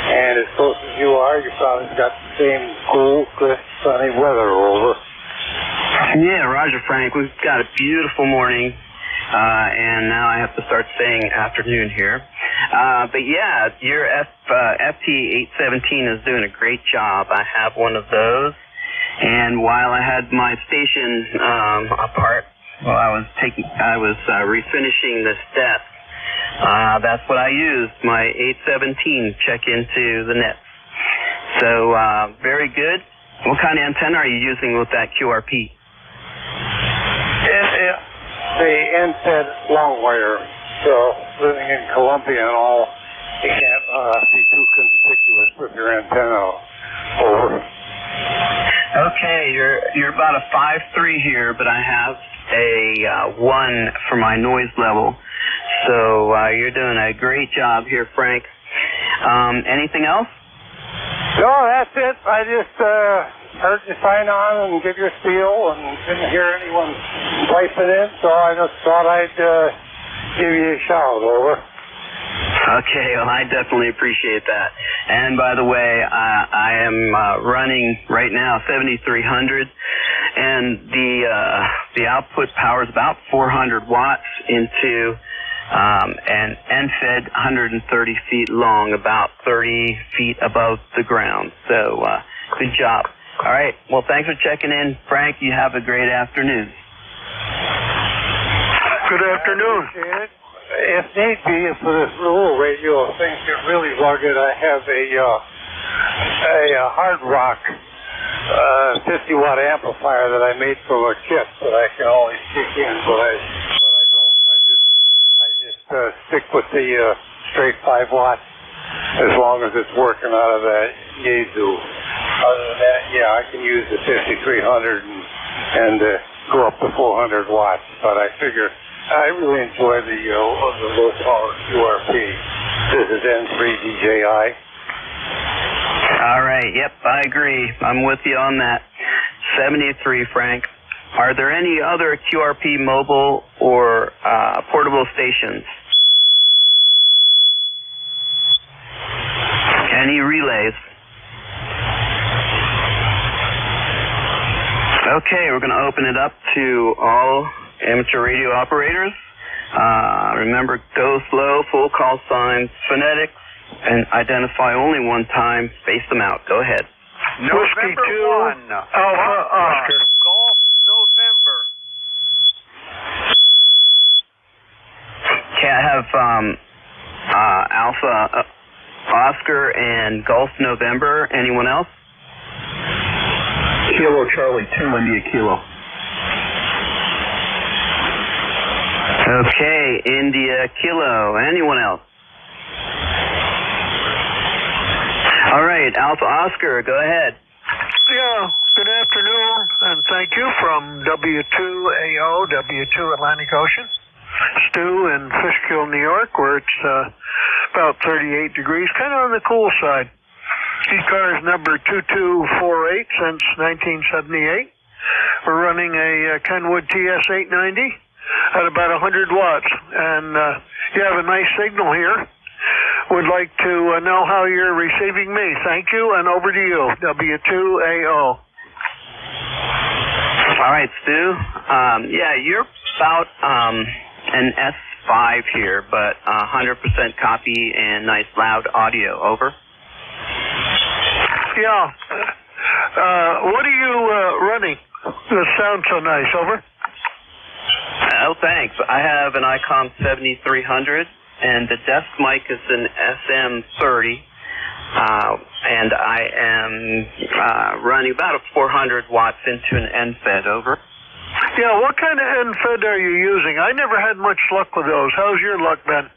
And as close as you are, you probably got the same cool, crisp, sunny weather over.
Yeah, Roger, Frank. We've got a beautiful morning, and now I have to start saying afternoon here. But yeah, your FT817 is doing a great job. I have one of those, and while I had my station apart, while I was refinishing this desk, that's what I used, my 817, check into the net. So, very good. What kind of antenna are you using with that QRP?
The NFED long wire. So, living in Columbia and all, you can't be too conspicuous with your antenna over.
Okay, you're about a 5.3 here, but I have a 1 for my noise level. So you're doing a great job here, Frank. Anything else?
No, that's it. I just heard you sign on and give your spiel and didn't hear anyone piping in, so I just thought I'd give you a shout, over.
Okay, well, I definitely appreciate that. And by the way, I am running right now 7300, and the output power is about 400 watts into an NFED 130 feet long, about 30 feet above the ground. So Good job. All right. Well, thanks for checking in, Frank. You have a great afternoon.
Good afternoon. If need be, for this rural radio, if things get really rugged, I have a hard rock 50-watt amplifier that I made from a kit that I can always kick in, but I don't. I just stick with the straight 5 watts as long as it's working out of that Yaesu. Other than that, yeah, I can use the 5300 and go up to 400 watts, but I figure I really enjoy the low power QRP. This is N3DJI.
All right. Yep, I agree. I'm with you on that. 73, Frank. Are there any other QRP mobile or portable stations? Any relays? Okay, we're going to open it up to all amateur radio operators. Remember, go slow, full call signs, phonetics, and identify only one time. Space them out. Go ahead.
November 1. Alpha Oscar.
Golf November.
Okay, I have Alpha Oscar and Golf November. Anyone else?
Kilo Charlie 2 India Kilo.
Okay, India Kilo. Anyone else? All right, Alpha Oscar, go ahead.
Yeah, good afternoon, and thank you from W2AO, W2 Atlantic Ocean. Stu in Fishkill, New York, where it's about 38 degrees, kind of on the cool side. ECARS number 2248 since 1978. We're running a Kenwood TS890 at about 100 watts, and you have a nice signal here. Would like to know how you're receiving me. Thank you, and over to you, W2AO.
All right, Stu. Yeah, you're about an S5 here, but 100% copy and nice loud audio. Over.
Yeah. What are you running? This sounds so nice. Over.
Oh, thanks. I have an ICOM 7300. And the desk mic is an SM30, and I am running about a 400 watts into an NFED. Over.
Yeah, what kind of NFED are you using? I never had much luck with those. How's your luck been?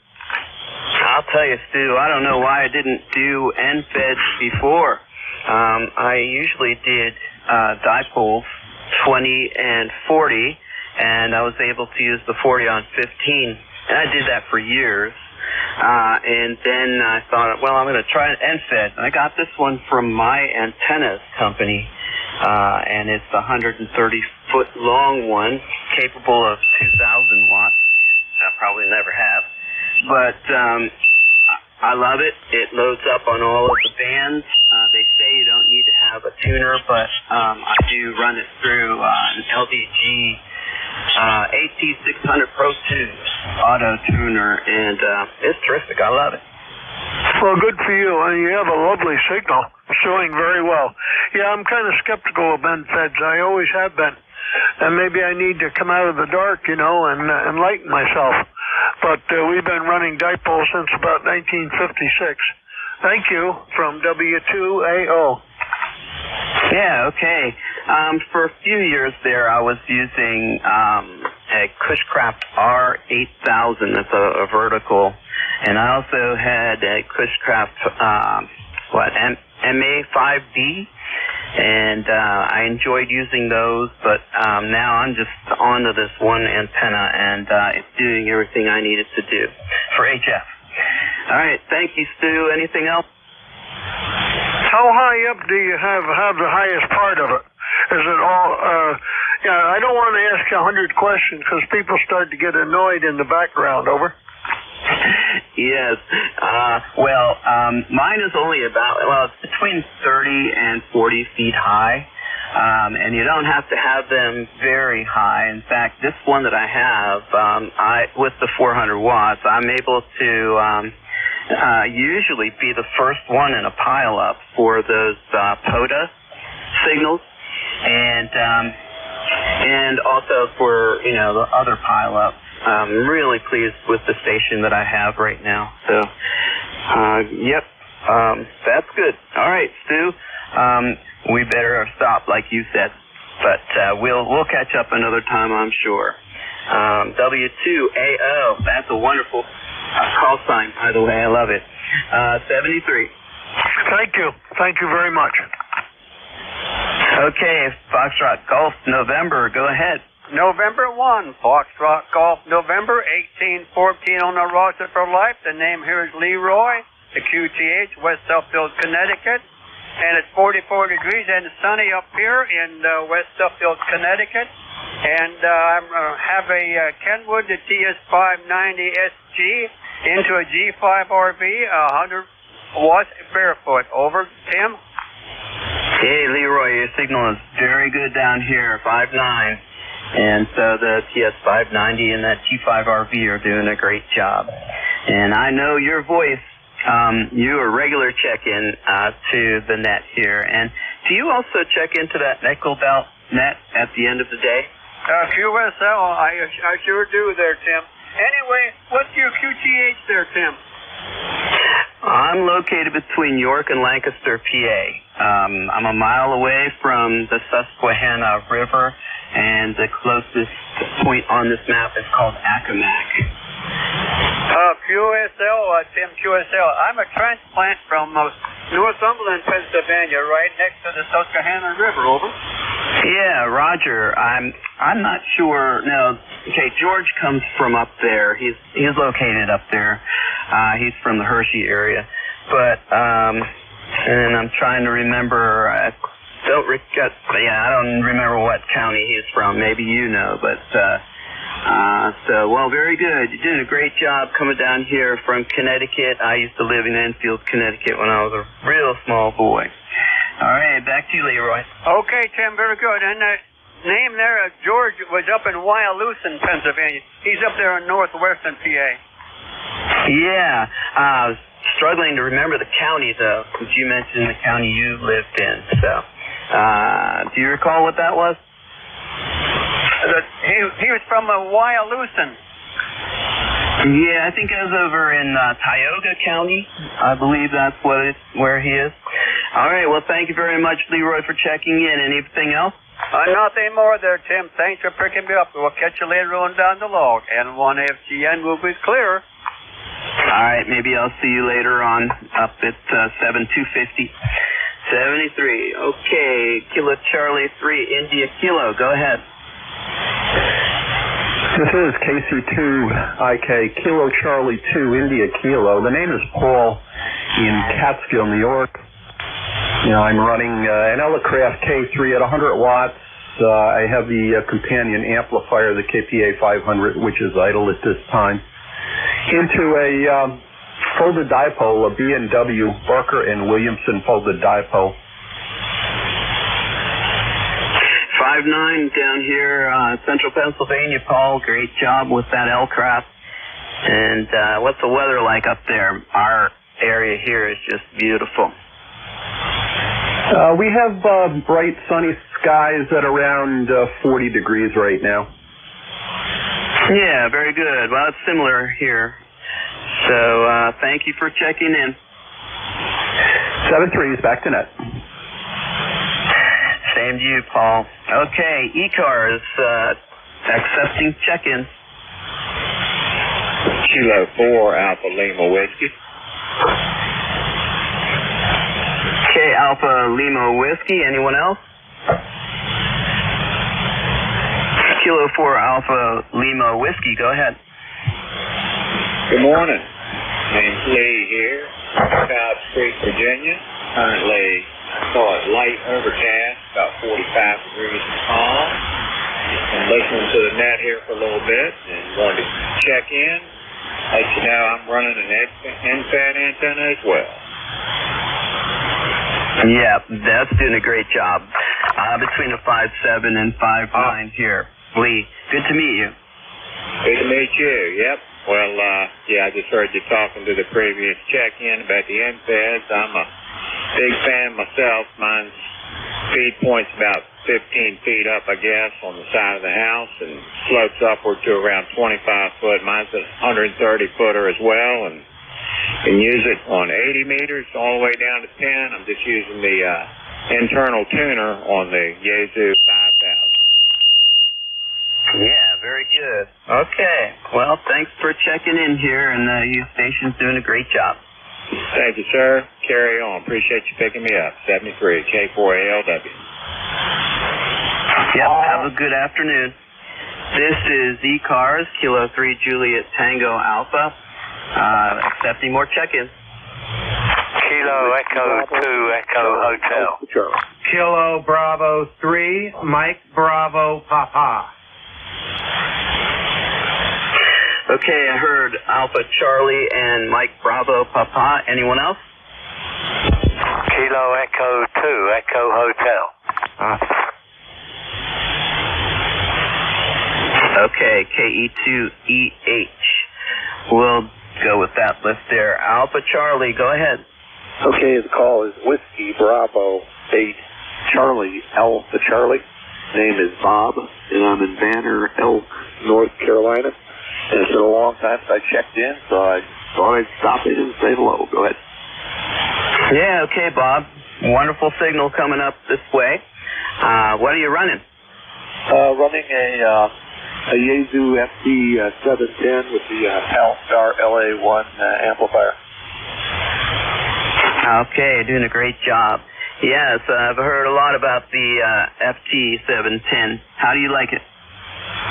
I'll tell you, Stu, I don't know why I didn't do NFEDs before. I usually did dipoles, 20 and 40, and I was able to use the 40 on 15. And I did that for years. And then I thought, well, I'm going to try an NFED. And I got this one from My Antennas company. And it's a 130-foot long one, capable of 2,000 watts. I probably never have. But I love it. It loads up on all of the bands. They say you don't need to have a tuner, but I do run it through an LDG AT600 Pro 2 auto tuner, and it's terrific. I love it.
Well, good for you. And you have a lovely signal, showing very well. Yeah, I'm kind of skeptical of NFEDs. I always have been. And maybe I need to come out of the dark, and enlighten myself. But we've been running dipole since about 1956. Thank you from W2AO.
Yeah, okay. For a few years there, I was using a Cushcraft R8000. That's a vertical. And I also had a Cushcraft, MA5B. And I enjoyed using those, but now I'm just onto this one antenna, and it's doing everything I need it to do for HF. All right, thank you, Stu. Anything else?
How high up do you have the highest part of it? Is it all, I don't want to ask you 100 questions because people start to get annoyed in the background. Over.
Yes. Mine is only it's between 30 and 40 feet high. And you don't have to have them very high. In fact, this one that I have, with the 400 watts, I'm able to usually be the first one in a pile-up for those POTA signals, and also for, you know, the other pileups. I'm really pleased with the station that I have right now. So, yep, that's good. All right, Stu, we better stop, like you said, but we'll catch up another time, I'm sure. W2AO, that's a wonderful call sign, by the way. I love it. 73.
Thank you very much.
Okay, Foxtrot Golf November, go ahead.
November 1, Foxtrot Golf November 1814 on the roster for life. The name here is Leroy, the QTH, West Suffield, Connecticut. And it's 44 degrees and sunny up here in West Suffield, Connecticut. And I have a Kenwood, the TS590SG, into a G5 RV, 100 watts barefoot. Over, Tim?
Hey, Leroy, your signal is very good down here, 5.9. And so the TS590 and that G5 RV are doing a great job. And I know your voice. You a regular check-in to the net here. And do you also check into that nickel belt net at the end of the day?
QSL, I sure do there, Tim. Anyway, what's your QTH there, Tim?
I'm located between York and Lancaster, PA. I'm a mile away from the Susquehanna River, and the closest point on this map is called Accomack.
QSL, Tim, QSL. I'm a transplant from Northumberland, Pennsylvania, right next to the Susquehanna River. Over.
Yeah, Roger. I'm not sure. No, okay. George comes from up there. He's located up there. He's from the Hershey area, but and I'm trying to remember. I don't remember what county he's from. Maybe you know, but. So, well, very good. You're doing a great job coming down here from Connecticut. I used to live in Enfield, Connecticut when I was a real small boy. All right, back to you, Leroy.
Okay, Tim, very good. And the name there, George, was up in Wyalusing, Pennsylvania. He's up there in northwestern PA.
Yeah, I was struggling to remember the county, though, since you mentioned the county you lived in. So, do you recall what that was?
He was from Wyalusing.
Yeah, I think it was over in Tioga County. I believe that's where he is. All right, well, thank you very much, Leroy, for checking in. Anything else?
Nothing more there, Tim. Thanks for picking me up. We'll catch you later on down the log. N1FGN will be clear.
All right, maybe I'll see you later on up at 7250. 73. Okay, Kilo Charlie 3, India Kilo. Go ahead.
This is KC2IK, Kilo Charlie 2, India Kilo. The name is Paul in Catskill, New York. You know, I'm running an Elecraft K3 at 100 watts. I have the companion amplifier, the KPA 500, which is idle at this time, into a folded dipole, a B&W Barker and Williamson folded dipole.
5.9 down here, central Pennsylvania, Paul. Great job with that L-craft. And what's the weather like up there? Our area here is just beautiful.
We have bright sunny skies at around 40 degrees right now.
Yeah, very good. Well, it's similar here. So thank you for checking in.
7-3 is back to net.
Same to you, Paul. Okay, ECARS, accepting check-ins.
Kilo 4, Alpha Lima Whiskey.
Okay, Alpha Lima Whiskey. Anyone else? Kilo 4, Alpha Lima Whiskey. Go ahead.
Good morning. Name's Lee here, Cobb Creek, Virginia. Currently, light overcast, about 45 degrees calm. Been listening to the net here for a little bit and wanted to check in. Let you know I'm running an NFAD antenna as well.
Yeah, that's doing a great job. Between a 5.7 and 5.9 here. Lee, good to meet you.
Good to meet you, yep. Well, I just heard you talking to the previous check-in about the NFADs. I'm a big fan myself. Mine's Feed point's about 15 feet up, I guess, on the side of the house and slopes upward to around 25 foot. Mine's a 130 footer as well, and can use it on 80 meters all the way down to 10. I'm just using the internal tuner on the Yaesu 5000.
Yeah, very good. Okay. Well, thanks for checking in here, and your station's doing a great job.
Thank you, sir. Carry on. Appreciate you picking me up. 73 K4ALW.
Yep, have a good afternoon. This is ECARS, Kilo 3 Juliet Tango Alpha. Accepting more check-ins.
Kilo Echo 2 Echo Hotel.
Kilo Bravo 3, Mike Bravo Papa.
Okay, I heard Alpha Charlie and Mike Bravo Papa. Anyone else?
Kilo Echo 2 Echo Hotel.
Okay, KE2EH. We'll go with that list there. Alpha Charlie, go ahead.
Okay, the call is Whiskey Bravo 8 Charlie Alpha Charlie. Name is Bob, and I'm in Banner Elk, North Carolina. And it's been a long time since I checked in, so I thought I'd stop in and say hello. Go ahead.
Yeah, okay, Bob. Wonderful signal coming up this way. What are you running?
Running a Yaesu FT710 with the Palstar LA1 amplifier.
Okay, doing a great job. Yes, I've heard a lot about the FT710. How do you like it?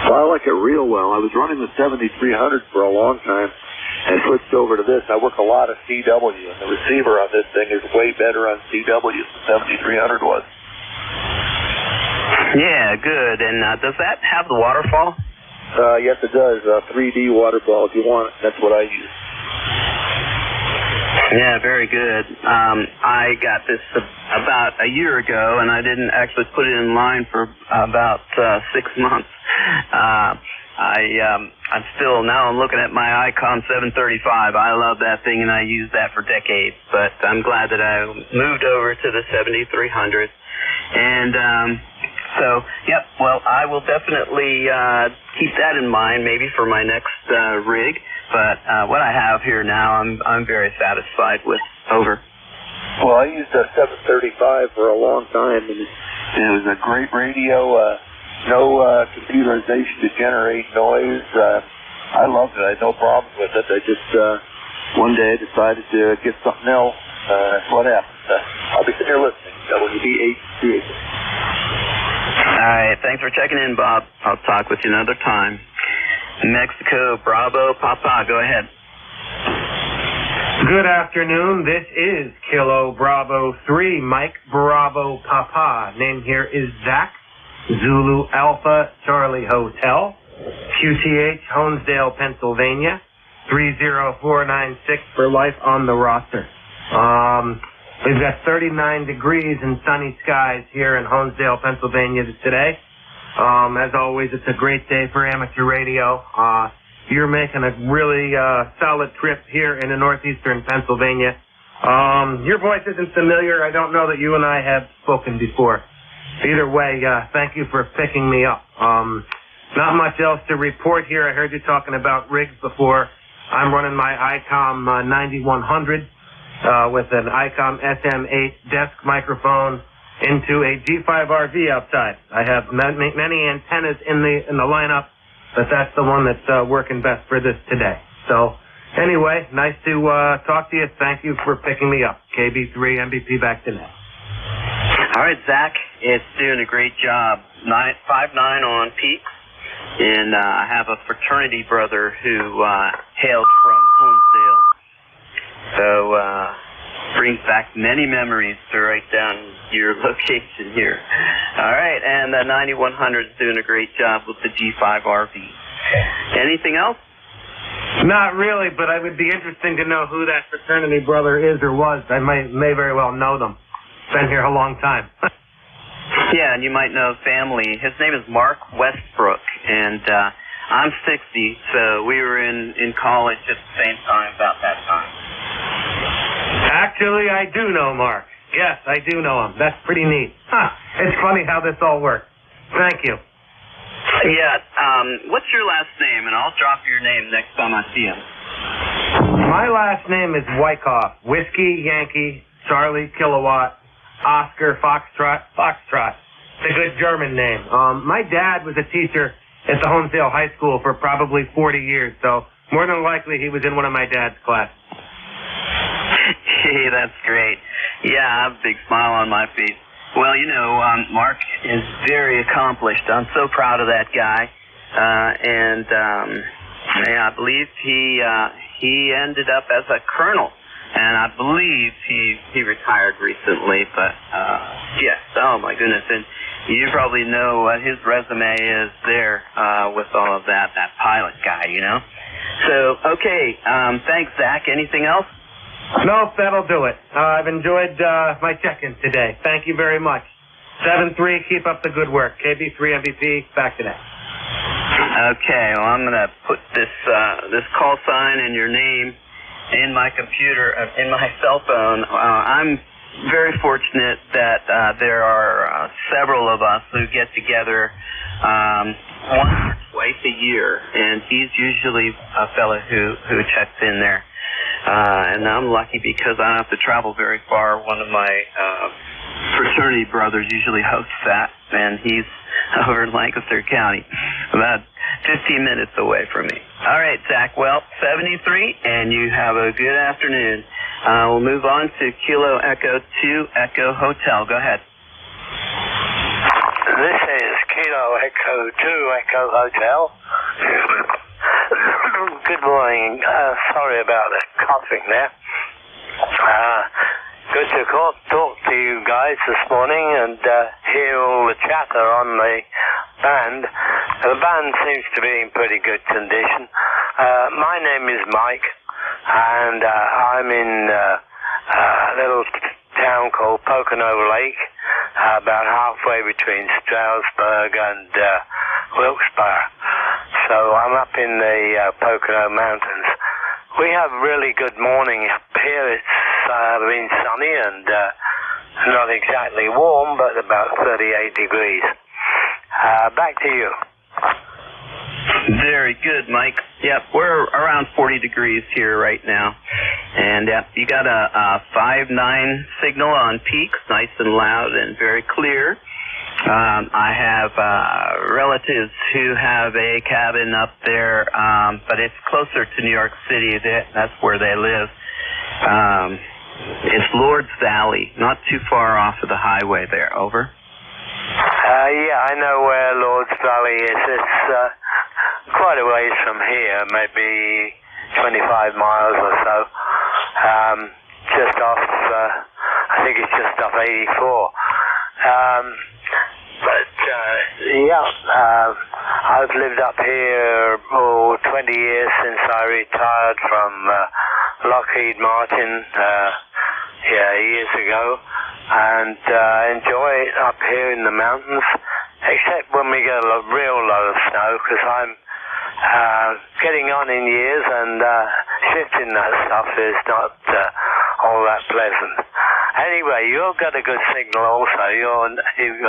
Well, I like it real well. I was running the 7300 for a long time and switched over to this. I work a lot of CW, and the receiver on this thing is way better on CW than the 7300 was.
Yeah, good. And does that have the waterfall?
Yes, it does. 3D waterfall if you want it. That's what I use.
Yeah, very good. I got this about a year ago, and I didn't actually put it in line for about 6 months. I'm still, now I'm looking at my ICOM 735. I love that thing, and I used that for decades, but I'm glad that I moved over to the 7300. And so, yep, well, I will definitely keep that in mind maybe for my next rig. But what I have here now, I'm very satisfied with. Over.
Well, I used a 735 for a long time, and it was a great radio. No computerization to generate noise. I loved it. I had no problems with it. I just one day I decided to get something else. That's what happened. I'll be there listening. WB838.
All right. Thanks for checking in, Bob. I'll talk with you another time. Mexico, Bravo, Papa, go ahead.
Good afternoon. This is Kilo Bravo 3, Mike Bravo Papa. Name here is Zach, Zulu Alpha Charlie Hotel, QTH, Honesdale, Pennsylvania, 30496 for life on the roster. We've got 39 degrees and sunny skies here in Honesdale, Pennsylvania today. As always, it's a great day for amateur radio. You're making a really solid trip here in the northeastern Pennsylvania. Your voice isn't familiar. I don't know that you and I have spoken before. Either way, thank you for picking me up. Not much else to report here. I heard you talking about rigs before. I'm running my ICOM 9100 with an ICOM SM8 desk microphone into a G5RV outside. I have many antennas in the lineup, but that's the one that's working best for this today. So anyway, nice to talk to you. Thank you for picking me up. KB3 MVP back to net.
All right, Zach, it's doing a great job. 5'9" on peaks, and I have a fraternity brother who hailed from Honesdale. So brings back many memories to write down your location here. All right, and the 9100 is doing a great job with the G5RV. Anything else?
Not really, but it would be interesting to know who that fraternity brother is or was. I may very well know them. Been here a long time.
Yeah, and you might know family. His name is Mark Westbrook, and I'm 60, so we were in college at the same time, about that time.
Actually, I do know Mark. Yes, I do know him. That's pretty neat. Huh. It's funny how this all works. Thank you.
Yeah, what's your last name? And I'll drop your name next time I see him.
My last name is Wyckoff. Whiskey, Yankee, Charlie, Kilowatt, Oscar, Foxtrot. It's a good German name. My dad was a teacher at the Honesdale High School for probably 40 years, so more than likely he was in one of my dad's classes.
Hey, that's great. Yeah, I have a big smile on my face. Well, you know, Mark is very accomplished. I'm so proud of that guy. Yeah, I believe he ended up as a colonel, and I believe he retired recently. But yes, oh my goodness, and you probably know what his resume is there with all of that pilot guy, you know. So okay, thanks, Zach. Anything else?
Nope, that'll do it. I've enjoyed my check-in today. Thank you very much. 7-3, keep up the good work. KB3 MVP, back to that.
Okay, well, I'm going to put this call sign and your name in my computer, in my cell phone. I'm very fortunate that there are several of us who get together once or twice a year, and he's usually a fellow who checks in there. And I'm lucky because I don't have to travel very far. One of my fraternity brothers usually hosts that, and he's over in Lancaster County, about 15 minutes away from me. All right, Zach, well, 73, and you have a good afternoon. We'll move on to Kilo Echo 2 Echo Hotel. Go ahead.
This is Kilo Echo 2 Echo Hotel. Good morning. Sorry about the coughing there. Good to talk to you guys this morning and hear all the chatter on the band. The band seems to be in pretty good condition. My name is Mike, and I'm in a little town called Pocono Lake, about halfway between Stroudsburg and Wilkes-Barre. So I'm up in the Pocono Mountains. We have really good morning up here. It's been sunny and not exactly warm, but about 38 degrees. Back to you.
Very good, Mike. Yep, we're around 40 degrees here right now. And you got a 5.9 signal on peaks, nice and loud and very clear. I have relatives who have a cabin up there, but it's closer to New York City. That's where they live. It's Lord's Valley, not too far off of the highway there. Over.
Yeah, I know where Lord's Valley is. It's quite a ways from here, maybe 25 miles or so. Just off, I think it's just off 84. I've lived up here 20 years since I retired from Lockheed Martin years ago, and enjoy it up here in the mountains, except when we get a real lot of snow, because I'm getting on in years, and shifting that stuff is not all that pleasant. Anyway, you've got a good signal also. You've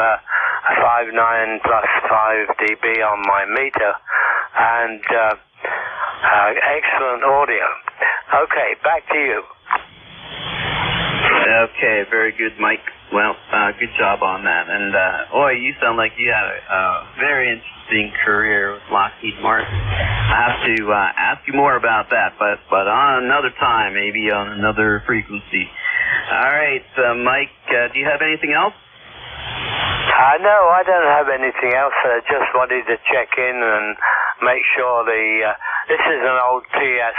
5.9 plus 5 dB on my meter, and excellent audio. Okay, back to you.
Okay, very good, Mike. Well, good job on that. And, you sound like you had a very interesting career with Lockheed Martin. I have to ask you more about that, but on another time, maybe on another frequency. All right, Mike, do you have anything else?
No, I don't have anything else. I just wanted to check in and make sure this is an old TS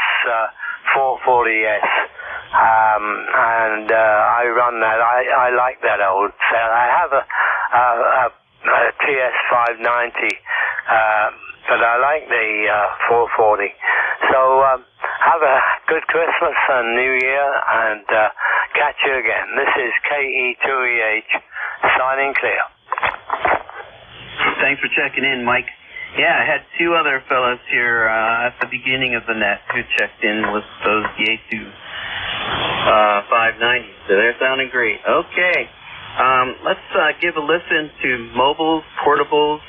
440S, and I run that. I like that old cell. I have a TS 590, but I like the 440. So have a good Christmas and New Year, and catch you again. This is KE2EH signing clear.
Thanks for checking in, Mike. Yeah, I had two other fellows here at the beginning of the net who checked in with those Yaesu 590s. So they're sounding great. Okay. Let's give a listen to mobiles, portables,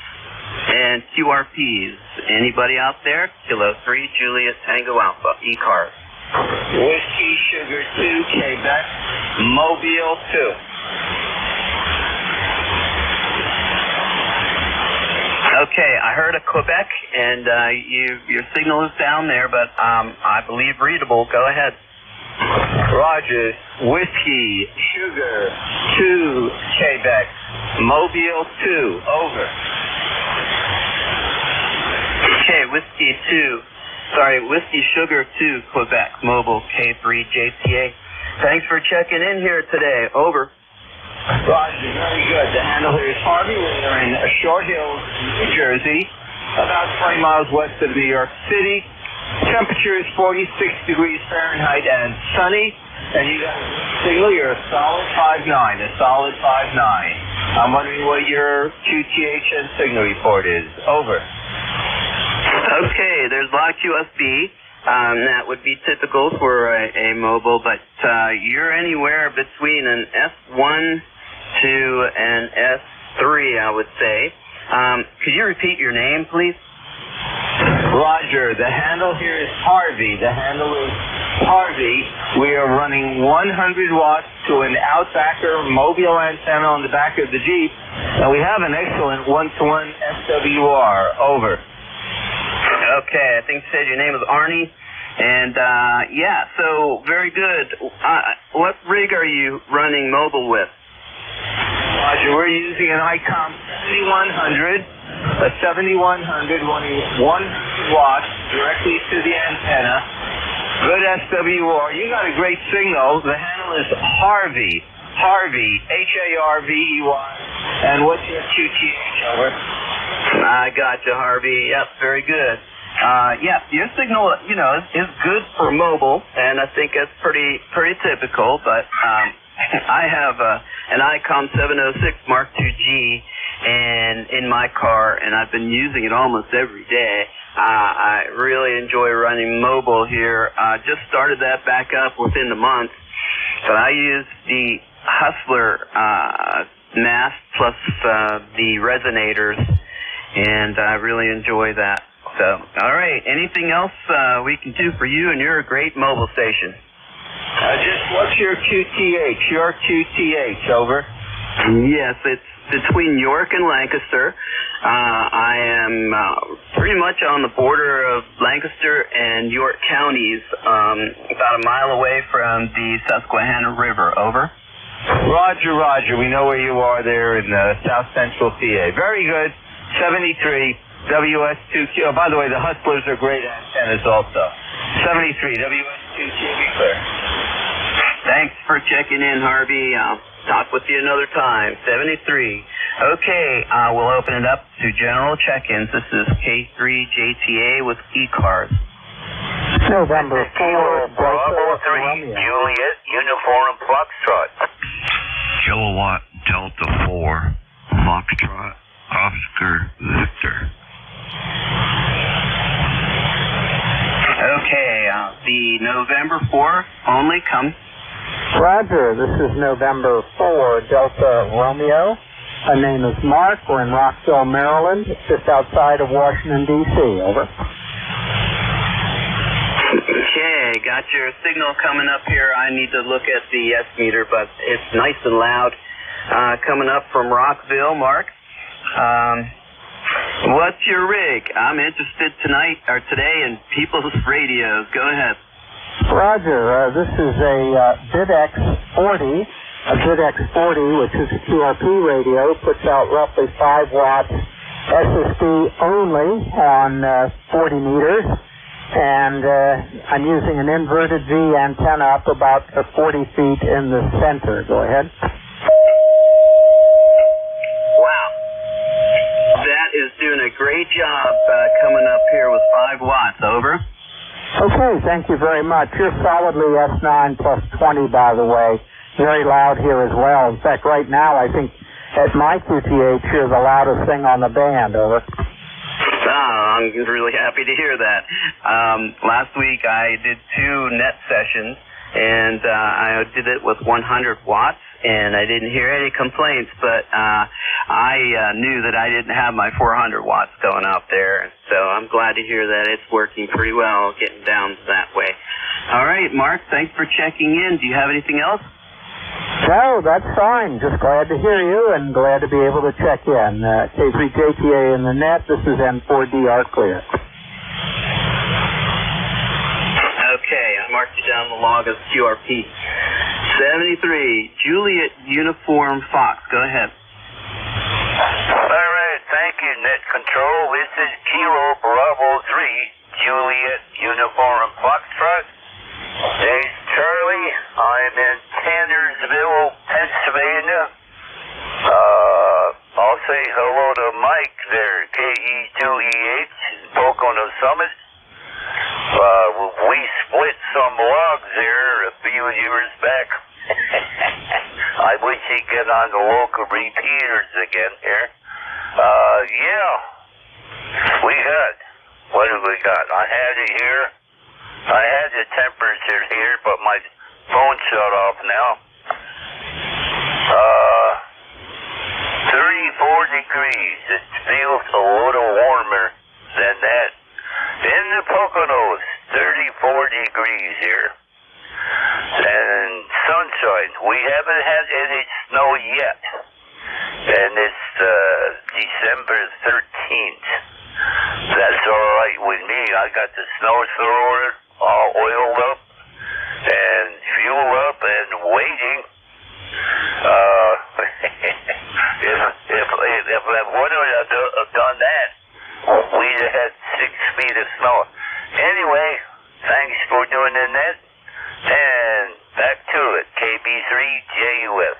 and QRPs. Anybody out there? Kilo 3, Juliet Tango Alpha, ECARS.
Whiskey Sugar 2, Quebec, Mobile 2.
Okay, I heard a Quebec, and your signal is down there, but I believe readable. Go ahead.
Roger. Whiskey Sugar 2, Quebec, Mobile 2. Over.
Okay, Whiskey Sugar 2, Quebec, Mobile K3 JTA. Thanks for checking in here today. Over.
Roger, very good. The handle here is Harvey. We're in Short Hills, New Jersey, about 20 miles west of New York City. Temperature is 46 degrees Fahrenheit and sunny. And you got a signal, you're a solid 5'9", I'm wondering what your QTHN signal report is. Over.
Okay, there's a lot of QSB. That would be typical for a mobile, but you're anywhere between an S1 to an S3, I would say. Could you repeat your name, please?
Roger. The handle here is Harvey. We are running 100 watts to an Outbacker mobile antenna on the back of the Jeep, and we have an excellent one-to-one SWR. Over.
Okay, I think you said your name was Arnie. And, yeah, so very good. What rig are you running mobile with?
Roger, we're using an ICOM 7100 running 100 watts directly to the antenna. Good SWR. You got a great signal. The handle is Harvey, Harvey. And what's your QTH? Over.
I got you, Harvey. Yep, very good. Yeah, your signal, is good for mobile, and I think that's pretty typical, but I have an ICOM 706 Mark IIG and in my car, and I've been using it almost every day. I really enjoy running mobile here. Just started that back up within the month, but I use the Hustler mast plus the resonators, and I really enjoy that. So, all right. Anything else we can do for you? And you're a great mobile station.
Just what's your QTH? Your QTH, over.
Yes, it's between York and Lancaster. I am pretty much on the border of Lancaster and York counties, about a mile away from the Susquehanna River. Over.
Roger. We know where you are there in south central PA. Very good. 73. WS2Q. Oh, by the way, the Hustlers are great antennas also. 73, WS2Q, be clear.
Thanks for checking in, Harvey. I'll talk with you another time. 73. Okay, we'll open it up to general check-ins. This is K3 JTA with ECARS.
November 4,
Bravo 3, Juliet, Uniform Foxtrot.
Kilowatt Delta 4, Foxtrot, Oscar Victor.
Okay, the November 4 only come.
Roger, this is November 4, Delta Romeo. My name is Mark. We're in Rockville, Maryland, just outside of Washington, D.C. Over.
Okay, got your signal coming up here. I need to look at the S meter, but it's nice and loud coming up from Rockville, Mark. What's your rig? I'm interested today in people's radios. Go ahead.
Roger, this is a BidX 40. A BidX 40, which is a QRP radio, puts out roughly 5 watts SSD only on 40 meters. And I'm using an inverted V antenna up about 40 feet in the center. Go ahead.
That is doing a great job coming up here with 5 watts. Over.
Okay, thank you very much. You're solidly S9 plus 20, by the way. Very loud here as well. In fact, right now, I think at my QTH, you're the loudest thing on the band. Over.
I'm really happy to hear that. Last week, I did 2 net sessions, and I did it with 100 watts, and I didn't hear any complaints, but I knew that I didn't have my 400 watts going out there, so I'm glad to hear that it's working pretty well, getting down that way. All right, Mark, thanks for checking in. Do you have anything else?
No, that's fine. Just glad to hear you and glad to be able to check in. K3JTA in the net. This is N4DR clear.
Okay, I marked you down the log as QRP. 73, Juliet Uniform Fox. Go ahead.
All right, thank you, Net Control. This is Kilo Bravo 3, Juliet Uniform Foxtrot. Hey, Charlie, I'm in Tannersville, Pennsylvania. I'll say hello to Mike there, KE2EH, Pocono Summit. We split some logs there a few years back. I wish he'd get on the local repeaters again here. Yeah, we got, what have we got? I had it here. I had the temperature here, but my phone shut off now. 34 degrees. It feels a little warmer than that. In the Poconos, 34 degrees here. And sunshine. We haven't had any snow yet. And it's December 13th. That's all right with me. I got the snow thrower all oiled up and fuel up and waiting. If I would have done that, we'd have had 6 feet of snow. Anyway, thanks for doing the net. And back to it, KB3JUF.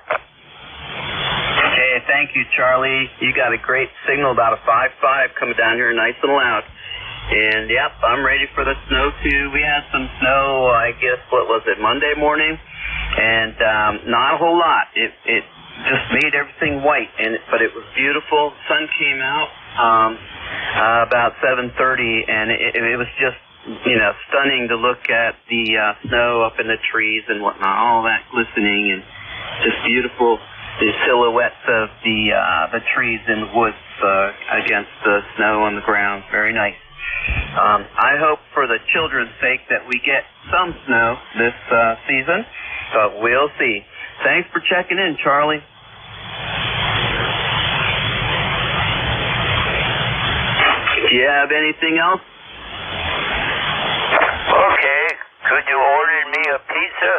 Okay, thank you, Charlie. You got a great signal, about a 5.5 coming down here nice and loud. And, yep, I'm ready for the snow, too. We had some snow, I guess, what was it, Monday morning? And not a whole lot. It just made everything white, but it was beautiful. Sun came out about 7:30, and it was just, stunning to look at the snow up in the trees and whatnot, all that glistening and just beautiful. The silhouettes of the trees in the woods against the snow on the ground. Very nice. I hope for the children's sake that we get some snow this season, but we'll see. Thanks for checking in, Charlie. Do you have anything else?
Okay. Could you order me a pizza?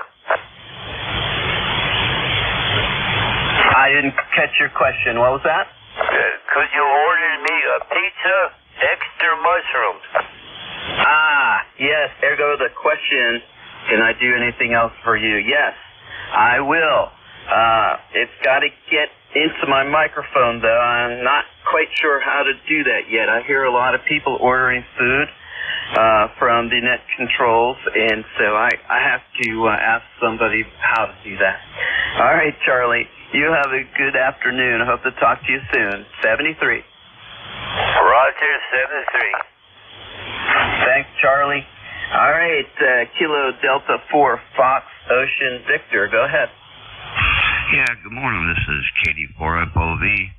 I didn't catch your question. What was that?
Could you order me a pizza? Extra mushrooms.
Yes. There goes the question. Can I do anything else for you? Yes, I will. It's got to get into my microphone, though. I'm not quite sure how to do that yet. I hear a lot of people ordering food from the net controls, and so I have to ask somebody how to do that. All right, Charlie. You have a good afternoon. I hope to talk to you soon. 73.
Roger, 73.
Thanks, Charlie. All right, Kilo Delta 4 Fox Ocean Victor. Go ahead.
Yeah, good morning. This is KD4FOV.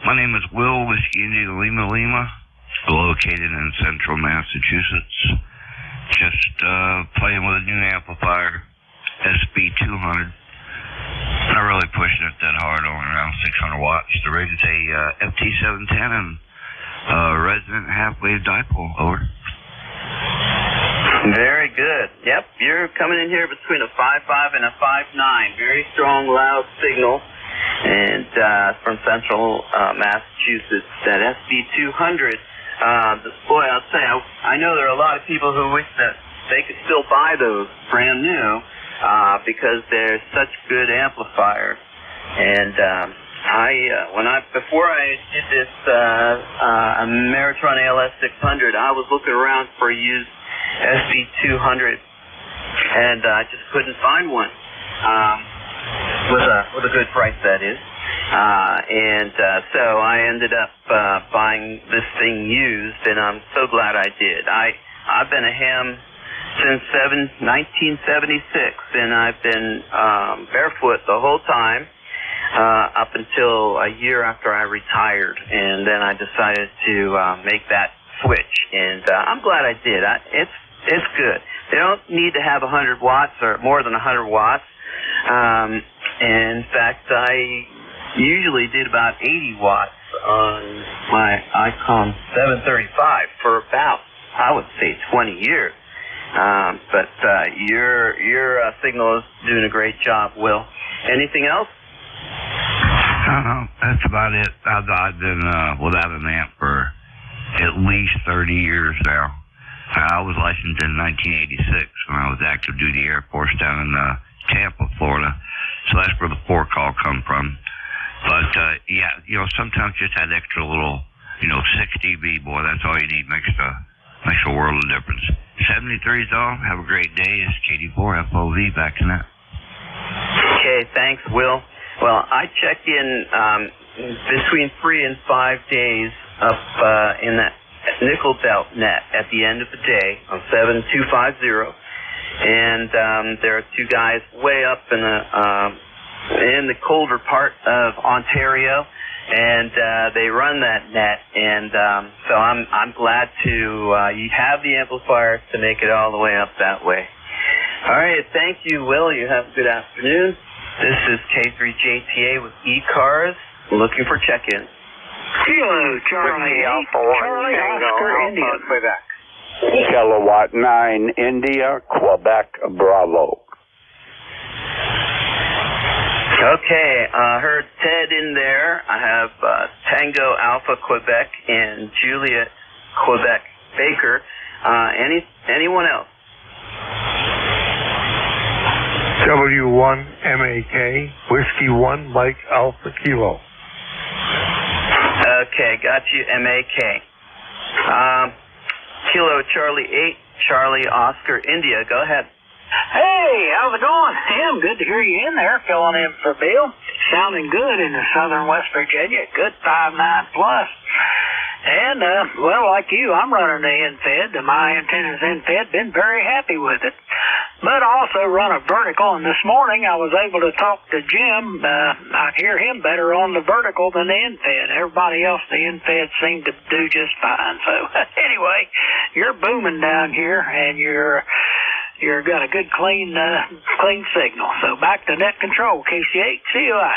My name is Will, Whiskey India Lima Lima, located in central Massachusetts. Just playing with a new amplifier, SB200. Not really pushing it that hard, only around 600 watts. The rig is a FT710 and resonant half-wave dipole. Over.
Very good. Yep, you're coming in here between a 5.5 and a 5.9. Very strong, loud signal. And from central Massachusetts, that SB200. Boy, I'll say, I know there are a lot of people who wish that they could still buy those brand new because they're such good amplifiers. And before I did this Meritron ALS 600, I was looking around for a used SB200, and I just couldn't find one with a good price, that is. So I ended up buying this thing used, and I'm so glad I did. I've been a ham since 1976, and I've been barefoot the whole time up until a year after I retired, and then I decided to make that switch, and I'm glad I did. It's good. They don't need to have 100 watts or more than 100 watts. And in fact, I usually did about 80 watts on my Icon 735 for about, I would say, 20 years. But your signal is doing a great job, Will. Anything else?
No, that's about it. I've been without an amp for at least 30 years now. I was licensed in 1986 when I was active duty Air Force down in Tampa, Florida. So that's where the 4 call come from. But, yeah, sometimes just that extra little, 6 dB, boy, that's all you need. Makes a world of difference. 73's all. Have a great day. It's KD4FOV back in that.
Okay, thanks, Will. Well, I check in between 3 and 5 days up in that nickel belt net at the end of the day on 7250, and there are 2 guys way up in the colder part of Ontario, and they run that net, and so I'm glad to you have the amplifier to make it all the way up that way. All right, thank you, Will. You have a good afternoon. This is K3JTA with ECARS, looking for check-in.
Kilo Charlie 8, Charlie Oscar India, Quebec.
Kilowatt 9 India, Quebec, Bravo.
Okay, I heard Ted in there. I have Tango Alpha Quebec and Juliet Quebec Baker. Anyone else?
W1MAK, Whiskey 1, Mike Alpha Kilo.
Okay, got you, MAK. Kilo Charlie 8, Charlie Oscar India. Go ahead.
Hey, how's it going? Tim, good to hear you in there, filling in for Bill. Sounding good in the southern West Virginia. Good 5.9 plus. And, well, like you, I'm running the end-fed. My antenna's end-fed. Been very happy with it. But I also run a vertical, and this morning I was able to talk to Jim. I hear him better on the vertical than the end-fed. Everybody else, the end-fed seemed to do just fine. So, anyway, you're booming down here, and you're got a good clean signal. So back to net control, KC8, CUI.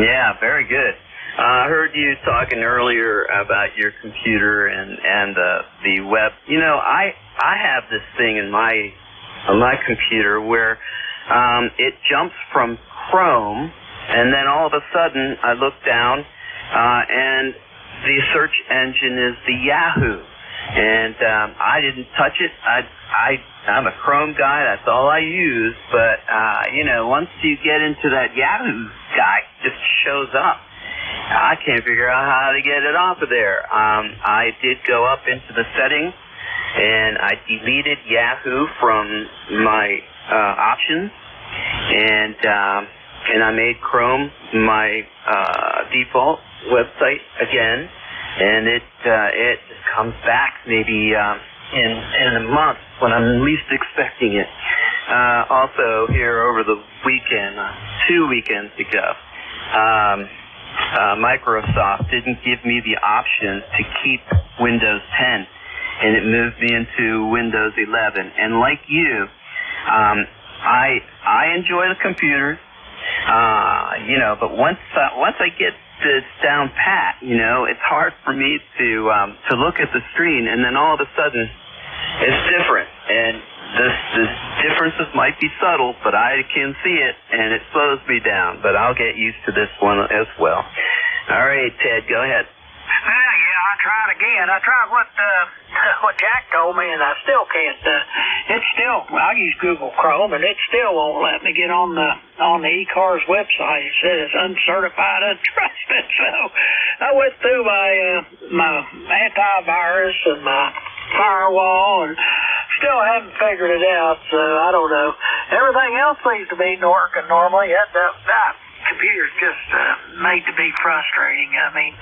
Yeah, very good. I heard you talking earlier about your computer and the web. I have this thing on my computer where it jumps from Chrome, and then all of a sudden I look down and the search engine is the Yahoo. And I didn't touch it. I'm a Chrome guy. That's all I use. But once you get into that Yahoo guy, it just shows up. I can't figure out how to get it off of there. I did go up into the settings, and I deleted Yahoo from my options, and I made Chrome my default website again. And it just comes back maybe in a month when I'm least expecting it. Also here over the weekend, 2 weekends ago, Microsoft didn't give me the option to keep Windows 10, and it moved me into Windows 11. And like you, I enjoy the computers, but once I get this down pat, it's hard for me to look at the screen, and then all of a sudden it's different, and this differences might be subtle, but I can see it, and it slows me down. But I'll get used to this one as well. All right, Ted, go ahead.
Yeah, I tried again. I tried what Jack told me, and I still can't. I use Google Chrome, and it still won't let me get on the ECARS website. It says uncertified, untrusted. So I went through my antivirus and my firewall, and still haven't figured it out. So I don't know. Everything else seems to be working normally. That computer's just made to be frustrating. I mean,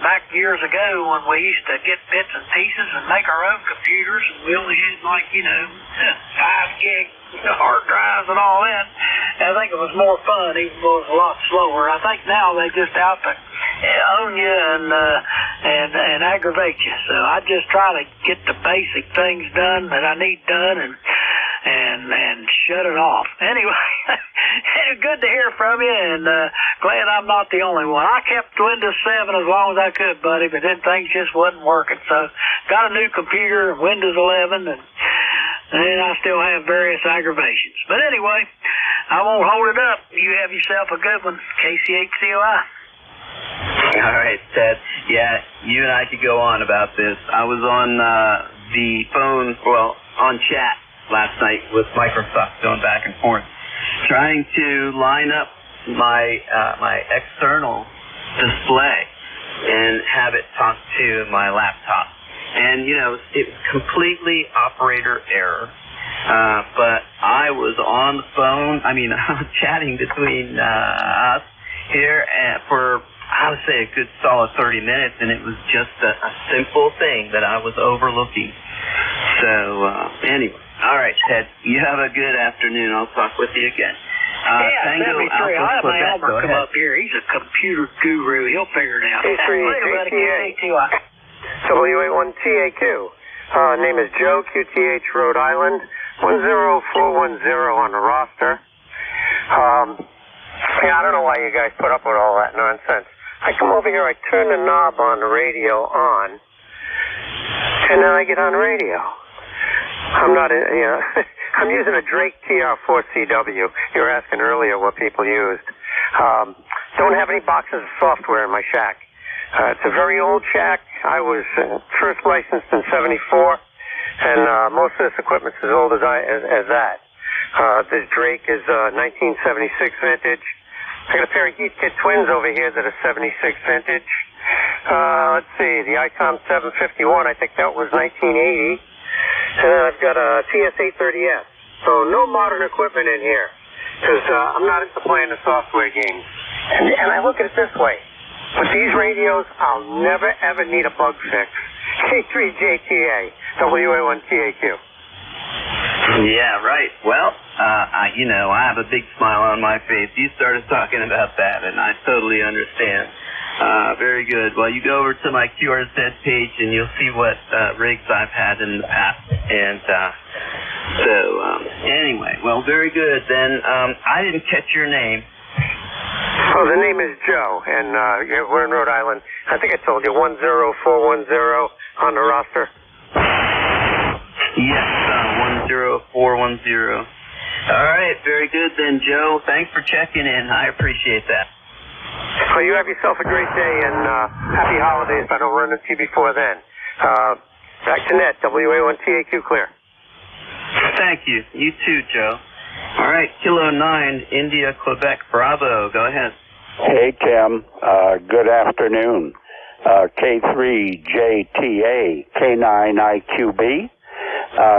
back years ago when we used to get bits and pieces and make our own computers, and we only had 5 gig hard drives and all that. And I think it was more fun, even though it was a lot slower. I think now they just out to own you and aggravate you. So I just try to get the basic things done that I need done and shut it off. Anyway, good to hear from you, and glad I'm not the only one. I kept Windows 7 as long as I could, buddy, but then things just wasn't working. So got a new computer, Windows 11, and I still have various aggravations. But anyway, I won't hold it up. You have yourself a good one. KCHCOI.
All right, Ted. Yeah, you and I could go on about this. I was on the phone, on chat last night with Microsoft, going back and forth, trying to line up my external display and have it talk to my laptop. And, it was completely operator error. But I was on the phone, I was chatting between us here for, I would say, a good solid 30 minutes, and it was just a simple thing that I was overlooking. So, anyway. All right, Ted, you have a good afternoon. I'll talk with you again. Tango Alpha
I'll have my
Quebec.
Elmer come up here. He's a computer guru. He'll figure it out.
WA1TAQ. Name is Joe, QTH, Rhode Island. 10410 on the roster. I don't know why you guys put up with all that nonsense. I come over here, I turn the knob on the radio on, and then I get on radio. I'm not, I'm using a Drake TR4CW. You were asking earlier what people used. Don't have any boxes of software in my shack. It's a very old shack. I was first licensed in 74, and most of this equipment's as old as that. This Drake is 1976 vintage. I got a pair of Heathkit twins over here that are 76 vintage. Let's see, the ICOM 751, I think that was 1980. And then I've got a TS-830S. So no modern equipment in here, because I'm not into playing the software games. And I look at it this way. With these radios, I'll never, ever need a bug fix. K3JTA, WA1TAQ.
Yeah, right. Well, I have a big smile on my face. You started talking about that, and I totally understand. Very good. Well, you go over to my QRZ page, and you'll see what rigs I've had in the past. And anyway, well, very good. Then I didn't catch your name.
Oh, the name is Joe, and we're in Rhode Island. I think I told you, 10410 on the roster.
Yes, 10410. All right, very good then, Joe. Thanks for checking in. I appreciate that.
Well, you have yourself a great day, and happy holidays if I don't run into you before then. Back to net, WA1TAQ clear.
Thank you. You too, Joe. All right, Kilo 9, India, Quebec, Bravo. Go ahead.
Hey, Tim. Good afternoon. K3JTA, K9IQB.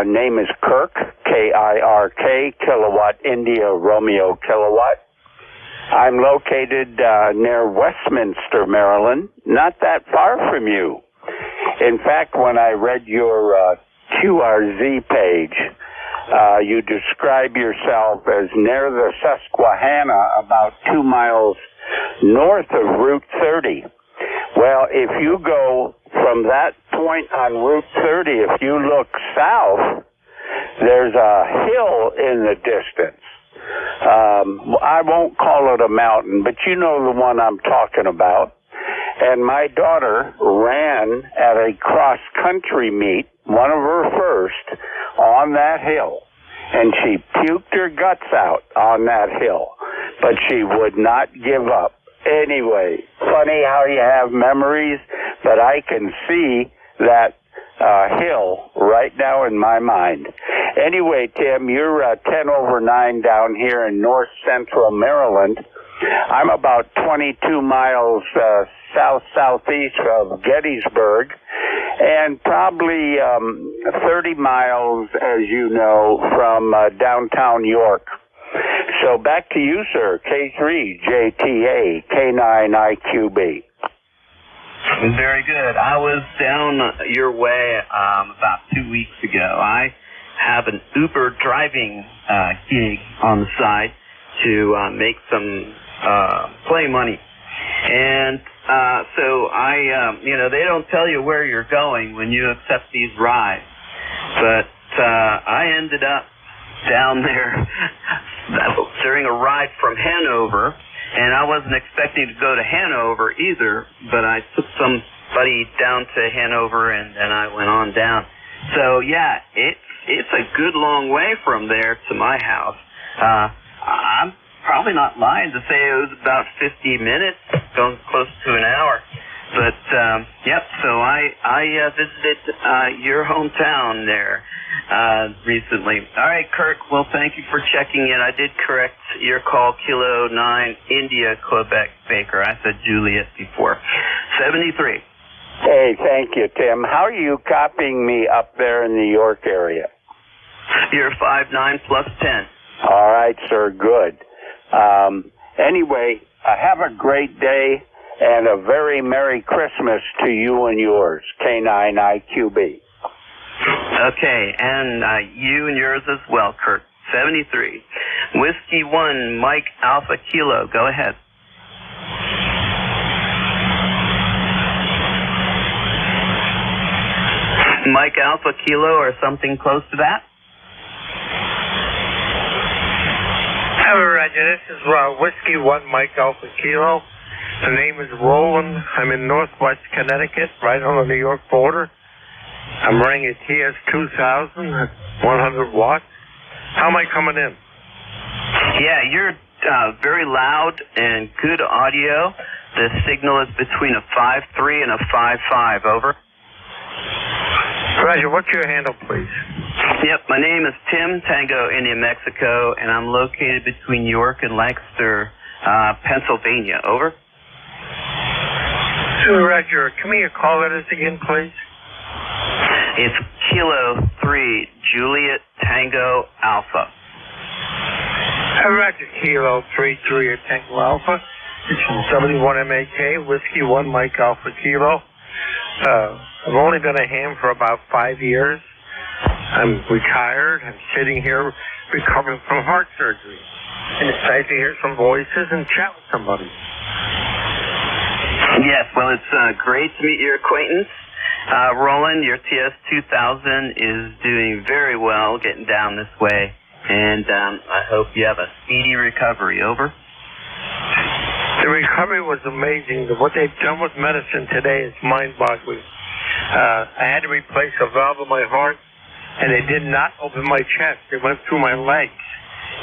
Name is Kirk, KIRK, Kilowatt India, Romeo Kilowatt. I'm located near Westminster, Maryland, not that far from you. In fact, when I read your QRZ page, you describe yourself as near the Susquehanna, about 2 miles north of Route 30. Well, if you go from that point on Route 30, if you look south, there's a hill in the distance. I won't call it a mountain, but you know the one I'm talking about. And my daughter ran at a cross-country meet, one of her first, on that hill. And she puked her guts out on that hill. But she would not give up. Anyway, funny how you have memories, but I can see that hill right now in my mind. Anyway, Tim, you're 10 over 9 down here in north central Maryland. I'm about 22 miles southeast of Gettysburg, and probably 30 miles, as you know, from downtown York. So back to you, sir. K3JTA, K9IQB.
Very good. I was down your way about 2 weeks ago. I have an Uber driving gig on the side to make some play money. And so they don't tell you where you're going when you accept these rides. But I ended up down there during a ride from Hanover, and I wasn't expecting to go to Hanover either, but I took somebody down to Hanover, and then I went on down. So, yeah, it's a good long way from there to my house. I'm probably not lying to say it was about 50 minutes, going close to an hour. But, so I visited your hometown there recently. All right, Kirk, well, thank you for checking in. I did correct your call, Kilo 9, India, Quebec, Baker. I said Juliet before. 73.
Hey, thank you, Tim. How are you copying me up there in the York area?
You're 5'9" plus 10.
All right, sir, good. Anyway, have a great day. And a very Merry Christmas to you and yours, K9IQB.
Okay, and you and yours as well, Kurt. 73. Whiskey 1, Mike Alpha Kilo. Go ahead. Mike Alpha Kilo or something close to that?
Hello, Roger. This is Whiskey 1, Mike Alpha Kilo. The name is Roland. I'm in Northwest Connecticut, right on the New York border. I'm running a TS2000 at 100 watts. How am I coming in?
Yeah, you're very loud and good audio. The signal is between a 5.3 and a 5.5. Over.
Roger, what's your handle, please?
Yep, my name is Tim, Tango, India, Mexico, and I'm located between York and Lancaster, Pennsylvania. Over.
Roger, give me your call letters again, please.
It's Kilo 3, Juliet, Tango, Alpha.
Roger, Kilo 3, Juliet, Tango, Alpha. It's from W1MAK, Whiskey 1, Mike Alpha Kilo. I've only been a ham for about 5 years. I'm retired. I'm sitting here recovering from heart surgery. And it's nice to hear some voices and chat with somebody.
Yes, well, it's great to meet your acquaintance. Roland, your TS2000 is doing very well getting down this way, and I hope you have a speedy recovery. Over.
The recovery was amazing. What they've done with medicine today is mind-boggling. I had to replace a valve in my heart, and they did not open my chest. They went through my legs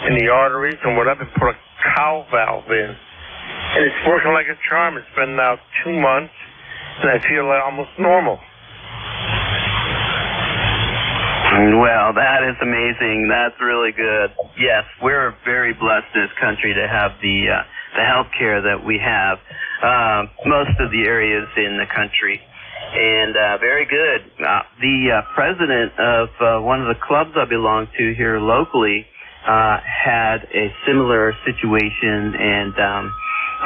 and the arteries and whatever and put a cow valve in. And it's working like a charm. It's been now 2 months, and I feel like almost normal.
Well, that is amazing. That's really good. Yes, we're very blessed in this country to have the health care that we have. Most of the areas in the country. And very good. The president of one of the clubs I belong to here locally had a similar situation and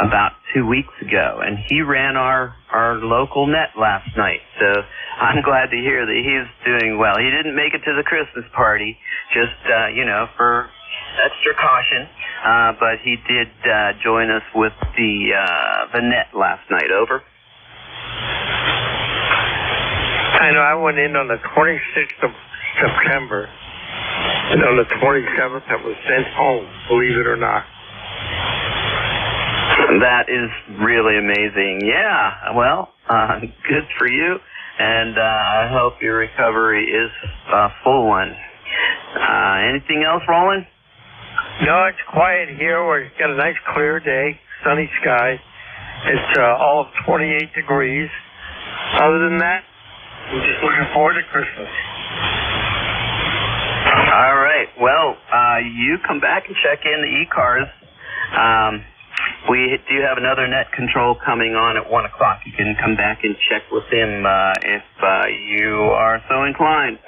about 2 weeks ago, and he ran our local net last night. So I'm glad to hear that he's doing well. He didn't make it to the Christmas party, just for extra caution, but he did join us with the net last night. Over.
I know. I went in on the 26th of September, and on the 27th I was sent home, believe it or not.
That is really amazing. Yeah, well, good for you, and I hope your recovery is a full one. Anything else, Roland?
No, it's quiet here. We've got a nice clear day, sunny sky. It's all of 28 degrees. Other than that, I'm just looking forward to Christmas.
All right. Well, you come back and check in the ECARS. We do have another net control coming on at 1 o'clock. You can come back and check with him if you are so inclined.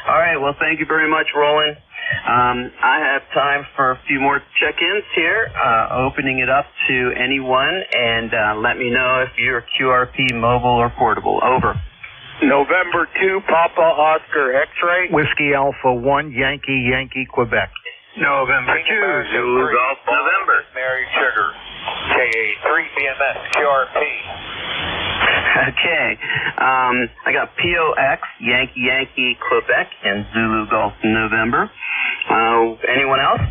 All right. Well, thank you very much, Roland. I have time for a few more check-ins here, opening it up to anyone, and let me know if you're QRP mobile or portable. Over.
November 2, Papa Oscar X-ray.
Whiskey Alpha 1, Yankee, Quebec.
November 2, Zulu Golf November. Mary Sugar. KA3 BMS QRP.
Okay. I got POX, Yankee, Quebec, and Zulu Golf November. Anyone else?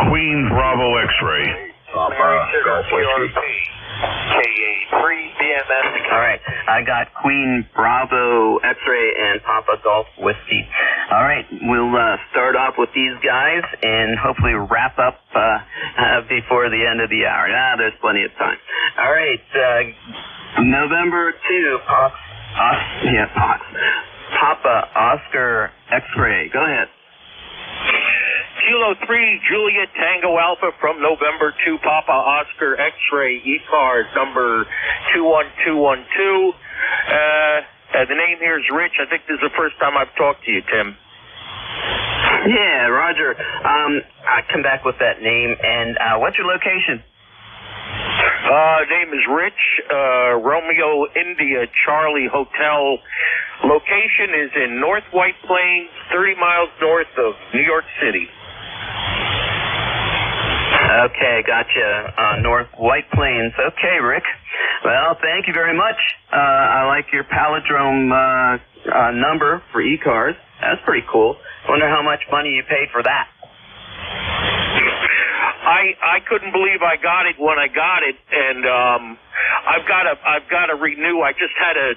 Queen Bravo X-ray.
Papa Golf Whiskey. KA3 BMS.
All right. I got Queen Bravo X-ray and Papa Golf Whiskey. All right. We'll start off with these guys and hopefully wrap up before the end of the hour. There's plenty of time. All right. November 2, Papa Oscar X-ray. Go ahead.
Kilo 3, Juliet Tango Alpha from November 2, Papa Oscar X-ray, ECARS number 21212. The name here is Rich. I think this is the first time I've talked to you, Tim.
Yeah, Roger. I come back with that name. And what's your location?
Name is Rich, Romeo India Charlie Hotel. Location is in North White Plains, 30 miles north of New York City.
Okay, gotcha. North White Plains. Okay, Rick. Well, thank you very much. I like your palindrome number for ECARS. That's pretty cool. Wonder how much money you paid for that.
I couldn't believe I got it when I got it, and I've got to renew. I just had to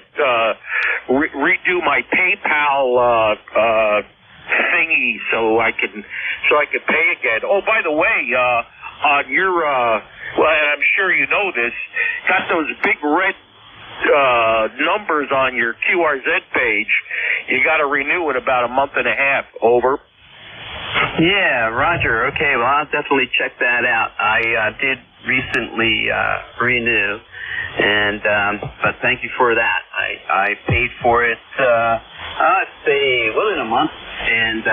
redo my PayPal thingy so I could pay again. Oh, by the way, on your well, and I'm sure you know this, got those big red numbers on your QRZ page. You got to renew in about a month and a half. Over.
Yeah, Roger. Okay, well, I'll definitely check that out. I did recently renew, and but thank you for that. I paid for it, let's see, within a month, and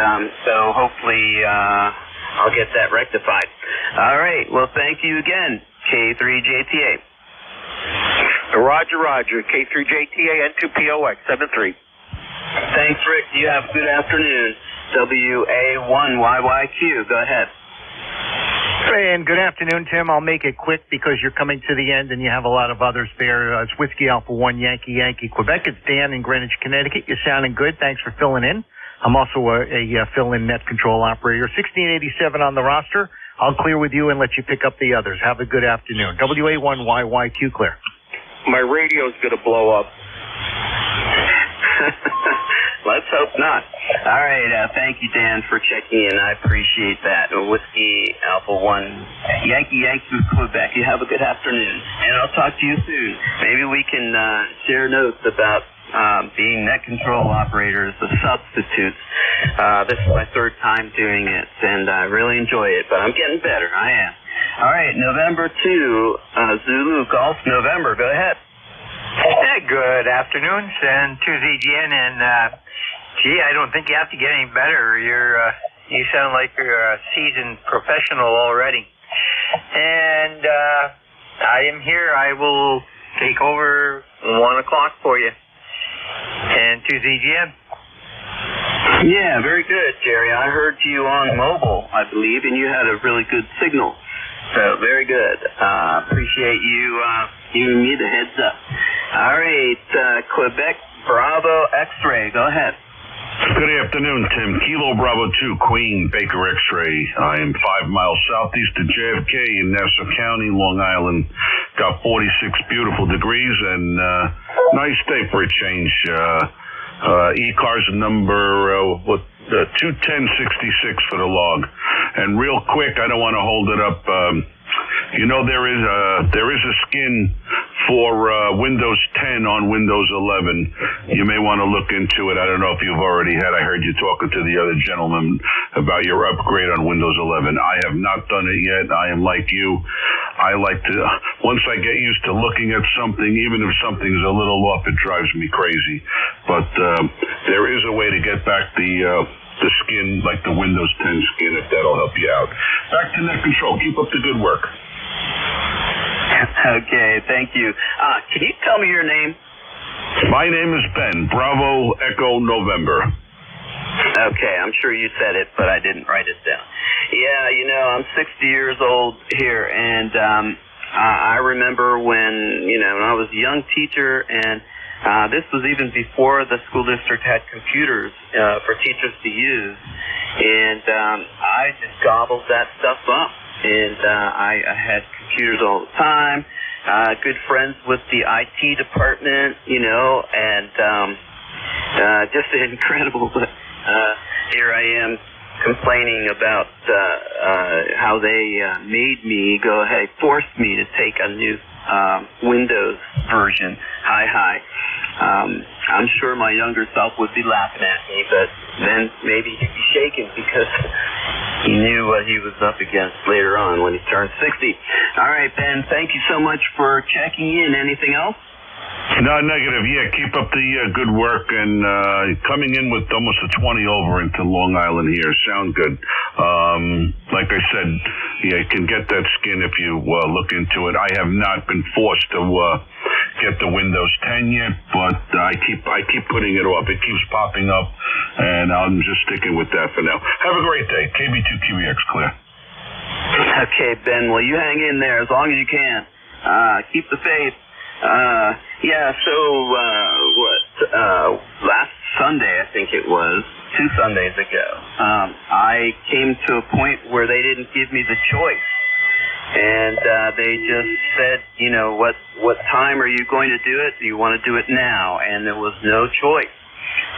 so hopefully I'll get that rectified. All right, well, thank you again, K3JTA.
Roger, K3JTA and 2POX 73.
Thanks, Rick. You have a good afternoon. WA1YYQ. Go ahead.
And good afternoon, Tim. I'll make it quick because you're coming to the end and you have a lot of others there. It's Whiskey Alpha 1, Yankee, Quebec. It's Dan in Greenwich, Connecticut. You're sounding good. Thanks for filling in. I'm also a fill-in net control operator. 1687 on the roster. I'll clear with you and let you pick up the others. Have a good afternoon. WA1YYQ clear.
My radio's going to blow up.
Let's hope not. All right, thank you, Dan, for checking in. I appreciate that. Whiskey Alpha 1, Yankee, Quebec. You have a good afternoon, and I'll talk to you soon. Maybe we can share notes about being net control operators, the substitutes. This is my third time doing it, and I really enjoy it, but I'm getting better. I am. All right, November 2, Zulu Golf November. Go ahead.
Hey, good afternoon, and to ZGN, and gee, I don't think you have to get any better. You sound like you're a seasoned professional already. And I am here. I will take over 1 o'clock for you. And to ZGN.
Yeah, very good, Jerry. I heard you on mobile, I believe, and you had a really good signal. So, very good. Appreciate you giving me the heads up. All right, Quebec Bravo X-ray. Go ahead.
Good afternoon, Tim. Kilo Bravo 2, Queen Baker X-ray. I am 5 miles southeast of JFK in Nassau County, Long Island. Got 46 beautiful degrees and nice day for a change. ECARS number 21066 for the log. And real quick, I don't want to hold it up. You know, there is a skin for Windows 10 on Windows 11. You may want to look into it. I don't know if you've already had. I heard you talking to the other gentleman about your upgrade on Windows 11. I have not done it yet. I am like you. I like to, once I get used to looking at something, even if something is a little off, it drives me crazy. But there is a way to get back the the skin, like the Windows 10 skin, if that'll help you out. Back to Net Control. Keep up the good work.
Okay, thank you. Can you tell me your name?
My name is Ben, Bravo Echo November.
Okay, I'm sure you said it, but I didn't write it down. Yeah, you know, I'm 60 years old here, and I remember when I was a young teacher, and this was even before the school district had computers for teachers to use, and I just gobbled that stuff up, and I had computers all the time, good friends with the IT department, and just incredible, but here I am complaining about how they made me go ahead, forced me to take a new Windows version. Hi. I'm sure my younger self would be laughing at me, but then maybe he'd be shaking because he knew what he was up against later on when he turned 60. All right, Ben, thank you so much for checking in. Anything else?
No, negative. Yeah, keep up the good work, and coming in with almost a 20 over into Long Island here. Sound good. Like I said, yeah, you can get that skin if you look into it. I have not been forced to get the Windows 10 yet, but I keep putting it off. It keeps popping up, and I'm just sticking with that for now. Have a great day. KB2QEX clear.
Okay, Ben. Well, you hang in there as long as you can. Keep the faith. Last Sunday, I think it was, 2 Sundays ago, I came to a point where they didn't give me the choice. And they just said, what time are you going to do it? Do you want to do it now? And there was no choice.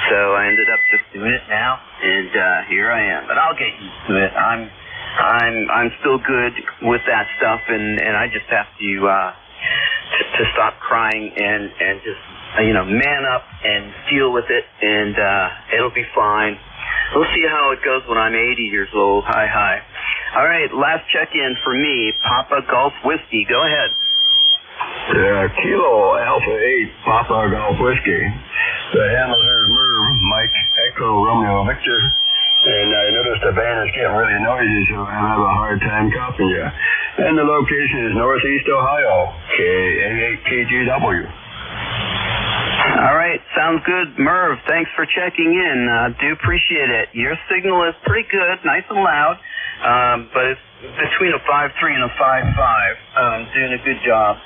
So I ended up just doing it now, and here I am. But I'll get used to it. I'm still good with that stuff, and I just have to stop crying and just man up and deal with it, and it'll be fine. We'll see how it goes when I'm 80 years old. Hi. All right, last check-in for me, Papa Golf Whiskey. Go ahead.
Kilo Alpha 8 Papa Golf Whiskey. The handler here is Merv, Mike Echo Romeo Victor. And I noticed the band is getting really noisy, so I have a hard time copying you. And the location is Northeast Ohio, K88PGW.
All right, sounds good. Merv, thanks for checking in. Do appreciate it. Your signal is pretty good, nice and loud, but it's between a 5.3 and a 5.5. Doing a good job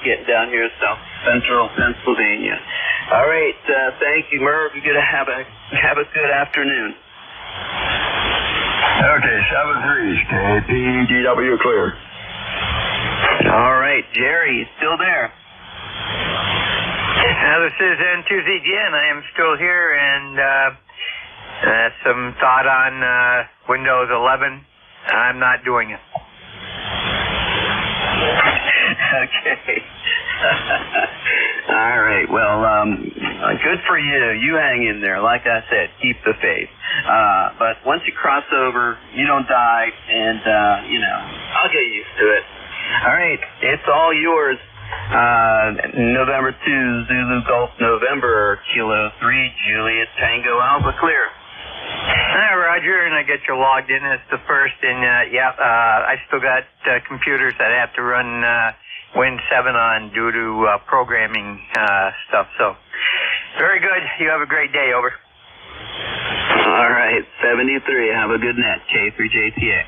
getting down here South Central Pennsylvania. All right, thank you, Merv. You're going to have a good afternoon.
Okay, 7-3s, KPGW clear.
All right, Jerry, still there?
This is N2ZGN. I am still here, and some thought on Windows 11. I'm not doing it.
Okay. All right. Well, good for you. You hang in there. Like I said, keep the faith. But once you cross over, you don't die, and, I'll get used to it. All right. It's all yours. November 2, Zulu Golf November, Kilo 3, Juliet Tango Alpha clear.
Hi, Roger, and I get you logged in as the first, and I still got computers that I have to run Win 7 on due to programming stuff. So, very good. You have a great day. Over.
All right, 73. Have a good net. K3JTA.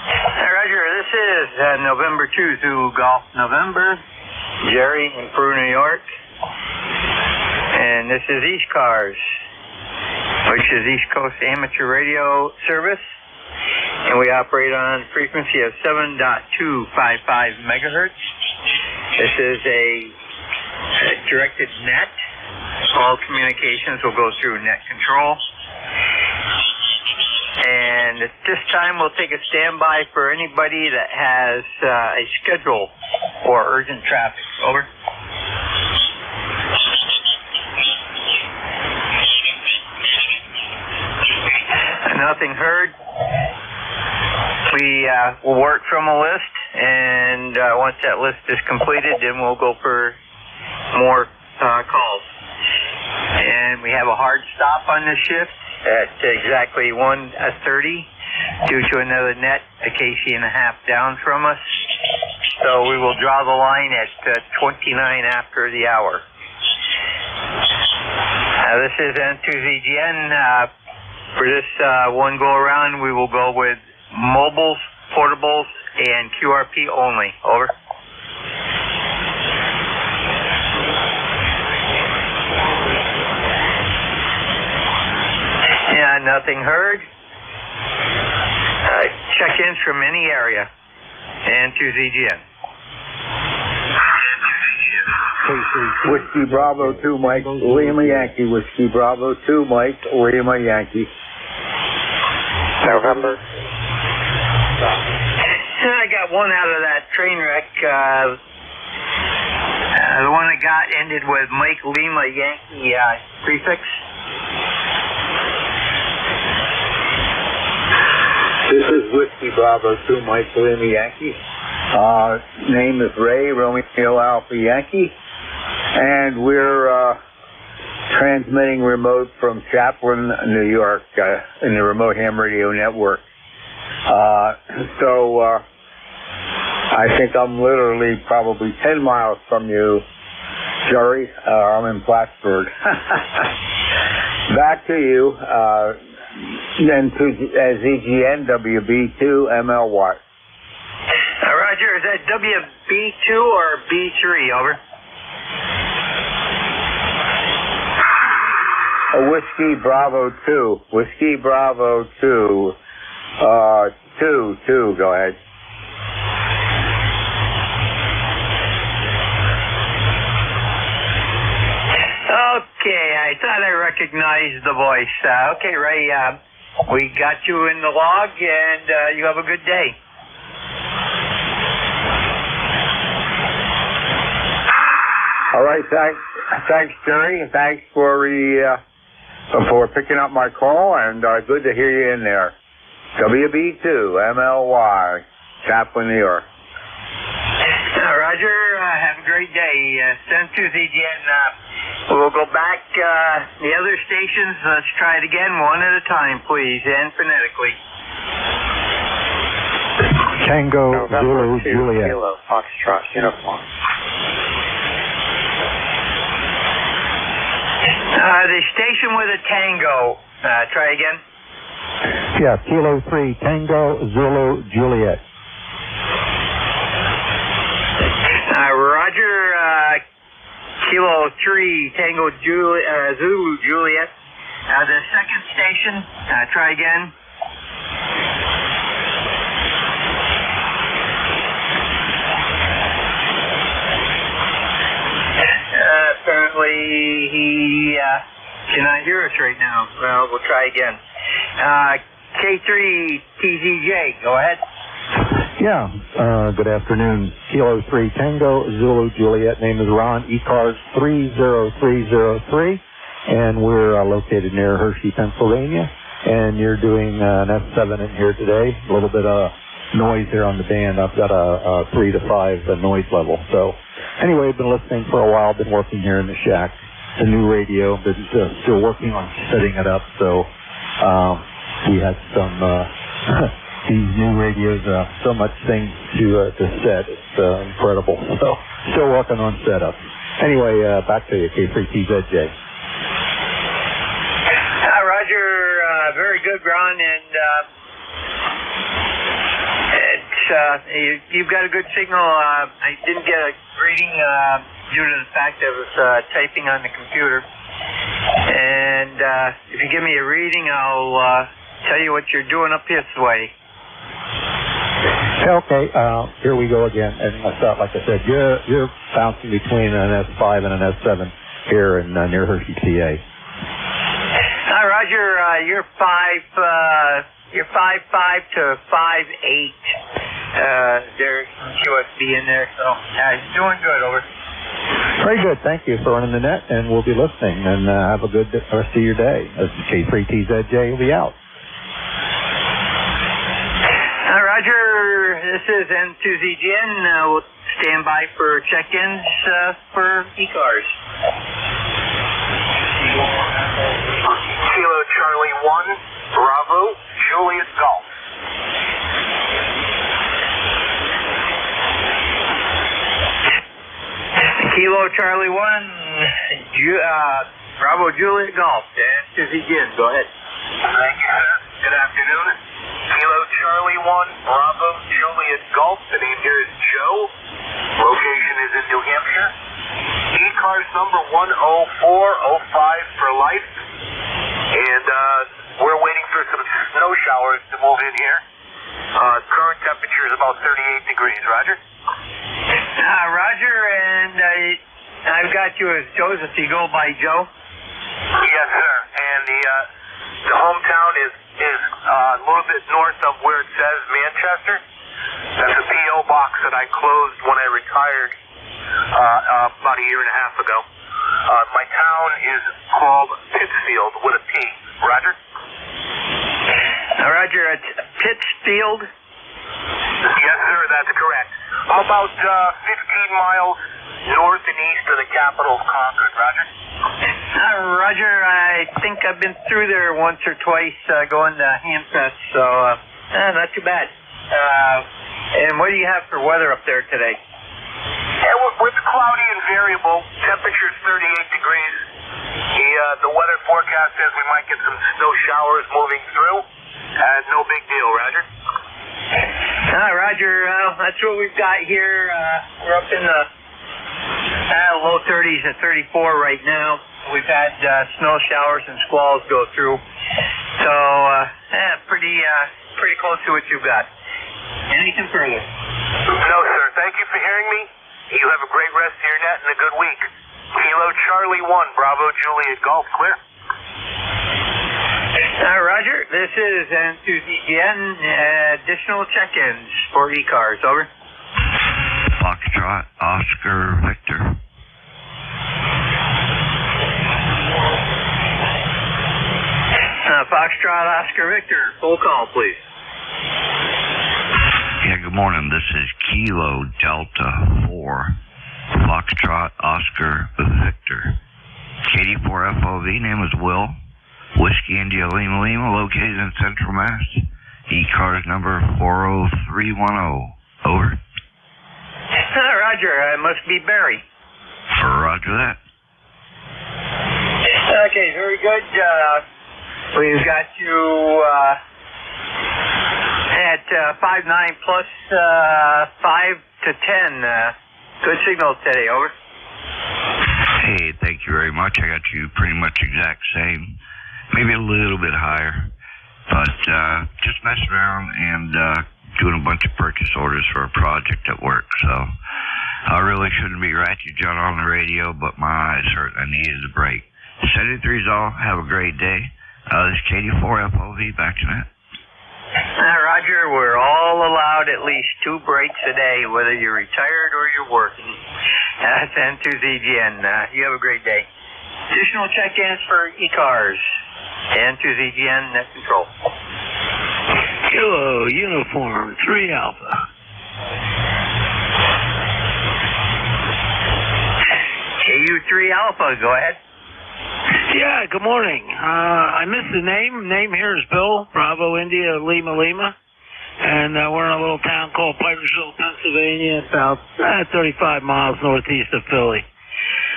Hi, Roger. This is November 2, Zulu Golf November. Jerry in Peru, New York. And this is ECARS, which is East Coast Amateur Radio Service. And we operate on frequency of 7.255 megahertz. This is a directed net. All communications will go through net control. And at this time, we'll take a standby for anybody that has a schedule or urgent traffic. Over. Nothing heard. We will work from a list, and once that list is completed, then we'll go for more calls. And we have a hard stop on this shift, at exactly 1:30 due to another net a kc and a half down from us. So we will draw the line at 29 after the hour. This is N2ZGN. For this one go around, we will go with mobiles, portables, and QRP only. Over. Yeah, nothing heard. Check-ins from any area. N2ZGN.
Whiskey Bravo 2, Mike, Lima Yankee. Whiskey Bravo 2, Mike, Lima Yankee.
November.
I got one out of that train wreck. The one I got ended with Mike Lima Yankee prefix.
This is Whiskey Bravo 2, Mike Lima Yankee. Name is Ray, Romeo Alpha Yankee. And we're transmitting remote from Chaplin, New York, in the Remote Ham Radio Network. So I think I'm literally probably 10 miles from you, Jerry. I'm in Plattsburgh. Back to you. Then to ZGN WB2 MLY.
Roger, is that WB2 or B3? Over.
Whiskey Bravo 2. Whiskey Bravo 2. 2. Go ahead.
Okay, I thought I recognized the voice. Okay, Ray, we got you in the log, and you have a good day.
All right, thanks, Jerry, and thanks for picking up my call, and good to hear you in there. WB2 MLY, Chaplin, New York.
Roger, have a great day. Send to ZGN. We'll go back the other stations. Let's try it again, one at a time, please, and phonetically.
Tango, Zulu, Juliet.
Kilo, Foxtrot, uniform.
The station with a tango. Try again.
Yeah, Kilo 3, Tango, Zulu, Juliet.
Roger, Kilo 3, Tango, Zulu, Juliet. The second station, try again. Apparently he cannot hear us right now. Well, we'll try again. K3TZJ, go ahead.
Yeah, good afternoon. Kilo 3, Tango, Zulu, Juliet. Name is Ron, ECARS 30303. And we're located near Hershey, Pennsylvania. And you're doing an F7 in here today. A little bit of noise here on the band. I've got a 3 to 5 noise level. So anyway, I've been listening for a while. Been working here in the shack. The new radio. Been still working on setting it up. So we had some... these new radios, so much things to set. It's incredible. So, still working on setup. Anyway, back to you, K3TZJ.
Roger, very good, Ron, and you've got a good signal. I didn't get a reading due to the fact that I was typing on the computer. And if you give me a reading, I'll tell you what you're doing up this way.
Okay, here we go again. And like I said, you're bouncing between an S5 and an S7 here in near Hershey, PA.
Roger, you're 5'5" to 5'8". There's QSB in there, so doing good. Over.
Very good. Thank you for running the net, and we'll be listening. And have a good rest of your day. This is K3TZJ. Will be out.
Roger, this is N2ZGN. We'll stand by for check-ins for ECARS.
Kilo Charlie 1, Bravo, Juliet Golf.
Kilo Charlie 1, Bravo Juliet Golf. And Susie Ginn, go ahead.
Thank you, sir. Good afternoon. Kilo Charlie 1, Bravo Juliet Golf. The name here is Joe. Location is in New Hampshire. ECARS number 10405 for life. And we're waiting for some snow showers to move in here. Current temperature is about 38 degrees. Roger?
Roger, and I've got you as Joseph. You go by Joe?
Yes, sir. And the hometown is a little bit north of where it says Manchester. That's a P.O. box that I closed when I retired about a year and a half ago. My town is called Pittsfield with a P. Roger?
Roger, it's Pittsfield?
Yes, sir, that's correct. About 15 miles north and east of the capital of Concord. Roger?
Roger, I think I've been through there once or twice going to Hamfest, so not too bad. And what do you have for weather up there today?
Yeah, it's cloudy and variable. Temperature's 38 degrees. The weather forecast says we might get some snow showers moving through. No big deal, Roger.
Roger, that's what we've got here. We're up in the low 30s at 34 right now. We've had snow showers and squalls go through. So, pretty close to what you've got. Anything further?
No, sir. Thank you for hearing me. You have a great rest of your net and a good week. Kilo Charlie 1, Bravo Juliet Golf, clear?
Roger, this is N2ZGN. Additional check-ins for ECARS, over.
Foxtrot, Oscar, Victor.
Foxtrot, Oscar, Victor. Full call, please.
Yeah, good morning. This is Kilo Delta 4, Foxtrot, Oscar, Victor. KD4FOV, name is Will. Whiskey India Lima Lima, located in Central Mass. ECARS number 40310. Over.
Roger, it must be Barry.
Roger that.
Okay, very good. We've got you at 5-9 plus 5 to 10. Good signal today, over.
Hey, thank you very much. I got you pretty much exact same. Maybe a little bit higher. But just messing around and doing a bunch of purchase orders for a project at work. So I really shouldn't be ratchet John on the radio, but my eyes hurt. I needed a break. 73's all. Have a great day. This is KD4FOV. Back to that.
Roger, we're all allowed at least 2 breaks a day, whether you're retired or you're working. That's N2ZGN. You have a great day. Additional check-ins for ECARS. N2ZGN, net control.
Kilo Uniform 3 Alpha.
KU3 Alpha, go ahead.
Yeah, good morning. I missed the name. Name here is Bill, Bravo India Lima Lima. And we're in a little town called Pipersville, Pennsylvania, about 35 miles northeast of Philly.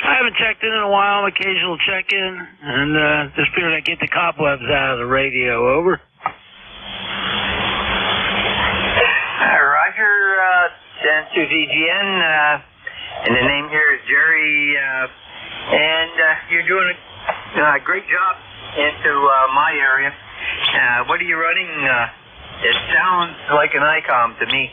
I haven't checked in a while, occasional check-in, and just figured I'd get the cobwebs out of the radio, over.
Roger, N2ZGN, and the name here is Jerry, and you're doing a great job into my area. What are you running? It sounds like an ICOM to me.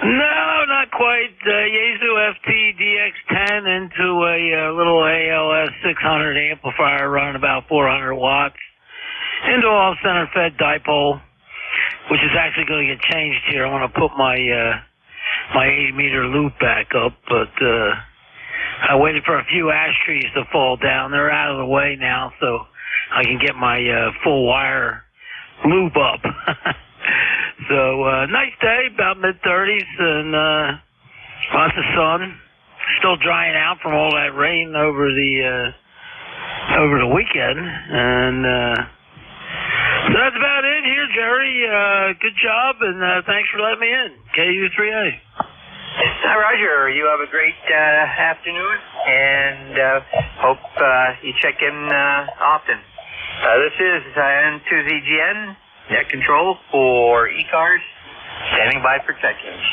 No, not quite. Yaesu FT DX10 into a little ALS 600 amplifier running about 400 watts into off-center fed dipole, which is actually going to get changed here. I want to put my 80-meter loop back up, but I waited for a few ash trees to fall down. They're out of the way now, so I can get my full wire loop up. So, nice day, about mid-30s, and lots of sun. Still drying out from all that rain over the over the weekend. And so that's about it here, Jerry. Good job, and thanks for letting me in. KU3A.
Roger, you have a great afternoon, and hope you check in often. This is N2ZGN, net control for ECARS, standing by for check-ins.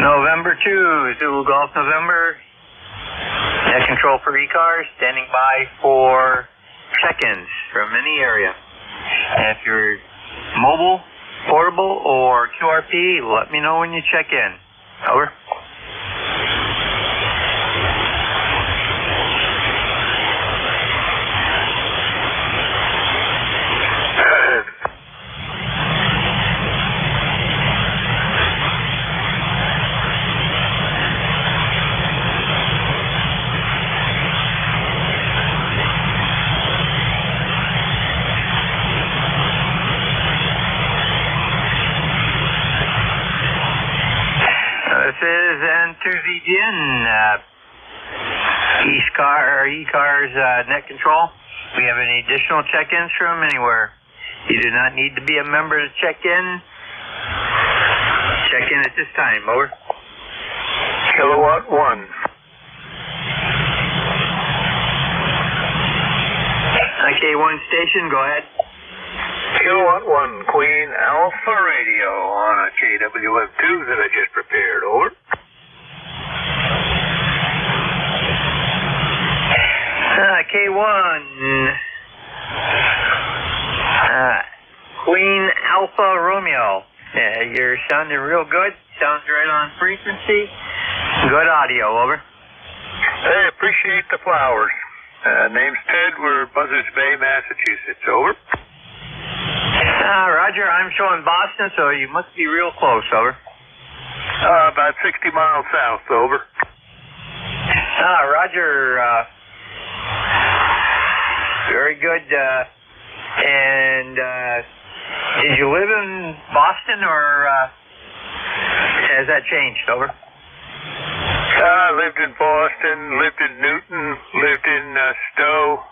November 2, Zulu Golf November, net control for ECARS, standing by for check-ins from any area. And if you're mobile, portable, or QRP, let me know when you check in. Over. This is N2ZGN, ECARS net control. We have any additional check-ins from anywhere. You do not need to be a member to check in. Check in at this time. Over.
Kilowatt 1.
IK1 station, go ahead.
Kilowatt 1, Queen Alpha Radio on a KWF2 that I just prepared. Over.
K1, Queen Alpha Romeo. You're sounding real good. Sounds right on frequency. Good audio. Over.
Hey, appreciate the flowers. Name's Ted. We're Buzzards Bay, Massachusetts. Over.
Roger, I'm showing Boston, so you must be real close. Over.
About 60 miles south. Over.
Roger. Very good. And did you live in Boston, or has that changed? Over.
Lived in Boston, lived in Newton, lived in Stowe,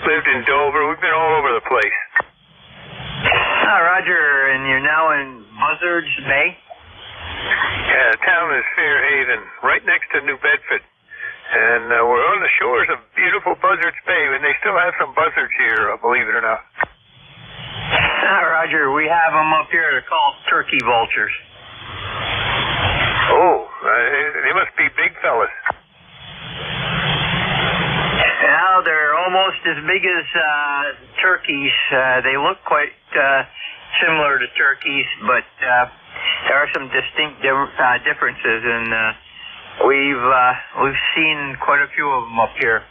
lived in Dover. We've been all over the place.
Roger, and you're now in Buzzards Bay?
Yeah, the town is Fairhaven, right next to New Bedford. And we're on the shores of beautiful Buzzards Bay, and they still have some buzzards here, believe it or not.
Roger, we have them up here. They're called turkey vultures.
Oh, they must be big fellas.
Now, they're almost as big as turkeys. They look quite similar to turkeys, but there are some distinct differences, and we've seen quite a few of them up here.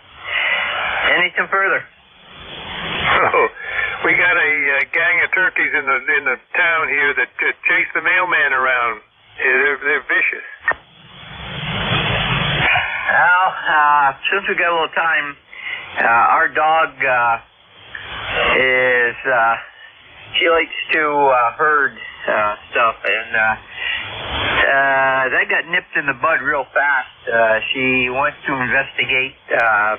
Anything further?
Oh, we got a gang of turkeys in the town here that chase the mailman around. They're vicious.
Well, since we got a little time, our dog she likes to herd stuff, and that got nipped in the bud real fast. She went to investigate a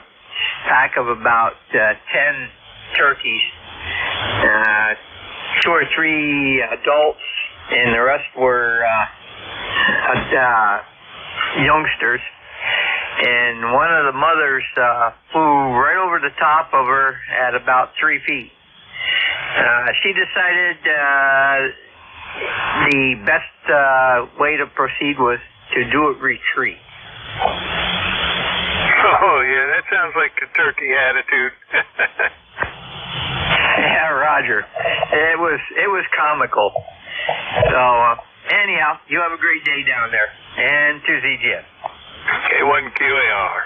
pack of about 10 turkeys, 2 or 3 adults, and the rest were youngsters. And one of the mothers flew right over the top of her at about 3 feet. She decided the best way to proceed was to do it retreat.
Oh, yeah, that sounds like a turkey attitude.
Yeah, Roger. It was comical. So, anyhow, you have a great day down there. And to ZGN.
K1QAR.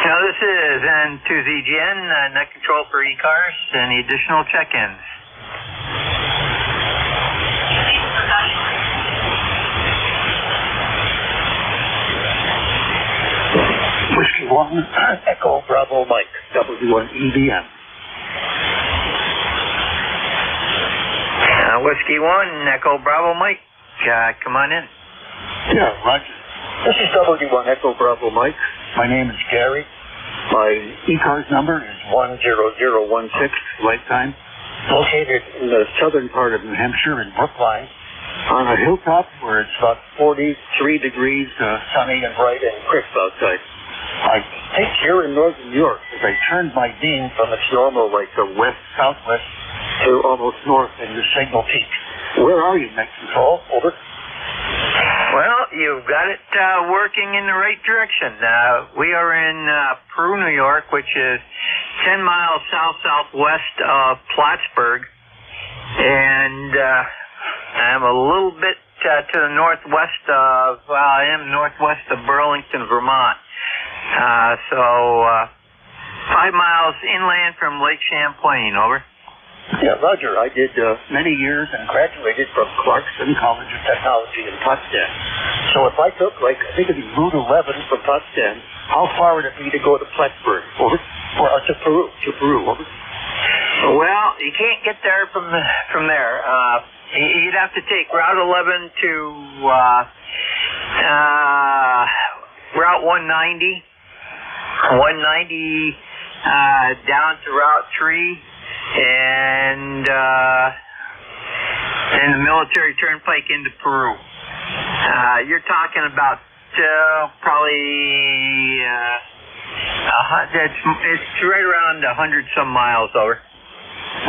Now, this is N2ZGN, net control for ECARS. Any additional check-ins?
1 Echo Bravo Mike, W1 EBM.
Whiskey 1 Echo Bravo Mike, come on in.
Yeah, Roger. This is W1 Echo Bravo Mike. My name is Gary. My ECARS number is 10016, lifetime. Located in the southern part of New Hampshire in Brookline, on a hilltop where it's about 43 degrees, sunny and bright and crisp outside. I think here in northern New York, if I turned my beam from its normal, like the west-southwest, to almost north in the signal peak. Where are you, Net Control? Over.
Well, you've got it working in the right direction. We are in Peru, New York, which is 10 miles south-southwest of Plattsburgh, and I'm a little bit to the northwest of, I am northwest of Burlington, Vermont. 5 miles inland from Lake Champlain, over.
Yeah, Roger. I did many years and graduated from Clarkson College of Technology in Potsdam. So if I took, I think it'd be Route 11 from Potsdam, how far would it be to go to Plattsburgh, over? Or to Peru, over?
Well, you can't get there from there. You'd have to take Route 11 to Route 190, 190 down to Route 3, and the military turnpike into Peru. You're talking about probably it's right around 100-some miles, over.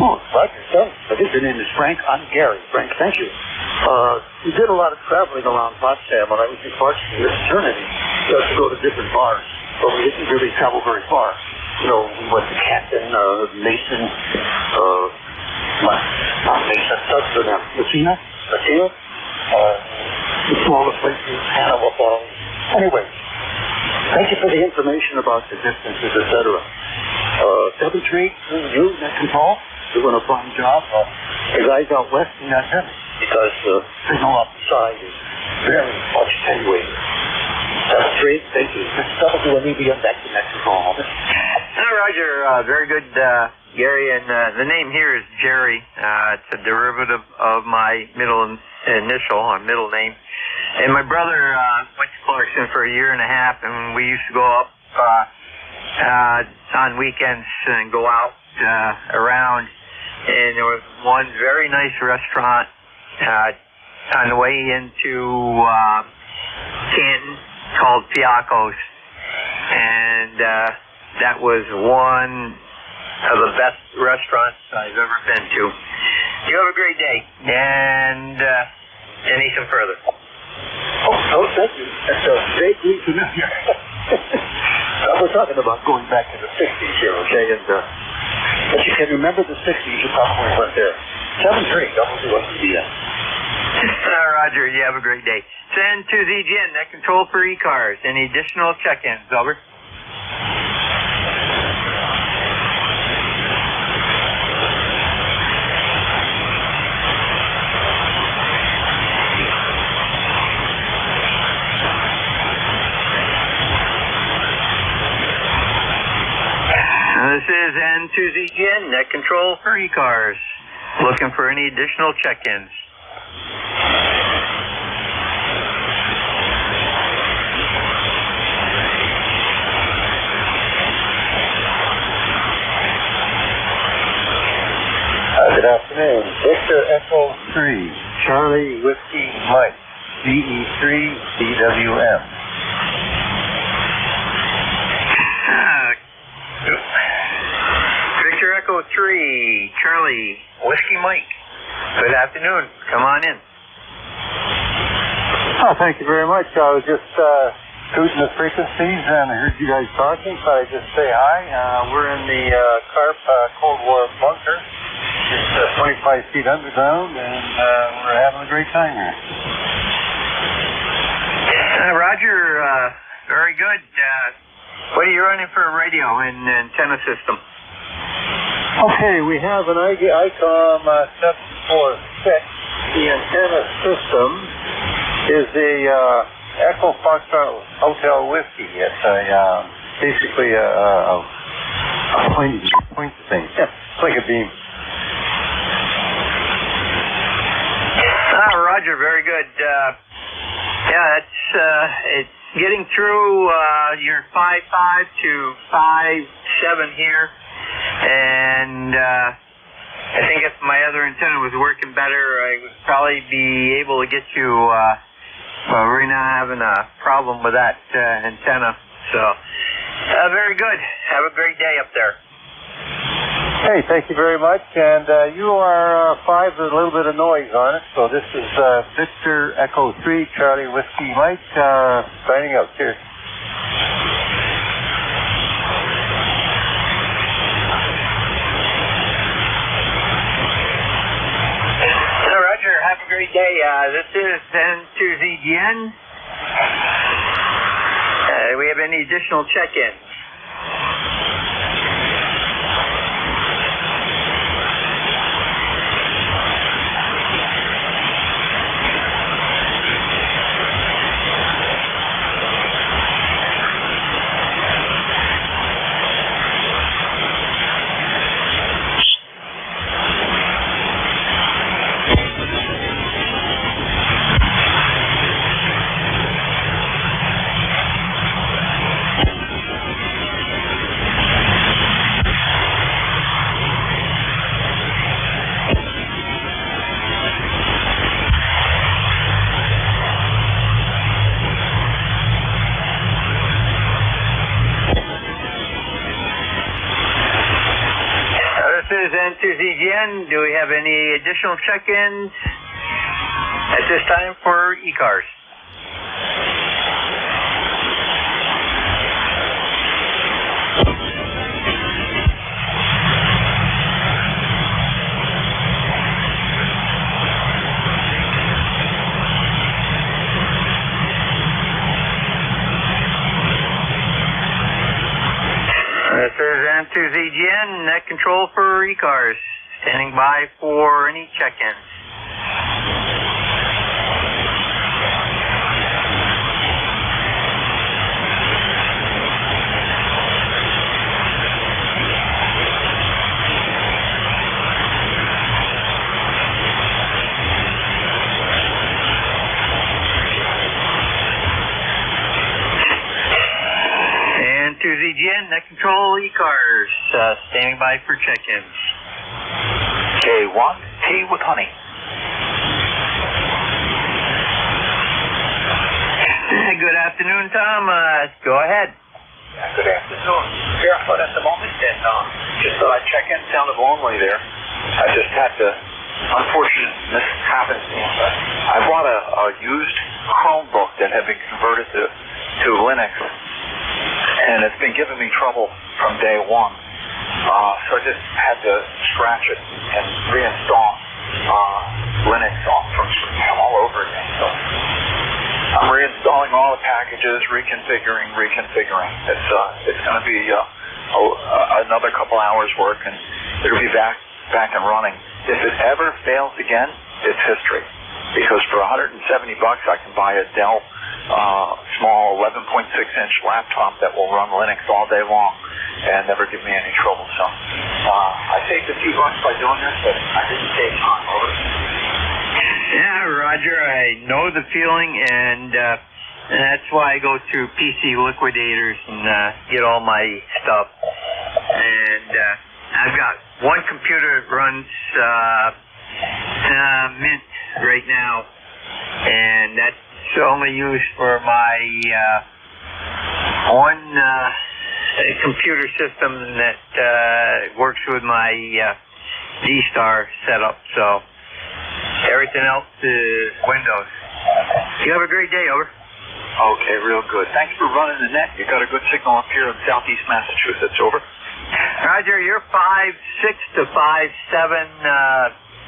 Oh, Roger. So, your name is Frank. I'm Gary. Frank, thank you. We did a lot of traveling around Potsdam when I was in Clarkson this eternity to go to different bars, but we didn't really travel very far. We went to Canton, Mason, not Mason, Messina, the smaller places, Hannibal Falls. Anyway, thank you for the information about the distances, etc. 7-3, you, Net Control, doing a fine job. The guys out west do not have it because the signal up the side is very much attenuated. 7-3, thank you. WNEBM, back to Net Control.
Roger, very good, Gary, and the name here is Jerry. It's a derivative of my middle initial, or middle name. And my brother went to Clarkson for a year and a half, and we used to go up on weekends and go out around. And there was one very nice restaurant on the way into Canton called Fiacco's, and that was one of the best restaurants I've ever been to. You have a great day, and anything further?
Oh, thank you. That's vaguely familiar. We're talking about going back to the 60s here, okay? And if you can remember the 60s, you probably went there. 7-3, WNEBM.
Roger, you have a great day. Send to ZGN, Net Control for ECARS. Any additional check-ins, over? This is N2ZGN, Net Control for ECARS. Looking for any additional check-ins.
Good afternoon. Victor Echo 3, Charlie Whiskey Mike, DE3 DWM.
Victor Echo 3, Charlie Whiskey Mike. Good afternoon. Come on in.
Oh, thank you very much. I was just cruising the frequencies and I heard you guys talking, so I just say hi. We're in the CARP Cold War bunker. It's 25 feet underground, and we're having a great time here.
Roger, very good. What are you running for a radio and antenna system?
Okay, we have an ICOM 746. The antenna system is the Echo Foxtrot Hotel Whiskey. It's a basically a point thing. Yeah, it's like a beam.
Roger, very good. Yeah, it's getting through your 5.5 to 5.7 here, and I think if my other antenna was working better, I would probably be able to get you. Well, we're not having a problem with that antenna, so very good. Have a great day up there.
Hey, thank you very much. And you are 5 with a little bit of noise on it. So this is Victor Echo 3, Charlie Whiskey Mike, signing out. Cheers.
Roger, have a great day. This is N2ZGN. Do we have any additional check-ins? N2ZGN, do we have any additional check-ins at this time for ECARS? This is N2ZGN, net control for ECARS. Standing by for any check-ins. N2ZGN, net control ECARS. Standing by for check-ins.
K1, tea with honey.
Good afternoon, Tom. Go ahead.
Good afternoon. Barefoot at the moment, and just thought I'd check in. Sounded lonely there. I just had to, unfortunate happenstance. I bought a used Chromebook that had been converted to Linux, and it's been giving me trouble from day one. So I just had to scratch it and reinstall Linux from all over again. So I'm reinstalling all the packages, reconfiguring. It's going to be another couple hours work, and it'll be back and running. If it ever fails again, it's history. Because for $170 I can buy a Dell small 11.6-inch laptop that will run Linux all day long and never give me any trouble. So I saved a few bucks by doing this, but I didn't save time. Over.
Yeah, Roger, I know the feeling, and that's why I go to PC Liquidators and get all my stuff. And I've got one computer that runs Mint right now, and that's only used for my one computer system that works with my D-Star setup. So everything else is Windows. You have a great day. Over.
Okay, real good. Thanks for running the net. You got a good signal up here in southeast Massachusetts. Over.
Roger, you're 5.6 to 5.7,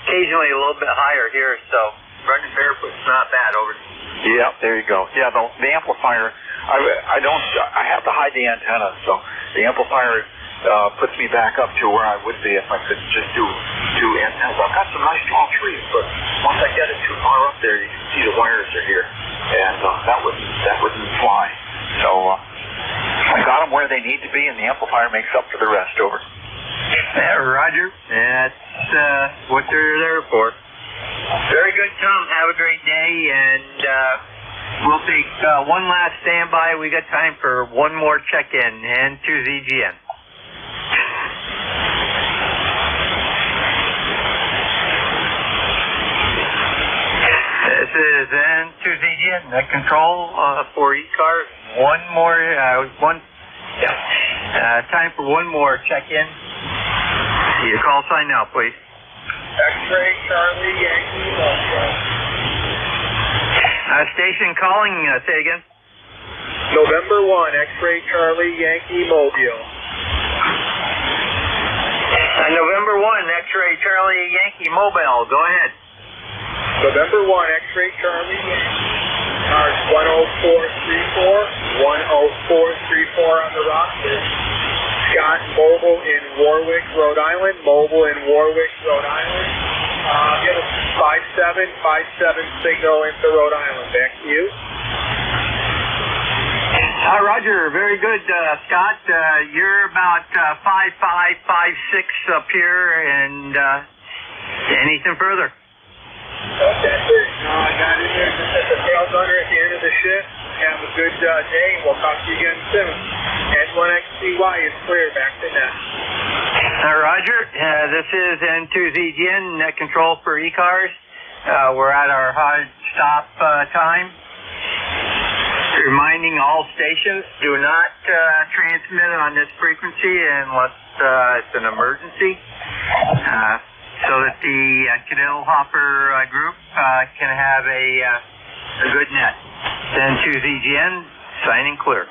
occasionally a little bit higher here, so running barefoot's not bad. Over.
Yeah, there you go. Yeah, the amplifier, I have to hide the antenna, so the amplifier puts me back up to where I would be if I could just do antennas. I've got some nice tall trees, but once I get it too far up there, you can see the wires are here, and that wouldn't fly. So I got them where they need
need to be, and the amplifier makes up for the rest. Over.
Yeah, Roger. That's what they're there for. Very good, Tom. Have a great day, and we'll take one last standby. We got time for one more check-in, and to ZGN. This is N2ZGN, net control for ECARS. One more, time for one more check-in. Your call sign now, please.
X-ray Charlie Yankee Mobile.
Station calling, say again.
November 1, X-ray Charlie Yankee Mobile.
November 1, X-ray Charlie Yankee Mobile. Go ahead.
November 1, X-ray Charlie Yankee. Cars 10434. 10434 on the roster. Scott, mobile in Warwick, Rhode Island. Mobile in Warwick, Rhode Island. Get a 5757 signal into Rhode Island. Back to you.
Roger, very good, Scott. You're about 5556 up here, and anything further?
That's it. I got in there just at the tail gunner at the end of the shift. Have a good day. We'll talk to you again soon. S1XCY is clear. Back to net.
Roger. This is N2ZGN, net control for ECARS. We're at our hard stop time. Reminding all stations, do not transmit on this frequency unless it's an emergency. So that the Cadell Hopper group can have a good net. Then to ZGN, signing clear.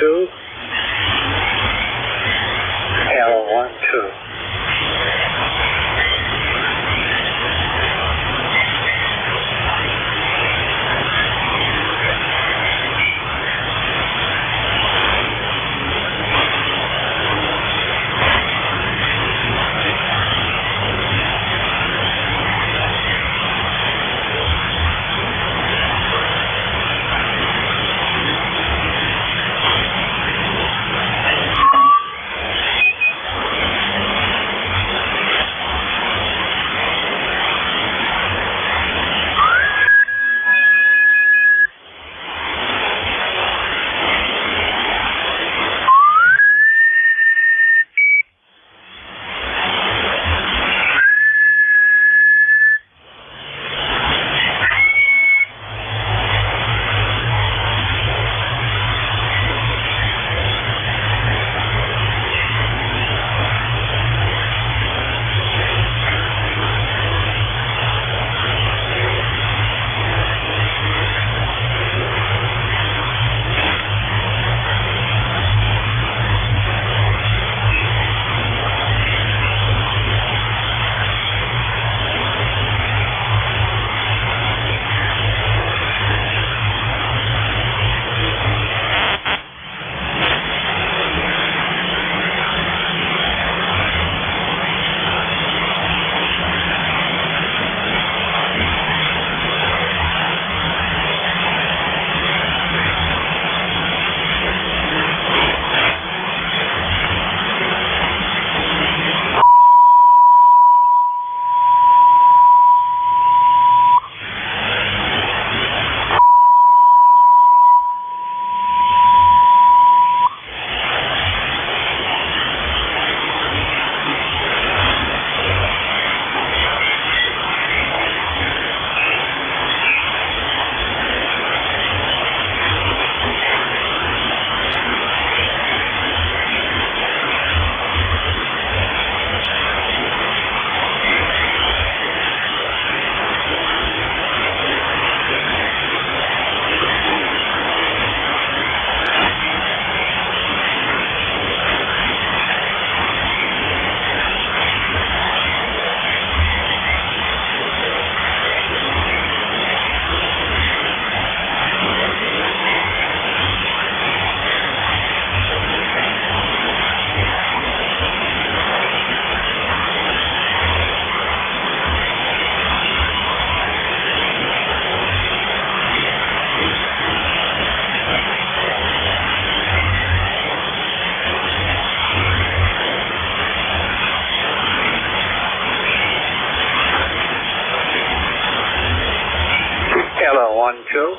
2. Hello, 1, 2. Hello, 1, 2.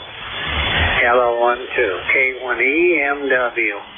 Hello, 1, 2. K1EMW.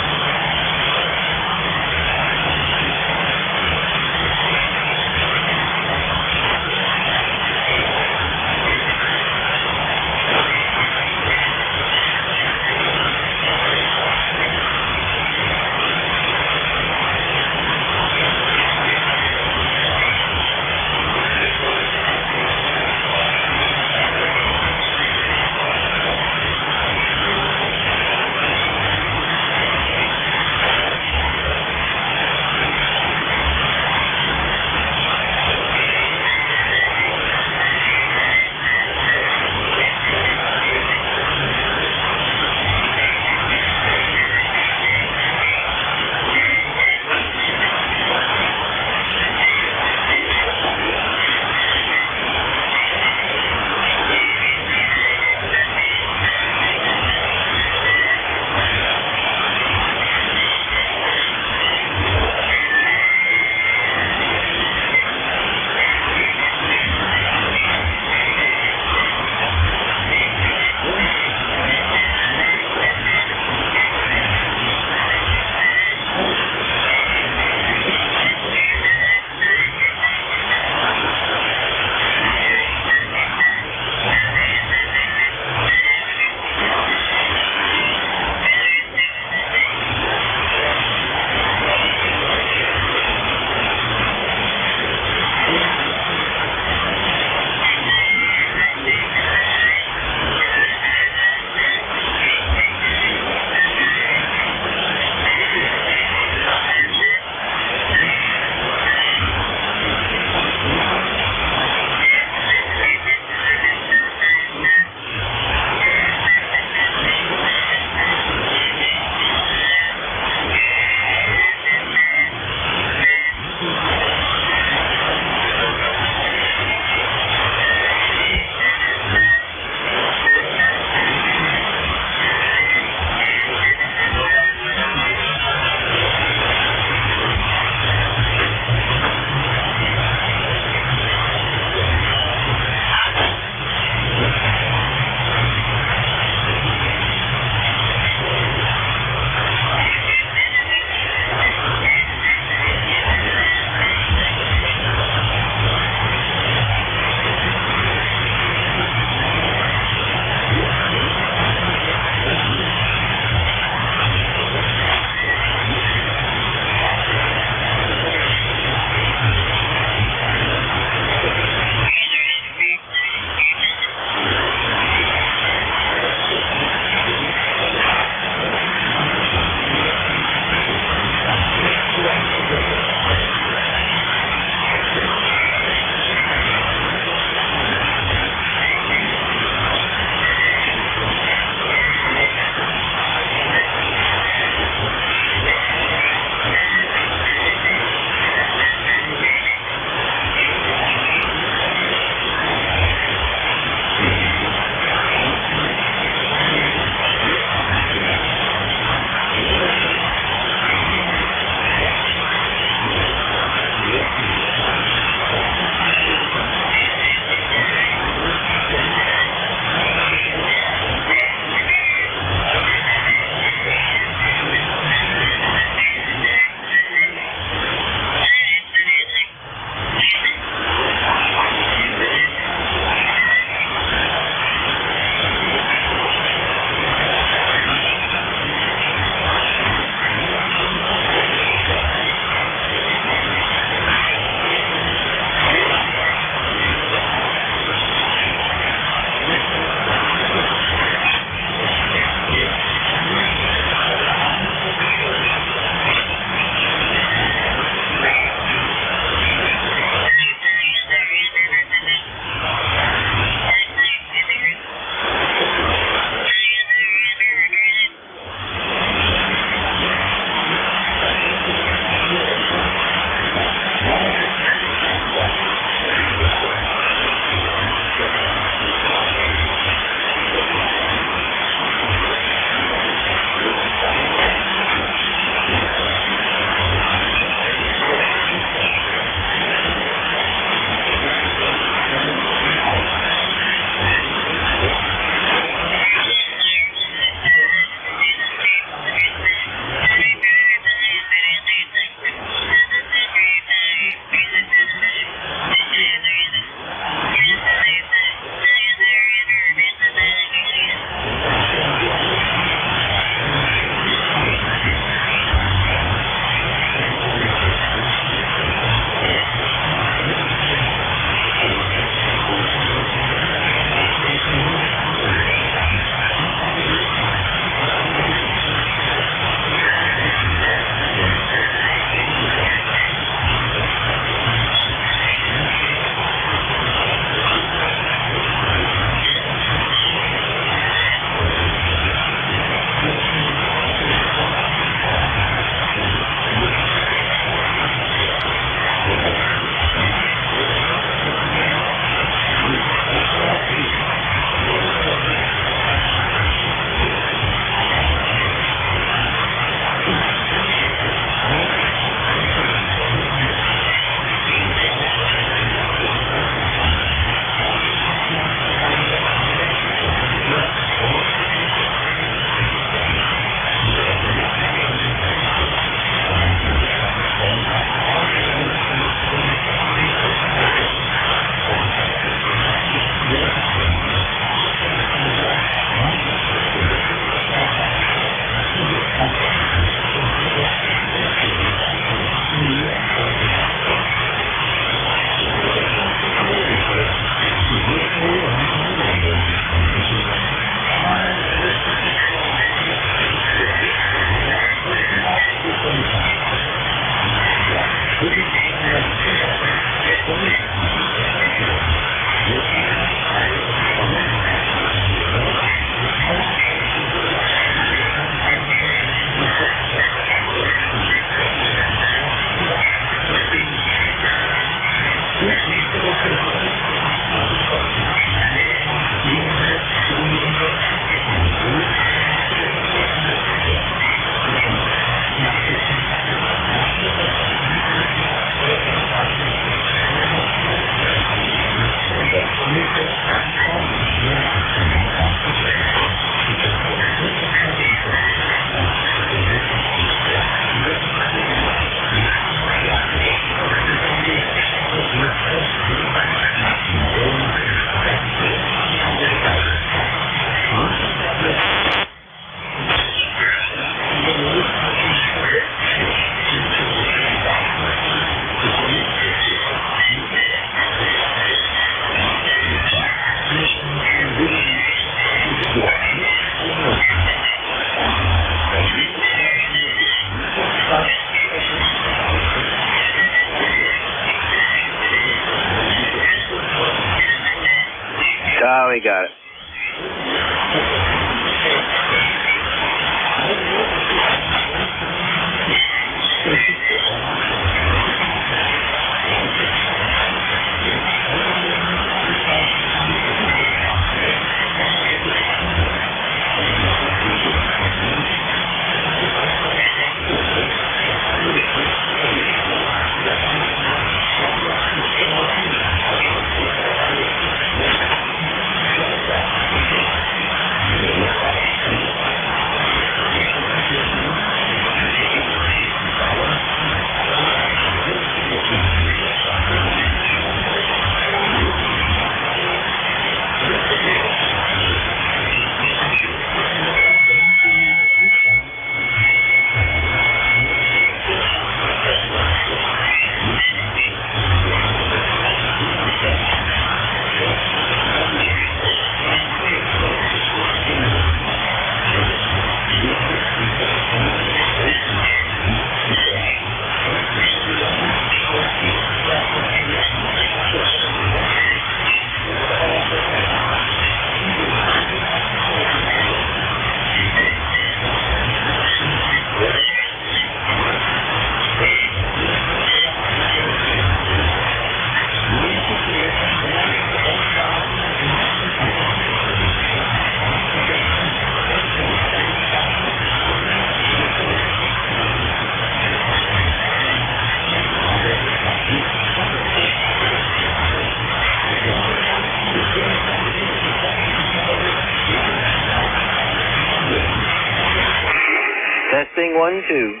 Testing 1, 2.